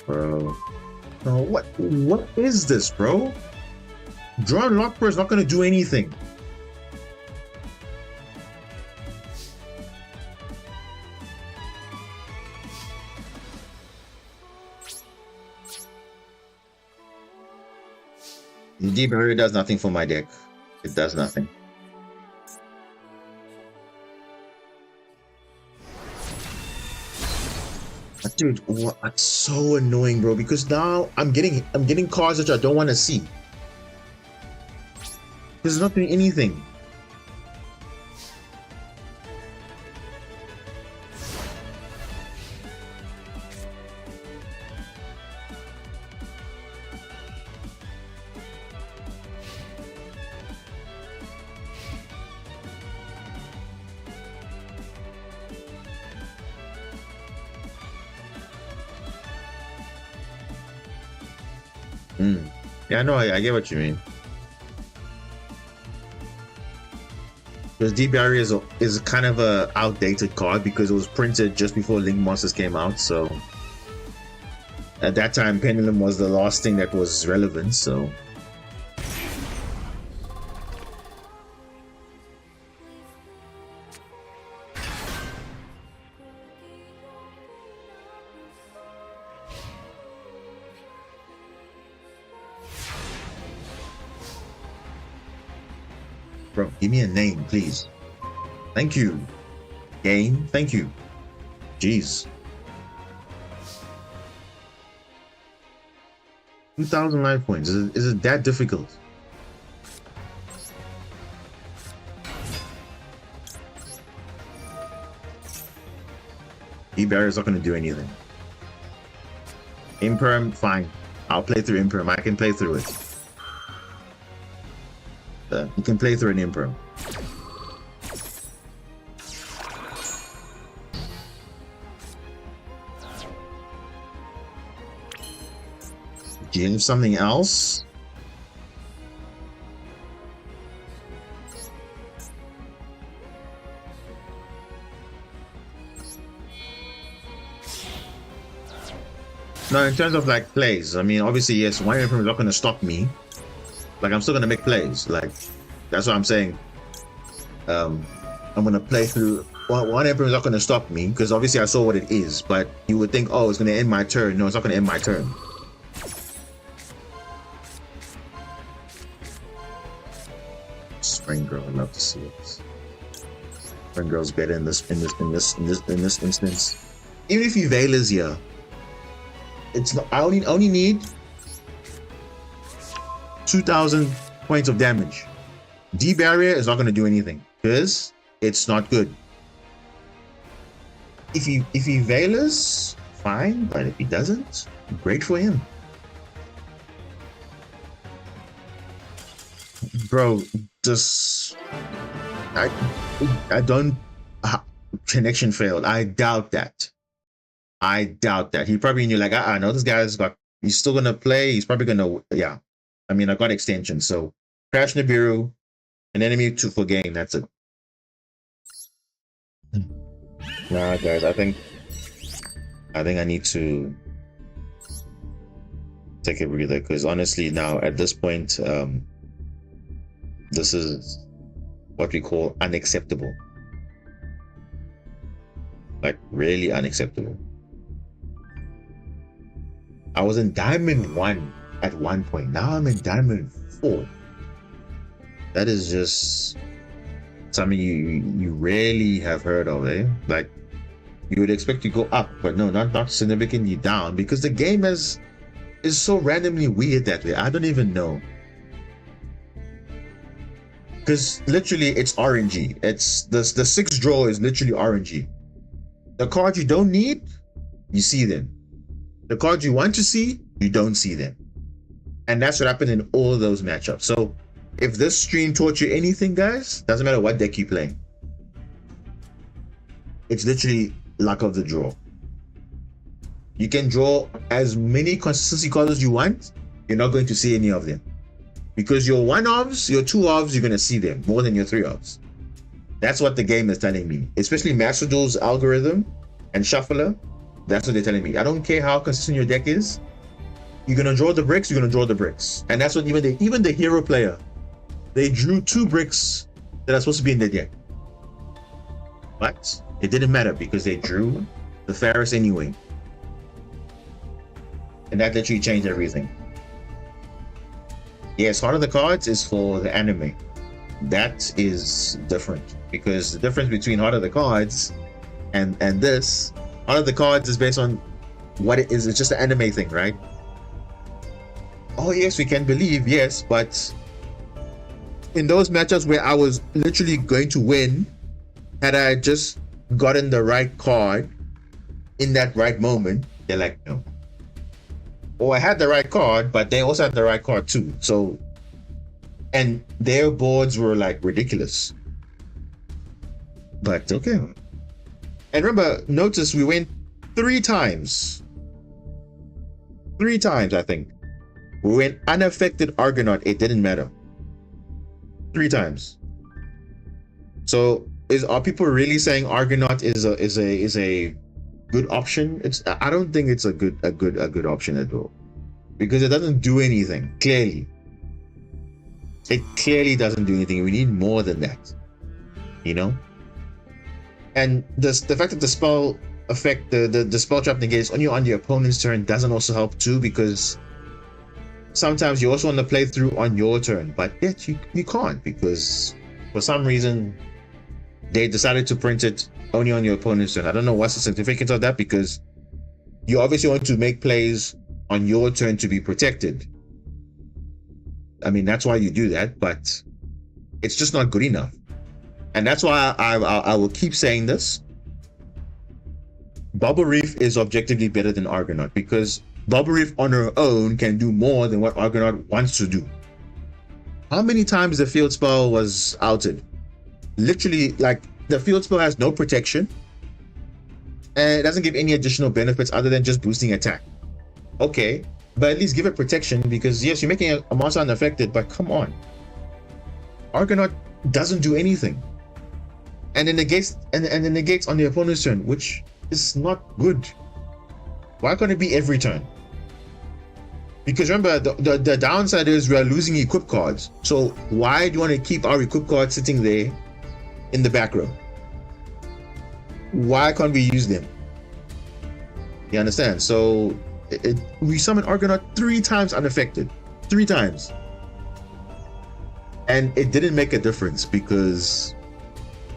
Bro. No, what is this, bro? Draw and Lockbro is not gonna do anything. Deep area does nothing for my deck. It does nothing. Dude, what? That's so annoying, bro. Because now I'm getting cards that I don't want to see. Because it's not doing anything. Yeah, no, I get what you mean. Because Deep Barrier is kind of a outdated card because it was printed just before Link Monsters came out. So at that time, Pendulum was the last thing that was relevant. So Bro, give me a name, please. Thank you. Game, thank you. Jeez. 2,000 life points. Is it that difficult? E-barrier is not going to do anything. Imperm, fine. I'll play through Imperm. I can play through it. You can play through an Imperm. Do you have something else? No, in terms of like plays, I mean, obviously, yes, one Imperm is not going to stop me. Like, I'm still going to make plays. Like, that's what I'm saying. I'm going to play through. One Imperm is not going to stop me because obviously I saw what it is. But you would think, oh, it's going to end my turn. No, it's not going to end my turn. Spring Girl, I'd love to see it. Spring Girl's better in this instance. Even if you Veil is here, it's not. I only need 2,000 points of damage. D barrier is not going to do anything because it's not good. If he Veil is fine, but if he doesn't, great for him. Bro, just I don't connection failed. I doubt that. He probably knew, like, I know this guy's got, he's still gonna play, he's probably gonna, yeah. I mean, I got extension, so Crash Nibiru, an enemy for game, that's it. Nah, guys, I think I need to take a breather because honestly now at this point, this is what we call unacceptable. Like, really unacceptable. I was in Diamond 1 at one point. Now I'm in Diamond 4. That is just something you rarely have heard of, eh? Like, you would expect to go up, but no, not significantly down, because the game is so randomly weird that way. I don't even know. Because literally it's RNG. It's the 6th draw is literally RNG. The cards you don't need, you see them. The cards you want to see, you don't see them. And that's what happened in all those matchups. So if this stream taught you anything, guys, doesn't matter what deck you play. It's literally luck of the draw. You can draw as many consistency cards as you want. You're not going to see any of them. Because your 1-ofs, your 2-ofs, you're going to see them more than your 3-ofs. That's what the game is telling me. Especially Master Duel's algorithm and Shuffler. That's what they're telling me. I don't care how consistent your deck is. You're going to draw the bricks, you're going to draw the bricks. And that's what even the hero player, they drew 2 bricks that are supposed to be in their deck. But it didn't matter because they drew the Ferris anyway. And that literally changed everything. Yes, Heart of the Cards is for the anime. That is different because the difference between Heart of the Cards and this, Heart of the Cards is based on what it is. It's just an anime thing, right? Oh yes, we can believe, yes, but in those matchups where I was literally going to win, had I just gotten the right card in that right moment, they're like, no. Or I had the right card, but they also had the right card too. So, and their boards were like ridiculous. But okay. And remember, notice we went 3 times. 3 times, I think. We went unaffected Argonaut. It didn't matter. 3 times. So, are people really saying Argonaut is a good option? I don't think it's a good option at all, because it doesn't do anything. Clearly, it clearly doesn't do anything. We need more than that, you know. And the fact that the spell effect, the spell trap negates on your opponent's turn doesn't also help too, because sometimes you also want to play through on your turn, but yet you can't, because For some reason, they decided to print it only on your opponent's turn. I don't know what's the significance of that, because you obviously want to make plays on your turn to be protected. I mean, that's why you do that, but it's just not good enough. And that's why I will keep saying this. Bubble Reef is objectively better than Argonaut, because Bubble Reef on her own can do more than what Argonaut wants to do. How many times the field spell was outed? Literally, like, the field spell has no protection, and it doesn't give any additional benefits other than just boosting attack. Okay, but at least give it protection, because yes, you're making a monster unaffected, but come on. Argonaut doesn't do anything. And then negates on the opponent's turn, which is not good. Why can't it be every turn? Because remember, the downside is we are losing equip cards. So why do you want to keep our equip cards sitting there in the back row? Why can't we use them? You understand? So we summoned Argonaut 3 times unaffected. 3 times. And it didn't make a difference, because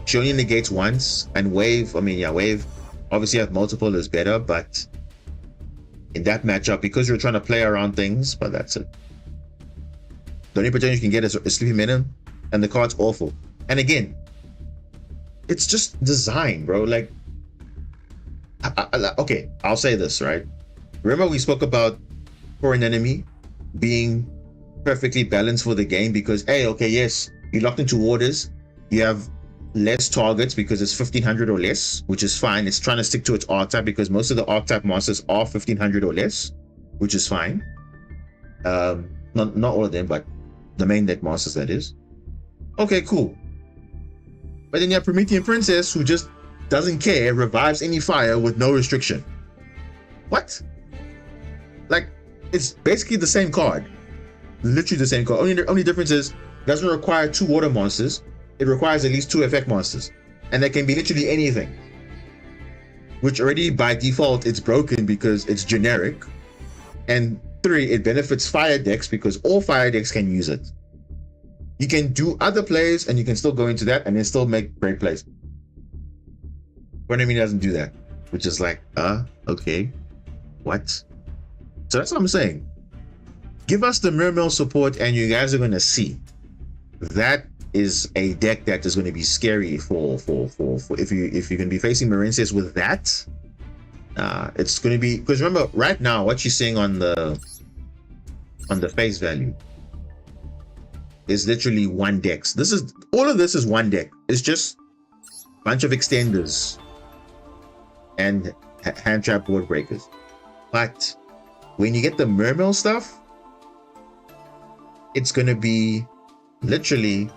she only negates once, and Wave, Wave obviously have multiple is better, but in that matchup, because you're trying to play around things, but that's it. The only protection you can get is a Sleepy Minimum, and the card's awful. And again, it's just design, bro. Like, okay, I'll say this, right? Remember we spoke about for an enemy being perfectly balanced for the game, because, hey, okay, yes, you locked into orders, you have less targets because it's 1500 or less, which is fine. It's trying to stick to its archetype, because most of the archetype monsters are 1500 or less, which is fine. Not all of them, but the main deck monsters, that is. Okay, cool. But then you have Promethean Princess, who just doesn't care, revives any fire with no restriction. What? Like, it's basically the same card. Literally the same card. Only difference is it doesn't require 2 water monsters. It requires at least 2 effect monsters, and that can be literally anything, which already by default it's broken because it's generic. And 3, it benefits fire decks because all fire decks can use it. You can do other plays and you can still go into that and then still make great plays. But enemy doesn't do that, which is like, okay, what? So that's what I'm saying. Give us the Mermail support and you guys are going to see that is a deck that is going to be scary for if you're going to be facing Marincius with that. It's going to be, because remember right now what you're seeing on the face value is literally 1 deck. All of this is 1 deck. It's just a bunch of extenders and hand trap board breakers. But when you get the Mermail stuff, it's going to be literally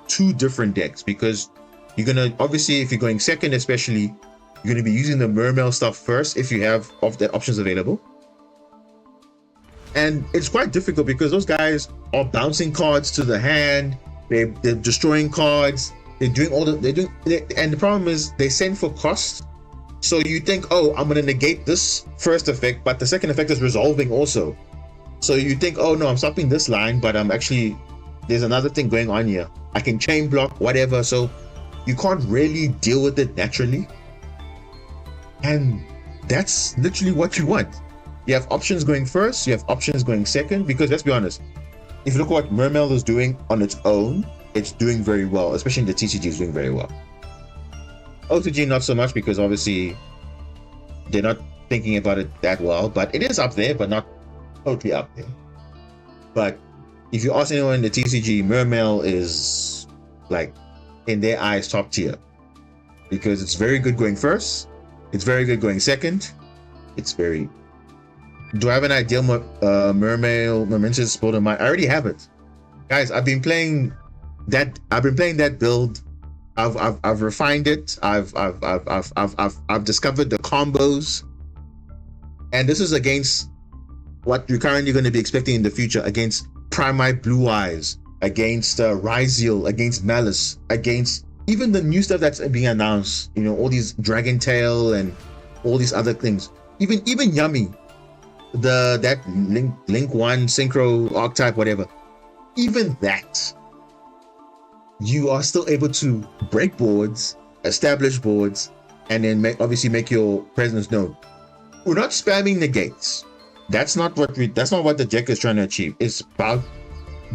2 different decks, because you're going to, obviously if you're going second especially, you're going to be using the Mermail stuff first if you have that options available. And it's quite difficult because those guys are bouncing cards to the hand, they're destroying cards, and the problem is they send for cost. So you think, oh, I'm going to negate this first effect, but the second effect is resolving also. So you think, oh no, I'm stopping this line, but I'm actually, there's another thing going on here. I can chain block, whatever. So you can't really deal with it naturally. And that's literally what you want. You have options going first, you have options going second, because let's be honest, if you look at what Mermail is doing on its own, it's doing very well, especially in the TCG is doing very well. OTG not so much, because obviously they're not thinking about it that well, but it is up there, but not totally up there. But if you ask anyone in the TCG, Mermail is, like, in their eyes, top tier, because it's very good going first, it's very good going second, it's very... Do I have an ideal Mermail Momentous build in mind? I already have it, guys. I've been playing that build. I've refined it. I've discovered the combos, and this is against what you're currently going to be expecting in the future, against Primite Blue Eyes, against Ryziel, against Malice, against even the new stuff that's being announced. You know, all these Dragon Tail and all these other things. Even Yummy, that Link 1 synchro archetype, whatever. Even that, you are still able to break boards, establish boards, and then obviously make your presence known. We're not spamming the gates. That's not what the deck is trying to achieve. It's about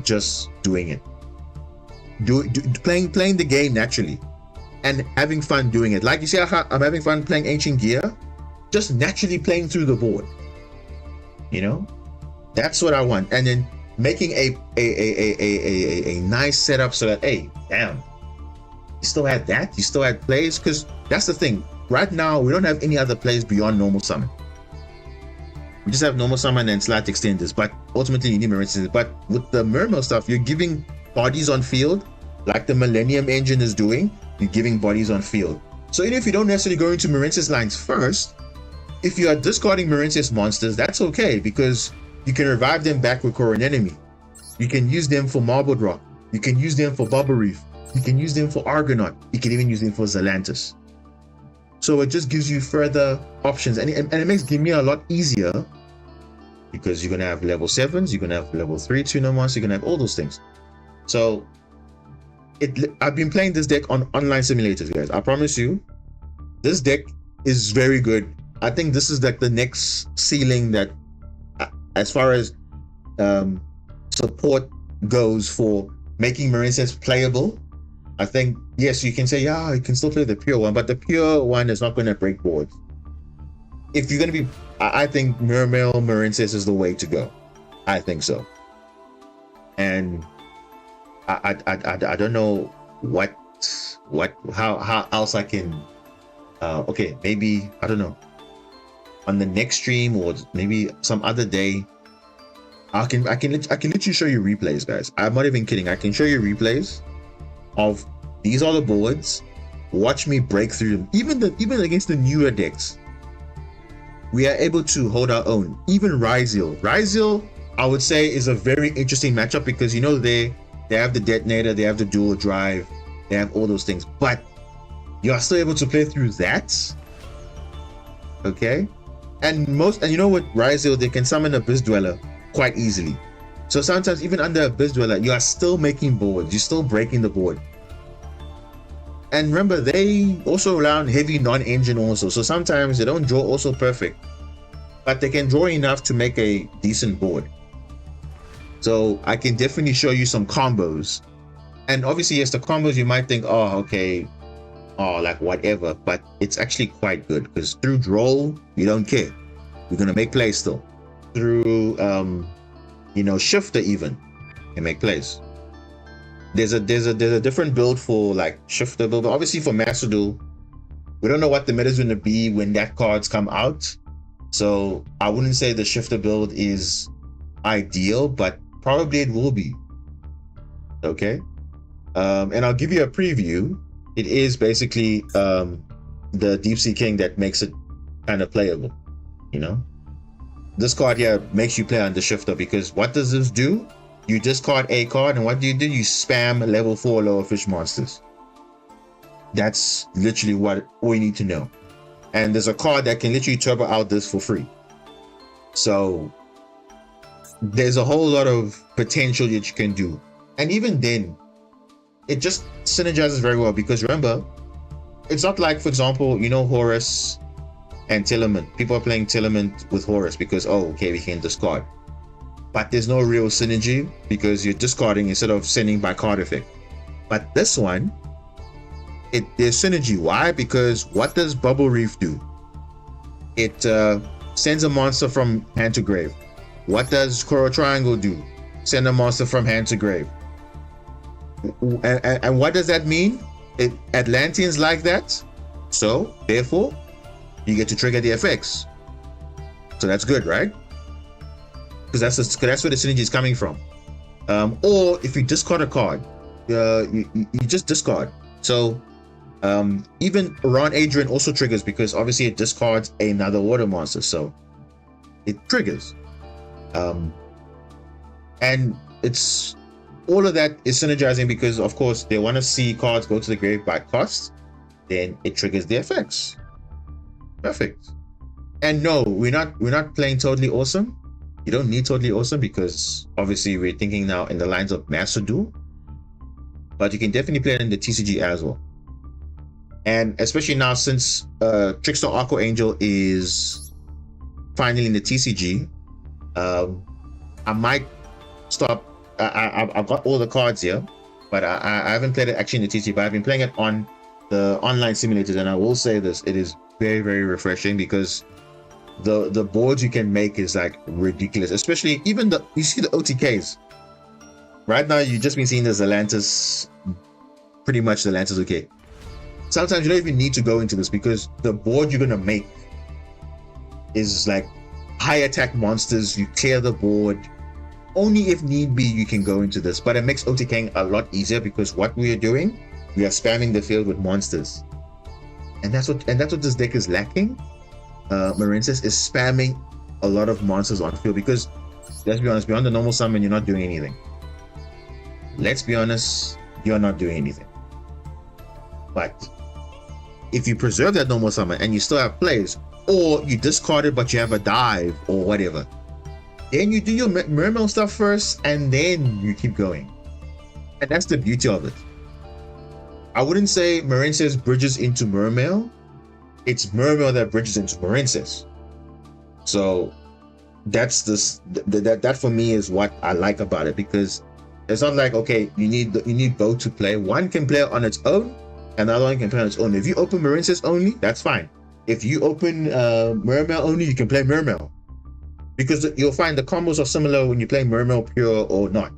just doing it. Playing the game naturally and having fun doing it. Like you see, I'm having fun playing Ancient Gear, just naturally playing through the board. You know, that's what I want. And then making a nice setup so that, hey, damn, you still had that? You still had plays? Because that's the thing. Right now, we don't have any other plays beyond normal summon. We just have normal summon and slight extenders, but ultimately you need Marincess. But with the Mermail stuff, you're giving bodies on field, like the Millennium Engine is doing. You're giving bodies on field. So even if you don't necessarily go into Marincess lines first, if you are discarding Marincess monsters, that's okay, because you can revive them back with Core Enemy. You can use them for Marbled Rock. You can use them for Bubble Reef. You can use them for Argonaut. You can even use them for Zelantis. So it just gives you further options, and it makes gaming a lot easier, because you're gonna have level 7s, you're gonna have level 3 tuner monsters, you're gonna have all those things. So I've been playing this deck on online simulators, guys. I promise you, this deck is very good. I think this is like the next ceiling that, as far as support goes for making Marincess playable. I think, yes, you can say, yeah, you can still play the pure one, but the pure one is not going to break boards. If you're going to be, I think Mermail Marincess is the way to go. I think so. And I don't know how else I can, okay, maybe, I don't know, on the next stream or maybe some other day, I can literally show you replays, guys. I'm not even kidding. I can show you replays of these are the boards. Watch me break through them. Even against the newer decks, we are able to hold our own. Even Ryzeal, I would say, is a very interesting matchup, because you know they have the detonator, they have the dual drive, they have all those things, but you are still able to play through that. Okay, and you know what, Ryzeal, they can summon Abyss Dweller quite easily. So sometimes even under Abyss Dweller, you are still making boards, you're still breaking the board. And remember, they also rely on heavy non-engine also, so sometimes they don't draw also perfect, but they can draw enough to make a decent board. So I can definitely show you some combos. And obviously, yes, the combos you might think, oh, okay, oh, like whatever, but it's actually quite good, because through draw, you don't care. You're gonna make plays still. Through you know, shifter even, you make plays. There's a different build for like shifter build, but obviously for Master Duel, we don't know what the meta is going to be when that cards come out. So I wouldn't say the shifter build is ideal, but probably it will be. Okay. And I'll give you a preview. It is basically the Deep Sea King that makes it kind of playable. You know, this card here makes you play on the shifter, because what does this do? You discard a card, and what do? You spam level 4 lower fish monsters. That's literally all you need to know. And there's a card that can literally turbo out this for free. So there's a whole lot of potential that you can do. And even then, it just synergizes very well, because remember, it's not like, for example, you know, Horus and Telement. People are playing Telement with Horus because, oh, okay, we can discard. But there's no real synergy, because you're discarding instead of sending by card effect. But this one, there's synergy. Why? Because what does Bubble Reef do? It sends a monster from hand to grave. What does Coral Triangle do? Send a monster from hand to grave. And what does that mean? Atlanteans like that. So therefore, you get to trigger the effects. So that's good, right? Because that's where the synergy is coming from. Or if you discard a card, you just discard. So even Ron Adrian also triggers, because obviously it discards another water monster, so it triggers. And it's all of that is synergizing, because of course they want to see cards go to the grave by cost, then it triggers the effects. Perfect. And no, we're not playing Totally Awesome. You don't need Totally Awesome, because obviously we're thinking now in the lines of Master Duel. but you can definitely play it in the TCG as well. And especially now, since Trickster Archangel is finally in the TCG, I might stop. I've got all the cards here, but I haven't played it actually in the TCG, but I've been playing it on the online simulators, and I will say this, it is very, very refreshing, because the boards you can make is like ridiculous. Especially even you see the OTKs. Right now, you've just been seeing the Zelantis, pretty much Zelantis okay. Sometimes you don't even need to go into this, because the board you're gonna make is like high attack monsters. You clear the board. Only if need be you can go into this, but it makes OTKing a lot easier, because what we are doing, we are spamming the field with monsters, and that's what this deck is lacking. Marinces is spamming a lot of monsters on field, because let's be honest, beyond the normal summon, you're not doing anything. Let's be honest, you're not doing anything. But if you preserve that normal summon and you still have plays, or you discard it but you have a dive or whatever, then you do your Mermail stuff first and then you keep going. And that's the beauty of it. I wouldn't say Marinces bridges into Mermail. It's Mermail that bridges into Marinces. So that's that for me is what I like about it, because it's not like, okay, you need both to play. One can play on its own, and the other one can play on its own. If you open Marinces only, that's fine. If you open Mermail only, you can play Mermail, because you'll find the combos are similar when you play Mermail pure or not.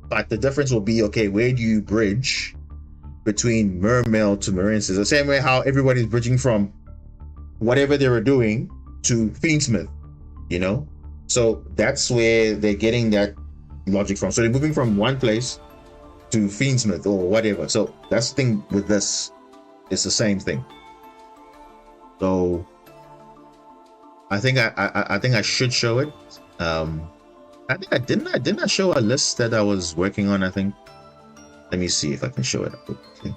But the difference will be, okay, where do you bridge between Mermail to Marinces? The same way how everybody's bridging from whatever they were doing to Fiendsmith, you know? So that's where they're getting that logic from. So they're moving from one place to Fiendsmith or whatever. So that's the thing with this. It's the same thing. So I think I should show it. I think I didn't show a list that I was working on. I think. Let me see if I can show it. Okay.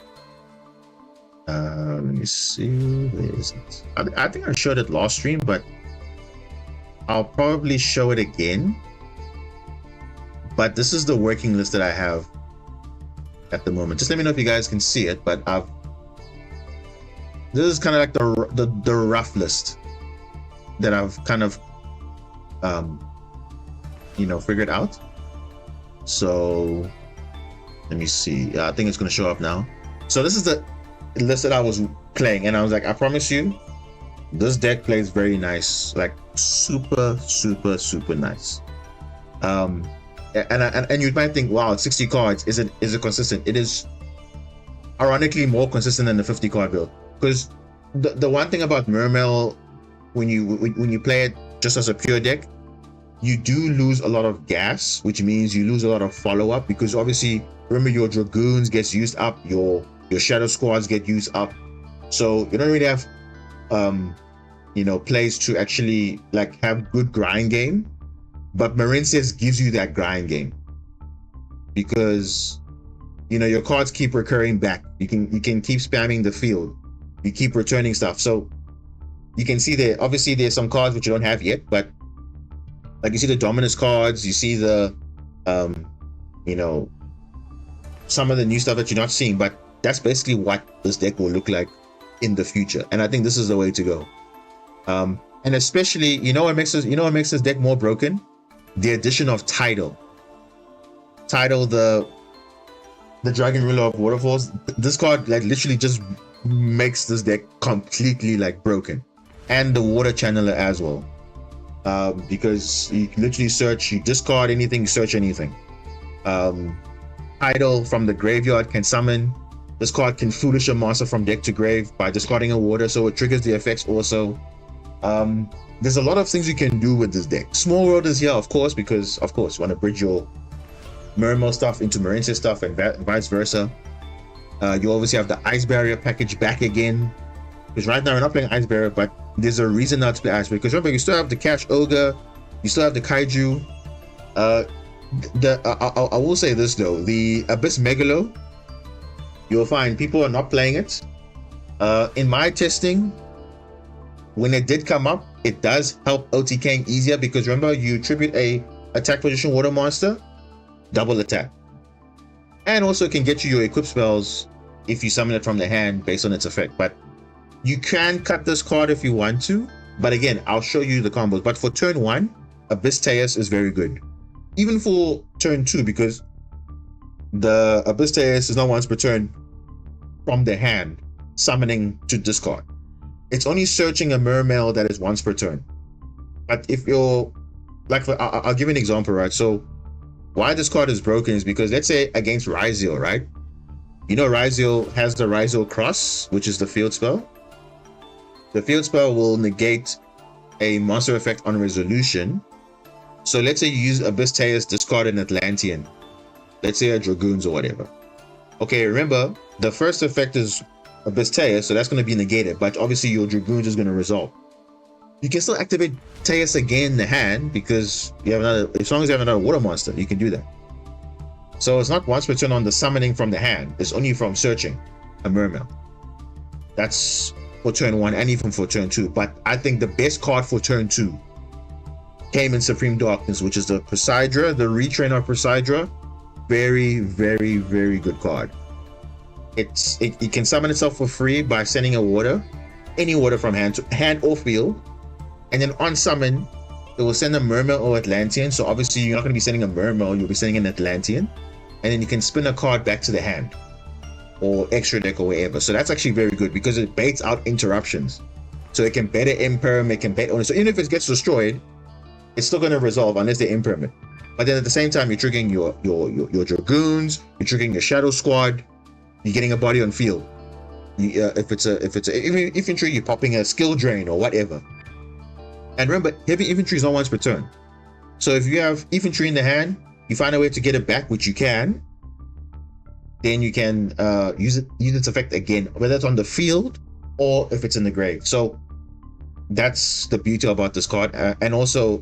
Let me see. Where is it? I think I showed it last stream, but I'll probably show it again. But this is the working list that I have at the moment. Just let me know if you guys can see it. But this is kind of like the rough list that I've kind of figured out. So let me see. I think it's going to show up now. So this is the list that I was playing, and I was like, I promise you, this deck plays very nice, like super nice. And you might think, wow, 60 cards, is it consistent? It is ironically more consistent than the 50 card build, because the one thing about Mermail, when you play it just as a pure deck, you do lose a lot of gas, which means you lose a lot of follow-up, because obviously, remember, your Dragoons gets used up, your Shadow Squads get used up, so you don't really have plays to actually like have good grind game. But Marinces gives you that grind game, because your cards keep recurring back. You can keep spamming the field, you keep returning stuff. So you can see there, obviously there's some cards which you don't have yet, but like you see the Dominus cards, you see the some of the new stuff that you're not seeing, but that's basically what this deck will look like in the future. And I think this is the way to go. And especially, what makes this deck more broken? The addition of Tidal, the Dragon Ruler of Waterfalls. This card like literally just makes this deck completely like broken, and the Water Channeler as well, because you can literally search, you discard anything, search anything. Tidal from the graveyard can summon. This card can Foolish a monster from deck to grave by discarding a water, so it triggers the effects also. There's a lot of things you can do with this deck. Small World is here, of course, because of course you want to bridge your Mermail stuff into Marinces stuff and vice versa. You obviously have the Ice Barrier package back again, because right now we're not playing Ice Barrier, but there's a reason not to play Ice Barrier, because remember, you still have the Cash Ogre, you still have the Kaiju. I will say this though, the Abyss Megalo, you'll find people are not playing it. In my testing, when it did come up, it does help OTKing easier, because remember, you tribute a attack position water monster, double attack. And also it can get you your equip spells if you summon it from the hand based on its effect. But you can cut this card if you want to. But again, I'll show you the combos. But for turn 1, Abyss Teus is very good. Even for turn 2, because the Abyss Teus is not once per turn from the hand, summoning to discard. It's only searching a Mermail that is once per turn. But if you're, like, I'll give you an example, right? So why this card is broken is because, let's say against Ryzeal, right? You know Ryzeal has the Ryzeal Cross, which is the field spell. The field spell will negate a monster effect on resolution. So let's say you use Abyss Teus, discard an Atlantean. Let's say a Dragoons or whatever. Okay, remember, the first effect is Abyss Teus, so that's going to be negated, but obviously your Dragoons is going to resolve. You can still activate Teus again in the hand because you have another, as long as you have another water monster, you can do that. So it's not once per turn on the summoning from the hand, it's only from searching a Mermail. That's for turn 1 and even for turn 2. But I think the best card for turn 2 came in Supreme Darkness, which is the Poseidra, the retrain of Poseidra. Very, very, very good card. It can summon itself for free by sending a water, any water from hand to hand or field, and then on summon, it will send a Mermail or Atlantean. So obviously you're not going to be sending a Mermail, you'll be sending an Atlantean, and then you can spin a card back to the hand or extra deck or wherever. So that's actually very good because it baits out interruptions. So it can bait an Imperm, it can bait on it. So even if it gets destroyed, it's still going to resolve unless they Imperm it. But then at the same time, you're triggering your Dragoons, you're triggering your Shadow Squad, you're getting a body on field. If it's even infantry, you're popping a skill drain or whatever. And remember, heavy infantry is not once per turn. So if you have infantry in the hand, you find a way to get it back, which you can. Then you can use its effect again, whether it's on the field or if it's in the grave. So that's the beauty about this card. And also,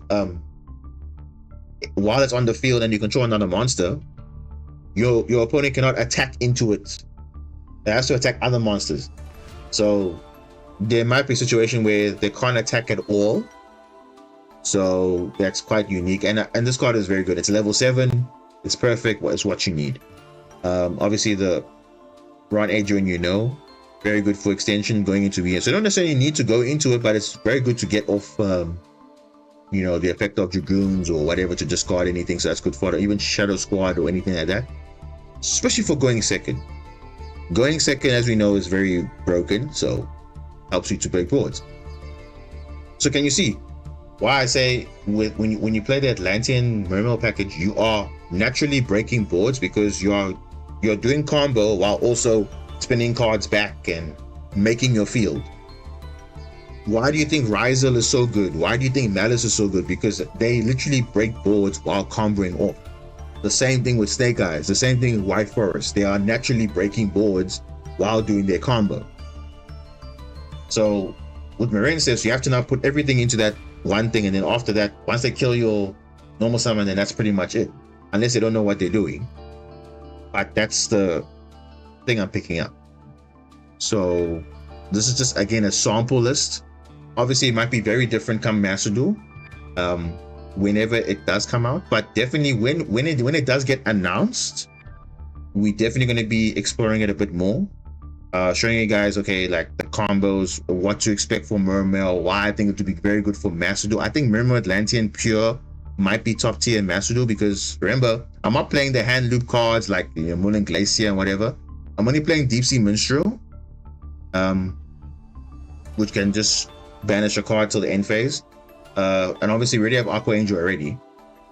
while it's on the field and you control another monster, your opponent cannot attack into it. It has to attack other monsters. So there might be a situation where they can't attack at all. So that's quite unique. And this card is very good. It's level 7. It's perfect. It's what you need. Obviously the Ron Adrian, very good for extension going into VS. So you don't necessarily need to go into it, but it's very good to get off the effect of Dragoons or whatever to discard anything. So that's good for even Shadow Squad or anything like that, especially for going second. Going second, as we know, is very broken, so helps you to break boards. So can you see why I say when you play the Atlantean Mermail package, you are naturally breaking boards because you're doing combo while also spinning cards back and making your field. Why do you think Ryzeal is so good? Why do you think Malice is so good? Because they literally break boards while comboing off. The same thing with Snake Eyes, the same thing with White Forest. They are naturally breaking boards while doing their combo. So with Marine Steps, you have to now put everything into that one thing, and then after that, once they kill your normal summon, then that's pretty much it. Unless they don't know what they're doing. But that's the thing I'm picking up. So this is just, again, a sample list. Obviously, it might be very different come Master Duel. Whenever it does come out, but definitely when it does get announced, we're definitely going to be exploring it a bit more, showing you guys, okay, like the combos, what to expect for Mermail, why I think it would be very good for Master Duel. I think Mermail Atlantean Pure might be top tier in Master Duel because remember, I'm not playing the hand loop cards like Moon Glacier and whatever. I'm only playing Deep Sea Minstrel, which can just banish a card till the end phase. And obviously we already have Aqua Angel already,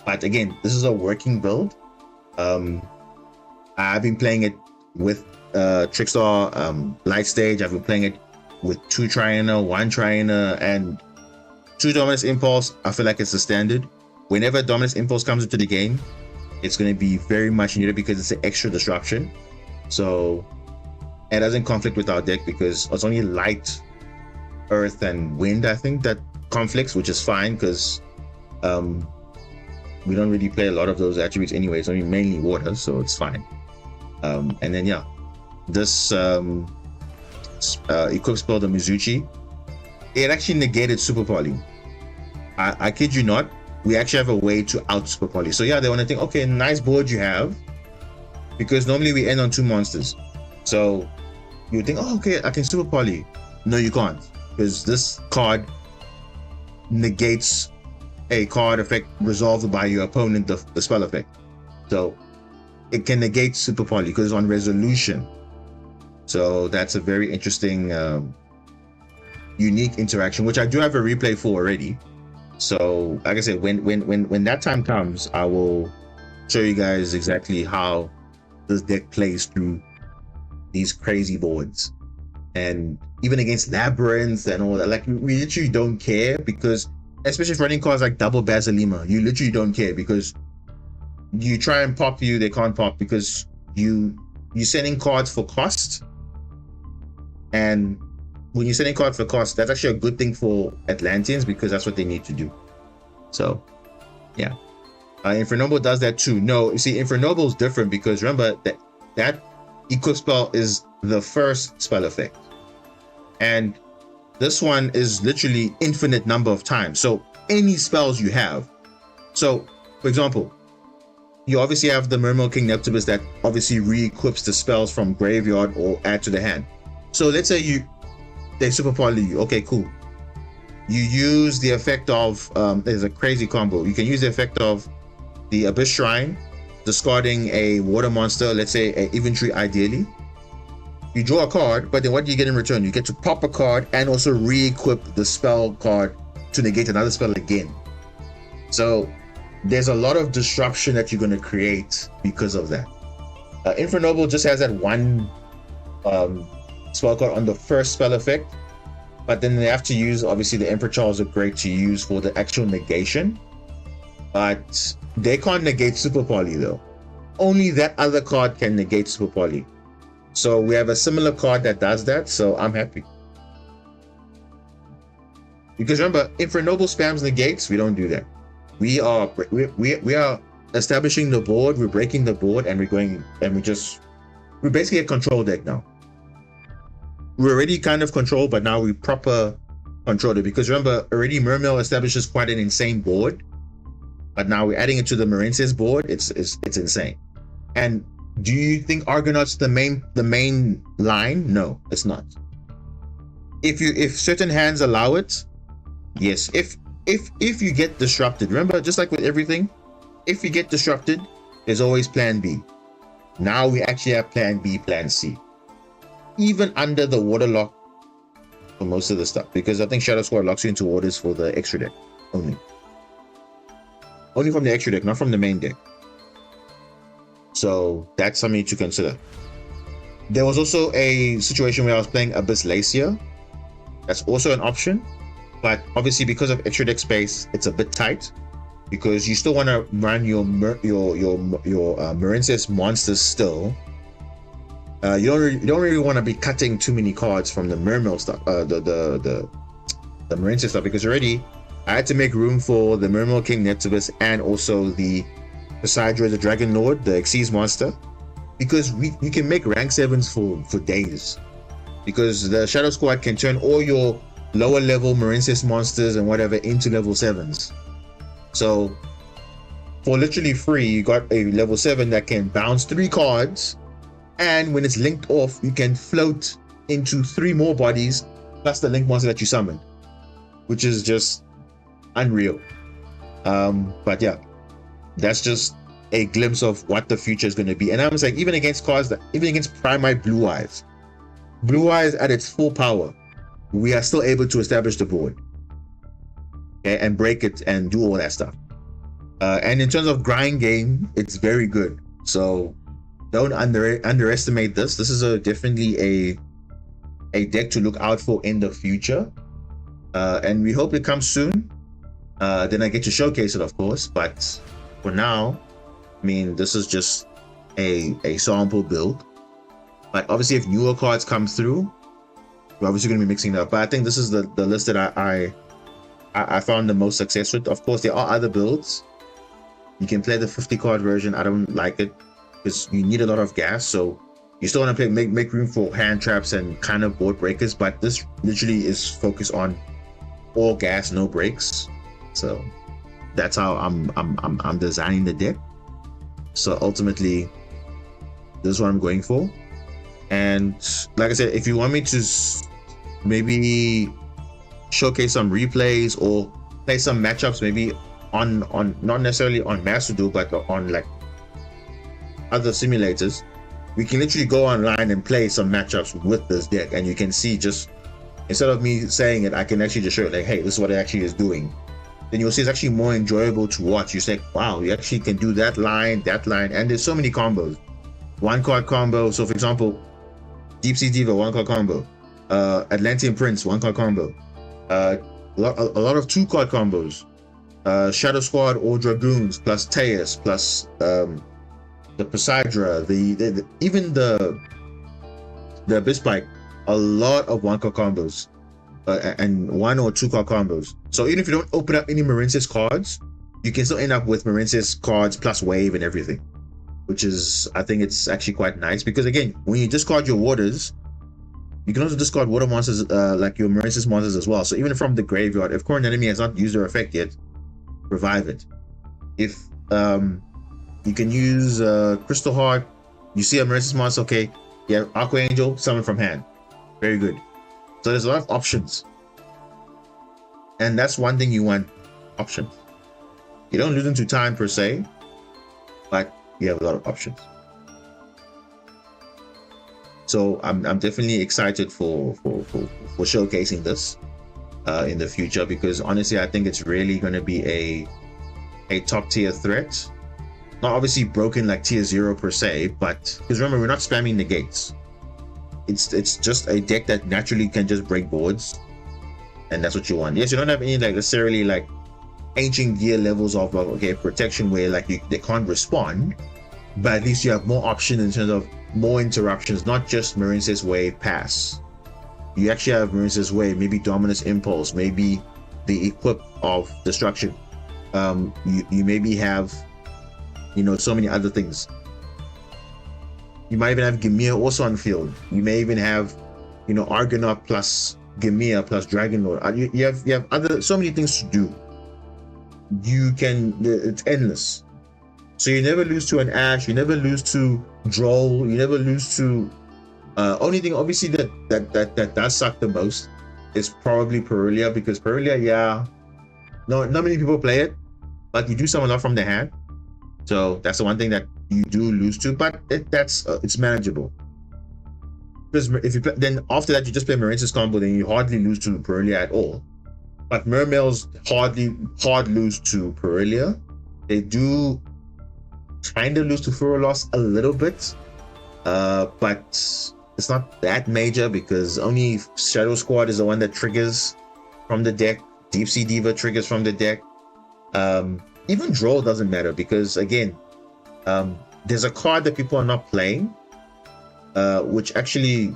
but again, this is a working build. I've been playing it with Trickstar Light Stage. I've been playing it with 2 Triana, 1 Triana, and 2 Dominus Impulse. I feel like it's the standard. Whenever Dominus Impulse comes into the game, it's going to be very much needed because it's an extra disruption. So it doesn't conflict with our deck because it's only light, earth, and wind, I think, that conflicts, which is fine because we don't really play a lot of those attributes anyway. It's only mainly water, so it's fine. And then yeah, this equip spell, the Mizuchi, it actually negated Super Poly. I kid you not, we actually have a way to out Super Poly. So yeah, they want to think, okay, nice board you have, because normally we end on 2 monsters. So you think, oh, okay, I can super poly. No, you can't, because this card negates a card effect resolved by your opponent, the spell effect. So it can negate super poly because it's on resolution. So that's a very interesting, unique interaction, which I do have a replay for already. So like I said, when that time comes, I will show you guys exactly how this deck plays through these crazy boards, and even against labyrinths and all that. Like, we literally don't care, because especially if running cards like double Basilima, you literally don't care, because you try and pop you, they can't pop, because you're sending cards for cost. And when you're sending cards for cost, that's actually a good thing for Atlanteans, because that's what they need to do. So yeah, Infernoble does that too. No, you see, Infernoble is different, because remember that equip spell is the first spell effect, and this one is literally infinite number of times. So any spells you have, so for example, you obviously have the Mermaid King Neptubus that obviously re-equips the spells from graveyard or add to the hand. So let's say they super poly you. Okay, cool. You use the effect of, there's a crazy combo. You can use the effect of the Abyss Shrine, discarding a water monster, let's say an inventory ideally. You draw a card, but then what do you get in return? You get to pop a card and also re-equip the spell card to negate another spell again. So there's a lot of disruption that you're going to create because of that. Infernoble just has that one spell card on the first spell effect, but then they have to use, obviously, the Emperor Charles the Great to use for the actual negation. But they can't negate Super Poly though. Only that other card can negate Super Poly. So we have a similar card that does that, so I'm happy. Because remember, Infernoble spams negates, we don't do that. We are establishing the board, we're breaking the board, and we're basically a control deck now. We're already kind of controlled, but now we proper control it, because remember, already Mermail establishes quite an insane board, but now we're adding it to the Marensis board. It's insane. And do you think Argonaut's the main line? No, it's not. If certain hands allow it, yes. If you get disrupted, remember, just like with everything, if you get disrupted, there's always plan B. Now we actually have plan B, plan C. Even under the water lock for most of the stuff, because I think Shadow Squad locks you into waters for the extra deck only. Only from the extra deck, not from the main deck. So that's something to consider. There was also a situation where I was playing Abyss Lacia. That's also an option, but obviously because of extra deck space, it's a bit tight, because you still want to run your Marensis monsters still. You don't really want to be cutting too many cards from the Mermail stuff, the Marensis stuff, because already I had to make room for the Mermail King Neptubus and also the Poseidon the Dragon Lord, the Xyz monster, because you can make rank 7s for days, because the Shadow Squad can turn all your lower level Marensis monsters and whatever into level 7s. So for literally free, you got a level 7 that can bounce 3 cards, and when it's linked off, you can float into 3 more bodies plus the link monster that you summoned, which is just unreal. But yeah, that's just a glimpse of what the future is going to be. And I'm saying, even against cards even against Primite Blue Eyes at its full power, we are still able to establish the board, okay, and break it and do all that stuff. And in terms of grind game, it's very good. So don't underestimate this. This is definitely a deck to look out for in the future. And we hope it comes soon. Then I get to showcase it, of course. But for now, I mean, this is just a sample build. But obviously, if newer cards come through, we're obviously going to be mixing it up. But I think this is the list that I found the most success with. Of course, there are other builds. You can play the 50 card version. I don't like it because you need a lot of gas. So you still want to play, make room for hand traps and kind of board breakers. But this literally is focused on all gas, no breaks. So that's how I'm designing the deck. So ultimately, this is what I'm going for. And like I said, if you want me to maybe showcase some replays or play some matchups, maybe on not necessarily on masterduel, but on like other simulators, we can literally go online and play some matchups with this deck, and you can see, just instead of me saying it, I can actually just show it like, hey, this is what it actually is doing. Then you'll see it's actually more enjoyable to watch. You say, wow, you actually can do that line, and there's so many combos. One card combo. So for example, Deep Sea Diva, one card combo. Atlantean Prince, one card combo. A lot of 2-card combos. Shadow Squad or Dragoons plus Teus plus the Poseidra, even the Abyss Spike. A lot of 1-card combos and 1 or 2-card combos. So even if you don't open up any Marincess cards, you can still end up with Marincess cards plus wave and everything, which is, I think it's actually quite nice, because again, when you discard your waters, you can also discard water monsters like your Marincess monsters as well. So even from the graveyard, if current enemy has not used their effect yet, revive it. If you can use Crystal Heart, you see a Marincess monster, okay, yeah, Aqua Angel, summon from hand. Very good. So there's a lot of options, and that's one thing you want: options. You don't lose into time per se, but you have a lot of options. So I'm definitely excited for showcasing this in the future, because honestly, I think it's really going to be a top tier threat. Not obviously broken like tier 0 per se, but because remember, we're not spamming negates. It's just a deck that naturally can just break boards, and that's what you want. Yes, you don't have any like necessarily like ancient gear levels of okay, protection where like they can't respond, but at least you have more options in terms of more interruptions, not just Marincess Wave pass. You actually have Marincess Wave, maybe Dominus Impulse, maybe the equip of Destruction. You maybe have, you know, so many other things. You might even have Gemir also on field. You may even have, you know, Argonaut plus Gemir plus Dragon Lord. You have other, so many things to do. You can, it's endless. So you never lose to an Ash, you never lose to Droll, you never lose to only thing obviously that does suck the most is probably Perulia, because Perulia, yeah, not many people play it, but you do summon a lot from the hand. So that's the one thing that you do lose to, but it's manageable. Because if you play, then after that you just play Marincess combo, then you hardly lose to Perulia at all. But Mermails hard lose to Perulia. They do kind of lose to Furolos a little bit, but it's not that major, because only Shadow Squad is the one that triggers from the deck. Deep Sea Diva triggers from the deck. Even Droll doesn't matter, because again, there's a card that people are not playing, which actually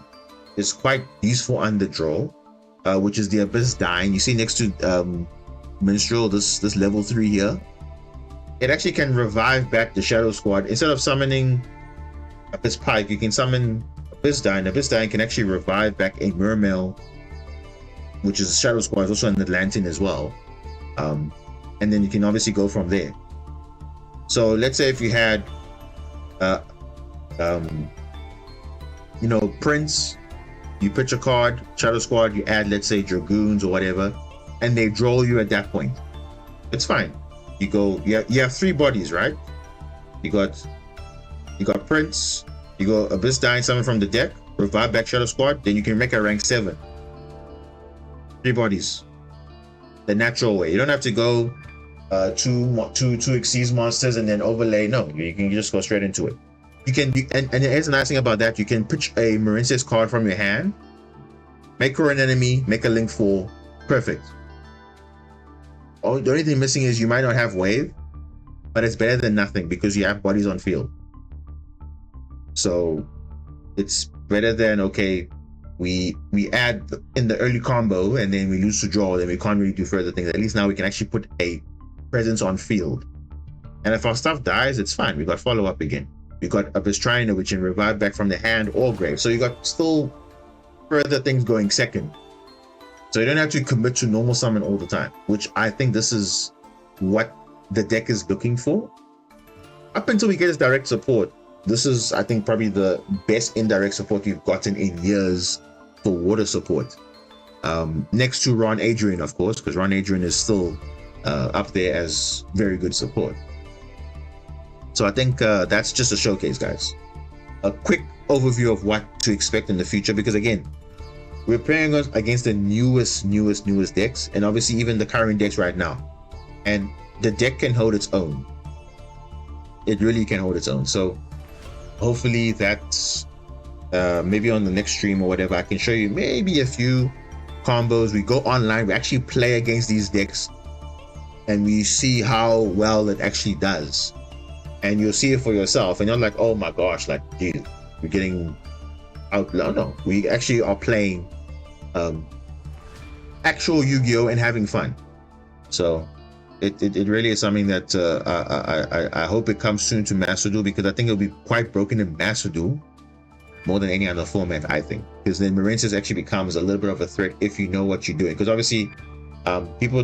is quite useful under Droll, which is the Abyss Dying. You see next to Minstrel, this level 3 here. It actually can revive back the Shadow Squad. Instead of summoning Abyss Pike, you can summon Abyss Dying. Abyss Dying can actually revive back a Mermail, which is a Shadow Squad, also an Atlantean as well. And then you can obviously go from there. So let's say if you had, you know, Prince, you pitch a card, Shadow Squad, you add, let's say, Dragoons or whatever, and they draw you at that point. It's fine. You go, you have 3 bodies, right? You got Prince, you go Abyss Dying, summon from the deck, revive back Shadow Squad, then you can make a rank 7. 3 bodies. The natural way. You don't have to go two Exceeds monsters and then overlay. No, you can just go straight into it. You can, and here's the nice thing about that, you can pitch a Marincess card from your hand, make her an enemy, make a link 4, perfect. Oh, the only thing missing is you might not have wave, but it's better than nothing because you have bodies on field. So it's better than, okay, we add in the early combo and then we lose to draw, then we can't really do further things. At least now we can actually put a presence on field. And if our stuff dies, it's fine. We got follow up again. We got Abyss Trainer, which can revive back from the hand or grave. So you got still further things going second. So you don't have to commit to normal summon all the time, which I think this is what the deck is looking for. Up until we get this direct support, this is, I think, probably the best indirect support we've gotten in years for water support. Next to Ron Adrian, of course, because Ron Adrian is still up there as very good support. So I think that's just a showcase, guys. A quick overview of what to expect in the future, because again, we're playing against the newest decks, and obviously even the current decks right now. And the deck can hold its own. It really can hold its own. So hopefully that's maybe on the next stream or whatever, I can show you maybe a few combos. We go online, we actually play against these decks, and we see how well it actually does. And you'll see it for yourself, and you're like, oh my gosh, like, dude, we're getting out. No, we actually are playing actual Yu-Gi-Oh and having fun. So it really is something that I hope it comes soon to Master Duel, because I think it'll be quite broken in Master Duel more than any other format, I think, because then Marinces actually becomes a little bit of a threat if you know what you're doing. Because obviously people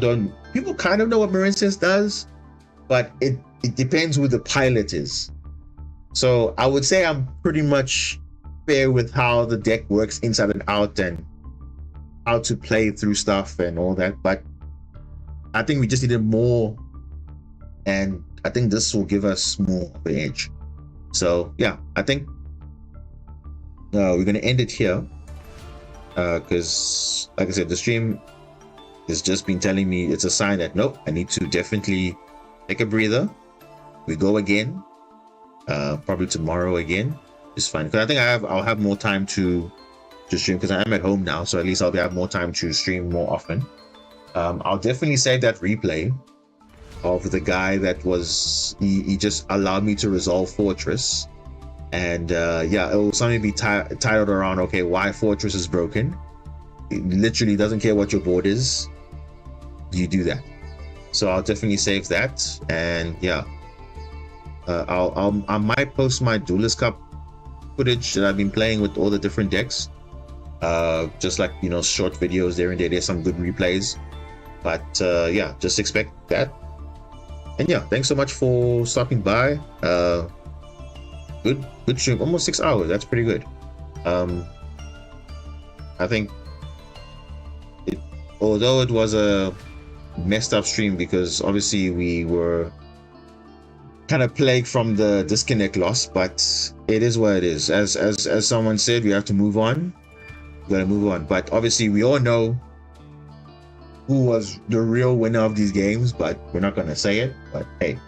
kind of know what Marinces does, but it depends who the pilot is. So I would say I'm pretty much fair with how the deck works inside and out, and how to play through stuff and all that. But I think we just needed more, and I think this will give us more of an edge. So yeah, I think we're gonna end it here, because like I said, the stream has just been telling me it's a sign that nope, I need to definitely take a breather. We go again, probably tomorrow again. It's fine, because I think I'll have more time to stream, because I am at home now, so at least I'll have more time to stream more often. I'll definitely save that replay of the guy that was he just allowed me to resolve Fortress, and yeah, it will something be titled around, okay, why Fortress is broken. It literally doesn't care what your board is, you do that. So I'll definitely save that, and yeah, I might post my Duelist Cup footage that I've been playing with all the different decks, just like, you know, short videos there and there. There's some good replays, but yeah, just expect that. And yeah, thanks so much for stopping by. Good stream, almost 6 hours. That's pretty good. I think although it was a messed up stream, because obviously we were kind of plagued from the disconnect loss, but it is what it is. As someone said, we have to move on. We gotta move on. But obviously we all know who was the real winner of these games, but we're not gonna say it. But hey,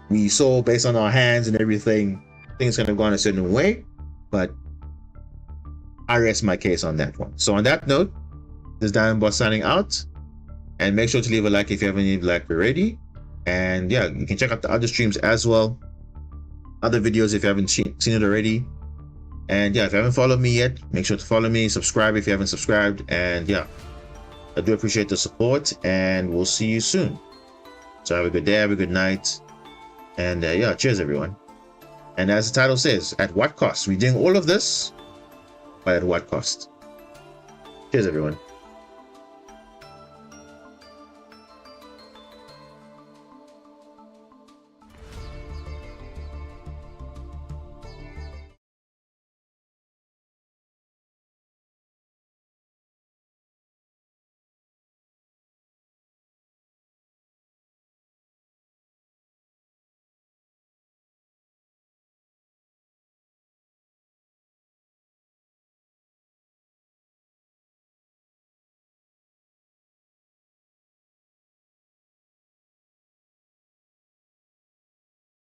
we saw based on our hands and everything, things kind of gone a certain way, but I rest my case on that one. So on that note, this is Diamond Boss signing out, and make sure to leave a like if you haven't leave a like already. And yeah, you can check out the other streams as well, other videos if you haven't seen it already. And yeah, if you haven't followed me yet, make sure to follow me, subscribe if you haven't subscribed. And yeah, I do appreciate the support, and we'll see you soon. So have a good day, have a good night, and yeah, cheers everyone. And as the title says, at what cost? We're doing all of this, but at what cost? Cheers everyone.